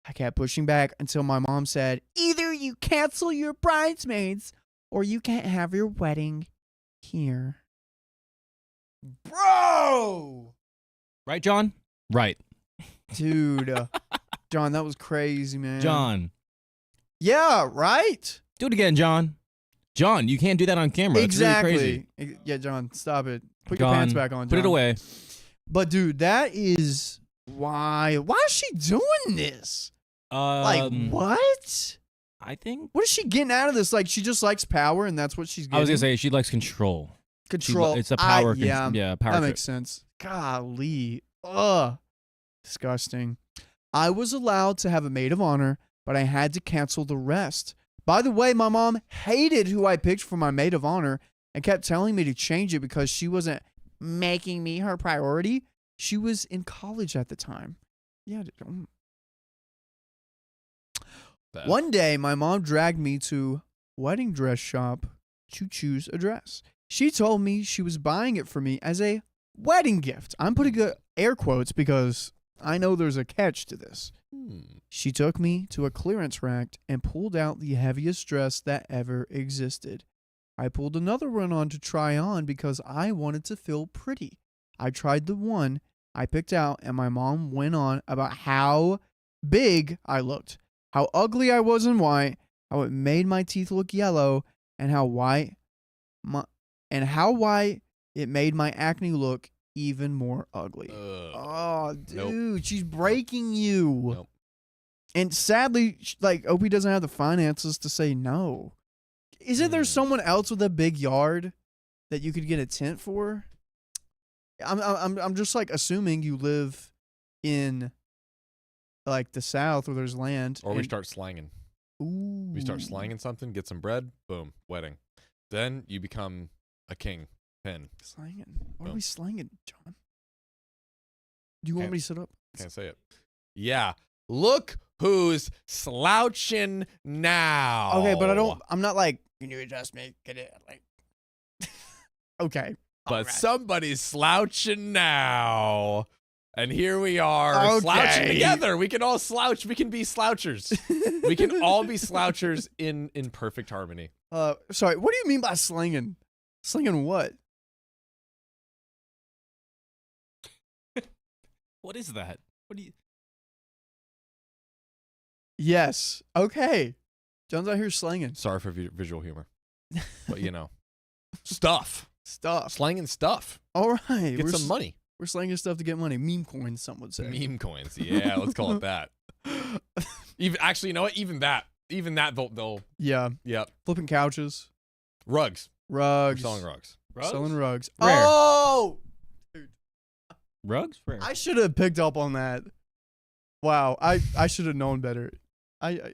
I kept pushing back until my mom said, either you cancel your bridesmaids or you can't have your wedding here. Bro! Right, John? Right. Dude. John, that was crazy, man. John. Yeah, right? Do it again, John. John, you can't do that on camera. Exactly. It's really crazy. Yeah, John, stop it. Put John, your pants back on, John. Put it away. But, dude, that is why. Why is she doing this? Like, what? I think. What is she getting out of this? Like, she just likes power, and that's what she's getting? I was going to say she likes control. Control. It's a power. Yeah, power that trip. makes sense. Golly. Ugh. Disgusting. I was allowed to have a maid of honor, but I had to cancel the rest. By the way, my mom hated who I picked for my maid of honor and kept telling me to change it because she wasn't making me her priority. She was in college at the time. Yeah. Bad. One day, my mom dragged me to wedding dress shop to choose a dress. She told me she was buying it for me as a wedding gift. I'm putting air quotes because I know there's a catch to this. She took me to a clearance rack and pulled out the heaviest dress that ever existed. I pulled another one on to try on because I wanted to feel pretty. I tried the one I picked out, and my mom went on about how big I looked, how ugly I was in white, how it made my teeth look yellow, and how white it made my acne look even more ugly. Oh, dude, she's breaking you. Nope. And sadly, like, Opie doesn't have the finances to say no. Isn't there someone else with a big yard that you could get a tent for? I'm just like assuming you live in like the South where there's land. Or we start slanging. Ooh. We start slanging something, get some bread, boom, wedding. Then you become a king. Pin. Slanging. What are Boom. we slanging, John? Do you want me to sit up? Can't say it. Yeah. Look who's slouching now. Okay, but I'm not like, can you adjust me? Get it? Like, okay. but somebody's slouching now. And here we are slouching together. We can all slouch. We can be slouchers. We can all be slouchers in perfect harmony. Sorry, what do you mean by slinging? Slinging what? What is that? What do you? Yes. Okay. John's out here slinging Sorry for visual humor. But, stuff. stuff. Slanging stuff. All right. Get some money. We're slinging stuff to get money. Meme coins, some would say. Meme coins. Yeah, let's call it that. Actually, you know what? Even that they'll Yeah. yep. Flipping couches. Rugs. We're Rugs. selling rugs. Selling rugs. Rare. Oh! Rugs? Rare. I should have picked up on that. Wow. I should have known better. I was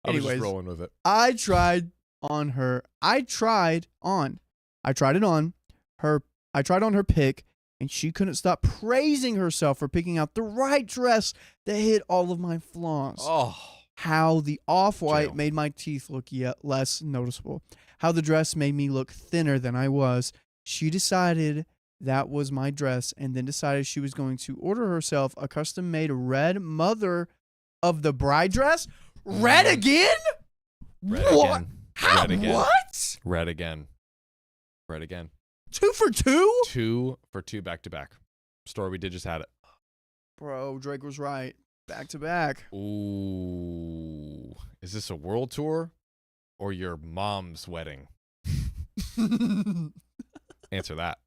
Anyways. just rolling with it. I tried on her pick, and she couldn't stop praising herself for picking out the right dress that hid all of my flaws. Oh. How the off-white Jail. made my teeth look yet less noticeable. How the dress made me look thinner than I was. She decided that was my dress, and then decided she was going to order herself a custom-made red mother of the bride dress. Red again? Red What? again. How? Red again. What? Red again. Red again. 2 for 2? 2 for 2 back to back. Story we did just had it. Bro, Drake was right. Back to back. Ooh. Is this a world tour or your mom's wedding? Answer that.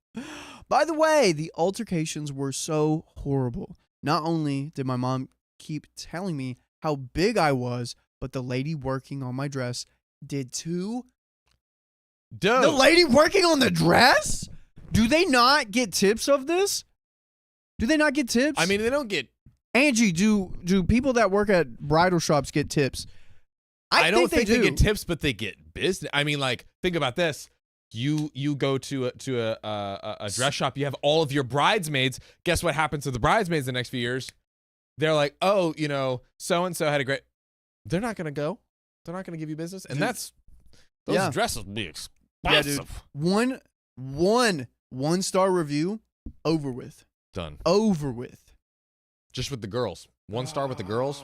By the way, the altercations were so horrible. Not only did my mom keep telling me how big I was, but the lady working on my dress did too. Dude. The lady working on the dress? Do they not get tips of this? Do they not get tips? I mean, they don't get. Angie, do people that work at bridal shops get tips? I don't think do. they get tips, but they get business. I mean, like, think about this. You go to a dress shop. You have all of your bridesmaids. Guess what happens to the bridesmaids the next few years? They're like, oh, so and so had a great. They're not gonna go. They're not gonna give you business, and Dude. that's those Yeah. dresses will be Yeah, expensive. dude. One-star review, over with. Done. Over with. Just with the girls. 1 star with the girls.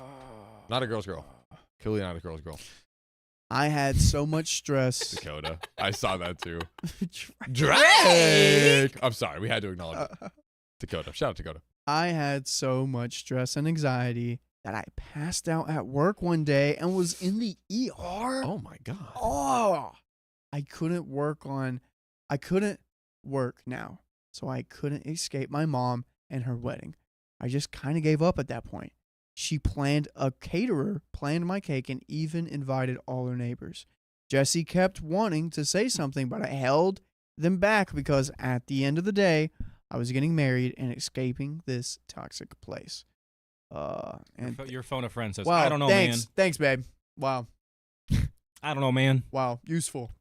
Not a girl's girl. Clearly not a girl's girl. I had so much stress. Dakota. I saw that too. Drake. I'm sorry. We had to acknowledge it. Dakota. Shout out Dakota. I had so much stress and anxiety that I passed out at work one day and was in the ER. Oh my God. Oh, I couldn't work now, so I couldn't escape my mom and her wedding. I just kind of gave up at that point. A caterer planned my cake and even invited all her neighbors. Jesse kept wanting to say something, but I held them back because at the end of the day, I was getting married and escaping this toxic place. And Your phone a friend says, wow, I don't know, thanks, man. Thanks, babe. Wow, I don't know, man. wow, useful.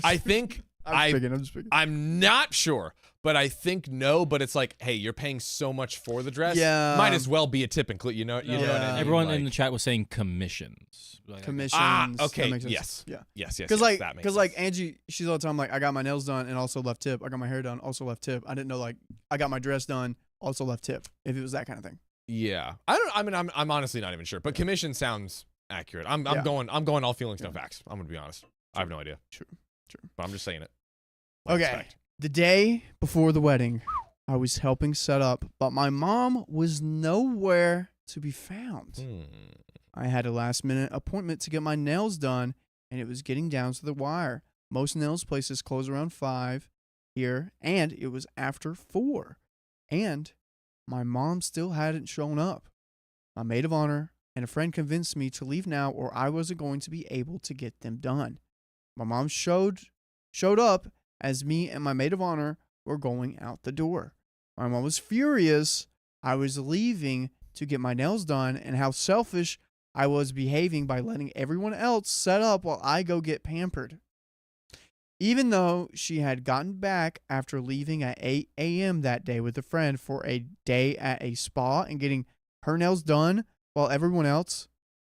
I think I'm just picking. I'm not sure, but I think no. But it's like, hey, you're paying so much for the dress. Yeah. Might as well be a tip include. You know what I mean? Everyone in the Like- chat was saying commissions. Like, Commissions. that okay, makes sense. yes. Yeah. Yes. Because that makes sense. Angie, she's all the time like, I got my nails done and also left tip. I got my hair done, also left tip. I didn't know like I got my dress done, also left tip. If it was that kind of thing. Yeah. I'm honestly not even sure, but commission sounds accurate. I'm Yeah. going all feelings, no facts. I'm gonna be honest. I have no idea. True. But I'm just saying it. Okay. Respect. The day before the wedding, I was helping set up, but my mom was nowhere to be found. I had a last-minute appointment to get my nails done, and it was getting down to the wire. Most nails places close around 5 here, and it was after 4. And my mom still hadn't shown up. My maid of honor and a friend convinced me to leave now or I wasn't going to be able to get them done. My mom showed up as me and my maid of honor were going out the door. My mom was furious I was leaving to get my nails done and how selfish I was behaving by letting everyone else set up while I go get pampered. Even though she had gotten back after leaving at 8 a.m. that day with a friend for a day at a spa and getting her nails done while everyone else,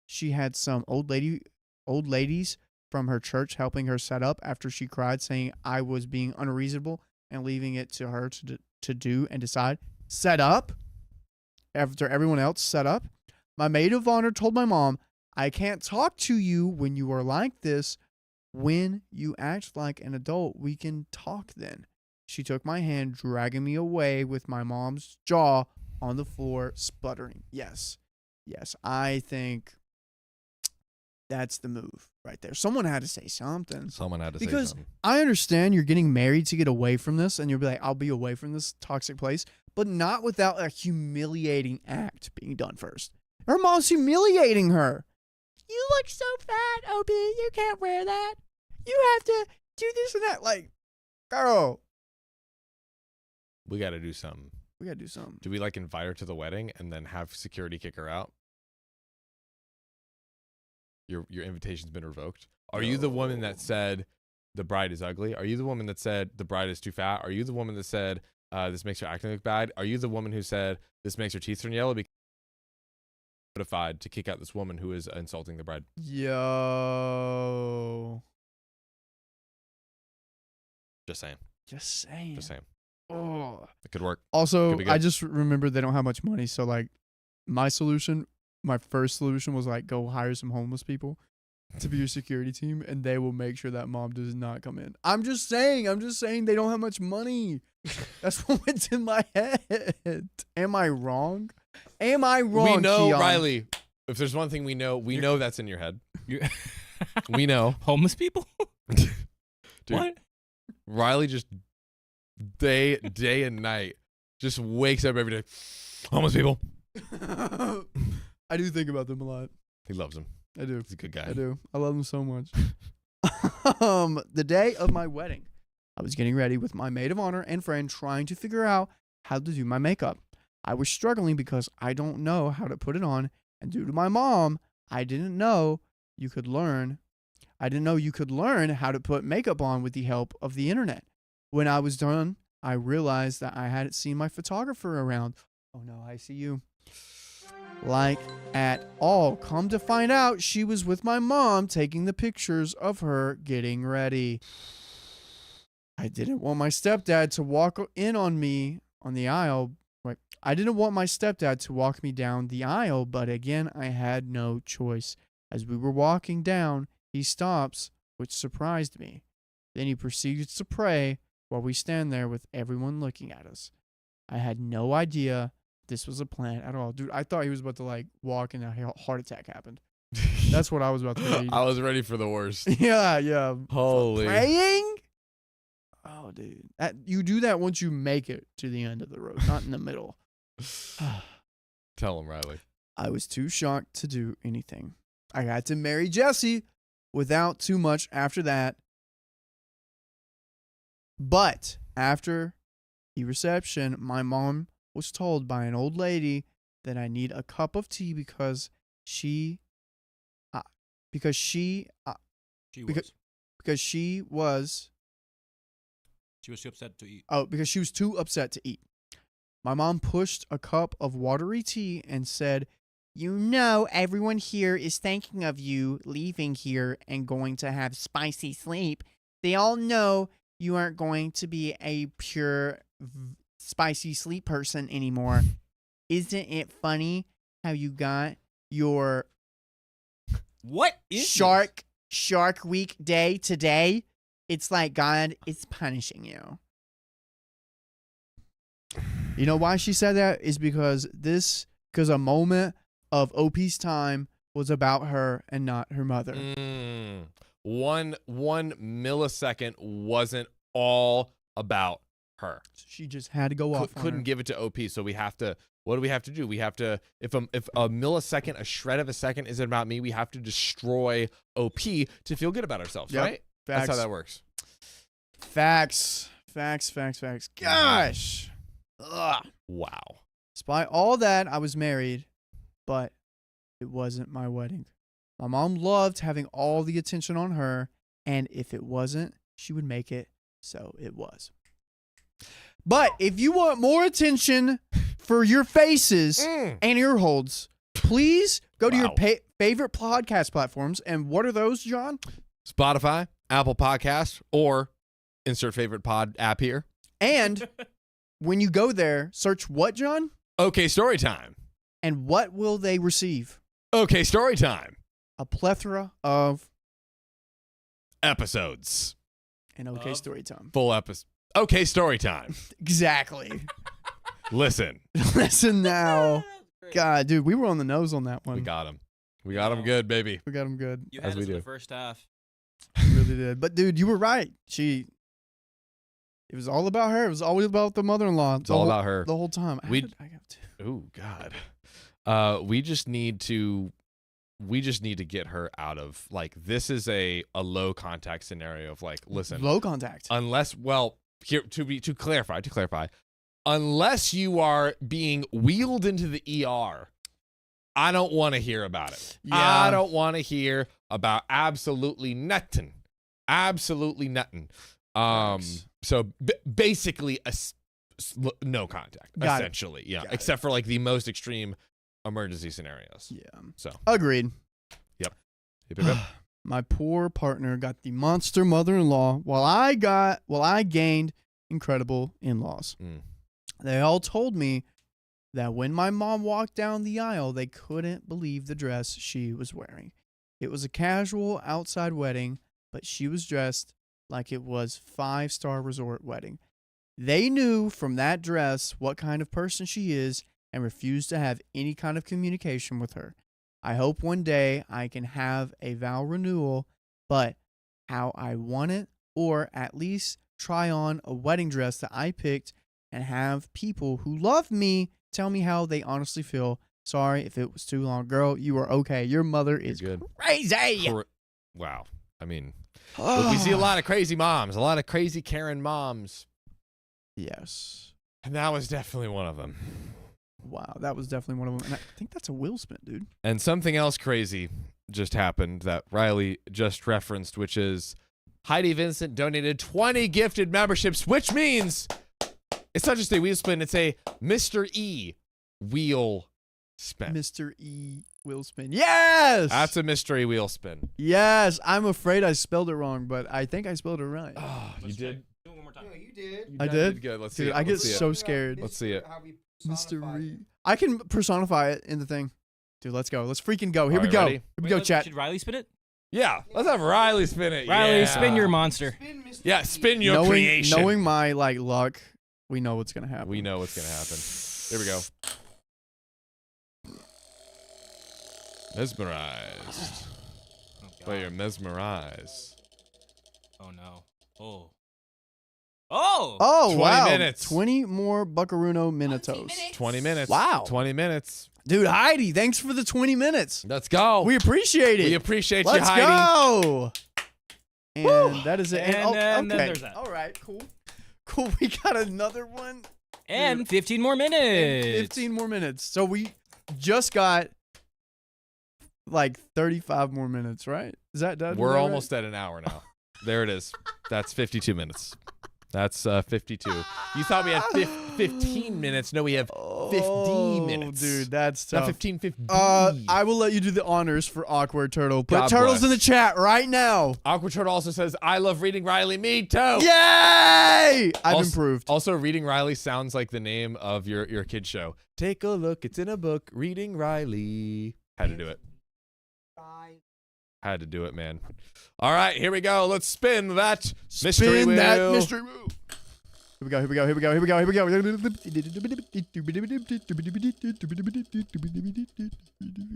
she had some old ladies from her church helping her set up after she cried saying I was being unreasonable and leaving it to her to do and decide. Set up after everyone else set up. My maid of honor told my mom, I can't talk to you when you are like this. When you act like an adult, we can talk then. She took my hand, dragging me away with my mom's jaw on the floor, sputtering. Yes, I think that's the move right there. Someone had to say something. Someone had to say Because something. I understand you're getting married to get away from this, and you'll be like, I'll be away from this toxic place, but not without a humiliating act being done first. Her mom's humiliating her. You look so fat, OB. You can't wear that. You have to do this and that. Like, girl, We got to do something. we gotta do something. Do we like invite her to the wedding and then have security kick her out? Your invitation's been revoked. Are you the woman that said the bride is ugly? Are you the woman that said the bride is too fat? Are you the woman that said this makes her acting look bad? Are you the woman who said this makes her teeth turn yellow? Because notified to kick out this woman who is insulting the bride. Yo. Just saying. Just saying. Just saying. Oh. It could work. Also, Could be good. I just remember they don't have much money, so like my first solution was like go hire some homeless people to be your security team, and they will make sure that mom does not come in. I'm just saying they don't have much money. That's what went in my head. Am I wrong? We know, Keon? Riley, if there's one thing we know that's in your head. We know. Homeless people? Dude, What? Riley just day and night just wakes up every day. Homeless people. I do think about them a lot. He loves them. I do. He's a good guy. I do. I love them so much. The day of my wedding, I was getting ready with my maid of honor and friend trying to figure out how to do my makeup. I was struggling because I don't know how to put it on, and due to my mom, I didn't know you could learn. I didn't know you could learn how to put makeup on with the help of the internet. When I was done, I realized that I hadn't seen my photographer around. Oh no, I see you. Like at all. Come to find out, she was with my mom taking the pictures of her getting ready. I didn't want my stepdad to walk in on me on the aisle. I didn't want my stepdad to walk me down the aisle, but again, I had no choice. As we were walking down, he stops, which surprised me. Then he proceeds to pray while we stand there with everyone looking at us. I had no idea this was a plan at all. Dude, I thought he was about to like walk and a heart attack happened. That's what I was about to read. I was ready for the worst. Yeah. Holy. Praying? Oh, dude. You do that once you make it to the end of the road, not in the middle. Tell him, Riley. I was too shocked to do anything. I got to marry Jesse without too much after that. But after the reception, my mom was told by an old lady that I need a cup of tea because she was too upset to eat. Oh, because she was too upset to eat. My mom pushed a cup of watery tea and said, "You know, everyone here is thinking of you leaving here and going to have spicy sleep. They all know you aren't going to be a pure spicy sleep person anymore. Isn't it funny how you got your What is Shark Week day today? It's like God is punishing you." You know why she said that? Is because a moment of OP's time was about her and not her mother. One millisecond wasn't all about her. She just had to go off. Couldn't give it to OP, so we have to. What do we have to do? We have to. If a millisecond, a shred of a second, isn't about me, we have to destroy OP to feel good about ourselves, Yep. right? Facts. That's how that works. Facts. Gosh. Ugh. Wow. Despite all that, I was married, but it wasn't my wedding. My mom loved having all the attention on her, and if it wasn't, she would make it so it was. But if you want more attention for your faces and ear holds, please go to your favorite podcast platforms. And what are those, John? Spotify, Apple Podcasts, or insert favorite pod app here. And when you go there, search what, John? Okay, story time. And what will they receive? Okay, story time. A plethora of Episodes. an okay story time. Full episode. Okay, story time. Exactly. Listen. Listen now. God, dude, we were on the nose on that one. We got him. We got him good, baby. We got him good. You As had we us in do. the first half. We really did. But dude, you were right. It was all about her. It was always about the mother-in-law. It's all about her. the whole time. We- I got to. Oh God. We just need to get her out of like this is a low contact scenario of like listen. Low contact. Unless here to clarify, unless you are being wheeled into the ER, I don't want to hear about it. Yeah. I don't want to hear about absolutely nothing. Absolutely nothing. Thanks. So basically no contact, Got it. essentially. Yeah, Got it. except for like the most extreme emergency scenarios. Yeah. So Agreed. yep, yep. My poor partner got the monster mother-in-law while I gained incredible in-laws. Mm. They all told me that when my mom walked down the aisle, they couldn't believe the dress she was wearing. It was a casual outside wedding, but she was dressed like it was 5-star resort wedding. They knew from that dress what kind of person she is and refused to have any kind of communication with her. I hope one day I can have a vow renewal, but how I want it, or at least try on a wedding dress that I picked and have people who love me tell me how they honestly feel. Sorry if it was too long. Girl, you are okay. Your mother is good. crazy. Wow. I mean, look, we see a lot of crazy moms, a lot of crazy Karen moms. Yes. And that was definitely one of them. Wow, that was definitely one of them. And I think that's a wheel spin, dude. And something else crazy just happened that Riley just referenced, which is Heidi Vincent donated 20 gifted memberships, which means it's not just a wheel spin, it's a Mr. E wheel spin. Mr. E wheel spin. Yes! That's a mystery wheel spin. Yes, I'm afraid I spelled it wrong, but I think I spelled it right. Oh, you did? Do it one more time. No, you did. I did? Good. Let's see Dude, it. I get Let's see it. so scared. Let's see it. Mr. Reed. I can personify it in the thing. Dude, let's go. Let's freaking go. Here All we right, go. ready? Here we go, chat. Should Riley spin it? Yeah, let's have Riley spin it. Riley, yeah. spin your monster. Yeah, spin your creation. Knowing my luck, we know what's gonna happen. We know what's gonna happen. Here we go. Mesmerized. Oh, God. Well, you're mesmerized. Oh no. Oh. Oh. Oh 20 wow! minutes. 20 more Buckaruno minutos. 20 minutes. Wow. 20 minutes. Dude, Heidi, thanks for the 20 minutes. Let's go. We appreciate it. We appreciate Let's you, Heidi. go. And that is it. And then okay. there's that. All right, cool. Cool. We got another one. And 15 more minutes. 15 more minutes. So we just got like 35 more minutes, right? Is that done? We're almost at an hour now. There it is. That's 52 minutes. That's 52. You thought we had 15 minutes. No, we have 50 minutes. Dude, that's Not tough. 15, 50. I will let you do the honors for Awkward Turtle. Put God turtles bless. in the chat right now. Awkward Turtle also says, I love reading Riley. Me too. Yay! I've Also- improved. Also, Reading Riley sounds like the name of your kid show. Take a look. It's in a book. Reading Riley. Had to do it. Had to do it, man. All right, here we go. Let's spin that mystery wheel. that mystery wheel. Here we go, here we go, here we go, here we go, here we go.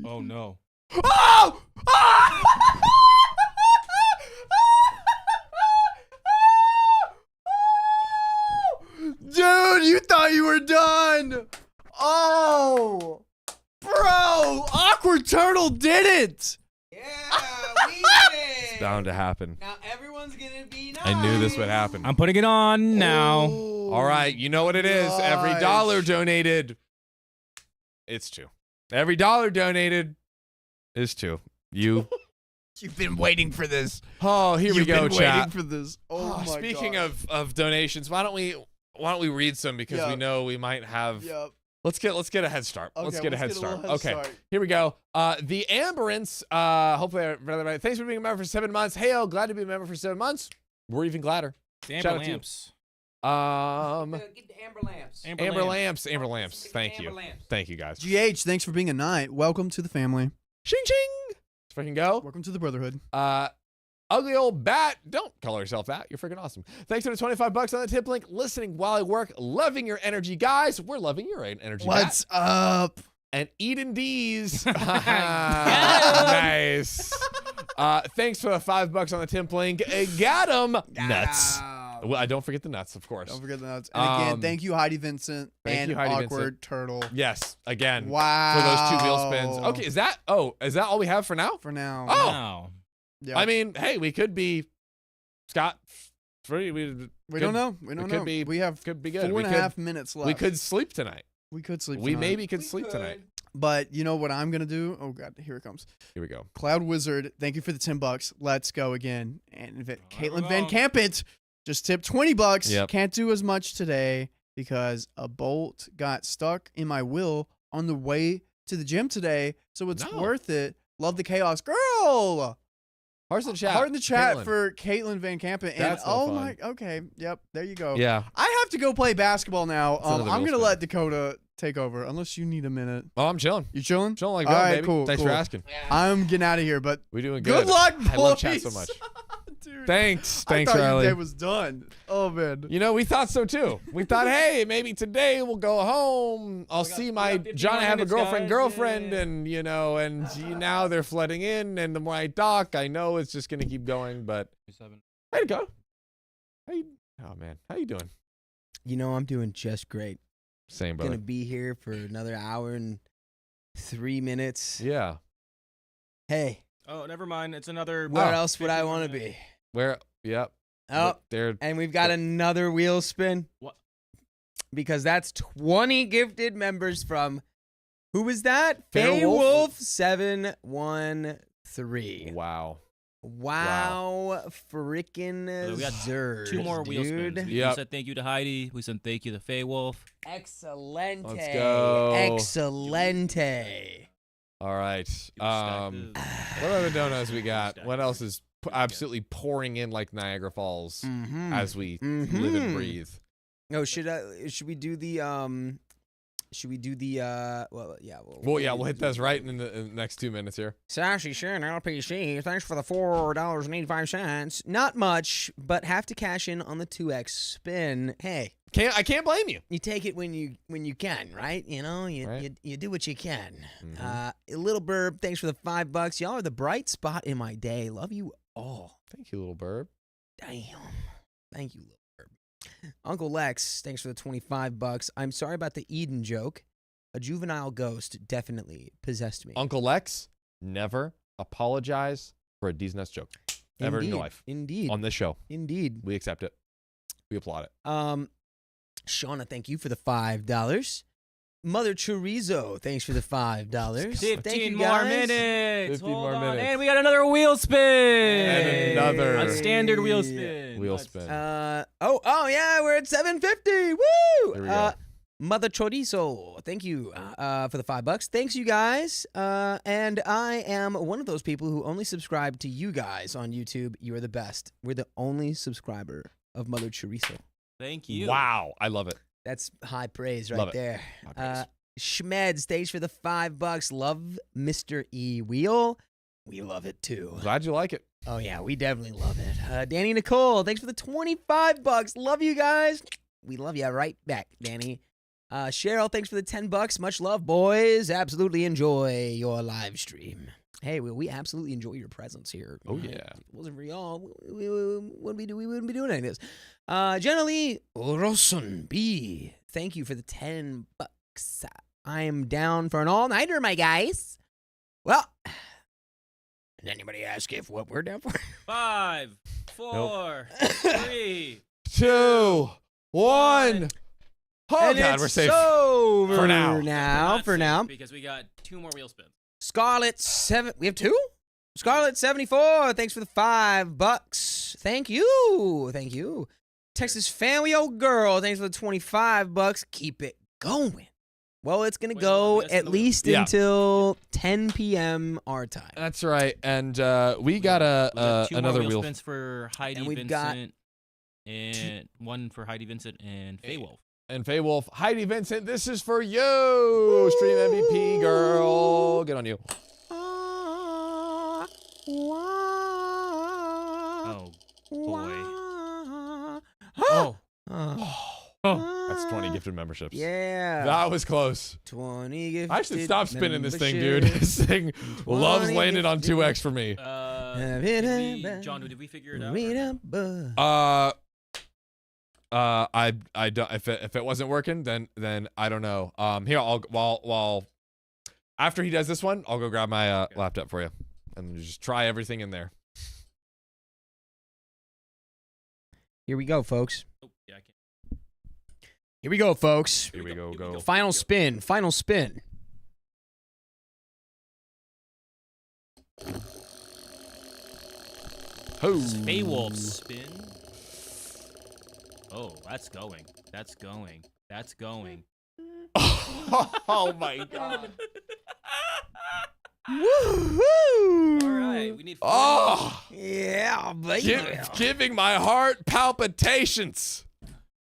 Oh no. Oh! Dude, you thought you were done. Oh. Bro, Awkward Turtle did it. Yeah, we did it. It's bound to happen. Now everyone's gonna be nice. I knew this would happen. I'm putting it on now. All right, you know what it is. Every gosh. dollar donated, it's two. Every dollar donated is two. You. You've been waiting for this. Oh, here we You've go, been chat. waiting for this. Oh, my Speaking God. of donations, why don't we read some because we Yep. know we might have. Yep. Let's get a head start. Okay, let's get a head little start. head Okay, start. here we go. The Amberance. Hopefully, I read that right. Thanks for being a member for 7 months. Hey, glad to be a member for 7 months. We're even gladder. The Shout Amber out to you. lamps. Get the amber lamps. Amber lamps. Thank you. Thank you, guys. GH, thanks for being a knight. Welcome to the family. Shing shing. Let's freaking go. Welcome to the brotherhood. Ugly old bat. Don't call yourself that. You're freaking awesome. Thanks for the $25 on the tip link. Listening while I work. Loving your energy, guys. We're loving your energy. What's up? And Eden D's. Nice. Thanks for the $5 on the tip link. Got 'em. Nuts. Well, I don't forget the nuts, of course. Don't forget the nuts. And again, thank you, Heidi Vincent and Awkward Turtle. Yes, again. Wow. For those 2 wheel spins. Okay, is that all we have for now? For now. Oh. Wow. Yeah. I mean, hey, we could be Scott. We don't know. We don't know. Could be, we have could be good. 4.5 minutes left. We could sleep tonight. We could sleep We tonight. maybe could sleep tonight. But you know what I'm going to do? Oh, God. Here it comes. Here we go. Cloud Wizard, thank you for the $10. Let's go again. And Caitlin we Van go. Campent just tipped $20. Yep. Can't do as much today because a bolt got stuck in my wheel on the way to the gym today. So it's No. worth it. Love the chaos. Girl! Hearts in the chat. Heart in the chat Caitlin. for Caitlin Van Campent. And That's no fun. my, okay. Yep. There you go. Yeah. I have to go play basketball now. That's another I'm real going to spin. let Dakota take over unless you need a minute. Oh, I'm chilling. You chilling? Chilling like All that, right, baby. cool, Thanks cool. for asking. I'm getting out of here, but We're doing good. good luck, boys. I love chat so much. Dude, Thanks. I Thanks, thought your Riley. day was done. Oh, man. You know, we thought so too. We thought, hey, maybe today we'll go home. I'll see my John. I have a girlfriend, and you know, and now they're flooding in, and the more I talk, I know it's just gonna keep going. But way to go. Oh man, how you doing? You know, I'm doing just great. Same, Gonna brother. be here for another hour and 3 minutes. Yeah. Hey, Oh, never mind. It's another. where else would I want to 51 be? Where? Yep. Oh, They're and we've got another wheel spin. What? Because that's 20 gifted members from, who was that? Fair Wolf. Faywolf 713. wow. Wow, freaking So we got zerd, 2 more wheel spins. dude. We Yep. said thank you to Heidi. We said thank you to Faye Wolf. Excelente. Let's go. Excelente. All right. What other donuts we got? What else is absolutely pouring in like Niagara Falls Mm-hmm. as we live and breathe? Oh, should we do the well, yeah. Well, yeah, we'll hit those right in the next 2 minutes here. Sassy Shin LPC, thanks for the $4.85. Not much, but have to cash in on the 2x spin. Hey, I can't blame you. you take it when you can, right? You know, Right. you do what you can. Mhm. Little Burb, thanks for the $5. Y'all are the bright spot in my day. Love you all. Thank you, little bird. Damn. Thank you, Little Burb. Uncle Lex, thanks for the $25. I'm sorry about the Eden joke. A juvenile ghost definitely possessed me. Uncle Lex, never apologize for a D's Nuts joke ever in your life. Indeed. On this show, Indeed. we accept it. We applaud it. Shauna, thank you for the $5. Mother Chorizo, thanks for the $5. 15 Thank you, more guys. minutes. 15 Hold more on. minutes. And we got another wheel spin. And another. A standard wheel spin. Wheel Let's- spin. Oh yeah, we're at 750. Woo! Here we go. Mother Chorizo, thank you for the $5. Thanks, you guys. And I am one of those people who only subscribe to you guys on YouTube. You are the best. We're the only subscriber of Mother Chorizo. Thank you. Wow, I love it. That's high praise right Love it. there. High praise. Schmeds, thanks for the $5. Love Mr. E Wheel. We love it too. Glad you like it. Oh yeah, we definitely love it. Danny Nicole, thanks for the $25. Love you guys. We love you right back, Danny. Cheryl, thanks for the $10. Much love, boys. Absolutely enjoy your live stream. Hey, we absolutely enjoy your presence here. Oh, yeah. If it wasn't for y'all, we wouldn't be doing any of this. Jenna Lee Rosen B, thank you for the $10. I am down for an all-nighter, my guys. Well, did anybody ask if what we're down for? 5, 4, 3. 2, 1. Oh, And God, it's we're safe. over For now. Not For safe now. Because we got 2 more wheel spins. Scarlet 7. We have 2? Scarlet 74. Thanks for the $5. Thank you. Texas Family Old Girl. Thanks for the $25. Keep it going. Well, it's gonna Wait, go hold on, at least Yeah. until 10 p.m. our time. That's right. And we got We got 2 another more wheel wheel. spins for Heidi, And we've Vincent, got and one for Heidi Vincent and Faye Wolf. And Faye Wolf, Heidi Vincent, this is for you. Stream MVP girl. Get on you. Oh boy. Oh. That's 20 gifted memberships. Yeah. That was close. 20 gifted I should stop spinning this thing, dude. memberships. This thing loves 20 landing on gifted- 2x for me. John, did we figure it out? Read a book. I don't. If it wasn't working, then I don't know. Here I'll while after he does this one, I'll go grab my laptop for you and just try everything in there. Here we go, folks. Oh, yeah, I can't. Here we go, folks. Here we go. Final spin. Final spin. Oh. Faye Wolf spin. Oh, that's going. That's going. That's going. Oh my god. Woohoo! All right, we need. Oh, Yeah, baby. giving my heart palpitations.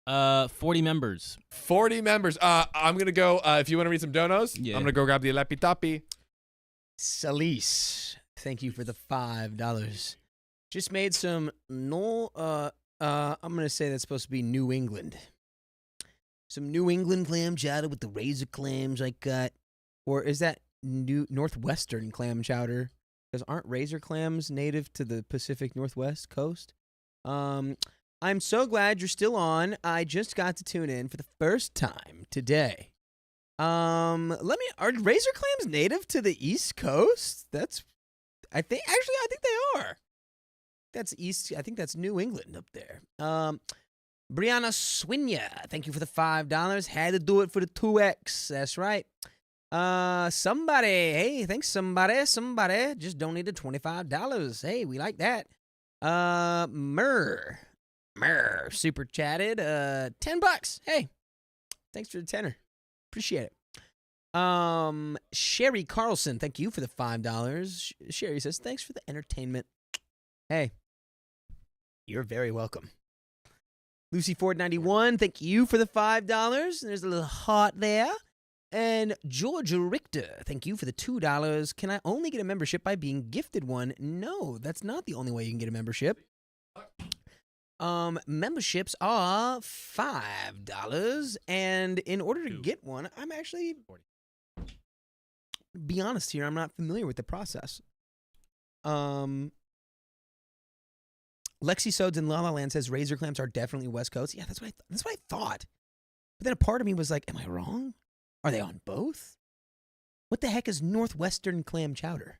40 members. 40 members. I'm gonna go. If you want to read some donos, Yeah. I'm gonna go grab the lapitapi. Salise, thank you for the $5. Just made some I'm gonna say that's supposed to be New England. Some New England clam chowder with the razor clams I got, or is that Northwestern clam chowder? Because aren't razor clams native to the Pacific Northwest coast? I'm so glad you're still on. I just got to tune in for the first time today. Are razor clams native to the East Coast? I think they are. That's East. I think that's New England up there. Brianna Swinya, thank you for the $5. Had to do it for the 2x. That's right. Somebody, hey, thanks somebody. Somebody just donated $25. Hey, we like that. Murr, super chatted. $10. Hey, thanks for the tenner. Appreciate it. Sherry Carlson, thank you for the $5. Sherry says, thanks for the entertainment. Hey, you're very welcome. Lucy Ford 91, thank you for the $5. There's a little heart there. And Georgia Richter, thank you for the $2. Can I only get a membership by being gifted one? No, that's not the only way you can get a membership. Memberships are $5, and in order to get one, I'm actually, be honest here, I'm not familiar with the process. Lexi Sodes in La La Land says razor clams are definitely West Coast. Yeah, that's what I thought. But then a part of me was like, am I wrong? Are they on both? What the heck is Northwestern clam chowder?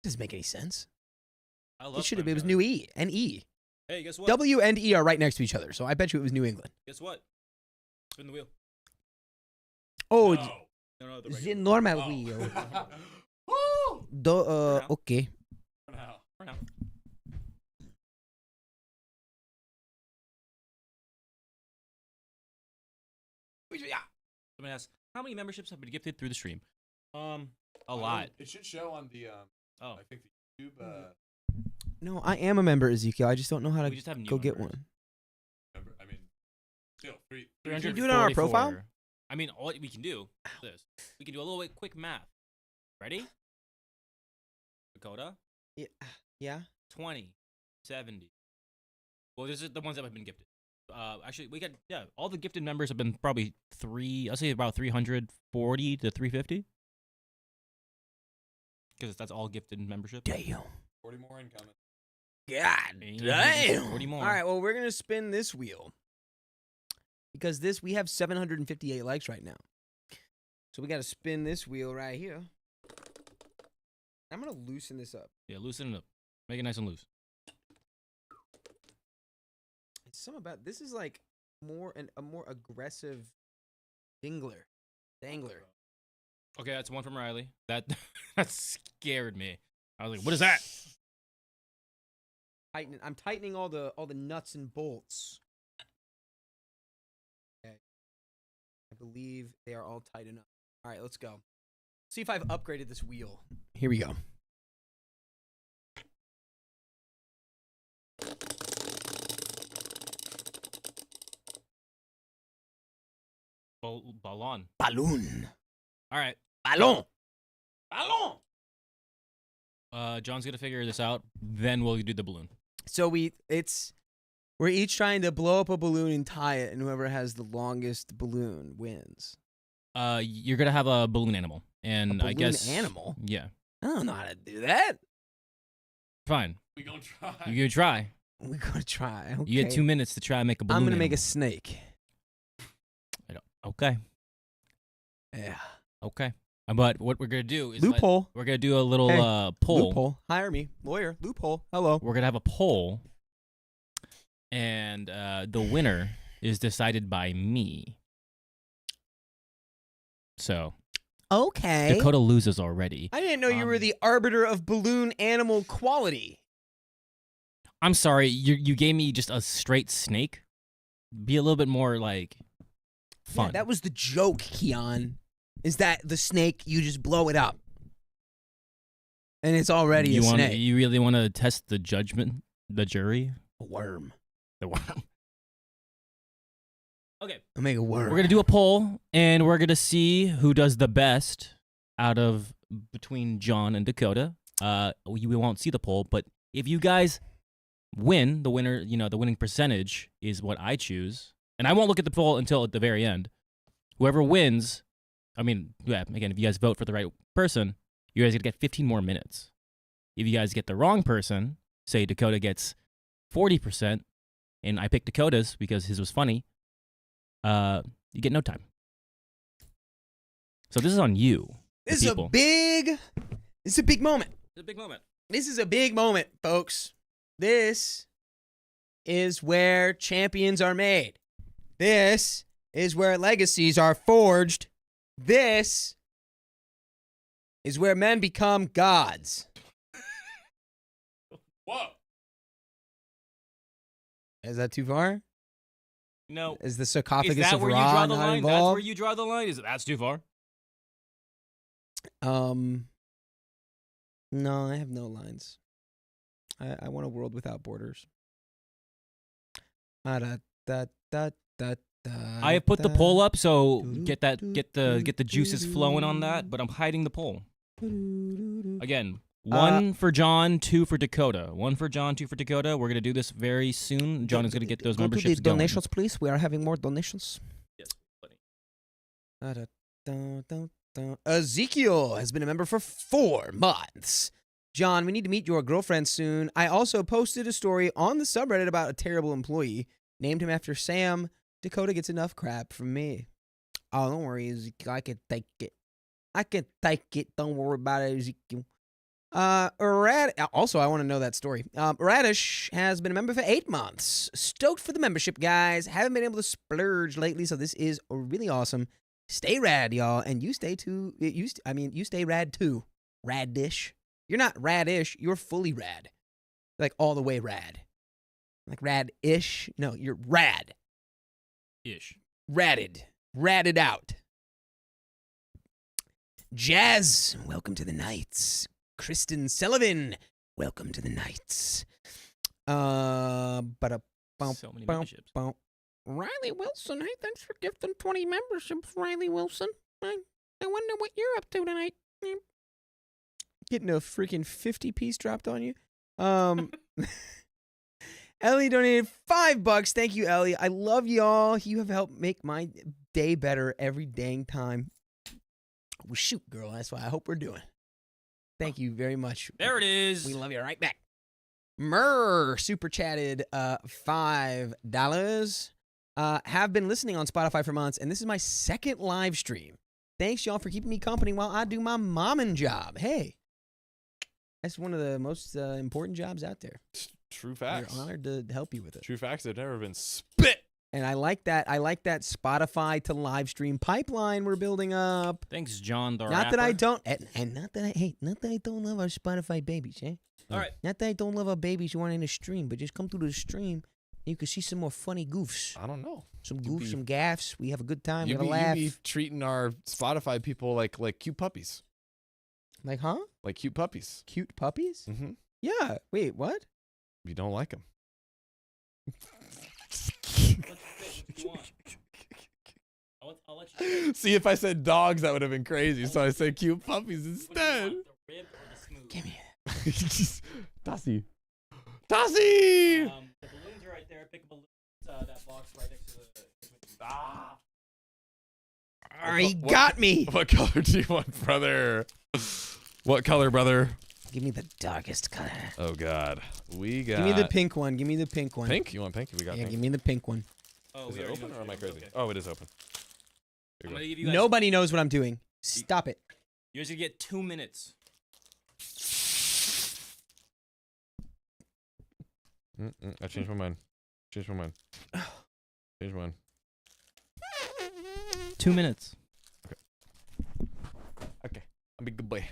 Doesn't make any sense. I love It was New E and E. Hey, guess what? W and E are right next to each other, so I bet you it was New England. Guess what? Spin the wheel. Oh, No, the the regular. normal wheel. Okay. For now. Somebody asks, how many memberships have been gifted through the stream? A lot. It should show on the. Oh. I think the YouTube. No, I am a member, Ezekiel. I just don't know how We to Oh, just have new go get members. one. Member, I mean, still three. Can you do it on our profile? 344. I mean, all we can do is this. We can do a little quick math. Ready? Dakota? Yeah. 20, 70. Well, this is the ones that have been gifted. Actually, we got, all the gifted members have been probably I'll say about 340 to 350. Because that's all gifted membership. Damn. 40 more incoming. God damn. 40 more. All right, well, we're going to spin this wheel. Because we have 758 likes right now. So we got to spin this wheel right here. I'm going to loosen this up. Yeah, loosen it up. Make it nice and loose. It's something about this is like a more aggressive dangler. Okay, that's one from Riley. That scared me. I was like, what is that? I'm tightening all the nuts and bolts. Okay. I believe they are all tight enough. All right, let's go. See if I've upgraded this wheel. Here we go. Ballon. Balloon. All right. Ballon. Ballon. John's gonna figure this out. Then we'll do the balloon. So we're each trying to blow up a balloon and tie it, and whoever has the longest balloon wins. You're gonna have a balloon animal, and A I balloon guess animal? Yeah. I don't know how to do that. Fine. We gonna try. You gonna try. We're gonna try. Okay. You get 2 minutes to try and make a balloon. I'm gonna make a animal. snake. Okay. Yeah. Okay. But what we're gonna do is Loophole. we're gonna do a little Hey, poll. Loophole. Hire me, lawyer. Loophole. Hello. We're gonna have a poll, and the winner is decided by me. So Okay. Dakota loses already. I didn't know you were the arbiter of balloon animal quality. I'm sorry, you gave me just a straight snake. Be a little bit more like fun. Yeah, that was the joke, Keon. Is that the snake, you just blow it up. And it's already a snake. You really want to test the judgment, the jury? A worm. The worm. Okay. I'll make a worm. We're going to do a poll, and we're going to see who does the best out of between John and Dakota. We won't see the poll, but if you guys win, the winner, the winning percentage is what I choose. And I won't look at the poll until at the very end. Whoever wins, again, if you guys vote for the right person, you guys are going to get 15 more minutes. If you guys get the wrong person, say Dakota gets 40%, and I picked Dakota's because his was funny, you get no time. So this is on you. This is a big moment. It's a big moment. This is a big moment, folks. This is where champions are made. This is where legacies are forged. This is where men become gods. Whoa. Is that too far? No. Is the Is sarcophagus that of where you draw Ra the not line? That's involved? where you draw the line? That's too far? No, I have no lines. I want a world without borders. I have put the poll up, so get the juices flowing on that, but I'm hiding the poll. Again, 1 for John, 2 for Dakota. 1 for John, 2 for Dakota. We're gonna do this very soon. John is gonna get those Go memberships to the going. donations, please. We are having more donations. Yes, Ezekiel has been a member for 4 months. John, we need to meet your girlfriend soon. I also posted a story on the subreddit about a terrible employee. Named him after Sam. Dakota gets enough crap from me. Oh, don't worry, Ezekiel. I can take it. Don't worry about it, Ezekiel. Also, I want to know that story. Radish has been a member for 8 months. Stoked for the membership, guys. Haven't been able to splurge lately, so this is really awesome. Stay rad, y'all, and you stay too. You stay rad too. Radish. You're not radish. You're fully rad, like all the way rad. Like rad-ish. No, you're rad. Ish. Ratted out. Jazz, welcome to the Knights. Kristen Sullivan, welcome to the Knights. So many memberships. Riley Wilson, hey, thanks for gifting 20 memberships, Riley Wilson. I wonder what you're up to tonight. Getting a freaking 50-piece dropped on you. Ellie donated $5. Thank you, Ellie. I love y'all. You have helped make my day better every dang time. Well, shoot, girl. That's what I hope we're doing. Thank you very much. There it is. We love you right back. Super chatted $5. Have been listening on Spotify for months, and this is my 2nd live stream. Thanks, y'all, for keeping me company while I do my momming job. Hey, that's one of the most important jobs out there. True facts. We're honored to help you with it. True facts have never been spit. And I like that. I like that Spotify to live stream pipeline we're building up. Thanks, John the Not that I rapper. don't, and not that I don't love our Spotify babies, eh? All right. Not that I don't love our babies who aren't in the stream, but just come through the stream and you can see some more funny goofs. I don't know. Some goofs, some gaffs. We have a good time. We You have a laugh. be treating our Spotify people like cute puppies. Like, huh? Like cute puppies. Cute puppies? Mm-hmm. Yeah. Wait, what? You don't like them. I'll let you. See, if I said dogs, that would have been crazy. So I said cute puppies instead. The rib or the smooth? Give me Tassie. Tassie! The balloons are right there. Pick a balloon. That box right next to the. Ah. He got me. What color do you want, brother? What color, brother? Give me the darkest color. Oh, God. We got... Give me the pink one. Give me the pink one. Pink? You want pink? We got Yeah, pink. give me the pink one. Oh, Is we it already open know or am I it's crazy? okay. Oh, it is open. Here I'm we gonna go. give you guys. Nobody knows what I'm doing. Stop it. You're just gonna get 2 minutes. I changed my mind. Changed my mind. Changed my mind. 2 minutes. Okay. I'm a good boy.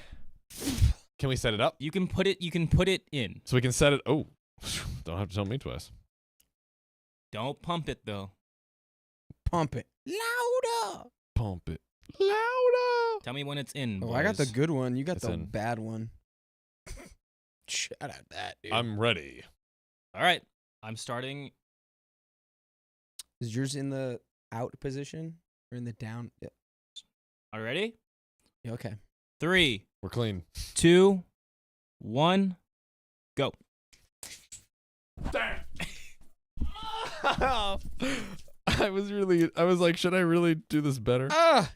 Can we set it up? You can put it. You can put it in. So we can set it... Oh. Don't have to tell me twice. Don't pump it though. Pump it. Louder. Pump it. Louder! Tell me when it's in. Oh, I got the boys. good one. You got It's the in. bad one. Shout out that, dude. I'm ready. All right. I'm starting. Is yours in the out position or in the down? Yeah. Are you ready? Yeah, okay. 3, We're clean. 2, 1, go. I was like, should I really do this better? Ah.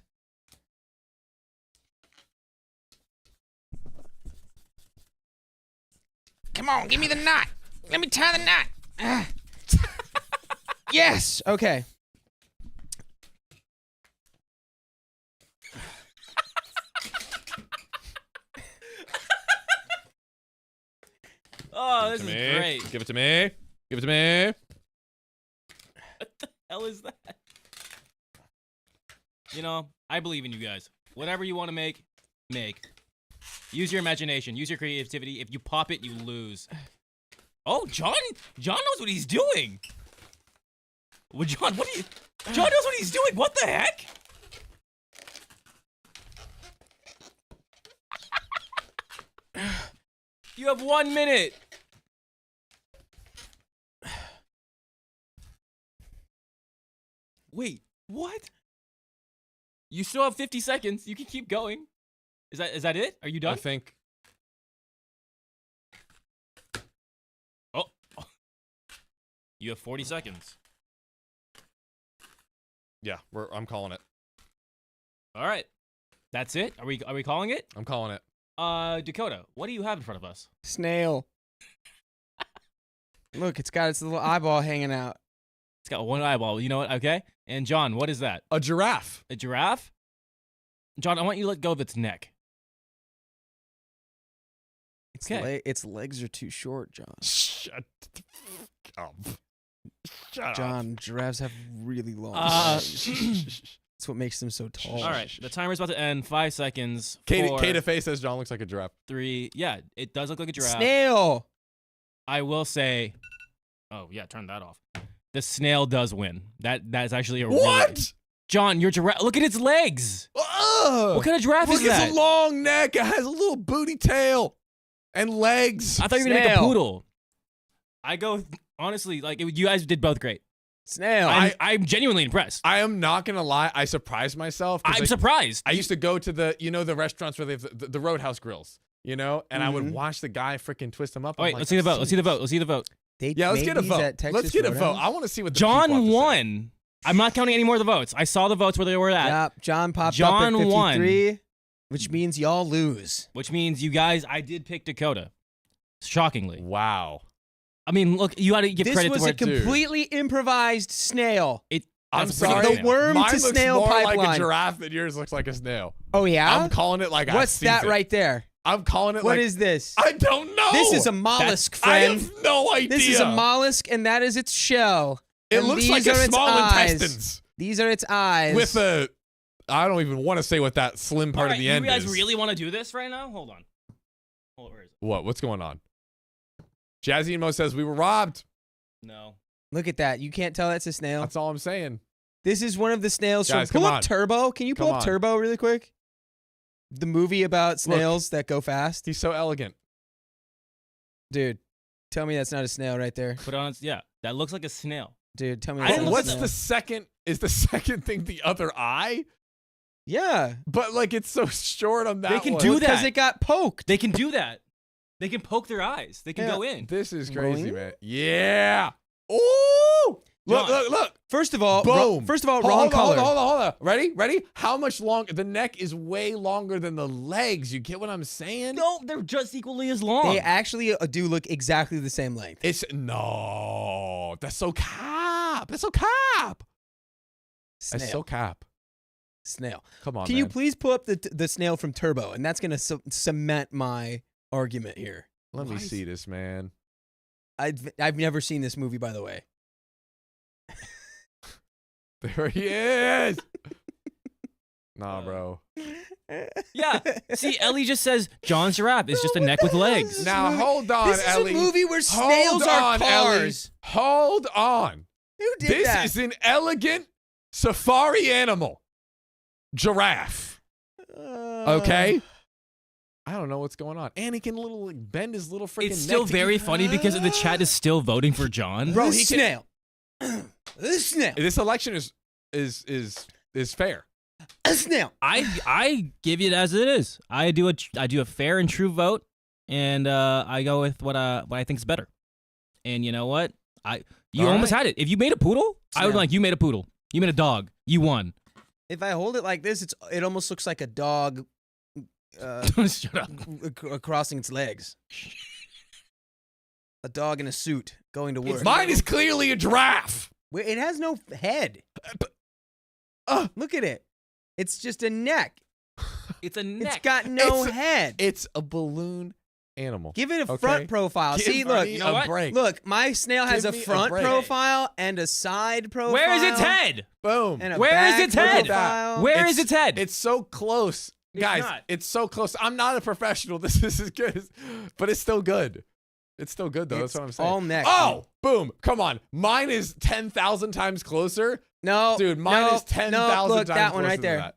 Come on, give me the knot. Let me tie the knot. Ah. Yes. Okay. Oh, this Give is it to me. great. Give it to me. Give it to me. What the hell is that? You know, I believe in you guys. Whatever you want to make, make. Use your imagination. Use your creativity. If you pop it, you lose. Oh, John knows what he's doing. Well, John, what are you? John knows what he's doing. What the heck? You have 1 minute. Wait, what? You still have 50 seconds. You can keep going. Is that it? Are you I done? think. Oh. You have 40 seconds. Yeah, I'm calling it. All right. That's it? Are we calling it? I'm calling it. Dakota, what do you have in front of us? Snail. Look, it's got its little eyeball hanging out. It's got one eyeball. You know what? Okay. And John, what is that? A giraffe. A giraffe? John, I want you to let go of its neck. Its, Okay. its legs are too short, John. Shut the fuck up. Shut John, giraffes have really long Uh, legs. That's what makes them so tall. All right. The timer's about to end. 5 seconds. Katie 4, Faye says John looks like a giraffe. 3. Yeah, it does look like a giraffe. Snail. I will say. Oh yeah, turn that off. The snail does win. That's actually a What? Really, John, your giraffe. Look at its legs. Ugh! What kind of giraffe Look, is that? it's a long neck. It has a little booty tail and legs. I thought you were gonna make a Snail. poodle. I go honestly, like you guys did both great. Snail. I'm genuinely impressed. I am not gonna lie. I surprised myself. 'cause I'm surprised. I used to go to the restaurants where they have the Roadhouse grills, and I would watch the guy freaking twist them up. Oh, I'm wait, like, let's see the vote. "That's Let's see the vote. Let's see the vote. They Yeah, let's made get a these vote. at Texas Let's get a vote. Roadhouse? I want to see what the people have John to say. won. I'm not counting any more of the votes. I saw the votes where they were at, Yep, John popped John up at won. 53, which means y'all lose. which means you guys. I did pick Dakota. Shockingly. Wow. I mean, look, you got to give This credit was to a it. completely improvised snail. I'm That's pretty sorry. good. The worm Mine to looks snail more like pipeline. a giraffe than yours looks like a snail. Oh yeah? I'm calling it like I What's see that it. right there? I'm calling it What like is this? I don't know. This is a mollusk, I friend. have no idea. This is a mollusk, and that is its shell. It And looks these like are a its small eyes. intestines These are its eyes. with a. I don't even want to say what that slim part All of the right, end you guys is. really want to do this right now? Hold on. Where is it? What? What's going on? Jazzy Mo says we were robbed. No. Look at that. You can't tell that's a snail. That's all I'm saying. This is one of the snails Guys, from. Pull come up on. Turbo. Can you pull Come up on. Turbo really quick? The movie about snails that go fast. He's so elegant. Dude, tell me that's not a snail right there. Put on. Yeah, that looks like a snail. Dude, tell me. I didn't But look what's at the second? Is the second thing the other eye? Yeah, But like it's so short on that. They can one. do because that. it got poked. They can do that. They can poke their eyes. They can Yeah. go in. This is crazy, Boing. man. Yeah. Ooh. Look, John. look. First of all, Boom. wrong Hold color. on. Ready? How much longer? The neck is way longer than the legs. You get what I'm saying? No, they're just equally as long. They actually do look exactly the same length. It's no. That's so cap. That's so cap. That's so cap. Snail. Come on, Can you man. please pull up the snail from Turbo? And that's gonna cement my argument here. Let me Why is- see this, man. I've never seen this movie, by the way. There he is. Nah, bro. Yeah. See, Ellie just says John's giraffe is just a neck with legs. Now hold on, This is Ellie. a movie where Hold snails are on, cars. Ellie. Hold on. Who did This that? is an elegant safari animal. Giraffe. Okay? I don't know what's going on. And he can bend his little freaking neck. It's still to very keep- funny because the chat is still voting for John. Bro, This he can- snail. This snail. This election is fair. A snail. I give it as it is. I do a fair and true vote, and I go with what I think is better. And you know what? You All almost right. had it. If you made a poodle, I would be Yeah. like, you made a poodle. You made a dog. You won. If I hold it like this, it almost looks like a dog Shut up. crossing its legs. A dog in a suit going to work. Mine is clearly a giraffe. Wait, it has no head. Look at it. It's just a neck. It's a neck. It's got no It's- head. It's a balloon animal. Give it a Okay. front profile. Give See, look. me you know a what? break. Look, my snail has Give a me a front break. profile and a side profile. Where is its head? Boom. And a Where is back its head? profile. Where is its head? It's so close. It's Guys, not. it's so close. I'm not a professional. This is as good as, but it's still good. It's still good, though. It's That's what I'm saying. all neck. Oh, boom. Come on. Mine is 10,000 times closer. No, Dude, mine no, is 10,000 no, look, times that one closer right than there. that.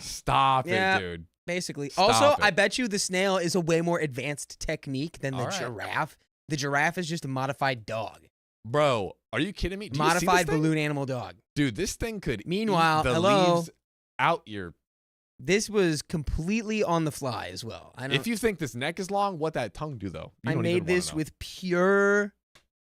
Stop Yeah. it, dude. Basically. Stop Also, it. I bet you the snail is a way more advanced technique than the All right. giraffe. The giraffe is just a modified dog. Bro, are you kidding me? Do you see this Modified thing? balloon animal dog. Dude, this thing could Meanwhile, eat the hello? leaves out your. This was completely on the fly as well. I don't, If you think this neck is long, what that tongue do, though? You I don't made even wanna this know. with pure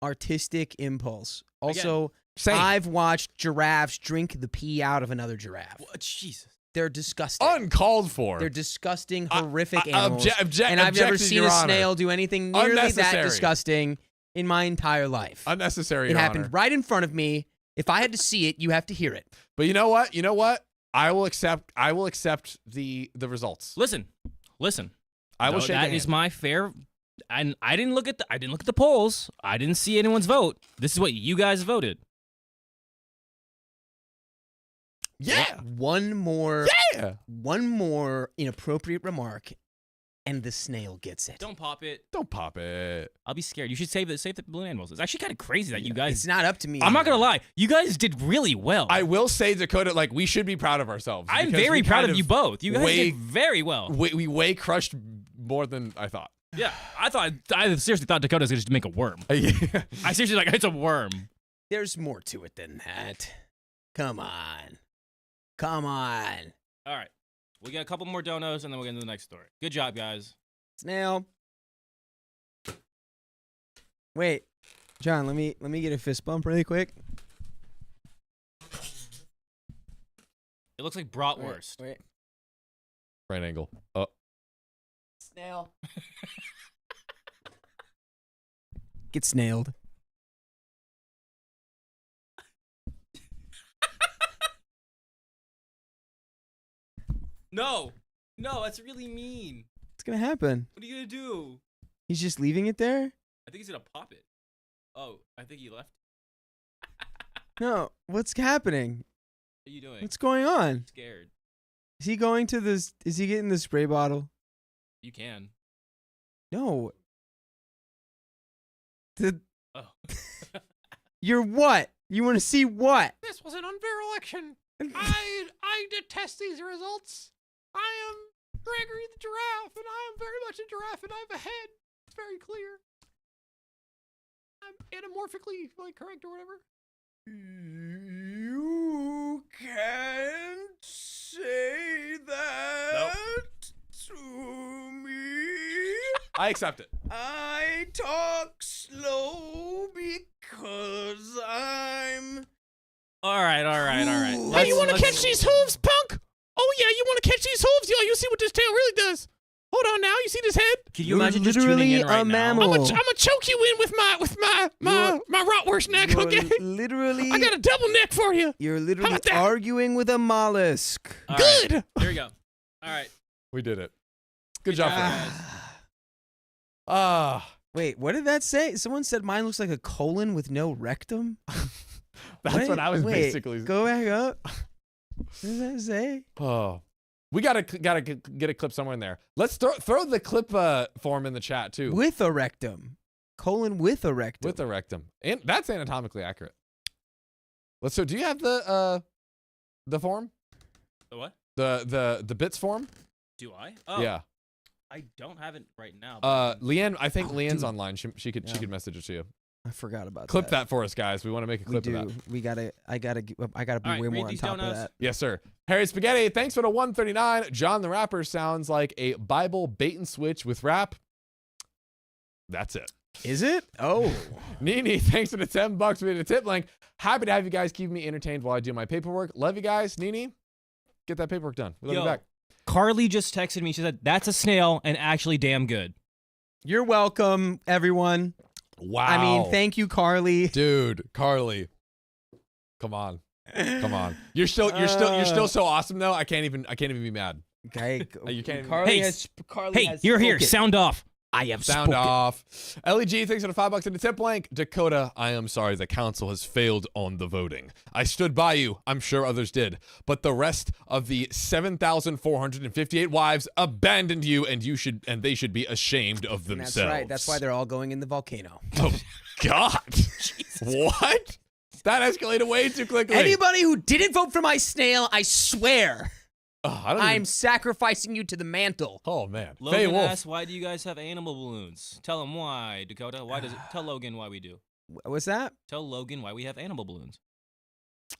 artistic impulse. Also, Same. I've watched giraffes drink the pee out of another giraffe. What? Jesus. They're disgusting. Uncalled for. They're disgusting, I- horrific I- animals. object- and I've never objected, seen Your a Honor. snail do anything nearly that Unnecessary. disgusting in my entire life. Unnecessary. It Your happened Honor. right in front of me. If I had to see it, you have to hear it. But you know what? You know what? I will accept. I will accept the results. Listen. I will No, shake that your is hand. my fair. And I didn't look at the polls. I didn't see anyone's vote. This is what you guys voted. Yeah. One more inappropriate remark, and the snail gets it. Don't pop it. Don't pop it. I'll be scared. You should save the balloon animals. It's actually kind of crazy that you guys. It's not up to me. I'm not gonna lie. You guys did really well. I will say, Dakota, like we should be proud of ourselves. I'm because very we proud kind of you both. You guys way- did very well. We way crushed more than I thought. Yeah, I seriously thought Dakota was gonna just make a worm. Yeah. I seriously like it's a worm. There's more to it than that. Come on. All right, we got a couple more donos and then we'll get into the next story. Good job, guys. Snail. Wait, John, let me get a fist bump really quick. It looks like bratwurst. Wait. Right angle. Snail. Get snailed. No, that's really mean. What's gonna happen? What are you gonna do? He's just leaving it there? I think he's gonna pop it. Oh, I think he left. No. What's happening? What are you doing? What's going on? I'm scared. Is he going to this? Is he getting the spray bottle? You can. No. Oh. You're what? You want to see what? This was an unfair election. I detest these results. I am Gregory the giraffe, and I am very much a giraffe, and I have a head. It's very clear. anamorphically like correct or whatever? You can't say that to me. I accept it. I talk slow because I'm. All right. Ooh. Hey, you want to Let's- catch these hooves, punk? Oh yeah, you want to catch these hooves? Yo, you see what this tail really does? Hold on now, you see this head? Can you You're imagine just tuning literally in right a now? mammal. I'm gonna choke you in with my rotwurst neck, You're okay? literally. I got a double neck for you. You're literally about that? arguing with a mollusk. All right, Good. Here we go. All right. We did it. Good job, job, Fred. Wait, what did that say? Someone said mine looks like a colon with no rectum. That's what I was Wait, basically. Go back up. What does that say? Oh, we gotta get a clip somewhere in there. Let's throw the clip form in the chat too. With a rectum. Colon with a rectum. With the rectum, and that's anatomically accurate. Let's. So, do you have the form? The what? The bits form? Do I? Oh, Yeah. I don't have it right now. but- Leanne, I think Oh, Leanne's dude. online. She could Yeah. message it to you. I forgot about Clip that for us, guys. We want to make a We clip do. of that. We gotta. I gotta be All right, way read more on these top of donuts. that. Yes, sir. Harry Spaghetti, thanks for the 139. John the Rapper sounds like a Bible bait and switch with rap. That's it. Is it? Oh. Nini, thanks for the $10 for the tip link. Happy to have you guys keep me entertained while I do my paperwork. Love you guys. Nini, get that paperwork done. We love Yo. you back. Carly just texted me. She said, "That's a snail and actually damn good." You're welcome, everyone. Wow. I mean, thank you, Carly. Dude, Carly. Come on. Come on. You're still so awesome though. I can't even be mad. Okay. You can't even- Carly Hey, Carly Hey, has you're here. spoken. Sound off. I have Sound spoken. off. LEG, thanks for the $5 in the tip link. Dakota, I am sorry the council has failed on the voting. I stood by you. I'm sure others did. But the rest of the 7,458 wives abandoned you, and they should be ashamed of And themselves. that's right. That's why they're all going in the volcano. Oh, God. What? That escalated way too quickly. Anybody who didn't vote for my snail, I swear, Oh, I don't I'm even- sacrificing you to the mantle. Oh, man. Faye Logan Wolf. asked, "Why do you guys have animal balloons?" Tell him why, Dakota. Why does it? Tell Logan why we do. What's that? Tell Logan why we have animal balloons.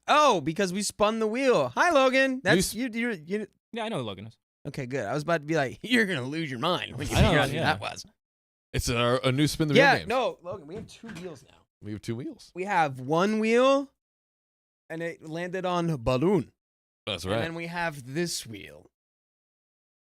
Oh, because we spun the wheel. Hi, Logan. That's you. Yeah, I know who Logan is. Okay, good. I was about to be like, you're gonna lose your mind when you I know, figure out who yeah. that was. It's a new spin the wheel Yeah, game. no, Logan, we have 2 wheels now. We have 2 wheels. We have 1 wheel, and it landed on a balloon. That's And right. then we have this wheel,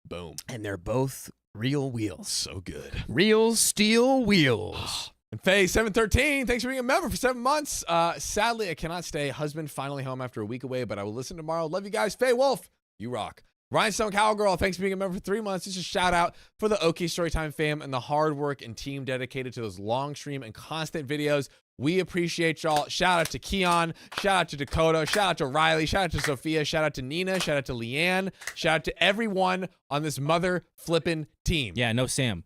Boom. and they're both real wheels. So good. Real steel wheels. And Faye 713, thanks for being a member for 7 months. Sadly, I cannot stay. Husband finally home after a week away, but I will listen tomorrow. Love you guys. Faye Wolf, you rock. Ryan Stone Cowgirl, thanks for being a member for 3 months. Just a shout out for the OK Storytime fam and the hard work and team dedicated to those long stream and constant videos. We appreciate y'all. Shout out to Keon. Shout out to Dakota. Shout out to Riley. Shout out to Sophia. Shout out to Nina. Shout out to Leanne. Shout out to everyone on this mother flippin' team. Yeah, no Sam.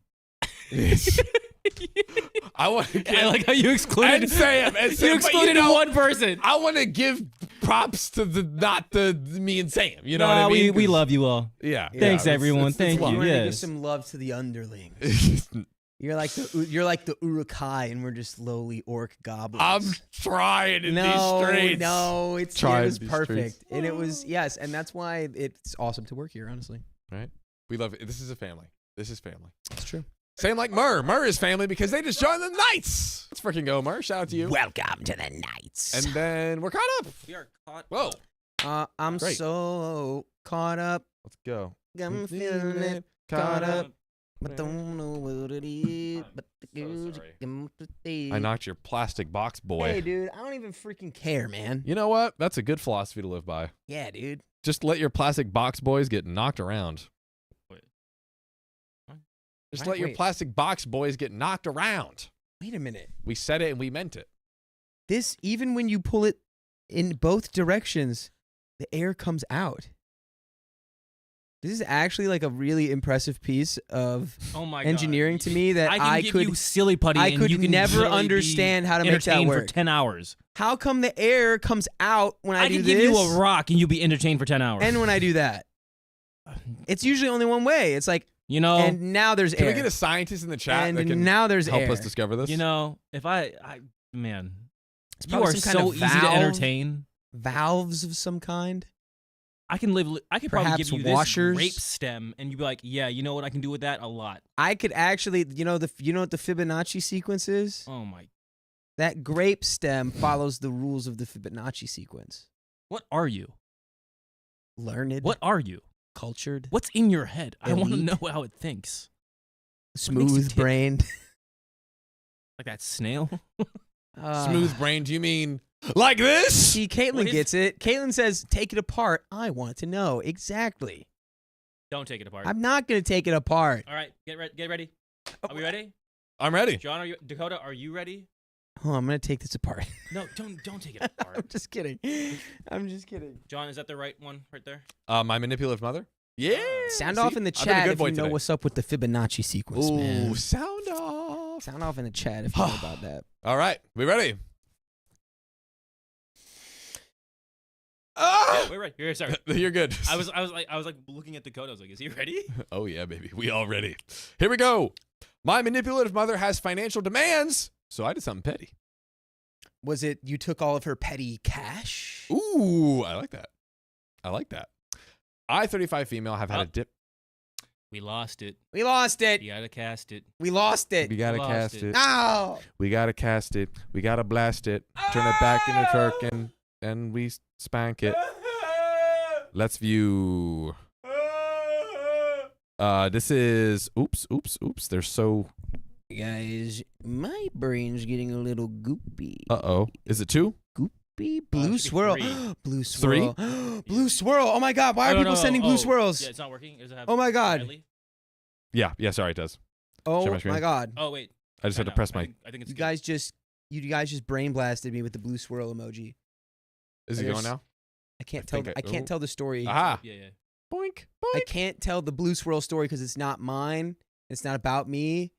I want to I like how you excluded. and Sam. And Sam, You but excluded know, one person. I want to give props to not the me and Sam. You know what I mean? we 'Cause- love you all. Yeah. Thanks, yeah, everyone. Thank love. you. You want to give Yes. some love to the underlings. You're like the Urukai, and we're just lowly orc goblins. I'm trying in these no, streets. no, it Trying was these perfect, streets. and it was yes, and that's why it's awesome to work here. Honestly, Right? We love it. This is a family. This is family. it's true. Same like Murr. Murr is family because they just joined the Knights. Let's freaking go, Murr. Shout out to you. Welcome to the Knights. And then we're caught up. We are caught. Whoa. I'm Great. so caught up. Let's go. I'm feeling it. Caught up. But don't know what it is. But the So good sorry. you can see. I knocked your plastic box, boy. Hey, dude, I don't even freaking care, man. You know what? That's a good philosophy to live by. Yeah, dude. Just let your plastic box boys get knocked around. Wait. Just Right, let your wait. plastic box boys get knocked around. Wait a minute. We said it and we meant it. This, even when you pull it in both directions, the air comes out. This is actually like a really impressive piece of Oh my engineering God. to me that I can I give could you silly putty. I and could you can never really be understand how to make that entertained work. for 10 hours. How come the air comes out when I, I do can this? give you a rock and you'll be entertained for 10 hours. And when I do that, it's usually only one way. It's like You know, And now there's Can air. we get a scientist in the chat that and can now there's help air. us discover this? you know, if I man, It's you probably are some kind so of easy to valve. entertain. Valves of some kind. I can probably Perhaps give you washers? this grape stem, and you'd be like, yeah, you know what I can do with that? A lot. I could actually, you know what the Fibonacci sequence is? Oh my, That grape stem follows the rules of the Fibonacci sequence. what are you? Learned, What are you? cultured, What's in your head? I want to Elite. know how it thinks. makes you smooth tick? brained. Like that snail. Smooth brain, do you mean like this? See, Caitlin What is- gets it. Caitlin says, take it apart. I want to know. Exactly. Don't take it apart. I'm not going to take it apart. All right, get ready. Are we ready? I'm ready. John, are you? Dakota, are you ready? Oh, I'm going to take this apart. No, don't take it apart. I'm just kidding. I'm just kidding. John, is that the right one right there? My manipulative mother? Yeah. Sound see? off in the I've been a chat good if boy you know today. what's up with the Fibonacci sequence, Ooh, man. sound off. Sound off in the chat if you know about that. All right, we ready? Ah! Wait, right here. Sorry. You're good. I was like looking at Dakota. I was like, is he ready? Oh yeah, baby. We all ready. Here we go. My manipulative mother has financial demands, so I did something petty. Was it you took all of her petty cash? Ooh, I like that. I like that. I, 35 female, have had Oh. a dip. We lost it. We lost it. You gotta cast it. We lost it. We gotta lost cast it. it. No. We gotta cast it. We gotta blast it. Turn it back into Turkin, and we spank it. Let's view. This is oops. They're so. Guys, my brain's getting a little goopy. Is it 2? Goopy. Blue should be swirl. 3. Blue swirl. Blue swirl. Oh my god, why are people sending blue swirls? Yeah, it's not working. Does it have Oh my god. Riley? Yeah. Sorry, it does. Oh Share my screen. my god. Oh wait. I just had to No, press my. I think it's You good. guys just brain blasted me with the blue swirl emoji. Is it There's- going now? I can't I tell think I can't tell the story. Aha! Yeah, yeah. Boink. I can't tell the blue swirl story because it's not mine. It's not about me,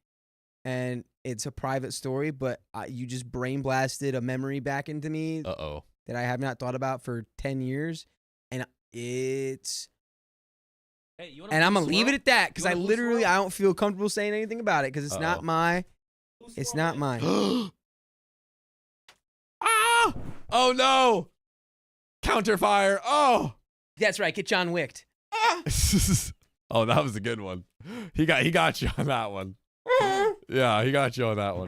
and it's a private story. But you just brain blasted a memory back into me Uh-oh. that I have not thought about for 10 years, and it's Hey, you want and I'm gonna leave it at that because You I want a blue literally swirl? I don't feel comfortable saying anything about it because it's not Uh-oh. it's not mine. Ah! Oh no! Counterfire! Oh! That's right. Get John Wicked. Oh, that was a good one. He got you on that one. Yeah, he got you on that one.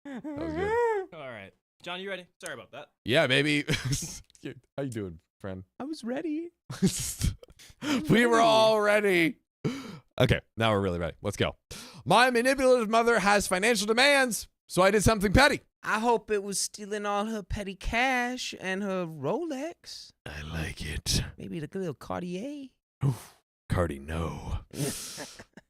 That was good. All right, John, you ready? Sorry about that. Yeah, baby. How you doing, friend? I was ready. We were all ready. Okay, now we're really ready. Let's go. My manipulative mother has financial demands, so I did something petty. I hope it was stealing all her petty cash and her Rolex. I like it. Maybe the little Cartier. Cardi, no.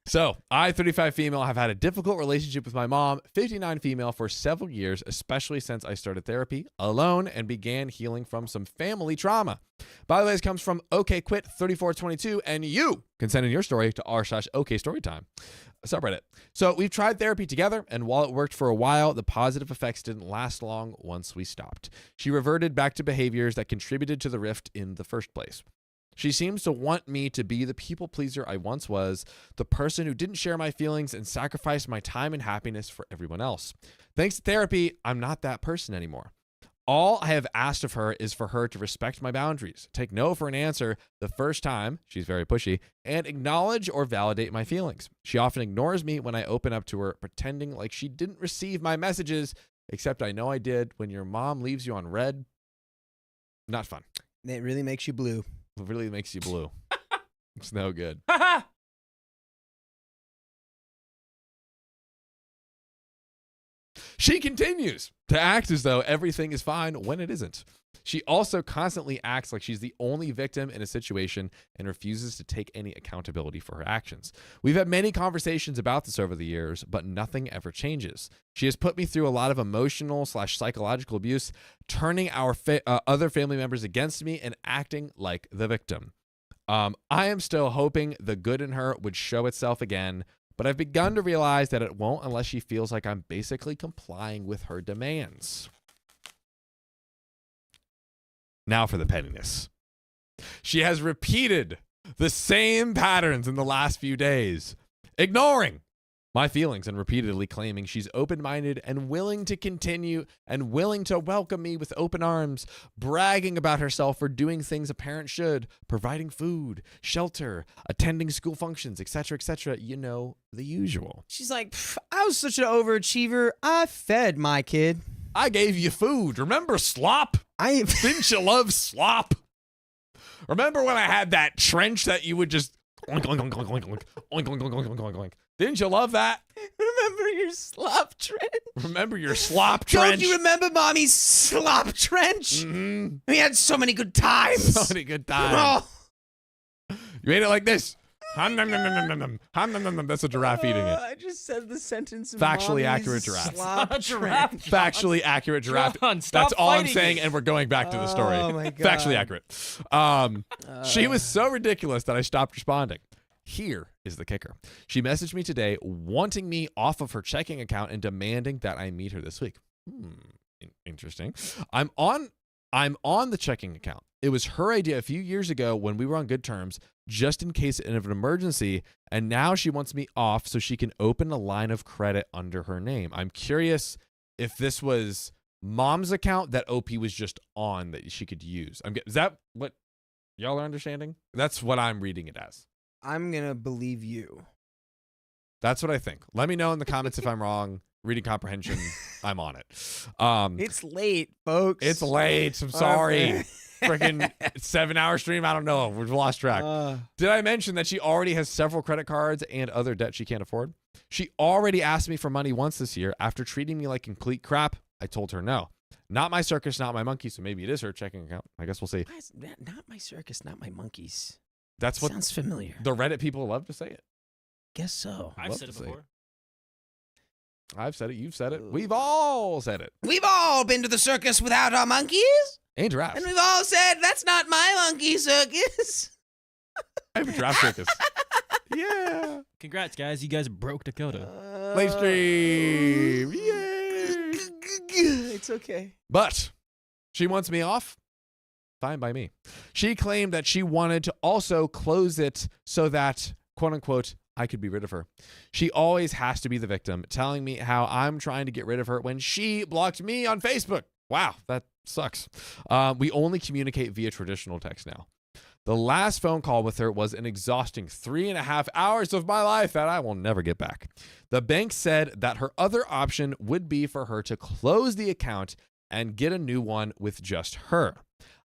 So, I, 35 female, have had a difficult relationship with my mom, 59 female, for several years, especially since I started therapy alone and began healing from some family trauma. By the way, this comes from OKQuit3422, and you can send in your story to r/OKStorytime subreddit. So, we've tried therapy together, and while it worked for a while, the positive effects didn't last long once we stopped. She reverted back to behaviors that contributed to the rift in the first place. She seems to want me to be the people pleaser I once was, the person who didn't share my feelings and sacrificed my time and happiness for everyone else. Thanks to therapy, I'm not that person anymore. All I have asked of her is for her to respect my boundaries, take no for an answer the first time, she's very pushy, and acknowledge or validate my feelings. She often ignores me when I open up to her, pretending like she didn't receive my messages, except I know I did. When your mom leaves you on red, not fun. It really makes you blue. It really makes you blue. It's no good. She continues to act as though everything is fine when it isn't. She also constantly acts like she's the only victim in a situation and refuses to take any accountability for her actions. We've had many conversations about this over the years, but nothing ever changes. She has put me through a lot of emotional/psychological abuse, turning our other family members against me and acting like the victim. I am still hoping the good in her would show itself again, but I've begun to realize that it won't unless she feels like I'm basically complying with her demands. Now for the pettiness. She has repeated the same patterns in the last few days, ignoring my feelings and repeatedly claiming she's open-minded and willing to continue and willing to welcome me with open arms, bragging about herself for doing things a parent should, providing food, shelter, attending school functions, etc., etc. You know, the usual. She's like, I was such an overachiever. I fed my kid. I gave you food. Remember slop? Didn't you love slop? Remember when I had that trench that you would just oink, oink, oink, oink, oink, oink, oink, oink, oink, oink, oink, oink. Didn't you love that? Remember your slop trench? Remember your slop trench? Don't you remember Mommy's slop trench? Mm-hmm. We had so many good times. So many good times. Oh. You ate it like this. Hum, nom, nom, nom, nom, nom, nom. Hum, nom, nom, nom. That's a giraffe eating it. I just said the sentence. Factually Mommy's accurate giraffe. slop Not a giraffe. trench. Factually accurate giraffe. John, stop That's all I'm fighting saying, it. and we're going back to the story. Oh my God. Factually accurate. She was so ridiculous that I stopped responding. Here is the kicker. She messaged me today wanting me off of her checking account and demanding that I meet her this week. Interesting. I'm on the checking account. It was her idea a few years ago when we were on good terms, just in case of an emergency, and now she wants me off so she can open a line of credit under her name. I'm curious if this was Mom's account that OP was just on that she could use. Is that what y'all are understanding? That's what I'm reading it as. I'm going to believe you. That's what I think. Let me know in the comments if I'm wrong. Reading comprehension, I'm on it. It's late, folks. It's late. I'm sorry. Okay. Freaking 7-hour stream. I don't know. We've lost track. Did I mention that she already has several credit cards and other debt she can't afford? She already asked me for money once this year after treating me like complete crap. I told her no. Not my circus, not my monkey. So maybe it is her checking account. I guess we'll see. Why is that not my circus, not my monkeys? That's what Sounds familiar. the Reddit people love to say it. Guess so. I've Love said it to say before. I've said it. You've said it. We've all said it. We've all been to the circus without our monkeys, And giraffes. and we've all said that's not my monkey circus. I have a giraffe circus. Yeah. Congrats, guys. You guys broke Dakota. Late stream. Yay. It's okay. But she wants me off. Fine by me. She claimed that she wanted to also close it so that, quote unquote, I could be rid of her. She always has to be the victim, telling me how I'm trying to get rid of her when she blocked me on Facebook. Wow, that sucks. We only communicate via traditional text now. The last phone call with her was an exhausting 3.5 hours of my life that I will never get back. The bank said that her other option would be for her to close the account and get a new one with just her.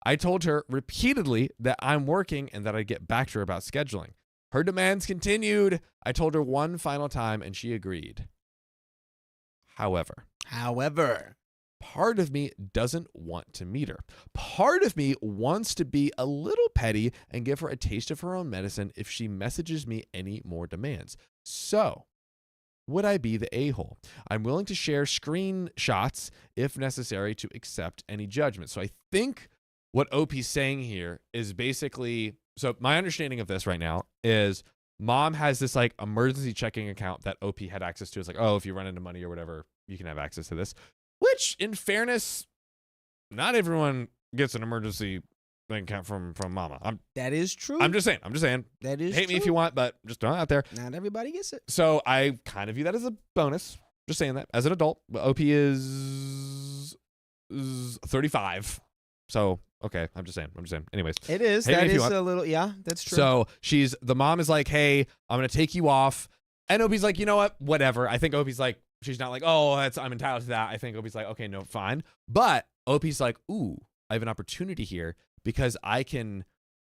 I told her repeatedly that I'm working and that I'd get back to her about scheduling. Her demands continued. I told her one final time and she agreed. However, part of me doesn't want to meet her. Part of me wants to be a little petty and give her a taste of her own medicine if she messages me any more demands. So, would I be the a-hole? I'm willing to share screenshots if necessary to accept any judgment. So I think what OP's saying here is basically, so my understanding of this right now is Mom has this like emergency checking account that OP had access to. It's like, oh, if you run into money or whatever, you can have access to this. Which, in fairness, not everyone gets an emergency bank account from Mama. That is true. I'm just saying. That is Hate me true. if you want, but just throw it out there. Not everybody gets it. So I kind of view that as a bonus. Just saying that. As an adult, OP is 35. So, okay, I'm just saying. Anyways. It is. Hate me That if you is want. a little. Yeah, that's true. So the mom is like, hey, I'm going to take you off. And OP's like, you know what? Whatever. I think OP's like, she's not like, oh, I'm entitled to that. I think OP's like, okay, no, fine. But OP's like, ooh, I have an opportunity here because I can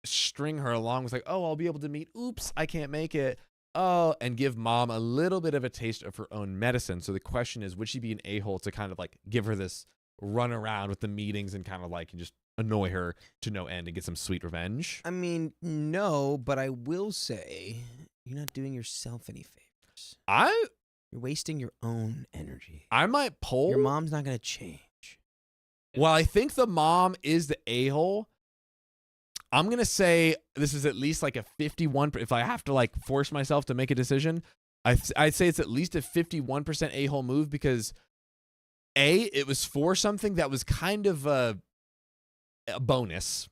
string her along with like, oh, I'll be able to meet. Oops, I can't make it. Oh, and give Mom a little bit of a taste of her own medicine. So the question is, would she be an a-hole to kind of like give her this run around with the meetings and kind of like just annoy her to no end and get some sweet revenge? I mean, no, but I will say you're not doing yourself any favors. You're wasting your own energy. I might poll. Your mom's not going to change. Well, I think the mom is the a-hole. I'm going to say this is at least like a 51. If I have to like force myself to make a decision, I'd say it's at least a 51% a-hole move because it was for something that was kind of a bonus.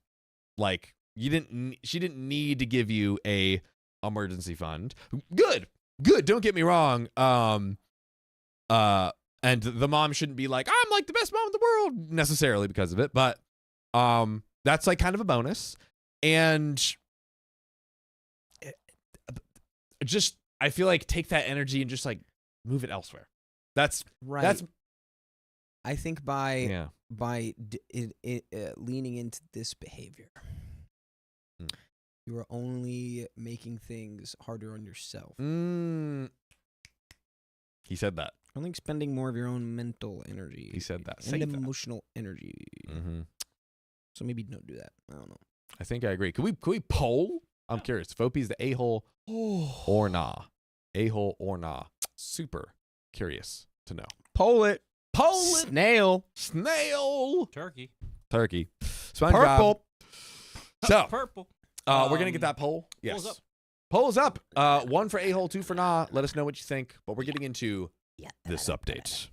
Like She didn't need to give you a emergency fund. Good. Don't get me wrong. And the mom shouldn't be like, I'm like the best mom in the world necessarily because of it. But that's like kind of a bonus. And just, I feel like take that energy and just like move it elsewhere. That's Right. That's I think by leaning into this behavior, you are only making things harder on yourself. He said that. Only expending more of your own mental energy. He said that. And Say that. emotional energy. Mm-hmm. So maybe don't do that. I don't know. I think I agree. Can we poll? I'm curious. If OP's the a-hole or nah. A-hole or nah. Super curious to know. Poll it. Poll it. Snail. Snail. Turkey. SpongeBob. Purple. So, Purple. we're going to get that poll. Yes. Polls up. 1 for a-hole, 2 for nah. Let us know what you think. But we're getting into this update.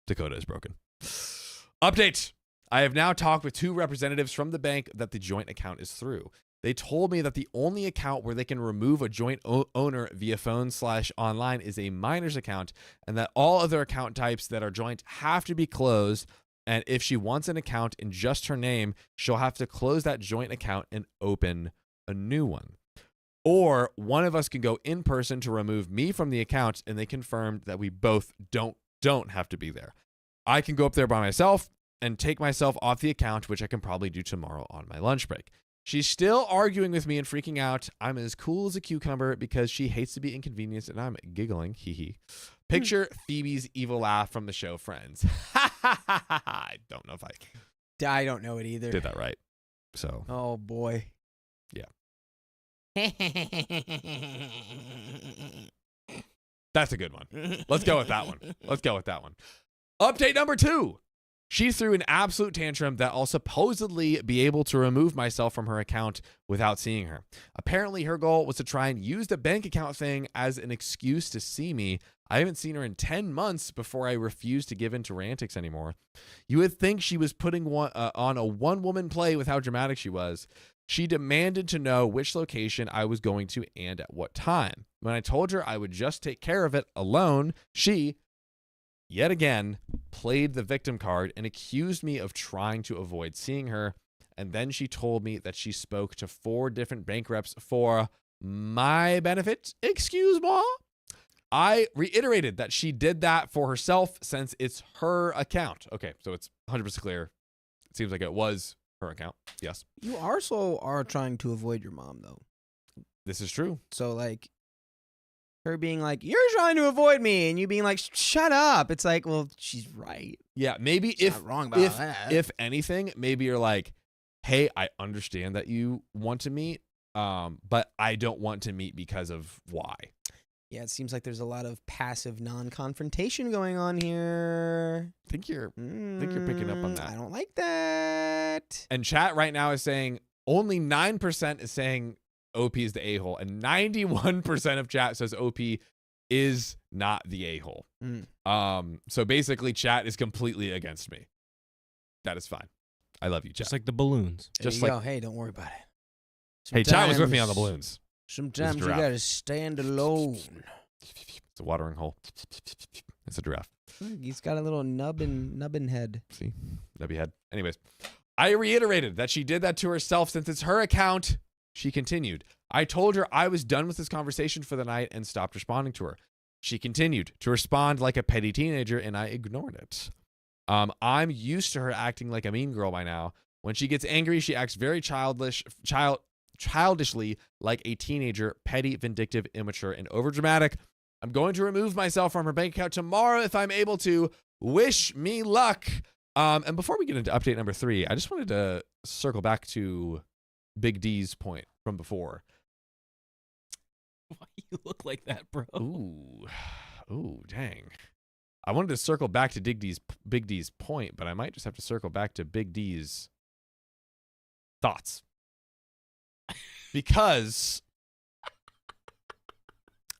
Dakota is broken. Update. I have now talked with 2 representatives from the bank that the joint account is through. They told me that the only account where they can remove a joint owner via phone/online is a minor's account, and that all other account types that are joint have to be closed. And if she wants an account in just her name, she'll have to close that joint account and open a new one. Or one of us can go in person to remove me from the account, and they confirmed that we both don't have to be there. I can go up there by myself and take myself off the account, which I can probably do tomorrow on my lunch break. She's still arguing with me and freaking out. I'm as cool as a cucumber because she hates to be inconvenienced, and I'm giggling. Hee hee. Picture Phoebe's evil laugh from the show Friends. I don't know if I don't know it either. did that right. So, Oh boy. that's a good one. Let's go with that one. Update number 2. She threw an absolute tantrum that I'll supposedly be able to remove myself from her account without seeing her. Apparently, her goal was to try and use the bank account thing as an excuse to see me. I haven't seen her in 10 months before I refused to give in to her antics anymore. You would think she was putting on a one-woman play with how dramatic she was. She demanded to know which location I was going to and at what time. When I told her I would just take care of it alone, she, yet again, played the victim card and accused me of trying to avoid seeing her. And then she told me that she spoke to 4 different bank reps for my benefit. Excuse moi? I reiterated that she did that for herself since it's her account. Okay, so it's 100% clear. It seems like it was her account. Yes. You also are trying to avoid your mom, though. This is true. So, like, her being like, you're trying to avoid me, and you being like, shut up. It's like, well, she's right. Yeah, maybe She's not wrong about that. if anything, maybe you're like, hey, I understand that you want to meet, but I don't want to meet because of why. Yeah, it seems like there's a lot of passive non-confrontation going on here. I think you're picking up on that. I don't like that. And chat right now is saying only 9% is saying OP is the a-hole, and 91% of chat says OP is not the a-hole. So basically, chat is completely against me. That is fine. I love you, chat. Just like the balloons. Just There you like go. Hey, don't worry about it. hey, chat was with me on the balloons. Sometimes you giraffe. gotta stand alone. It's a watering hole. It's a giraffe. He's got a little nubbin head. See, nubby head. Anyways, I reiterated that she did that to herself since it's her account. She continued. I told her I was done with this conversation for the night and stopped responding to her. She continued to respond like a petty teenager, and I ignored it. I'm used to her acting like a mean girl by now. When she gets angry, she acts very childishly like a teenager, petty, vindictive, immature, and overdramatic. I'm going to remove myself from her bank account tomorrow if I'm able to. Wish me luck. And before we get into update number 3, I just wanted to circle back to Big D's point from before. Why you look like that, bro? Ooh, dang. I wanted to circle back to Big D's point, but I might just have to circle back to Big D's thoughts. Because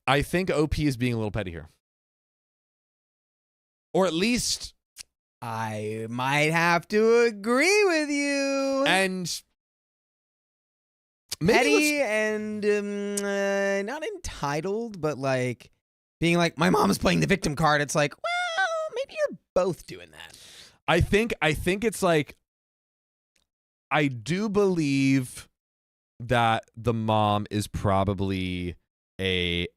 I think OP is being a little petty here. Or at least I might have to agree with you. And petty and not entitled, but like being like, my mom is playing the victim card. It's like, well, maybe you're both doing that. I think it's like, I do believe that the mom is probably a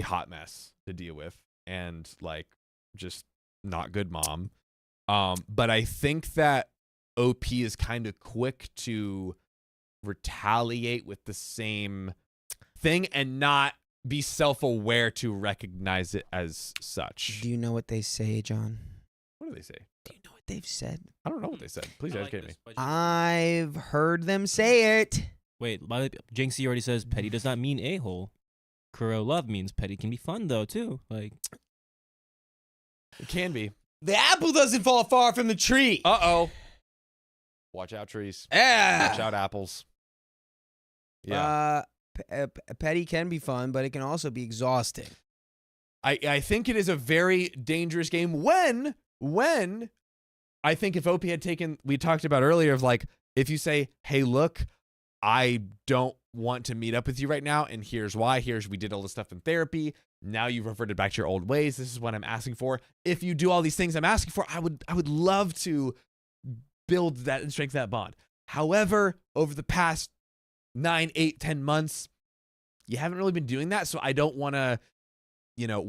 hot mess to deal with and like just not good mom. But I think that OP is kind of quick to retaliate with the same thing and not be self-aware to recognize it as such. Do you know what they say, John? What do they say? Do you know what they've said? I don't know what they said. Please educate me. I've heard them say it. Wait, Jinxie already says petty does not mean a-hole. Kuro love means petty can be fun though too. Like It can be. The apple doesn't fall far from the tree. Uh-oh. Watch out, trees. Yeah. Watch out, apples. Yeah. Petty can be fun, but it can also be exhausting. I think it is a very dangerous game when I think if OP had taken, we talked about earlier of like, if you say, hey, look, I don't want to meet up with you right now, and here's why. We did all this stuff in therapy. Now you've reverted back to your old ways. This is what I'm asking for. If you do all these things I'm asking for, I would love to build that and strengthen that bond. However, over the past 9, 8, 10 months, you haven't really been doing that. So I don't want to, I don't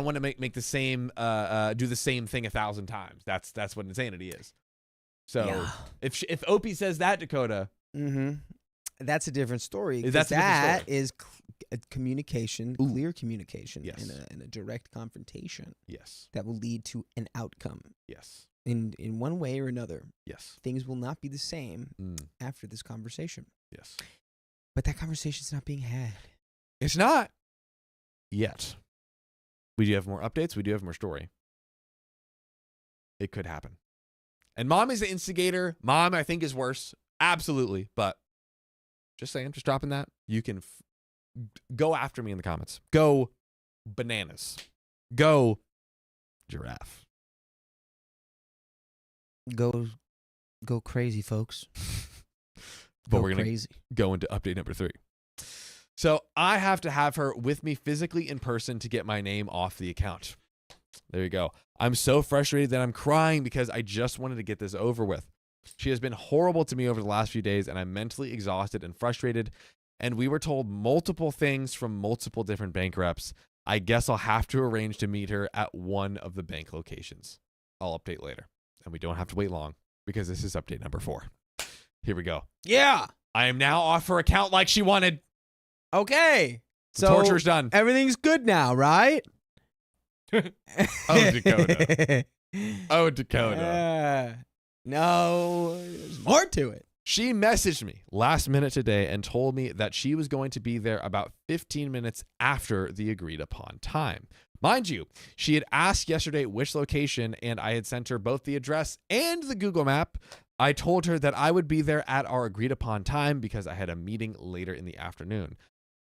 want to make the same, do the same thing 1,000 times. That's what insanity is. So Yeah. if OP says that, Dakota, That's a different story. That's a different That story. is communication, Ooh. clear communication, Yes. and a direct confrontation yes, that will lead to an outcome. yes, In one way or another, yes, things will not be the same mm, after this conversation. yes. But that conversation's not being had. It's not yet. We do have more updates. We do have more story. It could happen. And mom is the instigator. Mom, I think, is worse. Absolutely. But just saying, just dropping that. You can go after me in the comments. Go bananas. Go giraffe. Go crazy, folks. But Go we're going to crazy. go into update number 3. So I have to have her with me physically in person to get my name off the account. There you go. I'm so frustrated that I'm crying because I just wanted to get this over with. She has been horrible to me over the last few days, and I'm mentally exhausted and frustrated. And we were told multiple things from multiple different bank reps. I guess I'll have to arrange to meet her at one of the bank locations. I'll update later. And we don't have to wait long because this is update number 4. Here we go. Yeah. I am now off her account like she wanted. Okay. The So torture's done. everything's good now, right? Oh, Dakota. Oh, Dakota. No, there's more to it. She messaged me last minute today and told me that she was going to be there about 15 minutes after the agreed upon time. Mind you, she had asked yesterday which location, and I had sent her both the address and the Google map. I told her that I would be there at our agreed upon time because I had a meeting later in the afternoon.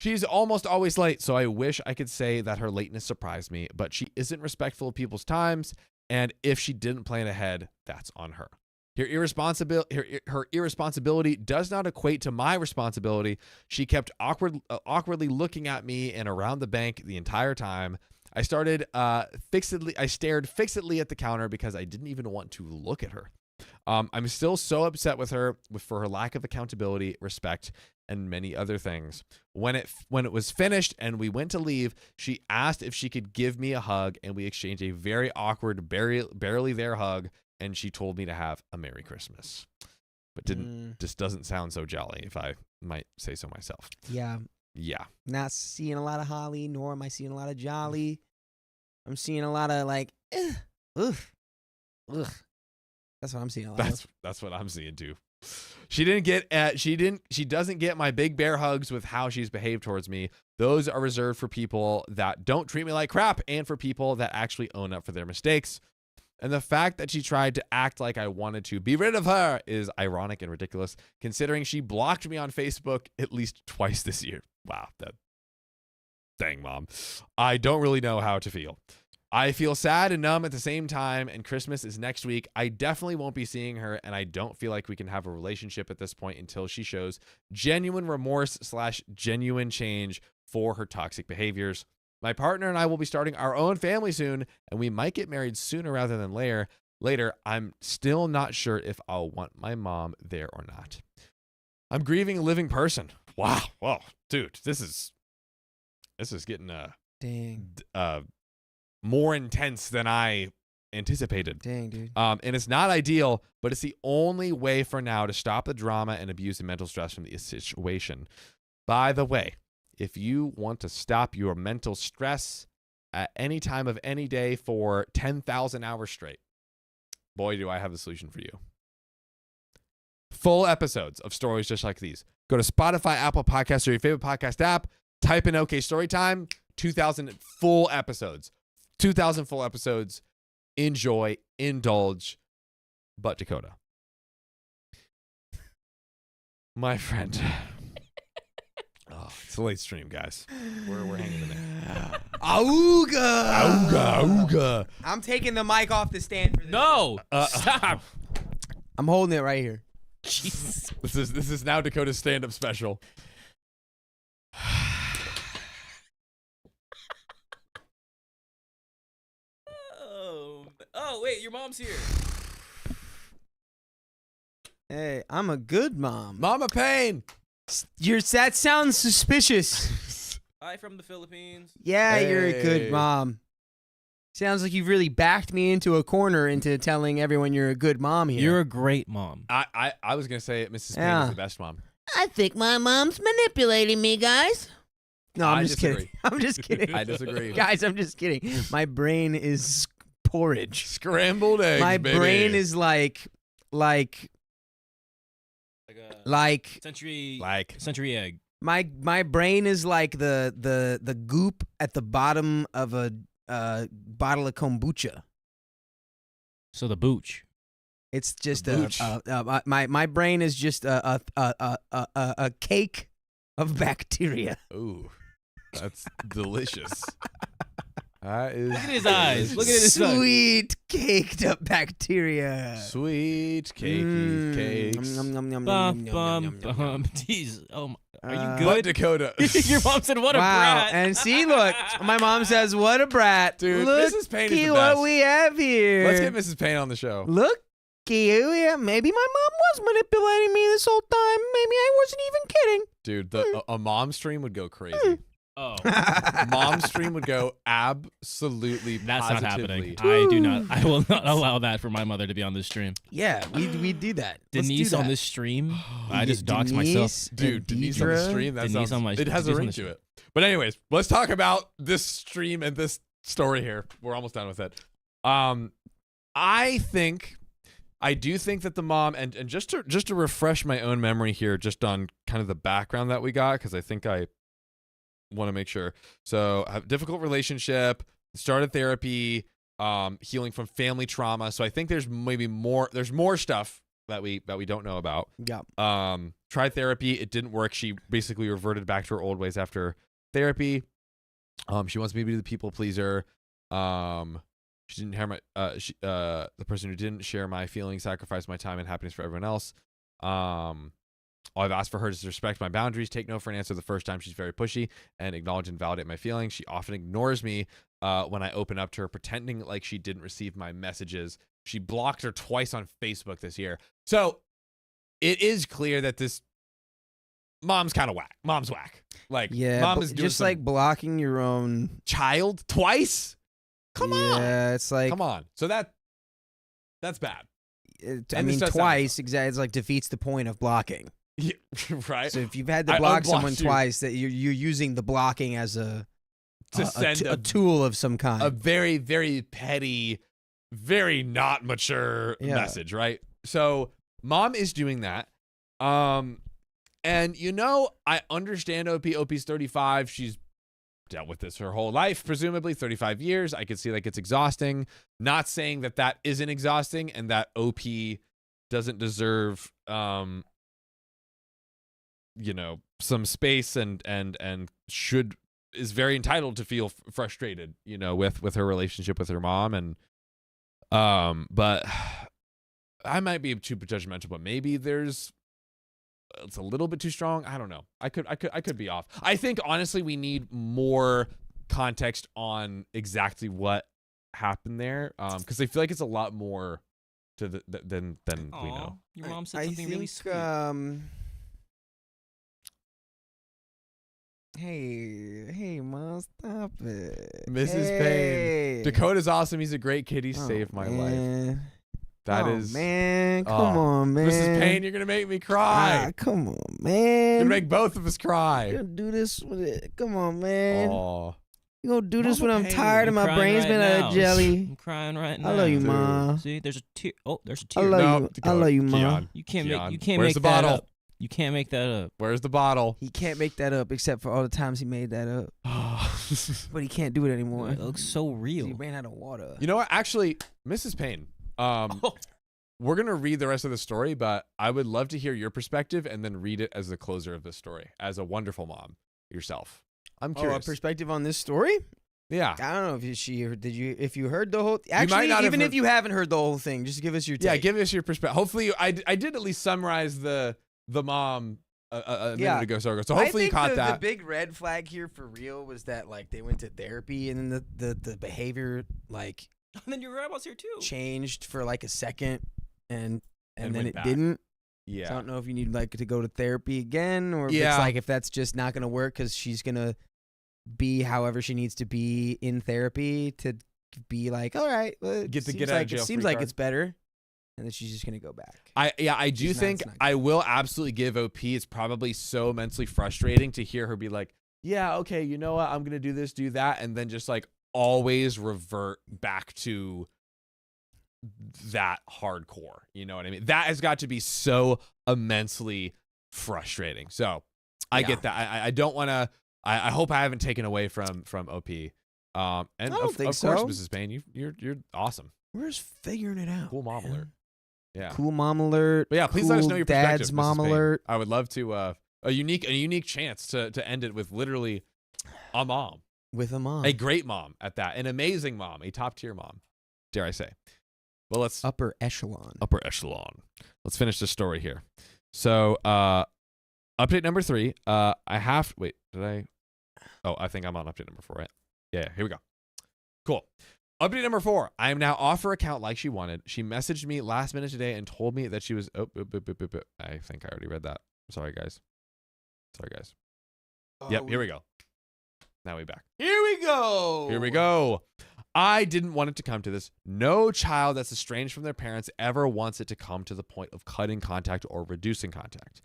She's almost always late, so I wish I could say that her lateness surprised me, but she isn't respectful of people's times, and if she didn't plan ahead, that's on her. Her irresponsibility does not equate to my responsibility. She kept awkwardly looking at me and around the bank the entire time. I stared fixedly at the counter because I didn't even want to look at her. I'm still so upset with her for her lack of accountability, respect, and many other things. When it was finished and we went to leave, she asked if she could give me a hug, and we exchanged a very awkward, barely there hug, and she told me to have a Merry Christmas. But just doesn't sound so jolly, if I might say so myself. Yeah. Yeah. Not seeing a lot of holly, nor am I seeing a lot of jolly. I'm seeing a lot of like, ugh. That's what I'm seeing a lot of. That's what I'm seeing too. She doesn't get my big bear hugs with how she's behaved towards me. Those are reserved for people that don't treat me like crap and for people that actually own up for their mistakes. And the fact that she tried to act like I wanted to be rid of her is ironic and ridiculous, considering she blocked me on Facebook at least twice this year. Wow. Dang, Mom. I don't really know how to feel. I feel sad and numb at the same time, and Christmas is next week. I definitely won't be seeing her, and I don't feel like we can have a relationship at this point until she shows genuine remorse / genuine change for her toxic behaviors. My partner and I will be starting our own family soon, and we might get married sooner rather than later. I'm still not sure if I'll want my mom there or not. I'm grieving a living person. Wow. Whoa, dude, this is getting Dang. More intense than I anticipated. Dang, dude. And it's not ideal, but it's the only way for now to stop the drama and abuse and mental stress from the situation. By the way, if you want to stop your mental stress at any time of any day for 10,000 hours straight, boy, do I have the solution for you. Full episodes of stories just like these. Go to Spotify, Apple Podcasts, or your favorite podcast app. Type in OK Storytime. 2,000 full episodes. 2,000 full episodes. Enjoy, indulge. But Dakota, my friend. Oh, it's a late stream, guys. We're hanging in there. Auga. I'm taking the mic off the stand for this. No, stop. I'm holding it right here. Jesus. This is now Dakota's stand-up special. Oh, wait, your mom's here. Hey, I'm a good mom. Mama Pain. That sounds suspicious. Hi from the Philippines. Yeah, you're a Hey. good mom. Sounds like you've really backed me into a corner into telling everyone you're a good mom here. You're a great mom. I was gonna say Mrs. Pain Yeah. is the best mom. I think my mom's manipulating me, guys. No, I'm I just disagree. kidding. I'm just kidding. I disagree. Guys, I'm just kidding. My brain is porridge. Scrambled eggs. My baby. brain is like Century like century egg. my brain is like the goop at the bottom of a bottle of kombucha. So the booch. It's just booch. my brain is just a cake of bacteria. Ooh, that's delicious. That is Look at his eyes. Look at his eyes. Sweet caked up bacteria. Sweet cakey cakes. Nom, nom, nom, Bum, nom, nom, bum, nom, nom, nom. bum. Jeez. Oh, are you Uh, good? But Dakota. Your mom said, "What a Wow, brat." and see, look, my mom says, "What a brat, Dude, Look Mrs. Payne is the what best. we have here. Let's get Mrs. Payne on the show. Look, yeah, maybe my mom was manipulating me this whole time. Maybe I wasn't even kidding." Dude, a mom stream would go crazy. Oh, Mom stream would go absolutely that's not positively. happening. I do not. I will not allow that for my mother to be on this stream. Yeah, we do that. Let's Denise do on that. this stream. I Yeah, just doxed myself. Denise Dude, and Denise on the Deidre. stream. That Denise sounds, on my- it has a Denise on ring the to stream. it. But anyways, let's talk about this stream and this story here. We're almost done with it. I do think that the mom and just to refresh my own memory here, just on kind of the background that we got, because I think I want to make sure. So, I have a difficult relationship, started therapy, healing from family trauma. So I think there's maybe more. There's more stuff that we don't know about. Yeah. Tried therapy, it didn't work. She basically reverted back to her old ways after therapy. She wants me to be the people pleaser. She didn't hear my the person who didn't share my feelings, sacrificed my time and happiness for everyone else. I've asked for her to respect my boundaries, take no for an answer the first time. She's very pushy and acknowledge and validate my feelings. She often ignores me when I open up to her, pretending like she didn't receive my messages. She blocked her twice on Facebook this year. So it is clear that this mom's kind of whack. Mom's whack. Like, Yeah, mom but is doing just some like blocking your own. child twice. Come on. Yeah, it's like Come on. So that's bad. I And this mean, does sound twice exactly. It's like defeats the point of blocking. Yeah, right. So if you've had to I block unblocked someone you. twice, that you're using the blocking as a Send a tool of some kind. a very, very petty, very not mature Yeah. message, right? So mom is doing that. And I understand OP. OP's 35. She's dealt with this her whole life, presumably 35 years. I could see like it's exhausting. Not saying that isn't exhausting and that OP doesn't deserve some space and should is very entitled to feel frustrated, with her relationship with her mom. And but I might be too judgmental, but maybe it's a little bit too strong. I don't know. I could be off. I think honestly we need more context on exactly what happened there, because I feel like it's a lot more to than we know. Your mom said I something really think, sweet. Hey, Mom, stop it. Mrs. Payne. Dakota's awesome. He's a great kid. He saved my life. That is, man. Come on, man. Mrs. Payne, you're gonna make me cry. Come on, man. You're gonna make both of us You're cry. gonna do this with it. Come on, man. Oh, You gonna do this Mama when I'm Payne, tired I'm and my crying brain's right been out now. of jelly. I'm crying right now. I love you, Dude. Ma. See, there's a tear. Oh, there's a I tear. love no, you. Dakota, I love you, Ma. Keon, You can't Keon, make where's that the bottle? up. You can't make that up. Where's the bottle? He can't make that up except for all the times he made that up. But he can't do it anymore. It looks so He real. ran out of water. You know what? Actually, Mrs. Payne, we're gonna read the rest of the story, but I would love to hear your perspective and then read it as the closer of the story, as a wonderful mom yourself. I'm Oh, a curious. perspective on this story? Yeah. I don't know if you heard the whole. Actually, not have even if heard- you haven't heard the whole thing, just give us your take. Yeah, give us your perspective. Hopefully, I did at least summarize the mom a minute ago. So hopefully you caught that. The big red flag here for real was that like they went to therapy and then the behavior like And then your grandma's here too. changed for like a second and then went it back. didn't. Yeah. So I don't know if you need like to go to therapy again or if Yeah. it's like if that's just not gonna work because she's gonna be however she needs to be in therapy to be like, all right, well, it Get the seems get out of like jail it seems free like card. it's better, and then she's just gonna go back. I do It's not- think it's not I will absolutely give OP. It's probably so mentally frustrating to hear her be like, yeah, okay, you know what? I'm going to do this, do that. And then just like always revert back to that hardcore. You know what I mean? That has got to be so immensely frustrating. So I get that. I don't want to, I hope I haven't taken away from OP. And I don't of think course, so. Mrs. Payne, you're awesome. We're just figuring it out. Cool mom man. alert. Yeah. Cool mom alert. But yeah, please let us cool know your perspective. dad's Mrs. mom Payne. alert. I would love to a unique chance to end it with literally a mom, With a mom. a great mom at that, an amazing mom, a top tier mom, dare I say. Well, let's Upper echelon. upper echelon. Let's finish the story here. So, update number 3. Wait, did I? Oh, I think I'm on update number 4, right? Yeah, here we go. Cool. Update number 4. I am now off her account like she wanted. She messaged me last minute today and told me that she was. I think I already read that. Sorry, guys. Yep, here we go. Now we back. Here we go. Here we go. I didn't want it to come to this. No child that's estranged from their parents ever wants it to come to the point of cutting contact or reducing contact.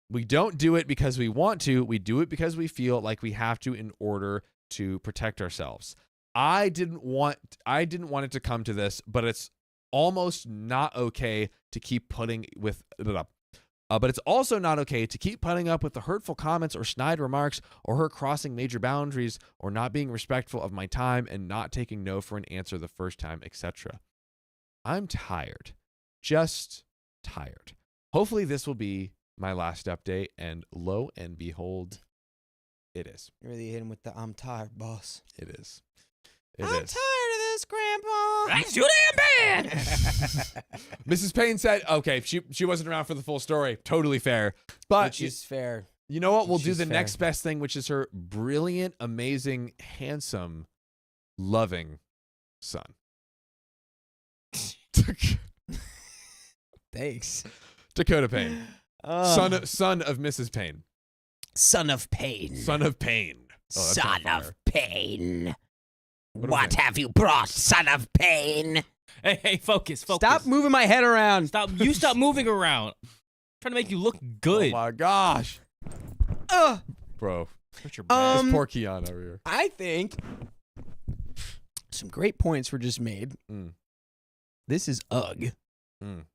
We don't do it because we want to. We do it because we feel like we have to in order to protect ourselves. I didn't want it to come to this, but it's almost not okay to keep putting with but it's also not okay to keep putting up with the hurtful comments or snide remarks or her crossing major boundaries or not being respectful of my time and not taking no for an answer the first time, etc. I'm tired. Just tired. Hopefully this will be my last update, and lo and behold, it is. You really hit him with the I'm tired, boss. It is. I'm tired of this, Grandpa. That's too damn bad. Mrs. Payne said, okay, she wasn't around for the full story. Totally fair. But Which is fair. you know what? We'll Which do is the fair. next best thing, which is her brilliant, amazing, handsome, loving son. Thanks. Dakota Payne. Son of Mrs. Payne. Son of pain. Son of Payne. Oh, that's Son on of fire. pain. What What is it? have you brought, son of pain? Hey, focus. Stop moving my head around. Stop moving around. trying to make you look good. Oh my gosh. Bro. Put your Um, This poor Keon over here. I think some great points were just made. Mm. This is Ugg. Mm.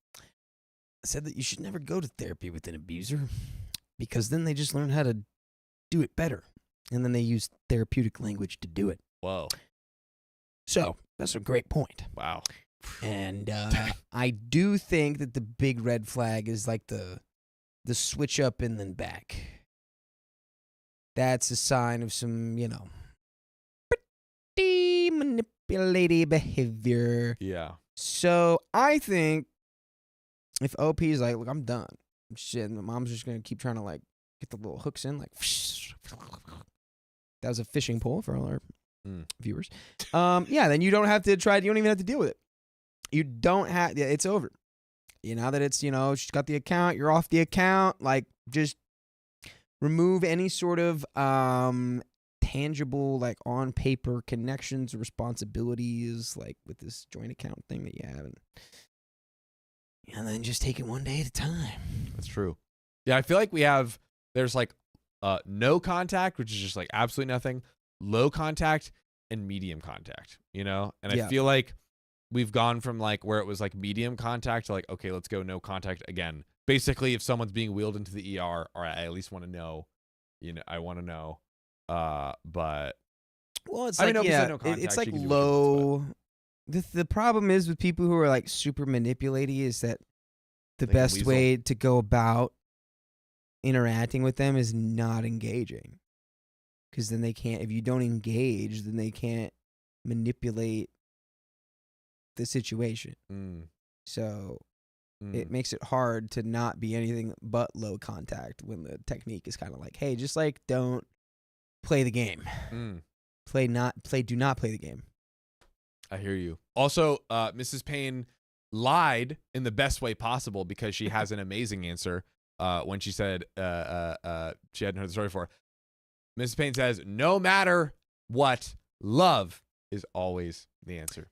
Said that you should never go to therapy with an abuser because then they just learn how to do it better. And then they use therapeutic language to do it. Whoa. So that's a great point. Wow. And I do think that the big red flag is like the switch up and then back. That's a sign of some, manipulative behavior. Yeah. So I think if OP is like, look, I'm done. Shit, and the mom's just gonna keep trying to like get the little hooks in, like. That was a fishing pole for all our viewers. Yeah, then you don't have to try. You don't even have to deal with it. You don't have. Yeah, it's over. Now that it's, she's got the account. You're off the account. Like, just remove any sort of tangible, like on paper connections or responsibilities, like with this joint account thing that you have, and then just take it one day at a time. That's true. Yeah, I feel like there's like no contact, which is just like absolutely nothing, low contact, and medium contact, And I feel like we've gone from like where it was like medium contact to like, okay, let's go no contact again. Basically, if someone's being wheeled into the ER, or I at least want to know, I want to know. But well, it's I like, mean, no contact, it's like you can do low. The problem is with people who are like super manipulating is that the They can best weasel. way to go about interacting with them is not engaging, because then they can't. If you don't engage, then they can't manipulate the situation. So it makes it hard to not be anything but low contact when the technique is kind of like, hey, just like don't play the game. Do not play the game. I hear you. Also, Mrs. Payne lied in the best way possible because she has an amazing answer when she said she hadn't heard the story before. Mrs. Payne says, no matter what, love is always the answer.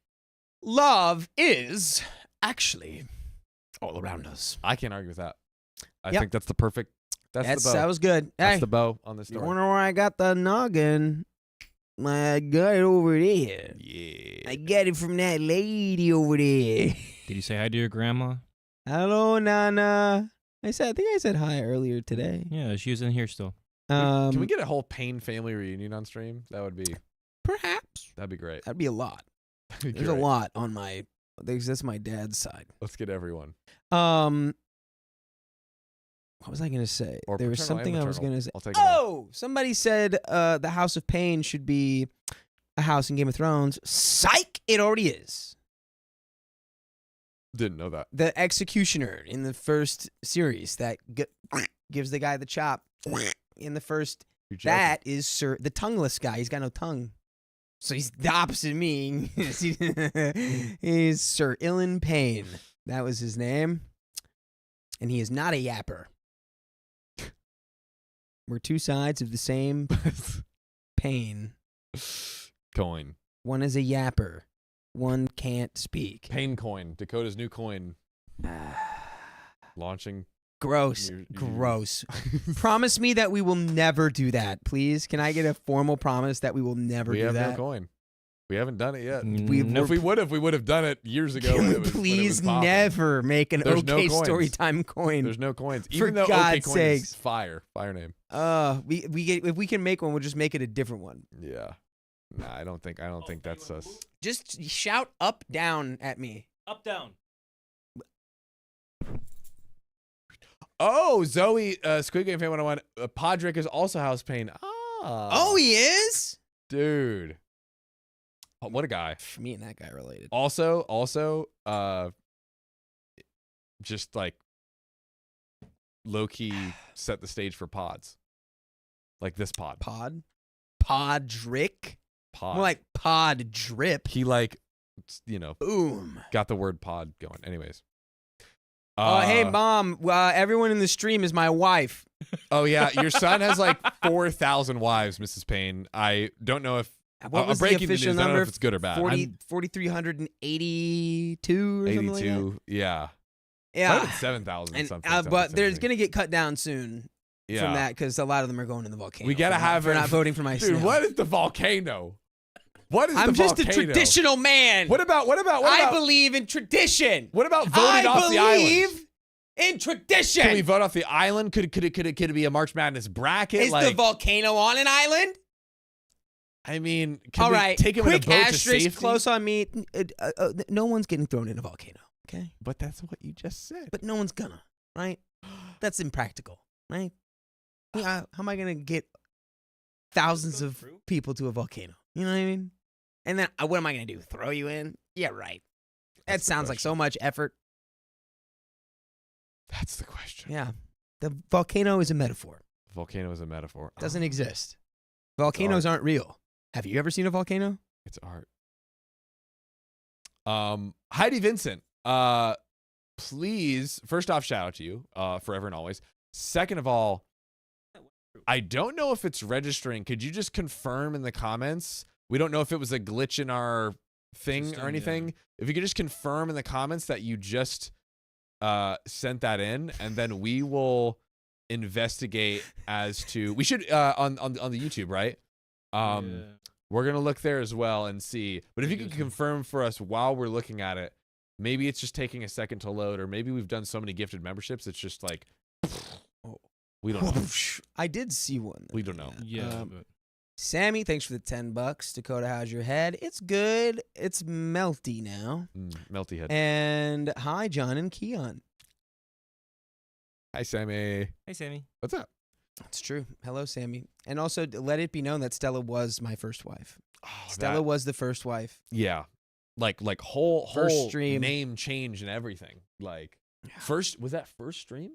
Love is actually all around us. I can't argue with that. I Yep. think that's the perfect. That's the bow. That was good. That's Hey, the bow on the you story. wonder where I got the noggin? I got it over there. Yeah. I got it from that lady over there. Did you say hi to your grandma? Hello, Nana. I think I said hi earlier today. Yeah, she was in here still. Can we get a whole Payne family reunion on stream? That'd be perhaps? great. That'd be a lot. That'd be There's a great. lot on my. That's my dad's side. Let's get everyone. What was I gonna say? Or There was paternal and something I was maternal. gonna say. I'll take them all. Oh, somebody said the House of Pain should be a house in Game of Thrones. Psych! It already is. Didn't know that. The executioner in the first series that gives the guy the chop in the first. You're joking. That is Sir, the tongueless guy. He's got no tongue. So he's the opposite of me. He's Sir Ilan Payne. That was his name. And he is not a yapper. We're two sides of the same pain. Coin. One is a yapper. One can't speak. Pain coin. Dakota's new coin. Launching. Gross. Gross. Promise me that we will never do that, please. Can I get a formal promise that we will never We do have that? no coin. We haven't done it yet. Nope. If we would have done it years ago. Can when we it was please popping. never make an There's no OK coins. Storytime coin? There's no coins. For Even though OK God's coin is sakes. fire name. If we can make one, we'll just make it a different one. Yeah. Nah, I don't think that's us. Just shout up, down at me. Up, down. Oh, Zoe, Squid Game fan 101. Podrick is also House Pain. Oh, he is? Dude. Oh, what a guy. Me and that guy related. Also, just like low key set the stage for pods. Like this pod. Podrick? Pod. More like pod drip. He like, Boom. got the word pod going. Anyways. Hey, Mom, everyone in the stream is my wife. Oh, yeah. Your son has like 4,000 wives, Mrs. Payne. I don't know if. What was the breaking official news. I don't know number? if it's good or bad. 4,382 or something like that? 82. Yeah. Yeah. 7,000 And, something. but there's going to get cut down soon yeah. from that because a lot of them are going to the volcano. We gotta have for it- not voting for my Dude, snap. what is the volcano? What is I'm the just volcano? a traditional man. What about I believe in tradition. what about voting off the island? I believe in tradition. Can we vote off the island? Could it be a March Madness bracket? Is the volcano on an island? I mean, can All we right. take him in a Quick boat to asterisk safety? close on me. No one's getting thrown in a volcano, okay? But that's what you just said. But no one's gonna, right? That's impractical, right? Yeah, how am I gonna get thousands of people to a volcano? You know what I mean? And then what am I going to do? Throw you in? Yeah, right. That That's the sounds like so question. much effort. That's the question. Yeah. The volcano is a metaphor. Volcano is a metaphor. It doesn't exist. Volcanoes aren't real. Have you ever seen a volcano? It's art. Heidi Vincent, please, first off, shout out to you, forever and always. Second of all, I don't know if it's registering. Could you just confirm in the comments? We don't know if it was a glitch in our thing System, or anything. yeah. If you could just confirm in the comments that you just sent that in, and then we will investigate as to, we should on the YouTube, right? We're gonna look there as well and see. But if you could confirm for us while we're looking at it, maybe it's just taking a second to load, or maybe we've done so many gifted memberships it's just like we don't know. I did see one. We don't know. Yeah. But Sammy, thanks for the $10. Dakota, how's your head? It's good. It's melty now. Melty head. And hi, John and Keon. Hi, Sammy. hey, Sammy. What's up? That's true. Hello, Sammy. And also, let it be known that Stella was my first wife. Oh, Stella was the first wife. yeah, like whole First stream. name change and everything. Like first, was that first stream?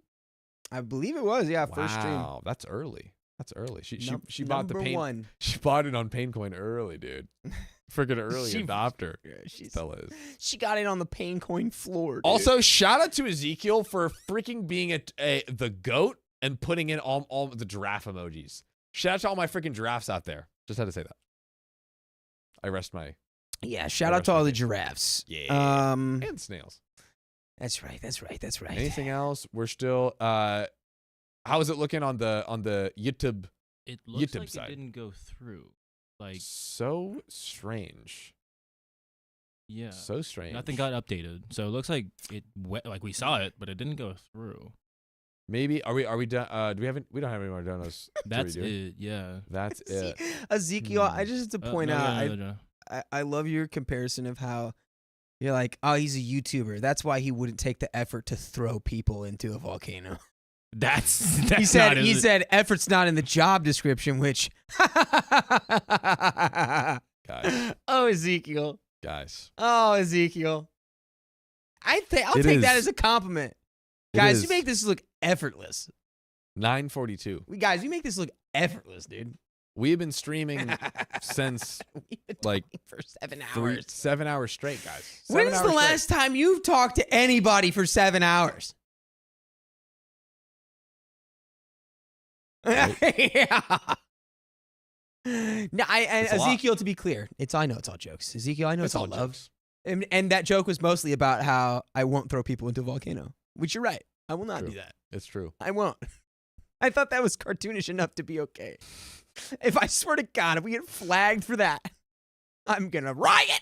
I believe it was. Yeah, first stream. Wow, that's early. That's early. She Num- bought the number pain. one. She bought it on Paincoin early, dude. Freaking early She- adopter. She's, Stella is. she got it on the pain coin floor. Dude. Also, shout out to Ezekiel for freaking being the GOAT and putting in all the giraffe emojis. Shout out to all my freaking giraffes out there. Just had to say that. I rest my yeah, shout out to all the giraffes. Yeah. And snails. That's right. That's right. That's right. Anything else? We're still how is it looking on the YouTube? it looks YouTube like side. it didn't go through. Like, So strange. yeah. So strange. Nothing got updated. So it looks like it went, like we saw it, but it didn't go through. Maybe we done? We don't have any more donos. That's do we? it. Yeah. That's it. Ezekiel, I just have to point No, out, no. I love your comparison of how you're like, oh, he's a YouTuber. That's why he wouldn't take the effort to throw people into a volcano. That's He said effort's not in the job description, which Guys. oh, Ezekiel. Guys. Oh, Ezekiel. I'll It take that is. as a compliment. It Guys, is. you make this look effortless. 9:42. Guys, you make this look effortless, dude. We have been streaming since We've been like talking for 7 hours. 7 hours straight, guys. When's the last time you've talked to anybody for 7 hours? Yeah. No, It's a lot. Ezekiel, to be clear, I know it's all jokes. Ezekiel, I know it's all love. jokes. And that joke was mostly about how I won't throw people into a volcano, which you're right. I will not True. do that. It's true. I won't. I thought that was cartoonish enough to be okay. If I swear to God, if we get flagged for that, I'm going to riot.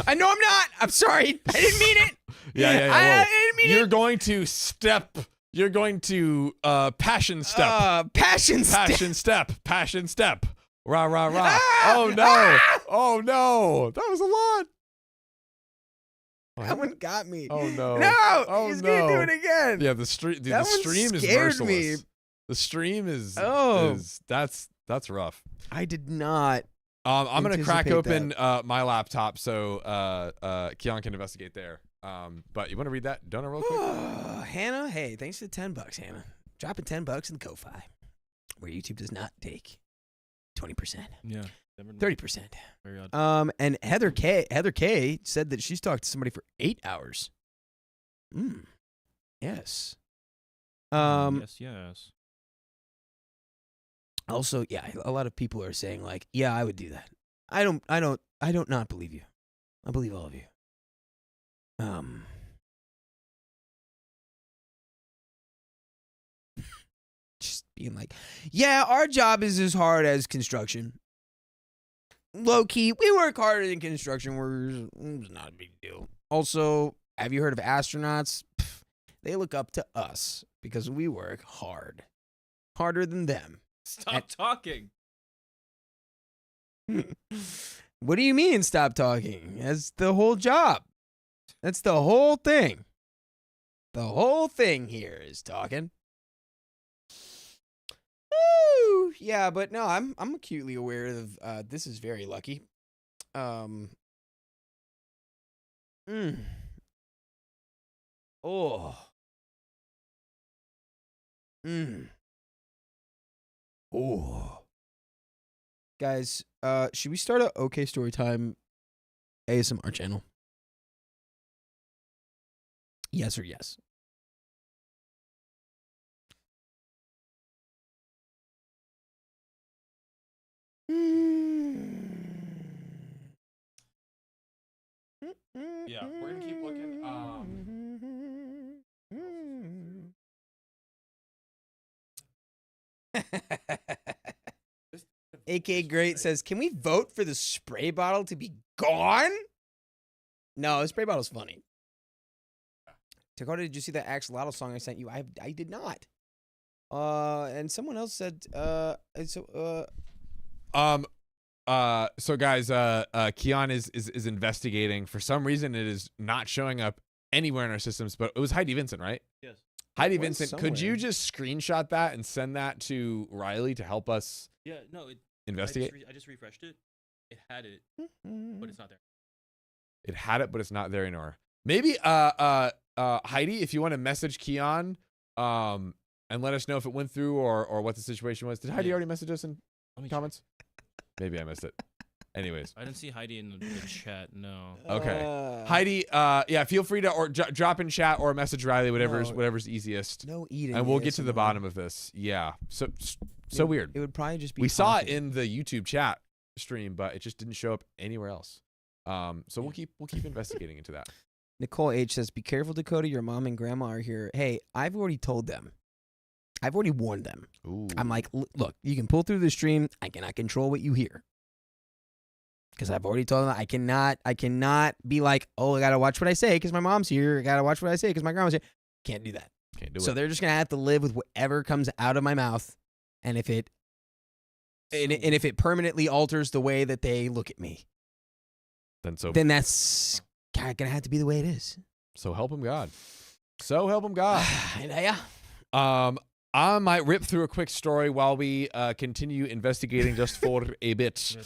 I know I'm not. I'm sorry. I didn't mean it. Yeah. I didn't mean You're it. going to step. You're going to passion step. Passion step. Passion step. Passion step. Rah, rah, rah. Ah! Oh, no. Ah! Oh, no. That was a lot. That one got me. Oh, no. No, Oh, he's going to do no. it again. Yeah, the stream. That The one stream is scared merciless. me. The stream is. Oh. is that's rough. I did not. I'm gonna crack Anticipate open my laptop so Keon can investigate there. But you want to read that donor real quick? Hannah, hey, thanks for the $10, Hannah. Dropping $10 in the Ko-Fi, where YouTube does not take 20%, Yeah. 30%. Very odd. And Heather K said that she's talked to somebody for 8 hours. Yes. Yes. Also, yeah, a lot of people are saying like, yeah, I would do that. I don't not believe you. I believe all of you. Just being like, yeah, our job is as hard as construction. Low key, we work harder than construction workers. It's not a big deal. Also, have you heard of astronauts? Pff, they look up to us because we work hard. Harder than them. Stop talking. What do you mean, stop talking? That's the whole job. That's the whole thing. The whole thing here is talking. Woo! Yeah, but no, I'm acutely aware of this is very lucky. Oh. Oh. Guys, should we start a OK Storytime ASMR channel? Yes or yes? Yeah, we're gonna keep looking. AK Great says, "Can we vote for the spray bottle to be gone?" No, the spray bottle's funny. Dakota, did you see that axolotl song I sent you? I did not. And someone else said, So guys, Keon is investigating. For some reason, it is not showing up anywhere in our systems. But it was Heidi Vincent, right? Yes. Heidi It was Vincent, could you somewhere. just screenshot that and send that to Riley to help us Yeah, no, investigate? I just refreshed it. It had it, but it's not there. It had it, but it's not there anymore. Maybe Heidi, if you want to message Keon, and let us know if it went through or what the situation was. Did Heidi Yeah. already message us in Let me check. comments? Maybe I missed it. Anyways, I didn't see Heidi in the chat. No. okay. Heidi, yeah, feel free to or drop in chat or message Riley, whatever's No. whatever's easiest, No eating. and we'll get to the ASMR. bottom of this. Yeah, so It- weird. It would probably just be. We saw it talking. in the YouTube chat stream, but it just didn't show up anywhere else. So we'll keep investigating into that. Nicole H says, "Be careful, Dakota. Your mom and grandma are here." Hey, I've already told them. I've already warned them. Ooh. I'm like, look, you can pull through the stream. I cannot control what you hear. Because I've already told them I cannot be like, oh, I gotta watch what I say because my mom's here. I gotta watch what I say because my grandma's here. Can't do that. Can't do So it. they're just gonna have to live with whatever comes out of my mouth, and if it permanently alters the way that they look at me, then that's gonna have to be the way it is. So help him God. So help him God. Yeah. I might rip through a quick story while we continue investigating just for a bit.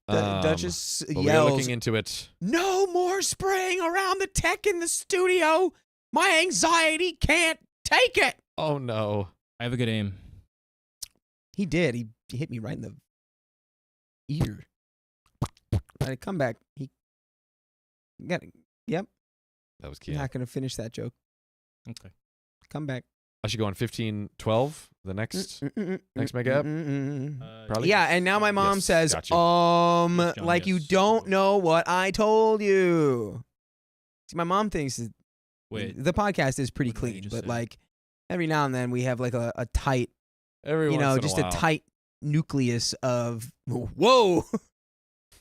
Duchess But we are yells, looking into it. "No more spraying around the tech in the studio. My anxiety can't take it." Oh no. I have a good aim. He did. He hit me right in the ear. Had a comeback. He got. Yep. That was Keon. Not gonna finish that joke. Okay. Comeback. I should go on 15-12, the next mega app? Probably. Yeah, and now my mom Yes, says, got you. Yes, John, like you yes. don't know what I told you. See, my mom thinks that Wait. the podcast is pretty What did you clean, just but say? like every now and then we have like a tight, Every once in just a a while. tight nucleus of whoa.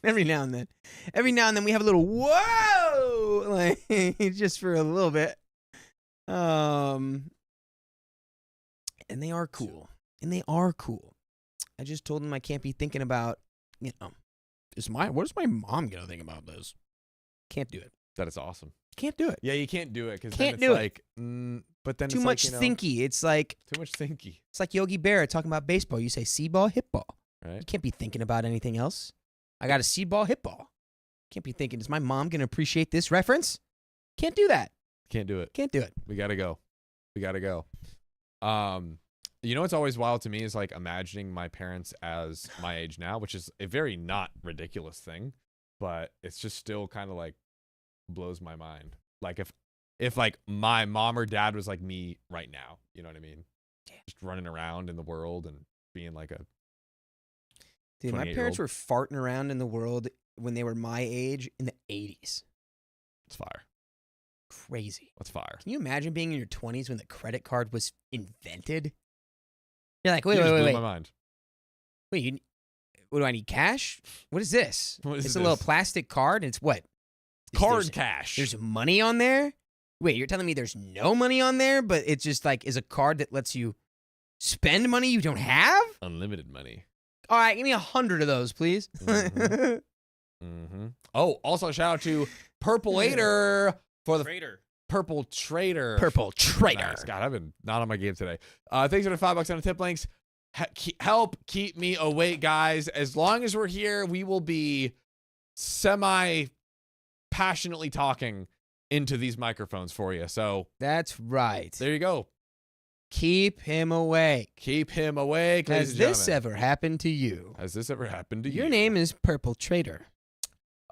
Every now and then we have a little whoa, like just for a little bit. And they are cool. I just told them I can't be thinking about, what is my mom gonna think about this? Can't do it. That is awesome. Can't do it. Yeah, you can't do it because Can't then do it's it. like, but then Too it's much like, thinky. It's like Too much thinky, Yogi Berra talking about baseball. You say seed ball, hit ball. You right? can't be thinking about anything else. I got a seed ball, hit ball. Can't be thinking, is my mom gonna appreciate this reference? Can't do that. Can't do it. Can't do it. We gotta go. You know what's always wild to me is like imagining my parents as my age now, which is a very not ridiculous thing, but it's just still kind of like blows my mind. Like if like my mom or dad was like me right now, you know what I mean? Just running around in the world and being like a Dude, my 28-year-old. parents were farting around in the world when they were my age in the 80s. it's fire. Crazy. What's fire? Can you imagine being in your 20s when the credit card was invented? You're like, You just blew wait. my mind. Wait, what do I need? Cash? What is this? What is It's a little this? plastic card. It's what? Card cash. There's money on there? Wait, you're telling me there's no money on there, but it's just like is a card that lets you spend money you don't have? unlimited money. All right, give me 100 of those, please. Mhm. Oh, also shout out to Purpleator for the Trader. Purple Trader. Purple Trader. Nice. God, I've been not on my game today. Thanks for the $5 on the tip links. Help keep me awake, guys. As long as we're here, we will be semi passionately talking into these microphones for you. So That's right. there you go. Keep him awake. Keep him awake, ladies Has and this gentlemen. ever happened to you? Has this ever happened to you? Your name is Purple Trader.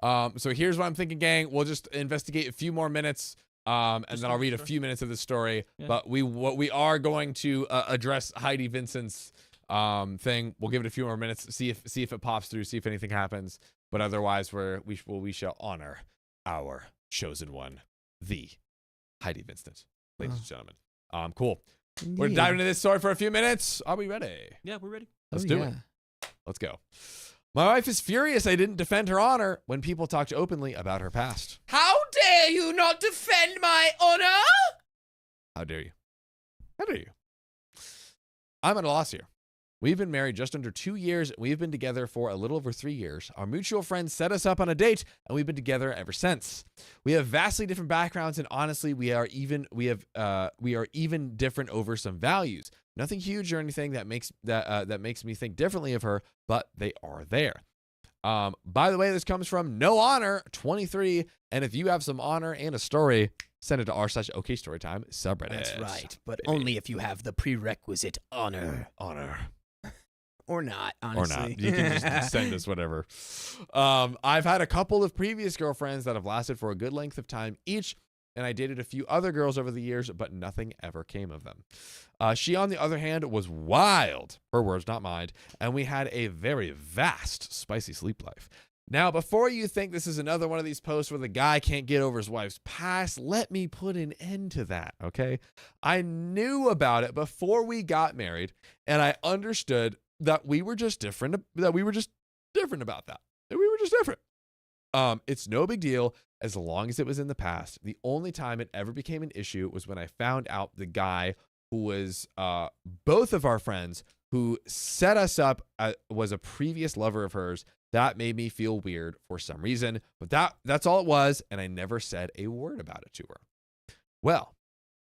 So here's what I'm thinking, gang. We'll just investigate a few more minutes, and then I'll read a few minutes of the story. Yeah. But what we are going to address Heidi Vincent's thing. We'll give it a few more minutes, see if it pops through, see if anything happens. But otherwise, we shall honor our chosen one, the Heidi Vincent, ladies and gentlemen. Cool. We're Indeed. diving into this story for a few minutes. Are we ready? Yeah, we're ready. Let's Oh, do yeah. it. Let's go. My wife is furious I didn't defend her honor when people talked openly about her past. How dare you not defend my honor? How dare you? How dare you? I'm at a loss here. We've been married just under 2 years. And we've been together for a little over 3 years. Our mutual friend set us up on a date, and we've been together ever since. We have vastly different backgrounds, and honestly, we are even different over some values. Nothing huge or anything that makes me think differently of her, but they are there. By the way, this comes from No Honor 23, and if you have some honor and a story, send it to r/OKStorytime subreddit. That's right. But Baby. only if you have the prerequisite honor. Honor. Or not, Or honestly. not. You can just send us whatever. I've had a couple of previous girlfriends that have lasted for a good length of time each, and I dated a few other girls over the years, but nothing ever came of them. She, on the other hand, was wild. Her words, not mine. And we had a very vast, spicy sleep life. Now, before you think this is another one of these posts where the guy can't get over his wife's past, let me put an end to that, okay? I knew about it before we got married, and I understood that we were just different, about that. That we were just different. It's no big deal as long as it was in the past. The only time it ever became an issue was when I found out the guy who was both of our friends who set us up was a previous lover of hers. That made me feel weird for some reason, but that's all it was, and I never said a word about it to her. Well,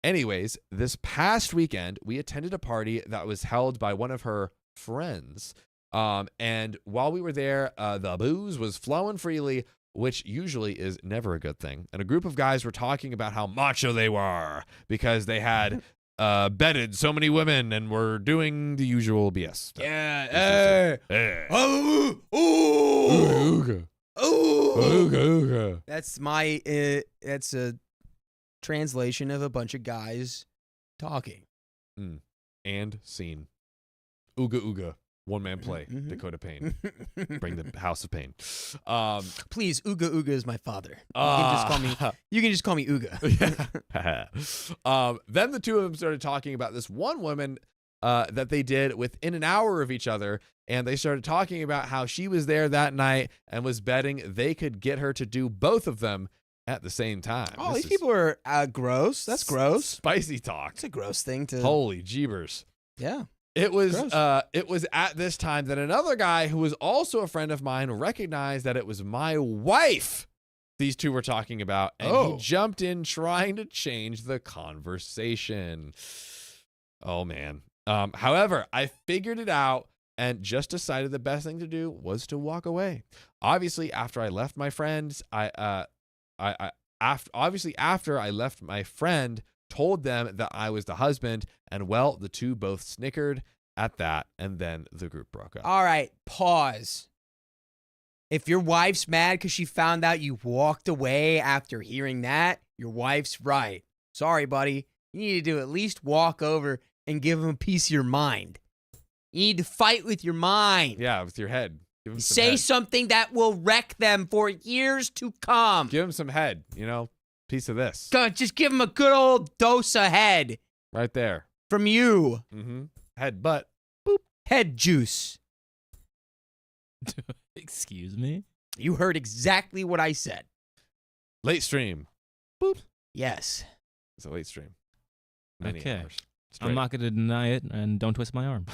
anyways, this past weekend, we attended a party that was held by one of her friends. And while we were there, the booze was flowing freely, which usually is never a good thing. And a group of guys were talking about how macho they were because they had bedded so many women and were doing the usual BS. Yeah. That's that's a translation of a bunch of guys talking. And scene. Ooga ooga. One man play. Mhm. Dakota Payne. Bring the House of Pain. Please, Ooga Ooga is my father. You can just call me Ooga. Then the two of them started talking about this one woman that they did within an hour of each other, and they started talking about how she was there that night and was betting they could get her to do both of them at the same time. Oh, This these is people are gross. That's gross. Spicy talk. It's a gross thing to. Holy jeebers. Yeah. It was Gross. it was at this time that another guy who was also a friend of mine recognized that it was my wife these two were talking about, and he jumped in trying to change the conversation. Oh man. However, I figured it out and just decided the best thing to do was to walk away. Obviously, after I left my friends, after I left my friend, told them that I was the husband, and well, the two both snickered at that, and then the group broke up. All right, pause. If your wife's mad because she found out you walked away after hearing that, your wife's right. Sorry, buddy. You need to at least walk over and give him a piece of your mind. You need to fight with your mind. Yeah, with your head. Give him some Say head. something that will wreck them for years to come. Give him some head, piece of this. God, just give him a good old dose of head Right there. from you. Mm-hmm. Head, butt. Head juice. Excuse me? You heard exactly what I said. Late stream. Yes. It's a late stream. Many Okay. hours. I'm not going to deny it, and don't twist my arm.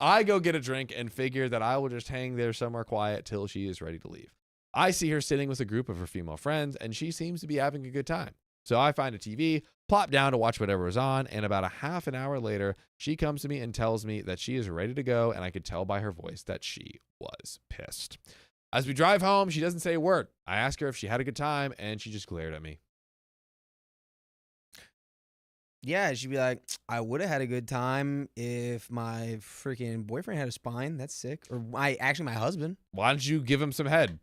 I go get a drink and figure that I will just hang there somewhere quiet till she is ready to leave. I see her sitting with a group of her female friends, and she seems to be having a good time. So I find a TV, plop down to watch whatever is on, and about a half an hour later, she comes to me and tells me that she is ready to go, and I could tell by her voice that she was pissed. As we drive home, she doesn't say a word. I ask her if she had a good time, and she just glared at me. Yeah, she'd be like, I would have had a good time if my freaking boyfriend had a spine. That's sick. Or my husband. Why don't you give him some head?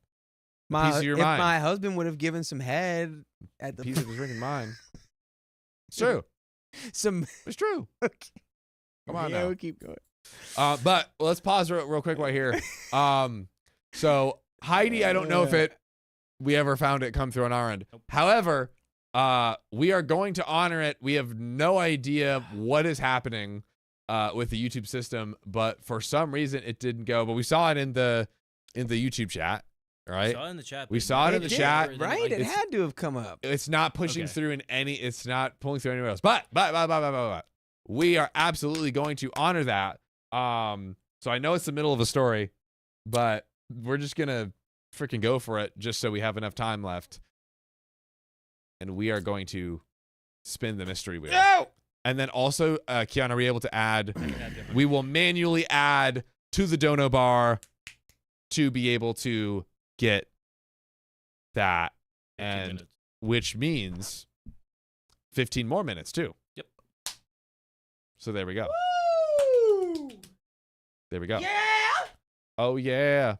My, piece of your if mind. my husband would have given some head at the Piece of his freaking mind. It's true. some. It's true. Okay. Come on yeah, now. we'll keep going. But let's pause real quick right here. So Heidi, I don't know if we ever found it come through on our end. Nope. However, we are going to honor it. We have no idea what is happening with the YouTube system, but for some reason it didn't go. But we saw it in the YouTube chat, right? Saw it in the chat. We but saw it in the did, chat. Right? It It's- had to have come up. It's not pushing Okay. through in any. It's not pulling through anywhere else. But we are absolutely going to honor that. So I know it's the middle of a story, but we're just gonna freaking go for it just so we have enough time left. And we are going to spin the mystery wheel. No! And then also, Keanu, are we able to add? We will manually add to the dono bar to be able to get that, 15 and minutes. which means 15 more minutes too. Yep. So there we go. Woo! There we go. Yeah! Oh yeah.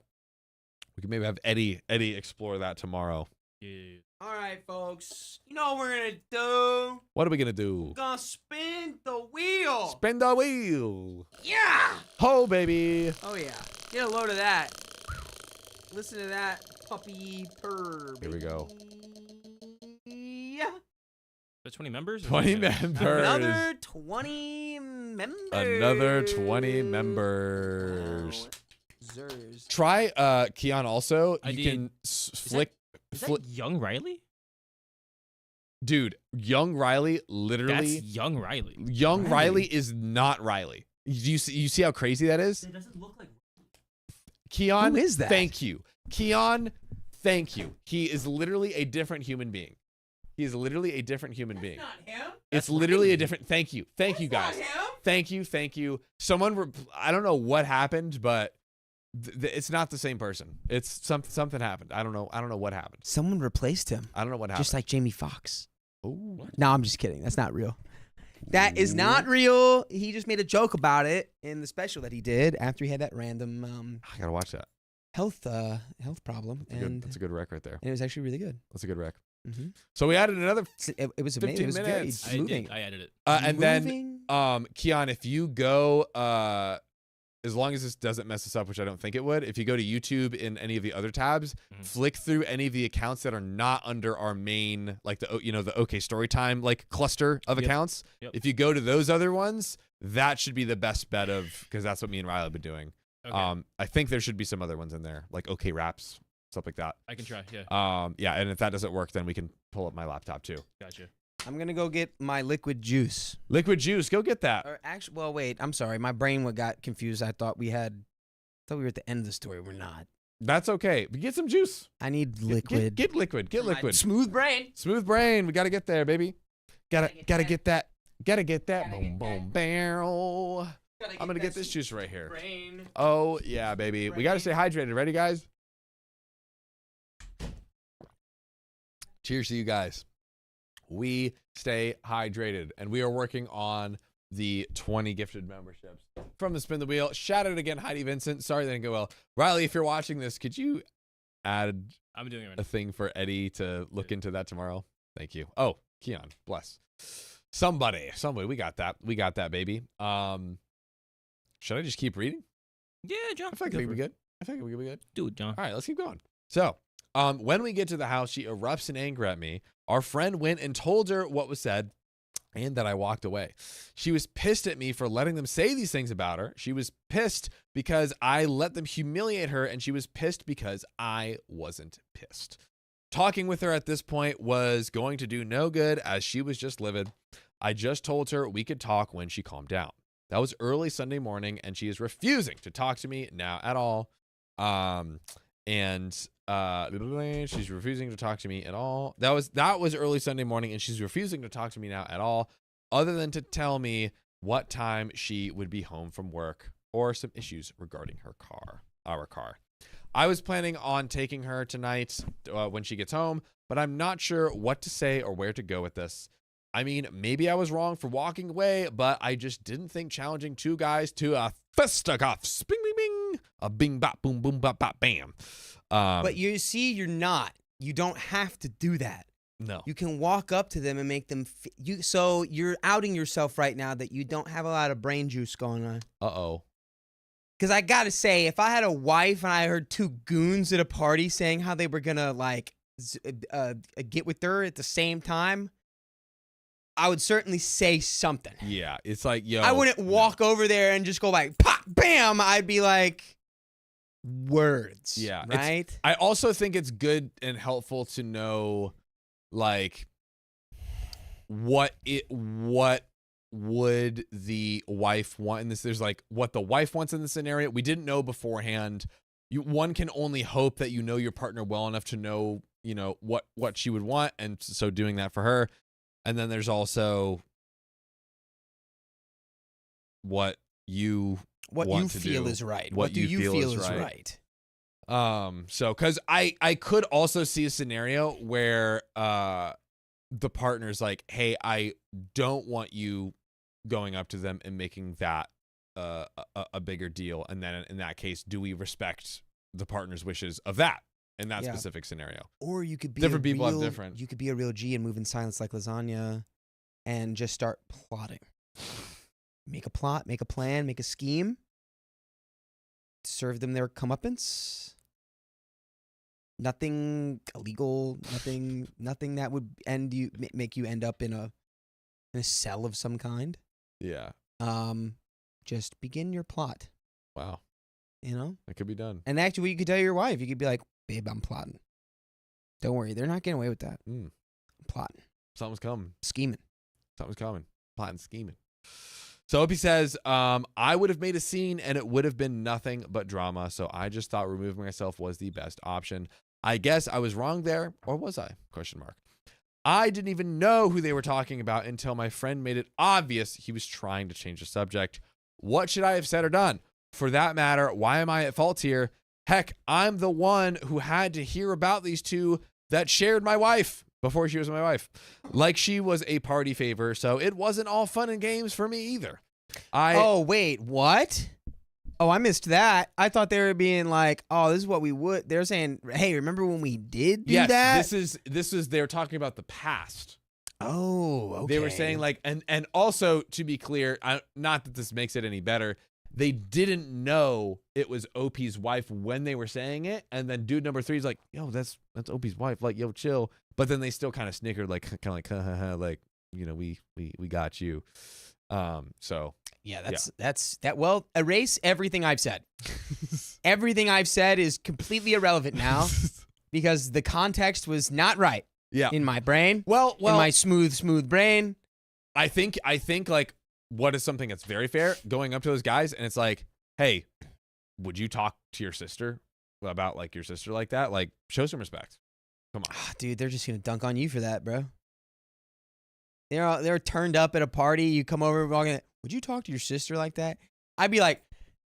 We can maybe have Eddie explore that tomorrow. Yeah. All right, folks. You know what we're going to do? What are we gonna do? We're going to spin the wheel. Spin the wheel. Yeah. Ho, baby. Oh, yeah. Get a load of that. Listen to that puppy purr. Here we go. Yeah. There's 20 members? 20 Okay. members. Another 20 members. Another 20 members. Zers. Try Keon also. I You did- can flick. Is that Young Riley? Dude, young Riley That's literally. Young Riley. Young Riley. Riley is not Riley. You see how crazy that is? It doesn't look like. Keon, Who is that? Thank you. Keon, thank you. He is literally a different human being. He is literally a different human being. Not him. It's literally a different. Thank you. Thank you, Not guys. him. Thank you. Thank you. Someone, I don't know what happened, but it's not the same person. It's something happened. I don't know. I don't know what happened. Someone replaced him, I don't know what happened. just like Jamie Foxx. Ooh. No, I'm just kidding. That's not real. That is not real. He just made a joke about it in the special that he did after he had that random I gotta watch that. health problem, That's a good rec right there. and it was actually really good. That's a good rec. Mm-hmm. So we added another. It was 15 amazing. It was minutes. very moving. I added it. And then Moving. Keon, if you go, as long as this doesn't mess us up, which I don't think it would, if you go to YouTube in any of the other tabs, Mhm. flick through any of the accounts that are not under our main, like the OK Storytime like cluster of Yep. accounts. Yep. If you go to those other ones, that should be the best bet because that's what me and Riley have been doing. Okay. I think there should be some other ones in there, like OK Raps, stuff like that. I can try. Yeah. Yeah, and if that doesn't work, then we can pull up my laptop too. Gotcha. I'm gonna go get my liquid juice. Liquid juice, go get that. Or actually, well, wait. I'm sorry. My brain got confused. I thought we were at the end of the story. We're not. That's okay. But get some juice. I need Get- liquid. Get liquid. Get My liquid. Smooth brain. Smooth brain. We gotta get there, baby. Gotta get that. Gotta get that. Gotta Boom, get boom, barrel. I'm gonna get this juice right here. Brain. Oh yeah, baby. We gotta stay hydrated. Ready, guys? Cheers to you guys. We stay hydrated, and we are working on the 20 gifted memberships from the Spin the Wheel. Shout out again, Heidi Vincent. Sorry that didn't go well. Riley, if you're watching this, could you add I'm doing it right a now. thing for Eddie to look into that tomorrow? Thank you. Oh, Keon, bless. Somebody, we got that. We got that, baby. Should I just keep reading? Yeah, John. I feel like go we for could be it. good. I think we could be good. Do it, John. All right, let's keep going. So, when we get to the house, she erupts in anger at me. Our friend went and told her what was said and that I walked away. She was pissed at me for letting them say these things about her. She was pissed because I let them humiliate her, and she was pissed because I wasn't pissed. Talking with her at this point was going to do no good as she was just livid. I just told her we could talk when she calmed down. That was early Sunday morning, and she is refusing to talk to me now at all. She's refusing to talk to me at all. That was early Sunday morning, and she's refusing to talk to me now at all, other than to tell me what time she would be home from work or some issues regarding our car. I was planning on taking her tonight when she gets home, but I'm not sure what to say or where to go with this. I mean, maybe I was wrong for walking away, but I just didn't think challenging two guys to a fisticuffs, bing, bing, bing, a bing, bop, boom, boom, bop, bop, bam. But you see, you're not. You don't have to do that. No. You can walk up to them and make them. So you're outing yourself right now that you don't have a lot of brain juice going on. Uh-oh. Because I gotta say, if I had a wife and I heard two goons at a party saying how they were gonna like get with her at the same time, I would certainly say something. Yeah, it's like, yo. I wouldn't walk over there and just go like, pop, bam. I'd be like, words. Yeah. Right? I also think it's good and helpful to know, like, what would the wife want in this. There's like what the wife wants in the scenario. We didn't know beforehand. One can only hope that you know your partner well enough to know, what she would want, and so doing that for her. And then there's also what you feel is right. What do you feel is right. So because I could also see a scenario where the partner's like, hey, I don't want you going up to them and making that a bigger deal. And then in that case, do we respect the partner's wishes of that in that specific scenario? Or you could be different people have different. You could be a real G and move in silence like lasagna and just start plotting. Make a plot, make a plan, make a scheme. Serve them their comeuppance. Nothing illegal, nothing that would make you end up in a cell of some kind. Yeah. Just begin your plot. Wow. That could be done. And actually, you could tell your wife. You could be like, babe, I'm plotting. Don't worry, they're not getting away with that. I'm plotting. Something's coming. Scheming. Something's coming. Plotting, scheming. So Opie says, I would have made a scene and it would have been nothing but drama. So I just thought removing myself was the best option. I guess I was wrong there, or was I? ? I didn't even know who they were talking about until my friend made it obvious he was trying to change the subject. What should I have said or done? For that matter, why am I at fault here? Heck, I'm the one who had to hear about these two that shared my wife before she was my wife. Like she was a party favor, so it wasn't all fun and games for me either. Oh, wait, what? Oh, I missed that. I thought they were being like, oh, this is what we would. They're saying, hey, remember when we did do that? This is they're talking about the past. Oh, okay. They were saying like, and also to be clear, not that this makes it any better, they didn't know it was OP's wife when they were saying it, and then dude number 3 is like, yo, that's OP's wife, like, yo, chill. But then they still kind of snickered, like, kind of like, ha, ha, ha, like, we got you. So yeah, that's that. Well, erase everything I've said. Everything I've said is completely irrelevant now because the context was not right. Yeah, in my brain. Well, in my smooth brain. I think like what is something that's very fair going up to those guys and it's like, hey, would you talk to your sister about like your sister like that? Like, show some respect. Come on, dude. They're just gonna dunk on you for that, bro. They're turned up at a party. You come over walking. Would you talk to your sister like that? I'd be like,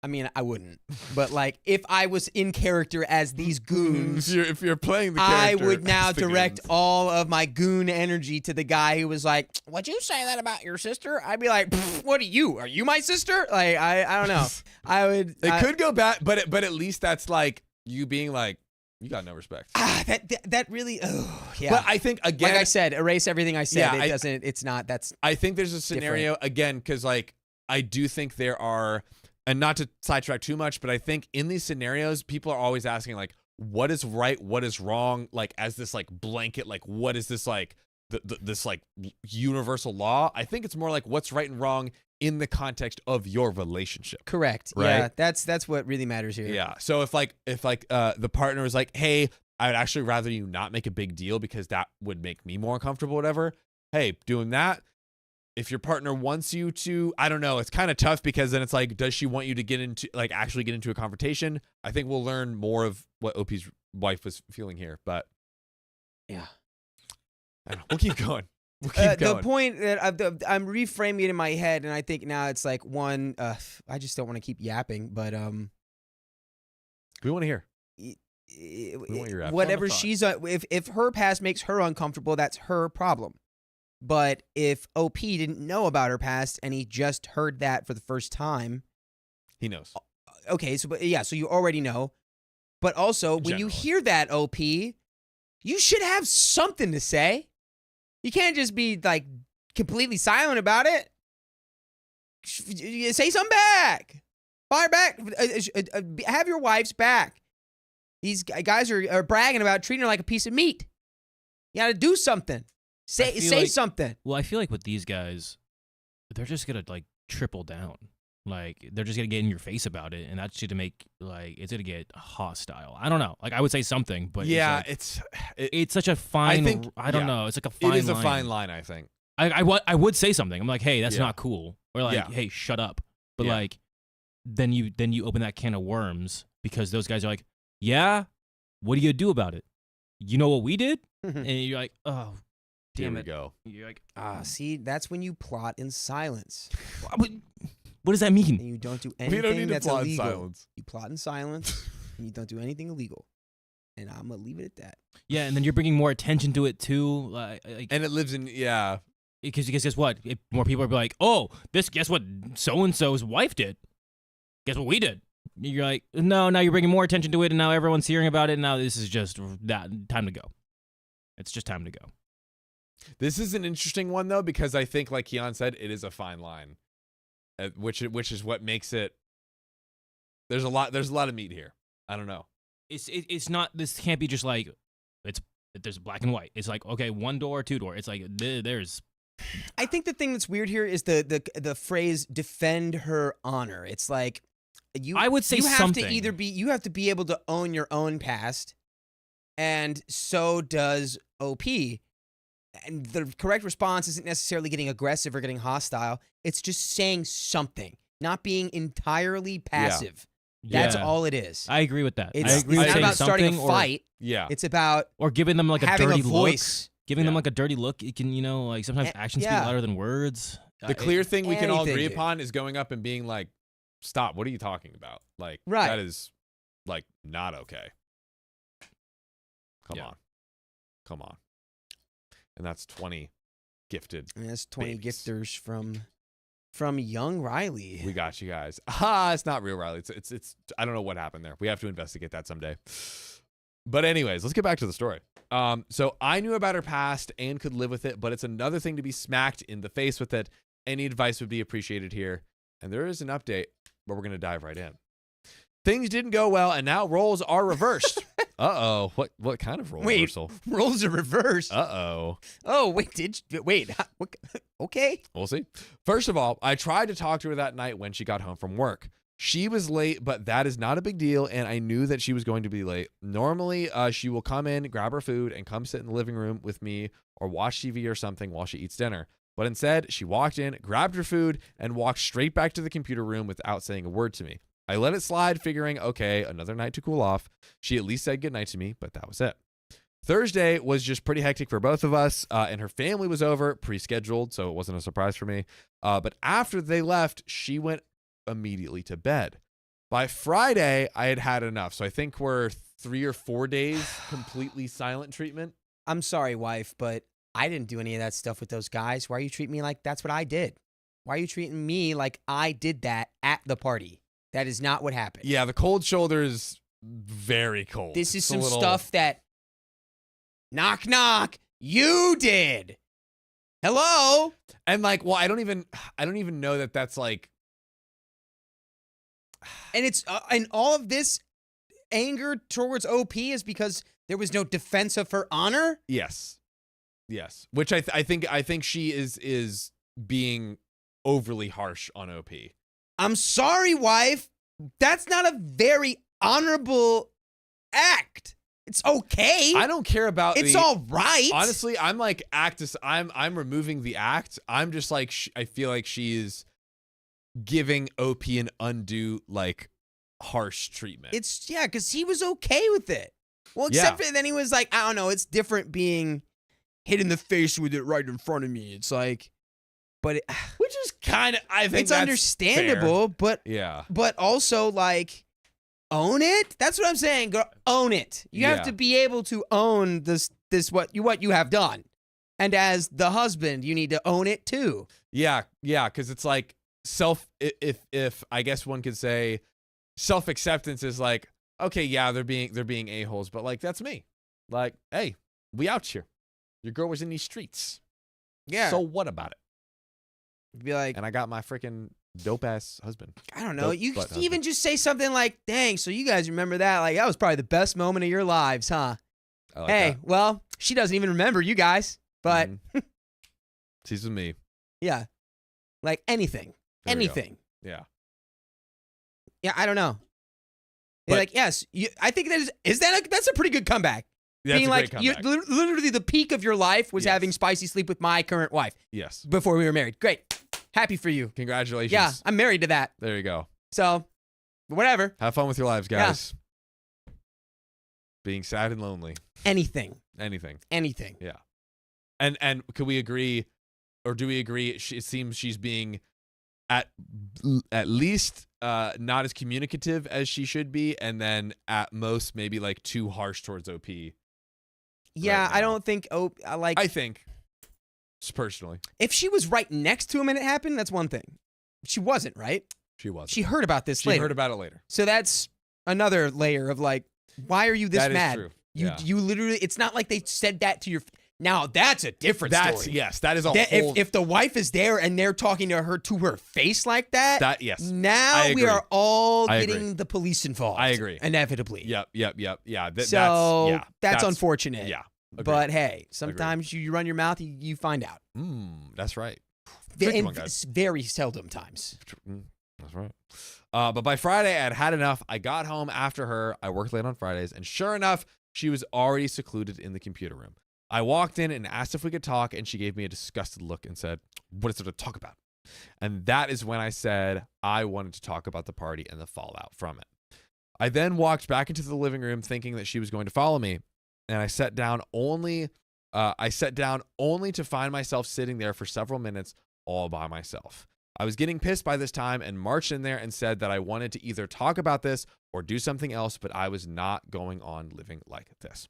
I mean, I wouldn't. But like, if I was in character as these goons, if you're playing the character, I would now direct all of my goon energy to the guy who was like, "Would you say that about your sister?" I'd be like, "What are you? Are you my sister?" Like, I don't know. I would. It could go back, but at least that's like you being like, you got no respect. That really. Oh, yeah. But I think again, like I said, erase everything I said. Yeah, it doesn't. It's not. That's. I think there's a scenario again because like I do think there are. And not to sidetrack too much, but I think in these scenarios, people are always asking, like, what is right? What is wrong? Like, as this, like, blanket, like, what is this, like, this, like, universal law? I think it's more like what's right and wrong in the context of your relationship. Correct. Right? Yeah, that's what really matters here. Yeah. So if the partner is like, hey, I would actually rather you not make a big deal because that would make me more uncomfortable, whatever. Hey, doing that. If your partner wants you to, I don't know, it's kind of tough because then it's like, does she want you to actually get into a confrontation? I think we'll learn more of what OP's wife was feeling here, but yeah, we'll keep going. We'll keep going. The point that I'm reframing it in my head, and I think now it's like I just don't want to keep yapping, but we want to hear. want your whatever thought. she's if her past makes her uncomfortable, that's her problem. But if OP didn't know about her past and he just heard that for the first time, He knows. okay, so so you already know. But also, when you Generally. hear that OP, you should have something to say. You can't just be like completely silent about it. Say something back. Fire back. Have your wife's back. These guys are bragging about treating her like a piece of meat. You got to do something. Say like- something. Well, I feel like with these guys, they're just gonna like triple down. Like they're just gonna get in your face about it, and that's gonna make like it's gonna get hostile. I don't know. Like I would say something, but yeah, it's, it it's such a fine. think- I don't yeah. know. It's like a fine. is a line. fine line, I think. I would say something. I'm like, hey, that's Yeah. not cool, or like, Yeah. hey, shut up. But Yeah. like, then you open that can of worms because those guys are like, yeah, what do you do about it? You know what we did, and you're like, oh, Here damn we it. go. You're like, See, that's when you plot in silence. what does that mean? And you don't do We don't anything need to that's plot in illegal. silence. You plot in silence, and you don't do anything illegal. And I'm going to leave it at that. Yeah, and then you're bringing more attention to it too, And it lives in because guess what? More people are like, oh, guess what so and so's wife did? Guess what we did? You're like, no, now you're bringing more attention to it, and now everyone's hearing about it. And now this is just that time to go. It's just time to go. This is an interesting one though, because I think, like Keon said, it is a fine line, which is what makes it. There's a lot of meat here. I don't know. It's not. This can't be just like there's black and white. It's like, okay, one door, two door. It's like there's. I think the thing that's weird here is the phrase "defend her honor." It's like I would say you have something. to either be you have to be able to own your own past, and so does OP. And the correct response isn't necessarily getting aggressive or getting hostile. It's just saying something, not being entirely passive. That's Yeah. all it is. I agree with that. It's, I agree it's with not saying about starting a something fight. Yeah. It's about or giving them like a having dirty a voice. look. Giving them Yeah. like a dirty look. It can, like sometimes actions yeah. speak louder than words. The clear thing we can all agree anything, dude. upon is going up and being like, "Stop! What are you talking about?" Like, Right. that is like not okay. Come Yeah. on. And that's 20 gifted. And that's 20 babies. gifters from young Riley. We got you guys. It's not real, Riley. It's I don't know what happened there. We have to investigate that someday. But anyways, let's get back to the story. So I knew about her past and could live with it, but it's another thing to be smacked in the face with it. Any advice would be appreciated here. And there is an update, but we're going to dive right in. Things didn't go well, and now roles are reversed. Uh-oh. What kind of role reversal? Roles are reversed. Uh-oh. Oh, wait. Okay. We'll see. First of all, I tried to talk to her that night when she got home from work. She was late, but that is not a big deal, and I knew that she was going to be late. Normally, she will come in, grab her food, and come sit in the living room with me or watch TV or something while she eats dinner. But instead, she walked in, grabbed her food, and walked straight back to the computer room without saying a word to me. I let it slide, figuring, okay, another night to cool off. She at least said goodnight to me, but that was it. Thursday was just pretty hectic for both of us, and her family was over, pre-scheduled, so it wasn't a surprise for me. But after they left, she went immediately to bed. By Friday, I had had enough, so I think we're 3 or 4 days completely silent treatment. I'm sorry, wife, but I didn't do any of that stuff with those guys. Why are you treating me like that's what I did? Why are you treating me like I did that at the party? That is not what happened. Yeah, the cold shoulder is very cold. This is It's a some little- stuff that knock knock you did. Hello? And like, well, I don't even know that that's like. And it's and all of this anger towards OP is because there was no defense of her honor? Yes. Which I think she is being overly harsh on OP. I'm sorry, wife. That's not a very honorable act. It's okay. I don't care about. It's all right. Honestly, I'm like I'm removing the act. I'm just like I feel like she is giving OP an undue like harsh treatment. It's because he was okay with it. Well, except for then he was like, I don't know. It's different being hit in the face with it right in front of me. It's like, but which is kind of I think it's that's understandable. fair. But Yeah. but also like own it. That's what I'm saying. Go own it. You have Yeah. to be able to own this what you have done. And as the husband, you need to own it too. Yeah, because it's like if I guess one could say self-acceptance is like, okay, yeah, they're being a-holes, but like that's me. Like, hey, we out here. Your girl was in these streets. Yeah. So what about it? Be like, And I got my freaking dope ass husband. I don't know. Dope You butt could even husband. just say something like, dang, so you guys remember that? Like, that was probably the best moment of your lives, huh? I like Hey, that. well, she doesn't even remember you guys, but Mhm. She's with me. yeah. Like anything. There we go. Anything. Yeah. Yeah, I don't know. But- Like, yes, I think that's a pretty good comeback. That's Being a like, great you comeback. literally the peak of your life was Yes. having spicy sleep with my current wife Yes. before we were married. Great. Happy for you. Congratulations. Yeah, I'm married to that. There you go. So, whatever. Have fun with your lives, Yeah. guys. Being sad and lonely. Anything. Anything. Anything. And could we agree, or do we agree? It seems she's being at least not as communicative as she should be, and then at most maybe like too harsh towards OP. Yeah, Right I now. don't think like I think, just personally, if she was right next to him and it happened, that's one thing. She wasn't, right? she was. She heard about this She later. heard about it later. So that's another layer of like, why are you this That is mad? true. You Yeah. you literally, it's not like they said that to your. Now that's a different That's story. yes. That is a That- whole. if the wife is there and they're talking to her face like that, that yes. now I we agree. are all I getting agree. the police involved. I agree. Inevitably. Yep. Yeah. So that's unfortunate. Yeah. Agreed. But hey, sometimes you run your mouth, you find out. That's right. Ve- Tricky and one, guys. very seldom times. That's right. But by Friday, I had had enough. I got home after her. I worked late on Fridays, and sure enough, she was already secluded in the computer room. I walked in and asked if we could talk, and she gave me a disgusted look and said, "What is there to talk about?" And that is when I said I wanted to talk about the party and the fallout from it. I then walked back into the living room thinking that she was going to follow me, and I sat down only to find myself sitting there for several minutes all by myself. I was getting pissed by this time and marched in there and said that I wanted to either talk about this or do something else, but I was not going on living like this.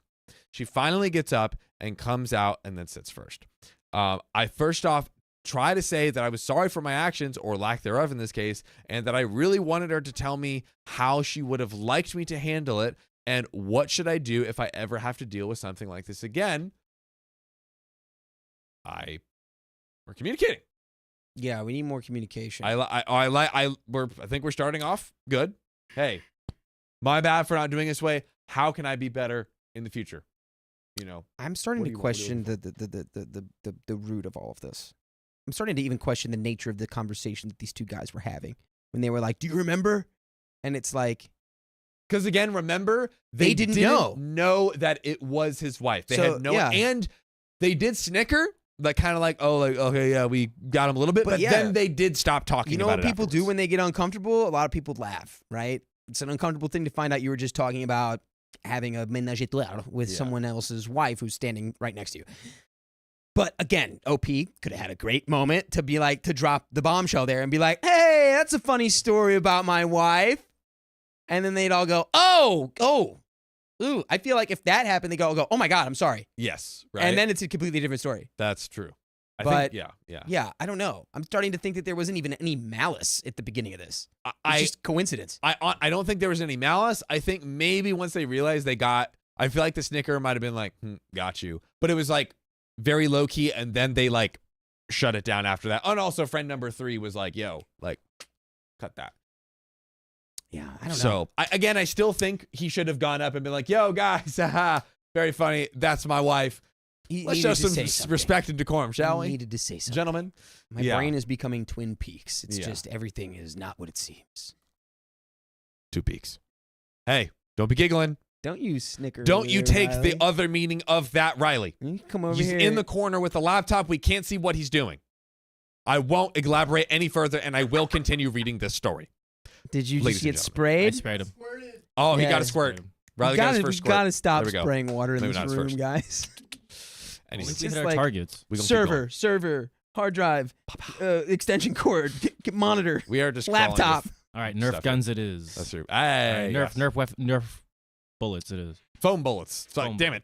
She finally gets up and comes out and then sits first. I first off try to say that I was sorry for my actions, or lack thereof in this case, and that I really wanted her to tell me how she would have liked me to handle it and what should I do if I ever have to deal with something like this again. We're communicating. Yeah, we need more communication. I think we're starting off good. Hey, my bad for not doing this way. How can I be better in the future? You know, I'm starting What to do you wanna question the root of all of this. I'm starting to even question the nature of the conversation that these two guys were having when they were like, "Do you remember?" And it's like, because again, remember They didn't know. know that it was his wife. They So, had no, yeah. and they did snicker, like kind of like, oh, like okay, yeah, we got him a little bit, But but yeah. then they did stop talking. you know about what it people do afterwards. when they get uncomfortable? A lot of people laugh, right? It's an uncomfortable thing to find out you were just talking about having a ménage à trois with Yeah. someone else's wife who's standing right next to you. But again, OP could have had a great moment to be like, to drop the bombshell there and be like, "Hey, that's a funny story about my wife." And then they'd all go, "Oh, ooh." I feel like if that happened, they go, "Oh my God, I'm sorry." Yes, right. And then it's a completely different story. that's true. I But- think, yeah. Yeah, I don't know. I'm starting to think that there wasn't even any malice at the beginning of this. It's I just coincidence. I don't think there was any malice. I think maybe once they realized they got, I feel like the snicker might have been like, got you. But it was like very low key, and then they like shut it down after that. And also friend number 3 was like, yo, like, cut that. Yeah, I don't know. So I still think he should have gone up and been like, yo, guys, haha, very funny. That's my wife. He Let's needed show to some say something. respect and decorum, shall He we? needed to say something. Gentlemen. My Yeah. brain is becoming Twin Peaks. It's Yeah. just everything is not what it seems. 2 peaks. Hey, don't be giggling. Don't you snicker. Don't you here, take Riley. the other meaning of that, Riley. You come over He's here. in the corner with the laptop. We can't see what he's doing. I won't elaborate any further, and I will continue reading this story. Did you Ladies just and get gentlemen. I sprayed? sprayed him. Oh, he Yeah. got a squirt. Riley You got gotta, his first you squirt. gotta stop There we go. spraying water in Maybe this not his room, first. guys. Anyway, It's We just hit our like targets. we gonna keep going. server, hard drive, extension cord, monitor, We are just laptop. All right, Nerf Stuff guns it is. That's true. All right, Hey, Nerf bullets it is. foam bullets. Sorry, Foam damn it.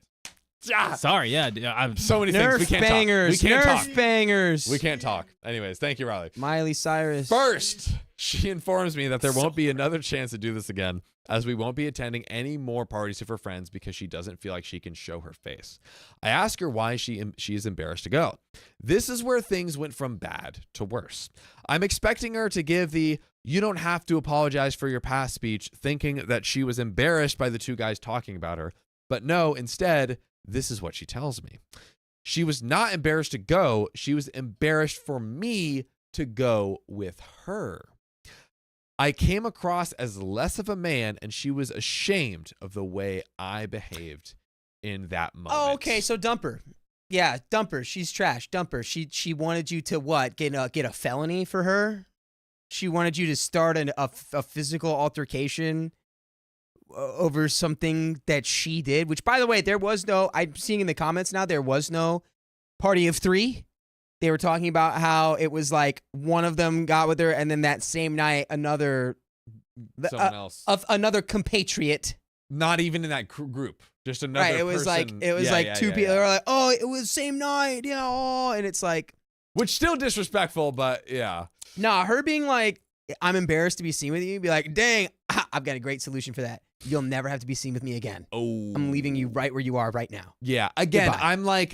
Ah, Sorry, yeah. I'm so many things Nerf we can't bangers. talk. We can't Nerf talk. bangers. We can't talk. Anyways, thank you, Riley. Miley Cyrus. First, she informs me that there won't be another chance to do this again, as we won't be attending any more parties of her friends because she doesn't feel like she can show her face. I ask her why she is embarrassed to go. This is where things went from bad to worse. I'm expecting her to give the "you don't have to apologize for your past" speech, thinking that she was embarrassed by the two guys talking about her. But no, instead, this is what she tells me. She was not embarrassed to go. She was embarrassed for me to go with her. I came across as less of a man, and she was ashamed of the way I behaved in that moment. Oh, okay. So dump her. Yeah, dump her. She's trash. Dump her. She wanted you to what? Get a felony for her? She wanted you to start a physical altercation over something that she did, which, by the way, there was no, I'm seeing in the comments now, there was no party of three. They were talking about how it was like one of them got with her, and then that same night, another Someone else. of another compatriot. Not even in that group. Just another Right, it was person. like two people. They were like, "Oh, it was same night, yeah." Oh, and it's like, Which still disrespectful, but yeah. nah. Her being like, "I'm embarrassed to be seen with you," be like, "Dang, I've got a great solution for that. You'll never have to be seen with me again. Oh. I'm leaving you right where you are right now." Yeah. Again, Goodbye.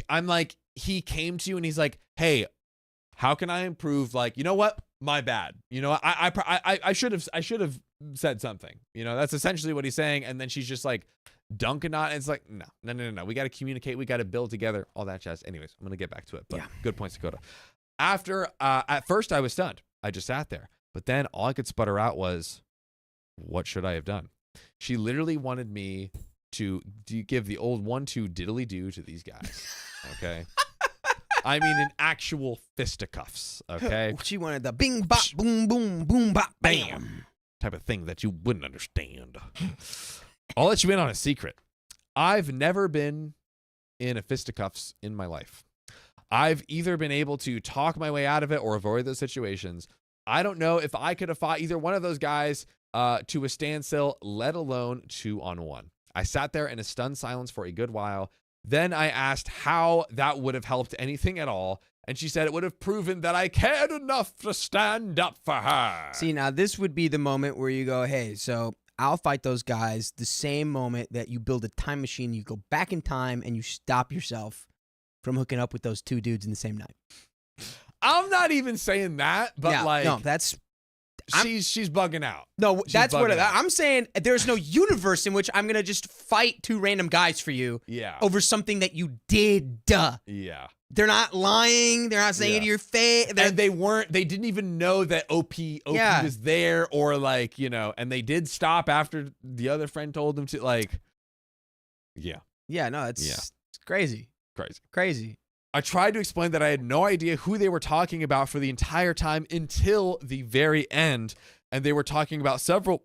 I'm like, he came to you and he's like, "Hey, how can I improve? Like, you know what? My bad. You know, I should have said something. You know, that's essentially what he's saying." And then she's just like dunking on it. It's like, no. We got to communicate. We got to build together. All that jazz. Anyways, I'm gonna get back to it. But Yeah. Good points, Dakota. After, at first I was stunned. I just sat there. But then all I could sputter out was, "What should I have done?" She literally wanted me to give the old 1-2 diddly do to these guys. Okay. I mean, an actual fisticuffs. Okay. She wanted the bing bop boom boom boom bop bam. Type of thing that you wouldn't understand. I'll let you in on a secret. I've never been in a fisticuffs in my life. I've either been able to talk my way out of it or avoid those situations. I don't know if I could have fought either one of those guys to a standstill, let alone 2-on-1. I sat there in a stunned silence for a good while. Then I asked how that would have helped anything at all. And she said it would have proven that I cared enough to stand up for her. See, now this would be the moment where you go, "Hey, so I'll fight those guys." The same moment that you build a time machine, you go back in time and you stop yourself from hooking up with those two dudes in the same night. I'm not even saying that, but Yeah, like, no, that's she's bugging out. no, She's that's what bugging out. I'm saying. There's no universe in which I'm gonna just fight two random guys for you Yeah. over something that you did. Yeah. They're not lying. They're not saying it to your face. And they didn't even know that OP Yeah. was there, or like, you know, and they did stop after the other friend told them to, like, yeah, Yeah, no, it's crazy. crazy. I tried to explain that I had no idea who they were talking about for the entire time until the very end, and they were talking about several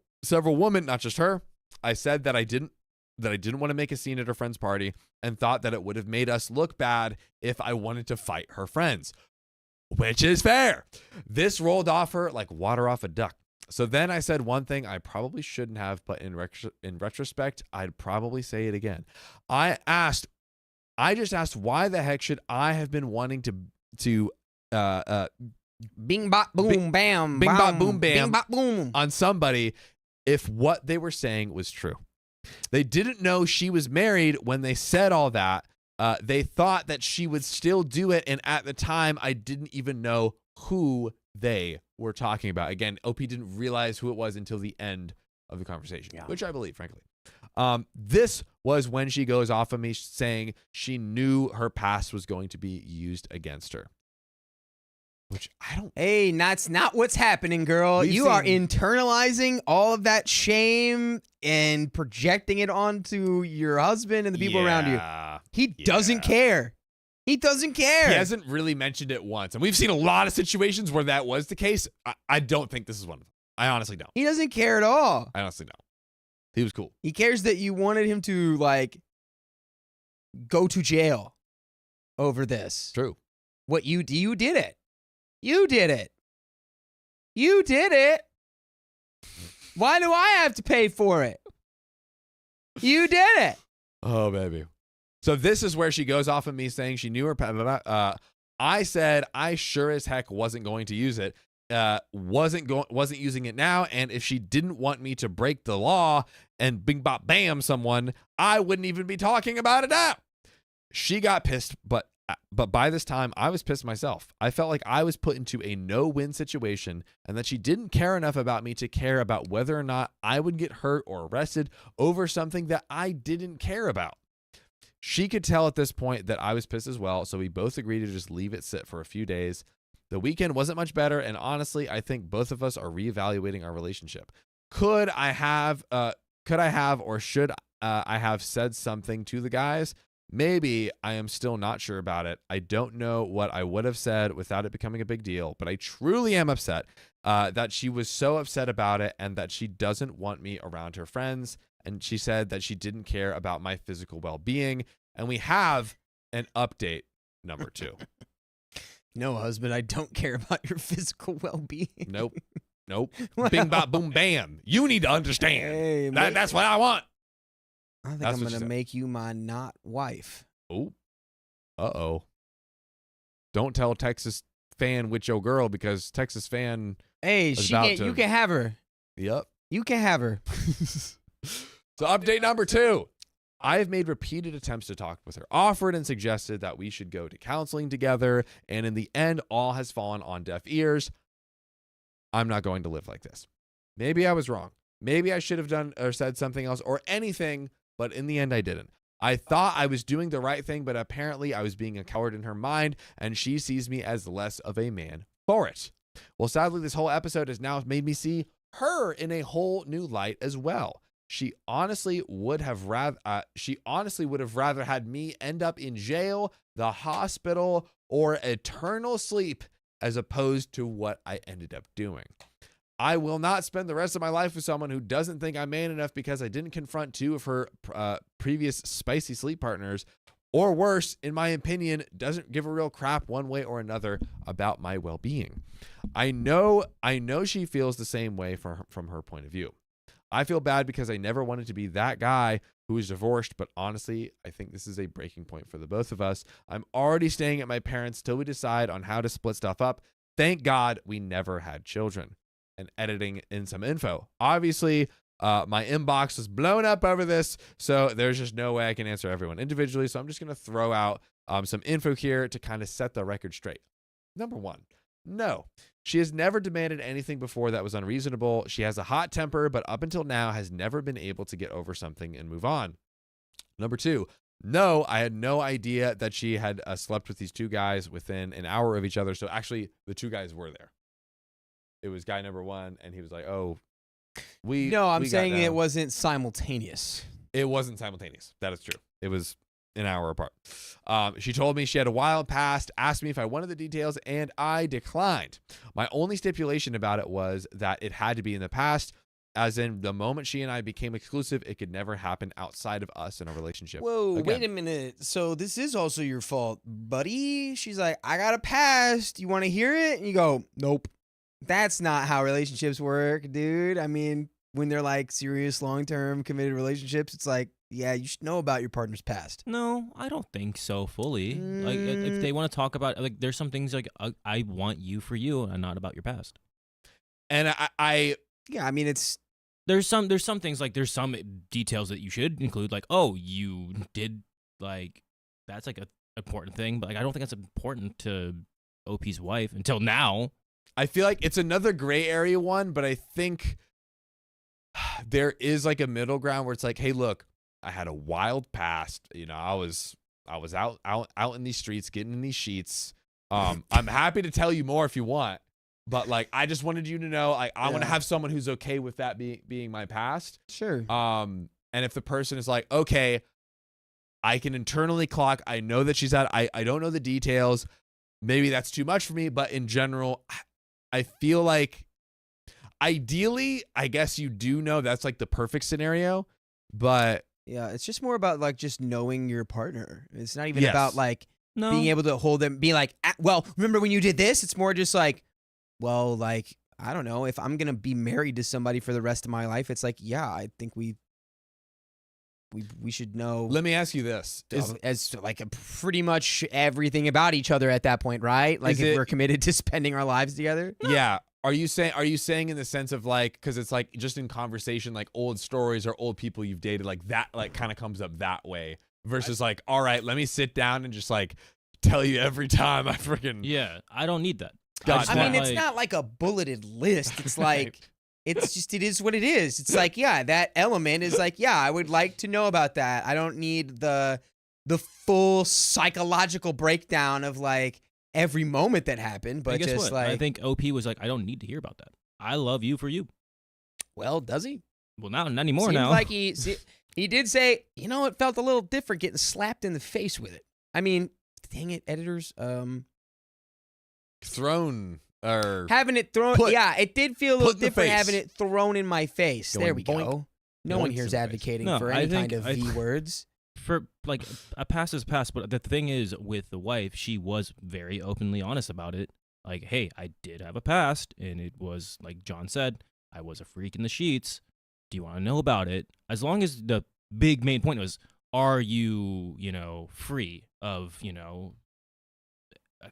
women, not just her. I said that I didn't want to make a scene at her friend's party and thought that it would have made us look bad if I wanted to fight her friends, which is fair. This rolled off her like water off a duck. So then I said one thing I probably shouldn't have, but in retrospect, I'd probably say it again. I just asked, why the heck should I have been wanting to Bing bop boom bam. bing bop boom Bing bam bop boom. on somebody if what they were saying was true. They didn't know she was married when they said all that. They thought that she would still do it, and at the time, I didn't even know who they were talking about. Again, OP didn't realize who it was until the end of the conversation, which I believe, frankly. This was when she goes off of me saying she knew her past was going to be used against her. Which I don't. Hey, that's not what's happening, girl. We've You are seen- internalizing all of that shame and projecting it onto your husband and the people around you. He doesn't care. He doesn't care. He hasn't really mentioned it once. And we've seen a lot of situations where that was the case. I don't think this is one of them. I honestly don't. He doesn't care at all. I honestly don't. He was cool. He cares that you wanted him to, like, go to jail over this. True. What you did it. You did it. You did it. Why do I have to pay for it? You did it. Oh, baby. So this is where she goes off of me saying she knew her. I said I sure as heck wasn't going to use it. Wasn't using it now. And if she didn't want me to break the law and bing bop bam someone, I wouldn't even be talking about it now. She got pissed, but by this time I was pissed myself. I felt like I was put into a no-win situation and that she didn't care enough about me to care about whether or not I would get hurt or arrested over something that I didn't care about. She could tell at this point that I was pissed as well, so we both agreed to just leave it sit for a few days. The weekend wasn't much better, and honestly, I think both of us are reevaluating our relationship. Could I have, or should I have said something to the guys? Maybe. I am still not sure about it. I don't know what I would have said without it becoming a big deal, but I truly am upset that she was so upset about it and that she doesn't want me around her friends. And she said that she didn't care about my physical well-being. And we have an update number 2. No, husband, I don't care about your physical well-being. Nope. Bing, bop, boom, bam. You need to understand. Hey, That's what I want. I think That's I'm what she going to said. make you my not wife. Oh. Uh-oh. Don't tell Texas fan with your girl because Texas fan. Hey, was she about can't, to- you can have her. Yep. You can have her. So update number 2. I have made repeated attempts to talk with her, offered and suggested that we should go to counseling together, and in the end, all has fallen on deaf ears. I'm not going to live like this. Maybe I was wrong. Maybe I should have done or said something else or anything, but in the end, I didn't. I thought I was doing the right thing, but apparently I was being a coward in her mind, and she sees me as less of a man for it. Well, sadly, this whole episode has now made me see her in a whole new light as well. She honestly would have rather had me end up in jail, the hospital, or eternal sleep as opposed to what I ended up doing. I will not spend the rest of my life with someone who doesn't think I'm man enough because I didn't confront 2 of her previous spicy sleep partners, or worse, in my opinion, doesn't give a real crap one way or another about my well-being. I know she feels the same way from her point of view. I feel bad because I never wanted to be that guy who is divorced, but honestly, I think this is a breaking point for the both of us. I'm already staying at my parents' till we decide on how to split stuff up. Thank God we never had children. And editing in some info. Obviously, my inbox was blown up over this, so there's just no way I can answer everyone individually, so I'm just going to throw out some info here to kind of set the record straight. Number 1, no. She has never demanded anything before that was unreasonable. She has a hot temper, but up until now has never been able to get over something and move on. Number 2, no, I had no idea that she had slept with these 2 guys within an hour of each other. So actually, the 2 guys were there. It was guy number 1, and he was like, "Oh, I'm saying got it down." wasn't simultaneous. It wasn't simultaneous. That is true. It was an hour apart. She told me she had a wild past, asked me if I wanted the details, and I declined. My only stipulation about it was that it had to be in the past, as in the moment she and I became exclusive, it could never happen outside of us in a relationship. Whoa, Again. wait a minute. So this is also your fault, buddy. She's like, I got a past. You want to hear it? And you go, nope. That's not how relationships work, dude. I mean, when they're like serious, long-term, committed relationships, it's like, yeah, you should know about your partner's past. No, I don't think so fully. Like, if they want to talk about, like, there's some things like I want you for you and not about your past. And Yeah, I mean, it's There's some things, like, there's some details that you should include, like, oh, you did, like, that's like a important thing, but like I don't think that's important to OP's wife until now. I feel like it's another gray area one, but I think there is like a middle ground where it's like, hey, look, I had a wild past. You know, I was out in these streets, getting in these sheets. I'm happy to tell you more if you want, but like, I just wanted you to know, like, I want to have someone who's okay with that being my past. sure. And if the person is like, okay, I can internally clock, I know that she's I don't know the details. Maybe that's too much for me, but in general, I feel like ideally, I guess you do know that's like the perfect scenario, but Yeah, it's just more about like just knowing your partner. It's not even Yes. about like No, being able to hold them, be like, well, remember when you did this? It's more just like, well, like I don't know, if I'm gonna be married to somebody for the rest of my life, it's like, yeah, I think we should know. Let me ask you this: as like pretty much everything about each other at that point, right? Like if we're committed to spending our lives together. Yeah. Are you saying in the sense of like, because it's like just in conversation, like old stories or old people you've dated, like that, like kind of comes up that way versus like, all right, let me sit down and just like tell you every time I freaking. Yeah, I don't need that. God, I mean, it's not like a bulleted list. It's like it's just it is what it is. It's like, yeah, that element is like, yeah, I would like to know about that. I don't need the full psychological breakdown of like every moment that happened, but guess just what? like I think OP was like, I don't need to hear about that. I love you for you. well, does he? Well, not anymore. Seems now. like he did say, you know, it felt a little different getting slapped in the face with it. I mean, dang it, editors. Thrown or Having it thrown, yeah, it did feel a little put in the different face. having it thrown in my face. Going there we boink, go. No one boinks here's in the face. advocating No, for I any think- kind of I- V words. For like a past is past, but the thing is with the wife, she was very openly honest about it. Like, hey, I did have a past, and it was like John said, I was a freak in the sheets. Do you want to know about it? As long as the big main point was, are you, free of, can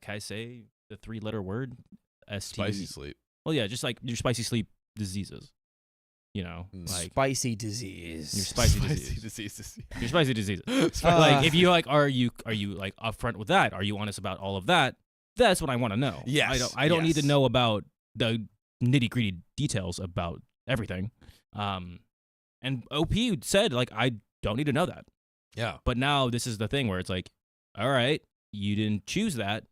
I say the 3-letter word? ST. spicy sleep. Well, yeah, just like your spicy sleep diseases. Like Spicy disease. your spicy disease. diseases. Your spicy diseases. Like if you like, are you like upfront with that? Are you honest about all of that? That's what I want to know. Yes, I don't need to yes. know about the nitty gritty details about everything. And OP said like I don't need to know that. Yeah. But now this is the thing where it's like, all right, you didn't choose that.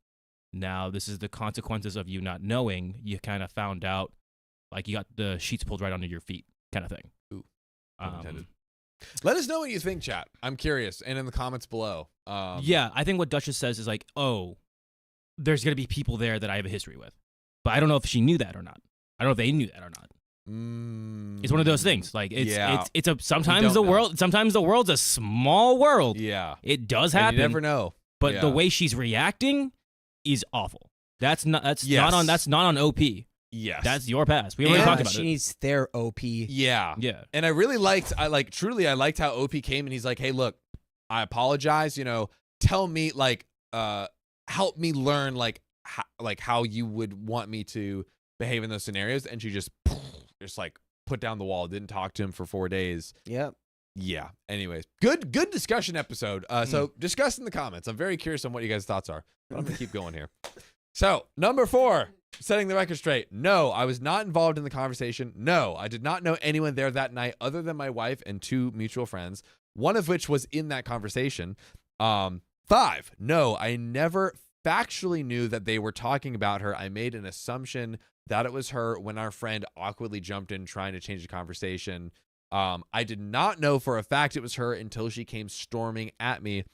Now this is the consequences of you not knowing. You kind of found out, like you got the sheets pulled right under your feet, kind of thing. Ooh, pun intended. Let us know what you think, chat. I'm curious, and in the comments below. Yeah, I think what Duchess says is like, oh, there's gonna be people there that I have a history with, but I don't know if she knew that or not. I don't know if they knew that or not. It's one of those things. Like it's a sometimes don't know. sometimes the world's a small world. Yeah. It does And happen. you never know. But Yeah. the way she's reacting is awful. That's not Yes. not on OP. Yes. That's your past. We already Yeah, talked about she it. needs their OP. Yeah. Yeah. And I really liked, I liked how OP came and he's like, hey, look, I apologize. Tell me, like, help me learn, like how you would want me to behave in those scenarios. And she just like put down the wall, didn't talk to him for 4 days. Yep. Yeah. Anyways, good discussion episode. So discuss in the comments. I'm very curious on what you guys' thoughts are. But I'm gonna keep going here. So number 4, setting the record straight. No, I was not involved in the conversation. No, I did not know anyone there that night other than my wife and 2 mutual friends, one of which was in that conversation. 5, no, I never factually knew that they were talking about her. I made an assumption that it was her when our friend awkwardly jumped in trying to change the conversation. I did not know for a fact it was her until she came storming at me.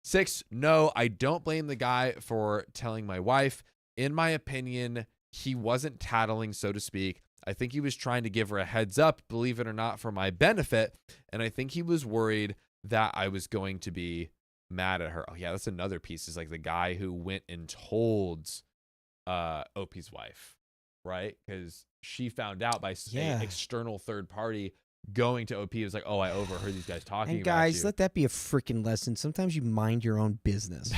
6, no, I don't blame the guy for telling my wife. In my opinion, he wasn't tattling, so to speak. I think he was trying to give her a heads up, believe it or not, for my benefit. And I think he was worried that I was going to be mad at her. Oh, yeah, that's another piece, is like the guy who went and told OP's wife, right? Because she found out by an external third party going to OP. It was like, oh, I overheard these guys talking And about guys, you. let that be a freaking lesson. Sometimes you mind your own business.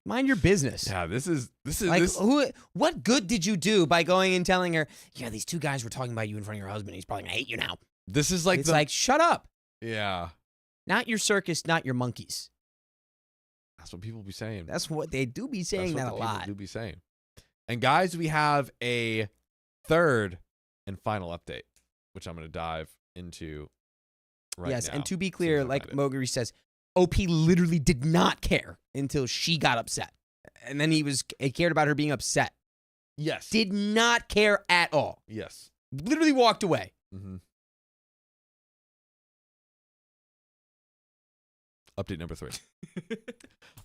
Mind your business. Yeah, this is Like, this. what good did you do by going and telling her, yeah, these 2 guys were talking about you in front of your husband. He's probably going to hate you now. This is like It's like, shut up. yeah, Not your circus, not your monkeys. that's what people be saying. That's what they do be saying That's that what a the people lot. do be saying. And guys, we have a third and final update, which I'm going to dive into right Yes, now. and to be As soon clear, as I like find it. Moguri says, OP literally did not care until she got upset. And then he cared about her being upset. Yes. Did not care at all. Yes. Literally walked away. Mm-hmm. Update number 3.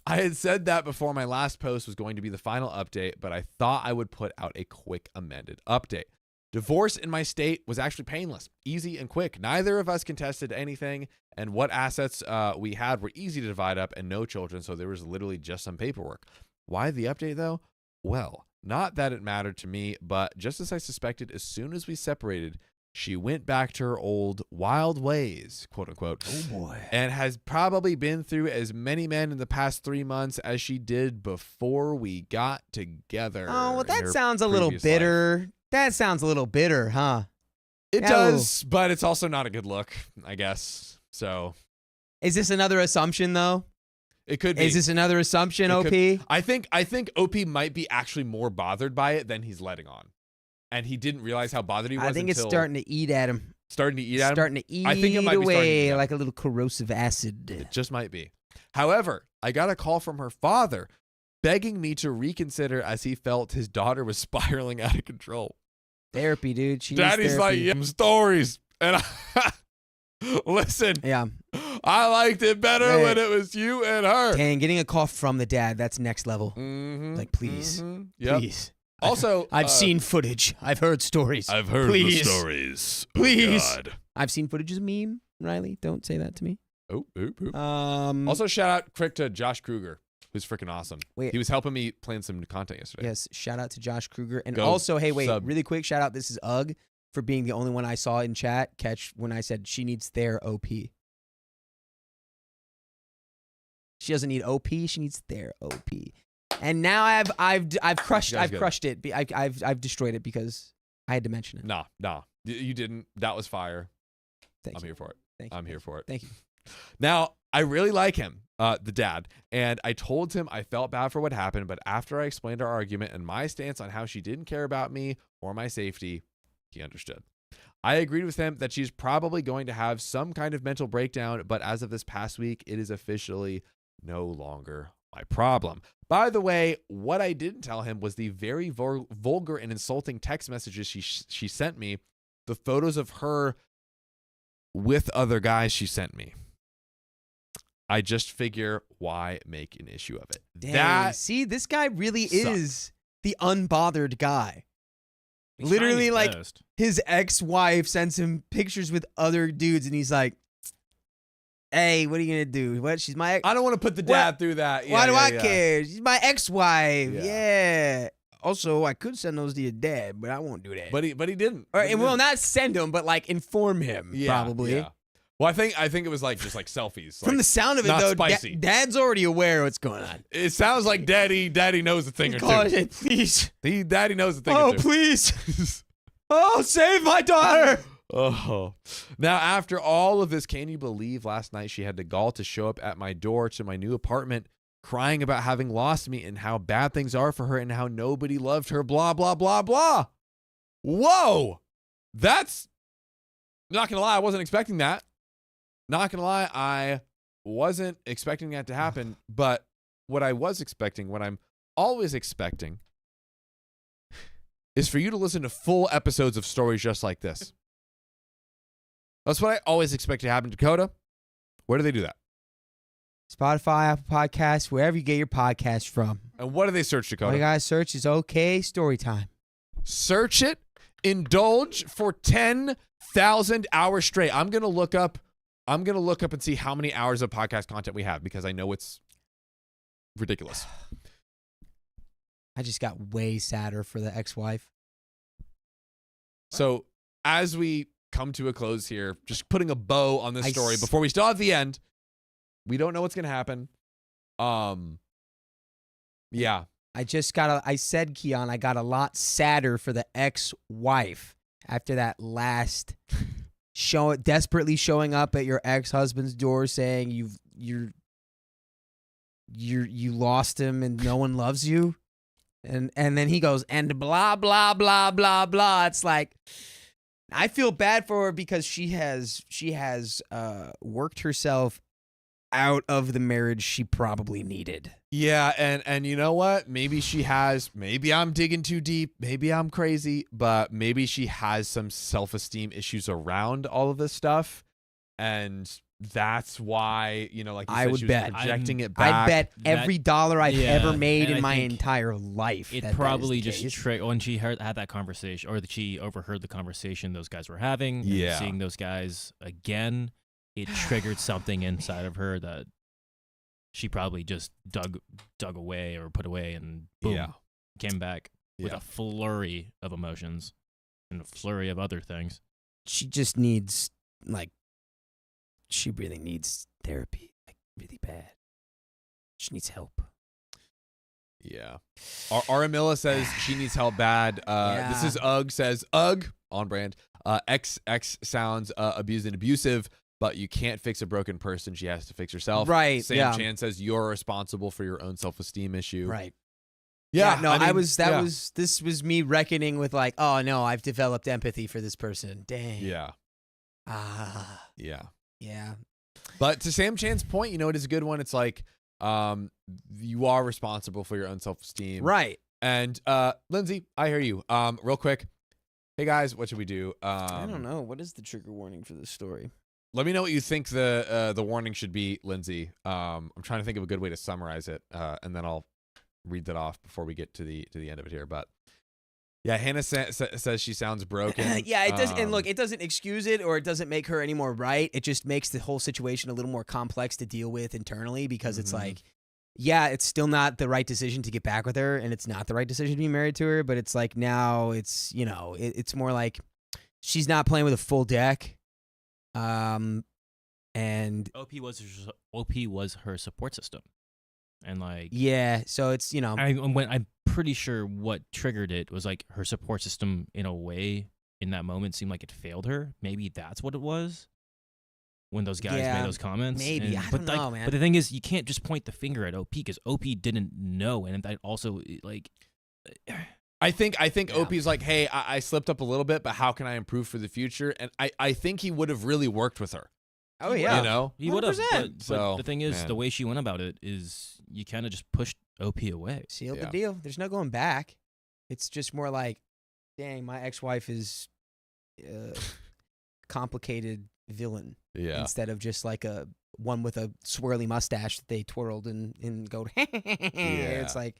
I had said that before my last post was going to be the final update, but I thought I would put out a quick amended update. Divorce in my state was actually painless, easy, and quick. Neither of us contested anything, and what assets we had were easy to divide up and no children, so there was literally just some paperwork. Why the update, though? Well, not that it mattered to me, but just as I suspected, as soon as we separated, she went back to her old wild ways, quote unquote. Oh boy. And has probably been through as many men in the past 3 months as she did before we got together. Oh, well, in that her sounds a little previous life. bitter. That sounds a little bitter, huh? It No. does, but it's also not a good look, I guess. So Is this another assumption, though? it could be. Is this another assumption, It OP? could- I think OP might be actually more bothered by it than he's letting on. And he didn't realize how bothered he was I think it's until starting to eat at him. starting to eat at him. Starting to eat I think it might be starting to eat away at him. like a little corrosive acid. It just might be. However, I got a call from her father begging me to reconsider as he felt his daughter was spiraling out of control. Therapy, dude. She needs Daddy's like, therapy. yeah, stories. And listen, Yeah. I liked it better Hey. when it was you and her. Dang, getting a call from the dad, that's next level. Mm-hmm, Like, please. Yep. Please. Also, I've seen footage. I've heard stories. I've heard Please. the stories. Please. Oh, God. I've seen footage as a meme. Riley, don't say that to me. Oh, oh. Also, Also, shout out quick to Josh Kruger, who's freaking awesome. Wait. He was helping me plan some content yesterday. yes, shout out to Josh Kruger. And Go also, hey, wait, sub. really quick shout out. This is Ugg for being the only one I saw in chat catch when I said she needs their OP. She doesn't need OP. She needs their OP. And now I've crushed You guys I've get it. crushed it. I've destroyed it because I had to mention it. Nah. You didn't. That was fire. Thank I'm you. here for it. Thank you. I'm here for it. Thank you. Now, I really like him, the dad, and I told him I felt bad for what happened, but after I explained our argument and my stance on how she didn't care about me or my safety, he understood. I agreed with him that she's probably going to have some kind of mental breakdown, but as of this past week, it is officially no longer my problem. By the way, what I didn't tell him was the very vulgar and insulting text messages she sent me, the photos of her with other guys she sent me. I just figure, why make an issue of it? Dang. That See, this guy really sucked. is the unbothered guy. He's Literally, trying his like, best. his ex-wife sends him pictures with other dudes, and he's like, "Hey, what are you gonna do? What? She's my ex. I don't want to put the dad through that. Why do I yeah. care? She's my ex-wife. Yeah. Yeah. Also, I could send those to your dad, but I won't do that. But he didn't. Or, But he and well, didn't. not send him, but like inform him. Yeah, probably. yeah. Well, I think it was like just like selfies. From Like, the sound of it, not though, spicy. Dad's already aware what's going on. it sounds like daddy knows a thing or God, two. please. Daddy knows a thing Oh, or two. please. Oh, save my daughter. Oh. Now, after all of this, can you believe last night she had the gall to show up at my door to my new apartment crying about having lost me and how bad things are for her and how nobody loved her, blah, blah, blah, blah. Whoa. That's, not going to lie, I wasn't expecting that. Not going to lie, I wasn't expecting that to happen. But what I was expecting, what I'm always expecting, is for you to listen to full episodes of stories just like this. That's what I always expect to happen. Dakota, where do they do that? Spotify, Apple Podcasts, wherever you get your podcast from. And what do they search, All you Dakota? gotta search is OK Storytime. Search it, indulge for 10,000 hours straight. I'm gonna look up and see how many hours of podcast content we have because I know it's ridiculous. I just got way sadder for the ex-wife. So as we come to a close here, just putting a bow on this I story s- before we still have the end. We don't know what's gonna happen. Yeah. I said, Keon, I got a lot sadder for the ex-wife after that last desperately showing up at your ex-husband's door saying you lost him and no one loves you. And then he goes, and blah, blah, blah, blah, blah. It's like, I feel bad for her because she has worked herself out of the marriage she probably needed. Yeah, and you know what? Maybe I'm digging too deep, maybe I'm crazy, but maybe she has some self-esteem issues around all of this stuff. And that's why, like you I said, would she was bet. projecting it back. I bet that- every dollar I've yeah, ever made and in I my think entire life. It that is probably the just case. when she had that conversation, or that she overheard the conversation those guys were having, and Yeah. seeing those guys again, it triggered something inside of her that she probably just dug away or put away, and boom. Yeah. came back with Yeah. a flurry of emotions and a flurry of other things. She just needs she really needs therapy, like really bad. She needs help. Yeah. Aramilla says she needs help bad. This is Ugg says, Ugg, on brand. XX sounds abused and abusive, but you can't fix a broken person. She has to fix herself. Right. Sam yeah. Chan says you're responsible for your own self-esteem issue. Right. Yeah. No, I mean, this was me reckoning with like, oh no, I've developed empathy for this person. Dang. Yeah. Ah. Yeah. Yeah. But to Sam Chan's point, you know, it is a good one. It's like, you are responsible for your own self-esteem. Right. And Lindsay, I hear you. Real quick. Hey guys, what should we do? I don't know. What is the trigger warning for this story? Let me know what you think the warning should be, Lindsay. I'm trying to think of a good way to summarize it, and then I'll read that off before we get to the end of it here. But yeah, Hannah says she sounds broken. Yeah, it does. And look, it doesn't excuse it or it doesn't make her any more right. It just makes the whole situation a little more complex to deal with internally because it's like, yeah, it's still not the right decision to get back with her, and it's not the right decision to be married to her. But it's like now it's it's more like she's not playing with a full deck. And OP was her support system, and like yeah, so it's I'm pretty sure what triggered it was like her support system in a way in that moment seemed like it failed her. Maybe that's what it was when those guys made those comments. Maybe. I don't know, man. But the thing is, you can't just point the finger at OP because OP didn't know, and that also like. I think OP's like, hey, I slipped up a little bit, but how can I improve for the future? And I think he would have really worked with her. Oh yeah, you know, he would have. 100%. But So, the thing is, man. the way she went about it is you kind of just pushed OP away. sealed Yeah. the deal. There's no going back. It's just more like, dang, my ex-wife is complicated villain. Yeah. Instead of just like a one with a swirly mustache that they twirled and go. It's like,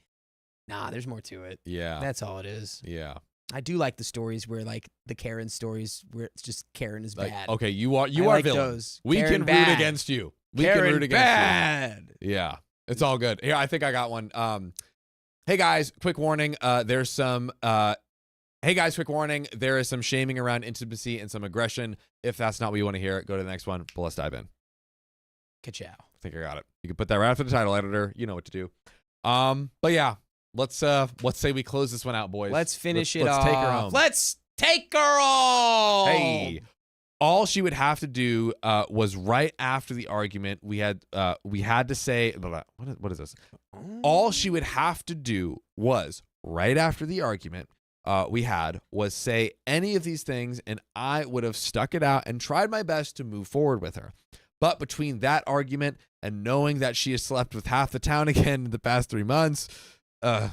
nah, there's more to it. Yeah. That's all it is. Yeah. I do like the stories where like the Karen stories where it's just Karen is Like, bad. okay, you are I villain. those. We Karen can root bad. against you. We Karen can root against bad. you. Yeah. It's all good. Here, I think I got one. Hey guys, quick warning. There's some hey guys, quick warning. There is some shaming around intimacy and some aggression. If that's not what you want to hear, go to the next one. But let's dive in. Ka-chow. I think I got it. You can put that right after the title editor. You know what to do. But yeah, let's say we close this one out, boys. Let's finish it let's off. take her home. Let's take her home. Hey, all she would have to do was right after the argument. We had to say what is this? All she would have to do was right after the argument was say any of these things, and I would have stuck it out and tried my best to move forward with her. But between that argument and knowing that she has slept with half the town again in the past 3 months,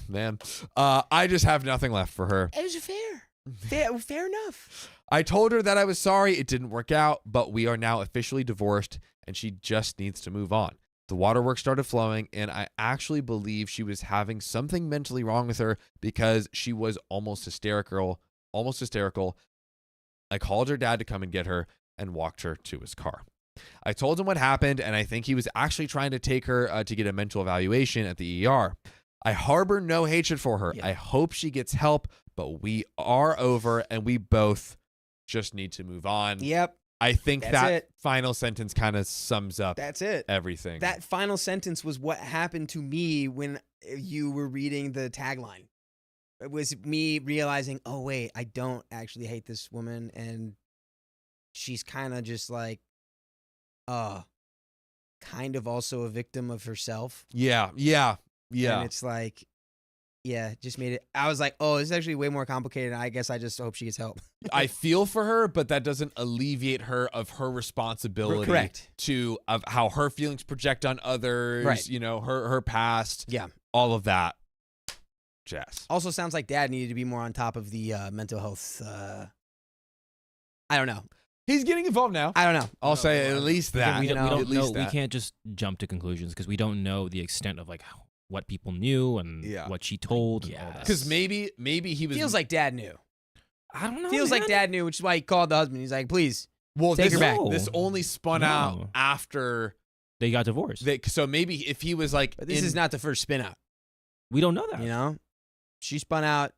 man, I just have nothing left for her. It was fair enough. I told her that I was sorry it didn't work out, but we are now officially divorced and she just needs to move on. The waterworks started flowing, and I actually believe she was having something mentally wrong with her because she was almost hysterical. I called her dad to come and get her and walked her to his car. I told him what happened, and I think he was actually trying to take her to get a mental evaluation at the ER. I harbor no hatred for her. Yeah. I hope she gets help, but we are over, and we both just need to move on. Yep. I think That's that it. final sentence kind of sums up That's it. everything. That final sentence was what happened to me when you were reading the tagline. It was me realizing, oh, wait, I don't actually hate this woman. And she's kind of just like, kind of also a victim of herself. Yeah. And it's like, yeah, it just made it. I was like, oh, this is actually way more complicated. I guess I just hope she gets help. I feel for her, but that doesn't alleviate her of her responsibility Correct. of how her feelings project on others, Right. you know, her past, Yeah. all of that jazz. Also sounds like dad needed to be more on top of the mental health. I don't know. He's getting involved now. I don't know. I'll say at least that. we don't at least know. We that. can't just jump to conclusions because we don't know the extent of like what people knew and Yeah. what she told and all that. Because maybe he was. Feels like dad knew. I don't know. Feels like dad knew, which is why he called the husband. He's like, please. well, take this, her back. This only spun No. out after. they got divorced. So maybe if he was like, But this is not the first spin out, We don't know that. you know? She spun out.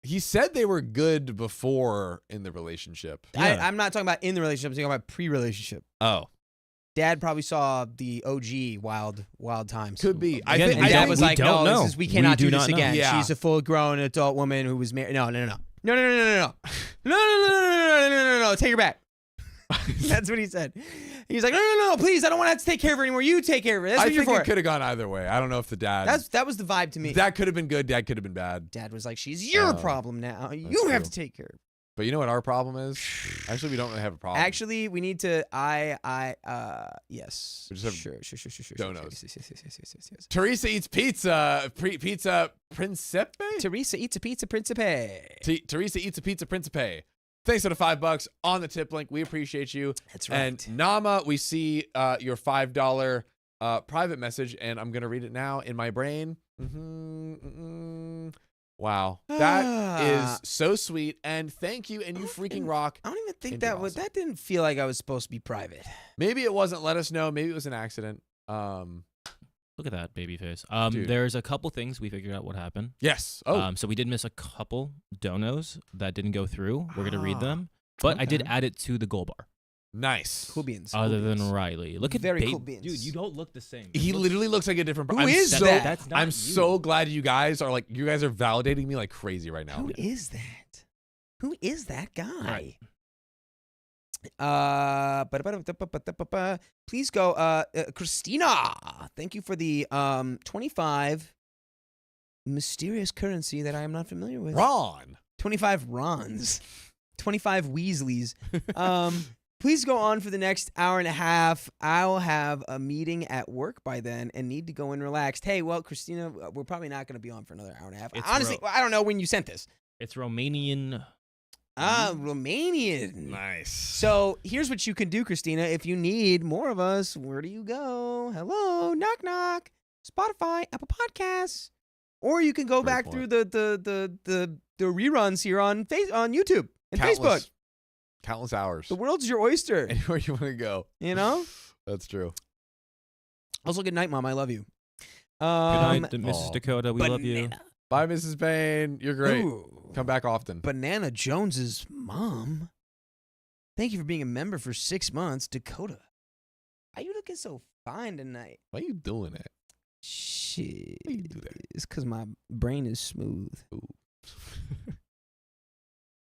He said they were good before in the relationship. I'm not talking about in the relationship. I'm talking about pre-relationship. Oh, Dad probably saw the OG Wild Times. could be. I Again, think. And I Dad think was we like, don't no, know. we cannot We do do this not know. again. Yeah. She's a full-grown adult woman who was married. No. No. Take her back. That's what he said. He's like, no, please, I don't want to have to take care of her anymore. You take care of her. That's I what you're think for. it could have gone either way. I don't know if the dad. That was the vibe to me. That could have been good. Dad could have been bad. Dad was like, she's your Oh, problem now. You have true. to take care of her. But you know what our problem is? Actually, we don't really have a problem. Actually, we need to. Yes. We just have sure. donos. Yes. Teresa eats pizza. Pizza Principe. Teresa eats a pizza principe. Teresa eats a pizza Principe. Thanks for the $5 on the tip link. We appreciate you. That's right. And Nama, we see your $5 private message, and I'm gonna read it now in my brain. Wow, that is so sweet, and thank you, and you freaking rock. I don't even think It'd be that was. awesome. That didn't feel like I was supposed to be private. Maybe it wasn't. Let us know. Maybe it was an accident. Look at that baby face. Dude. There's a couple things we figured out what happened. Yes. Oh, So we did miss a couple donos that didn't go through. We're gonna read them, but I did okay. add it to the goal bar. nice. Cool beans. Other cool than beans. Riley, look at Very babe- cool beans. dude. You don't look the same. He literally looks like a different. Who I'm is so, that? That's not I'm you. so glad you guys are you guys are validating me like crazy right now. Who is that? Who is that guy? Right. Please go, Christina. Thank you for the 25 mysterious currency that I am not familiar with. Ron. 25 Rons. 25 Weasleys. Please go on for the next hour and a half. I'll have a meeting at work by then and need to go in relaxed. Hey, well, Christina, we're probably not going to be on for another hour and a half. It's Honestly, I don't know when you sent this. It's Romanian. Romanian. Nice. So here's what you can do, Christina. If you need more of us, where do you go? Hello, knock knock. Spotify, Apple Podcasts, or you can go Great back point. through the reruns here on YouTube and Facebook. Countless hours. The world's your oyster. Anywhere you want to go. You know. That's true. Also, good night, Mom. I love you. Good night, aw. Mrs. Dakota. We love you. Bye, Mrs. Payne. You're great. Ooh. Come back often. Banana Jones's mom. Thank you for being a member for 6 months, Dakota. Why you looking so fine tonight? Why are you doing that? Shit. Why you do that? It's because my brain is smooth. Ooh.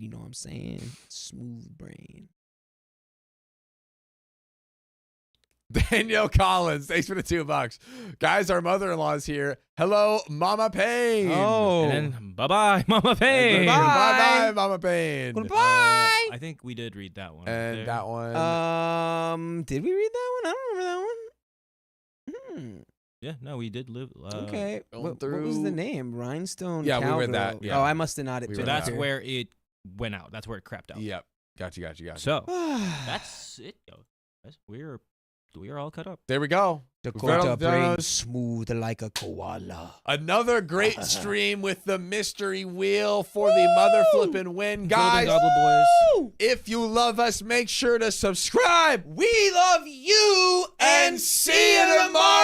You know what I'm saying? Smooth brain. Danielle Collins, thanks for the $2. Guys, our mother-in-law is here. Hello, Mama Payne. Oh. And then bye-bye, Mama Payne. Goodbye. Bye-bye, Mama Payne. Goodbye. I think we did read that one. right And there. that one. Did we read that one? I don't remember that one. Yeah, no, we did live. Okay. going What was through- the name? Rhinestone Yeah, we read Cowgirl. that, yeah. Oh, I must have not. We So read that's that. where it went out. That's where it crapped out. Yep. Gotcha. So that's it, yo. We are all cut up. There we go. Dakota We've got all brain those. smooth like a koala. Another great stream with the mystery wheel for the mother flipping win. Guys, Goblin Boys. if you love us, make sure to subscribe. We love you And see you tomorrow.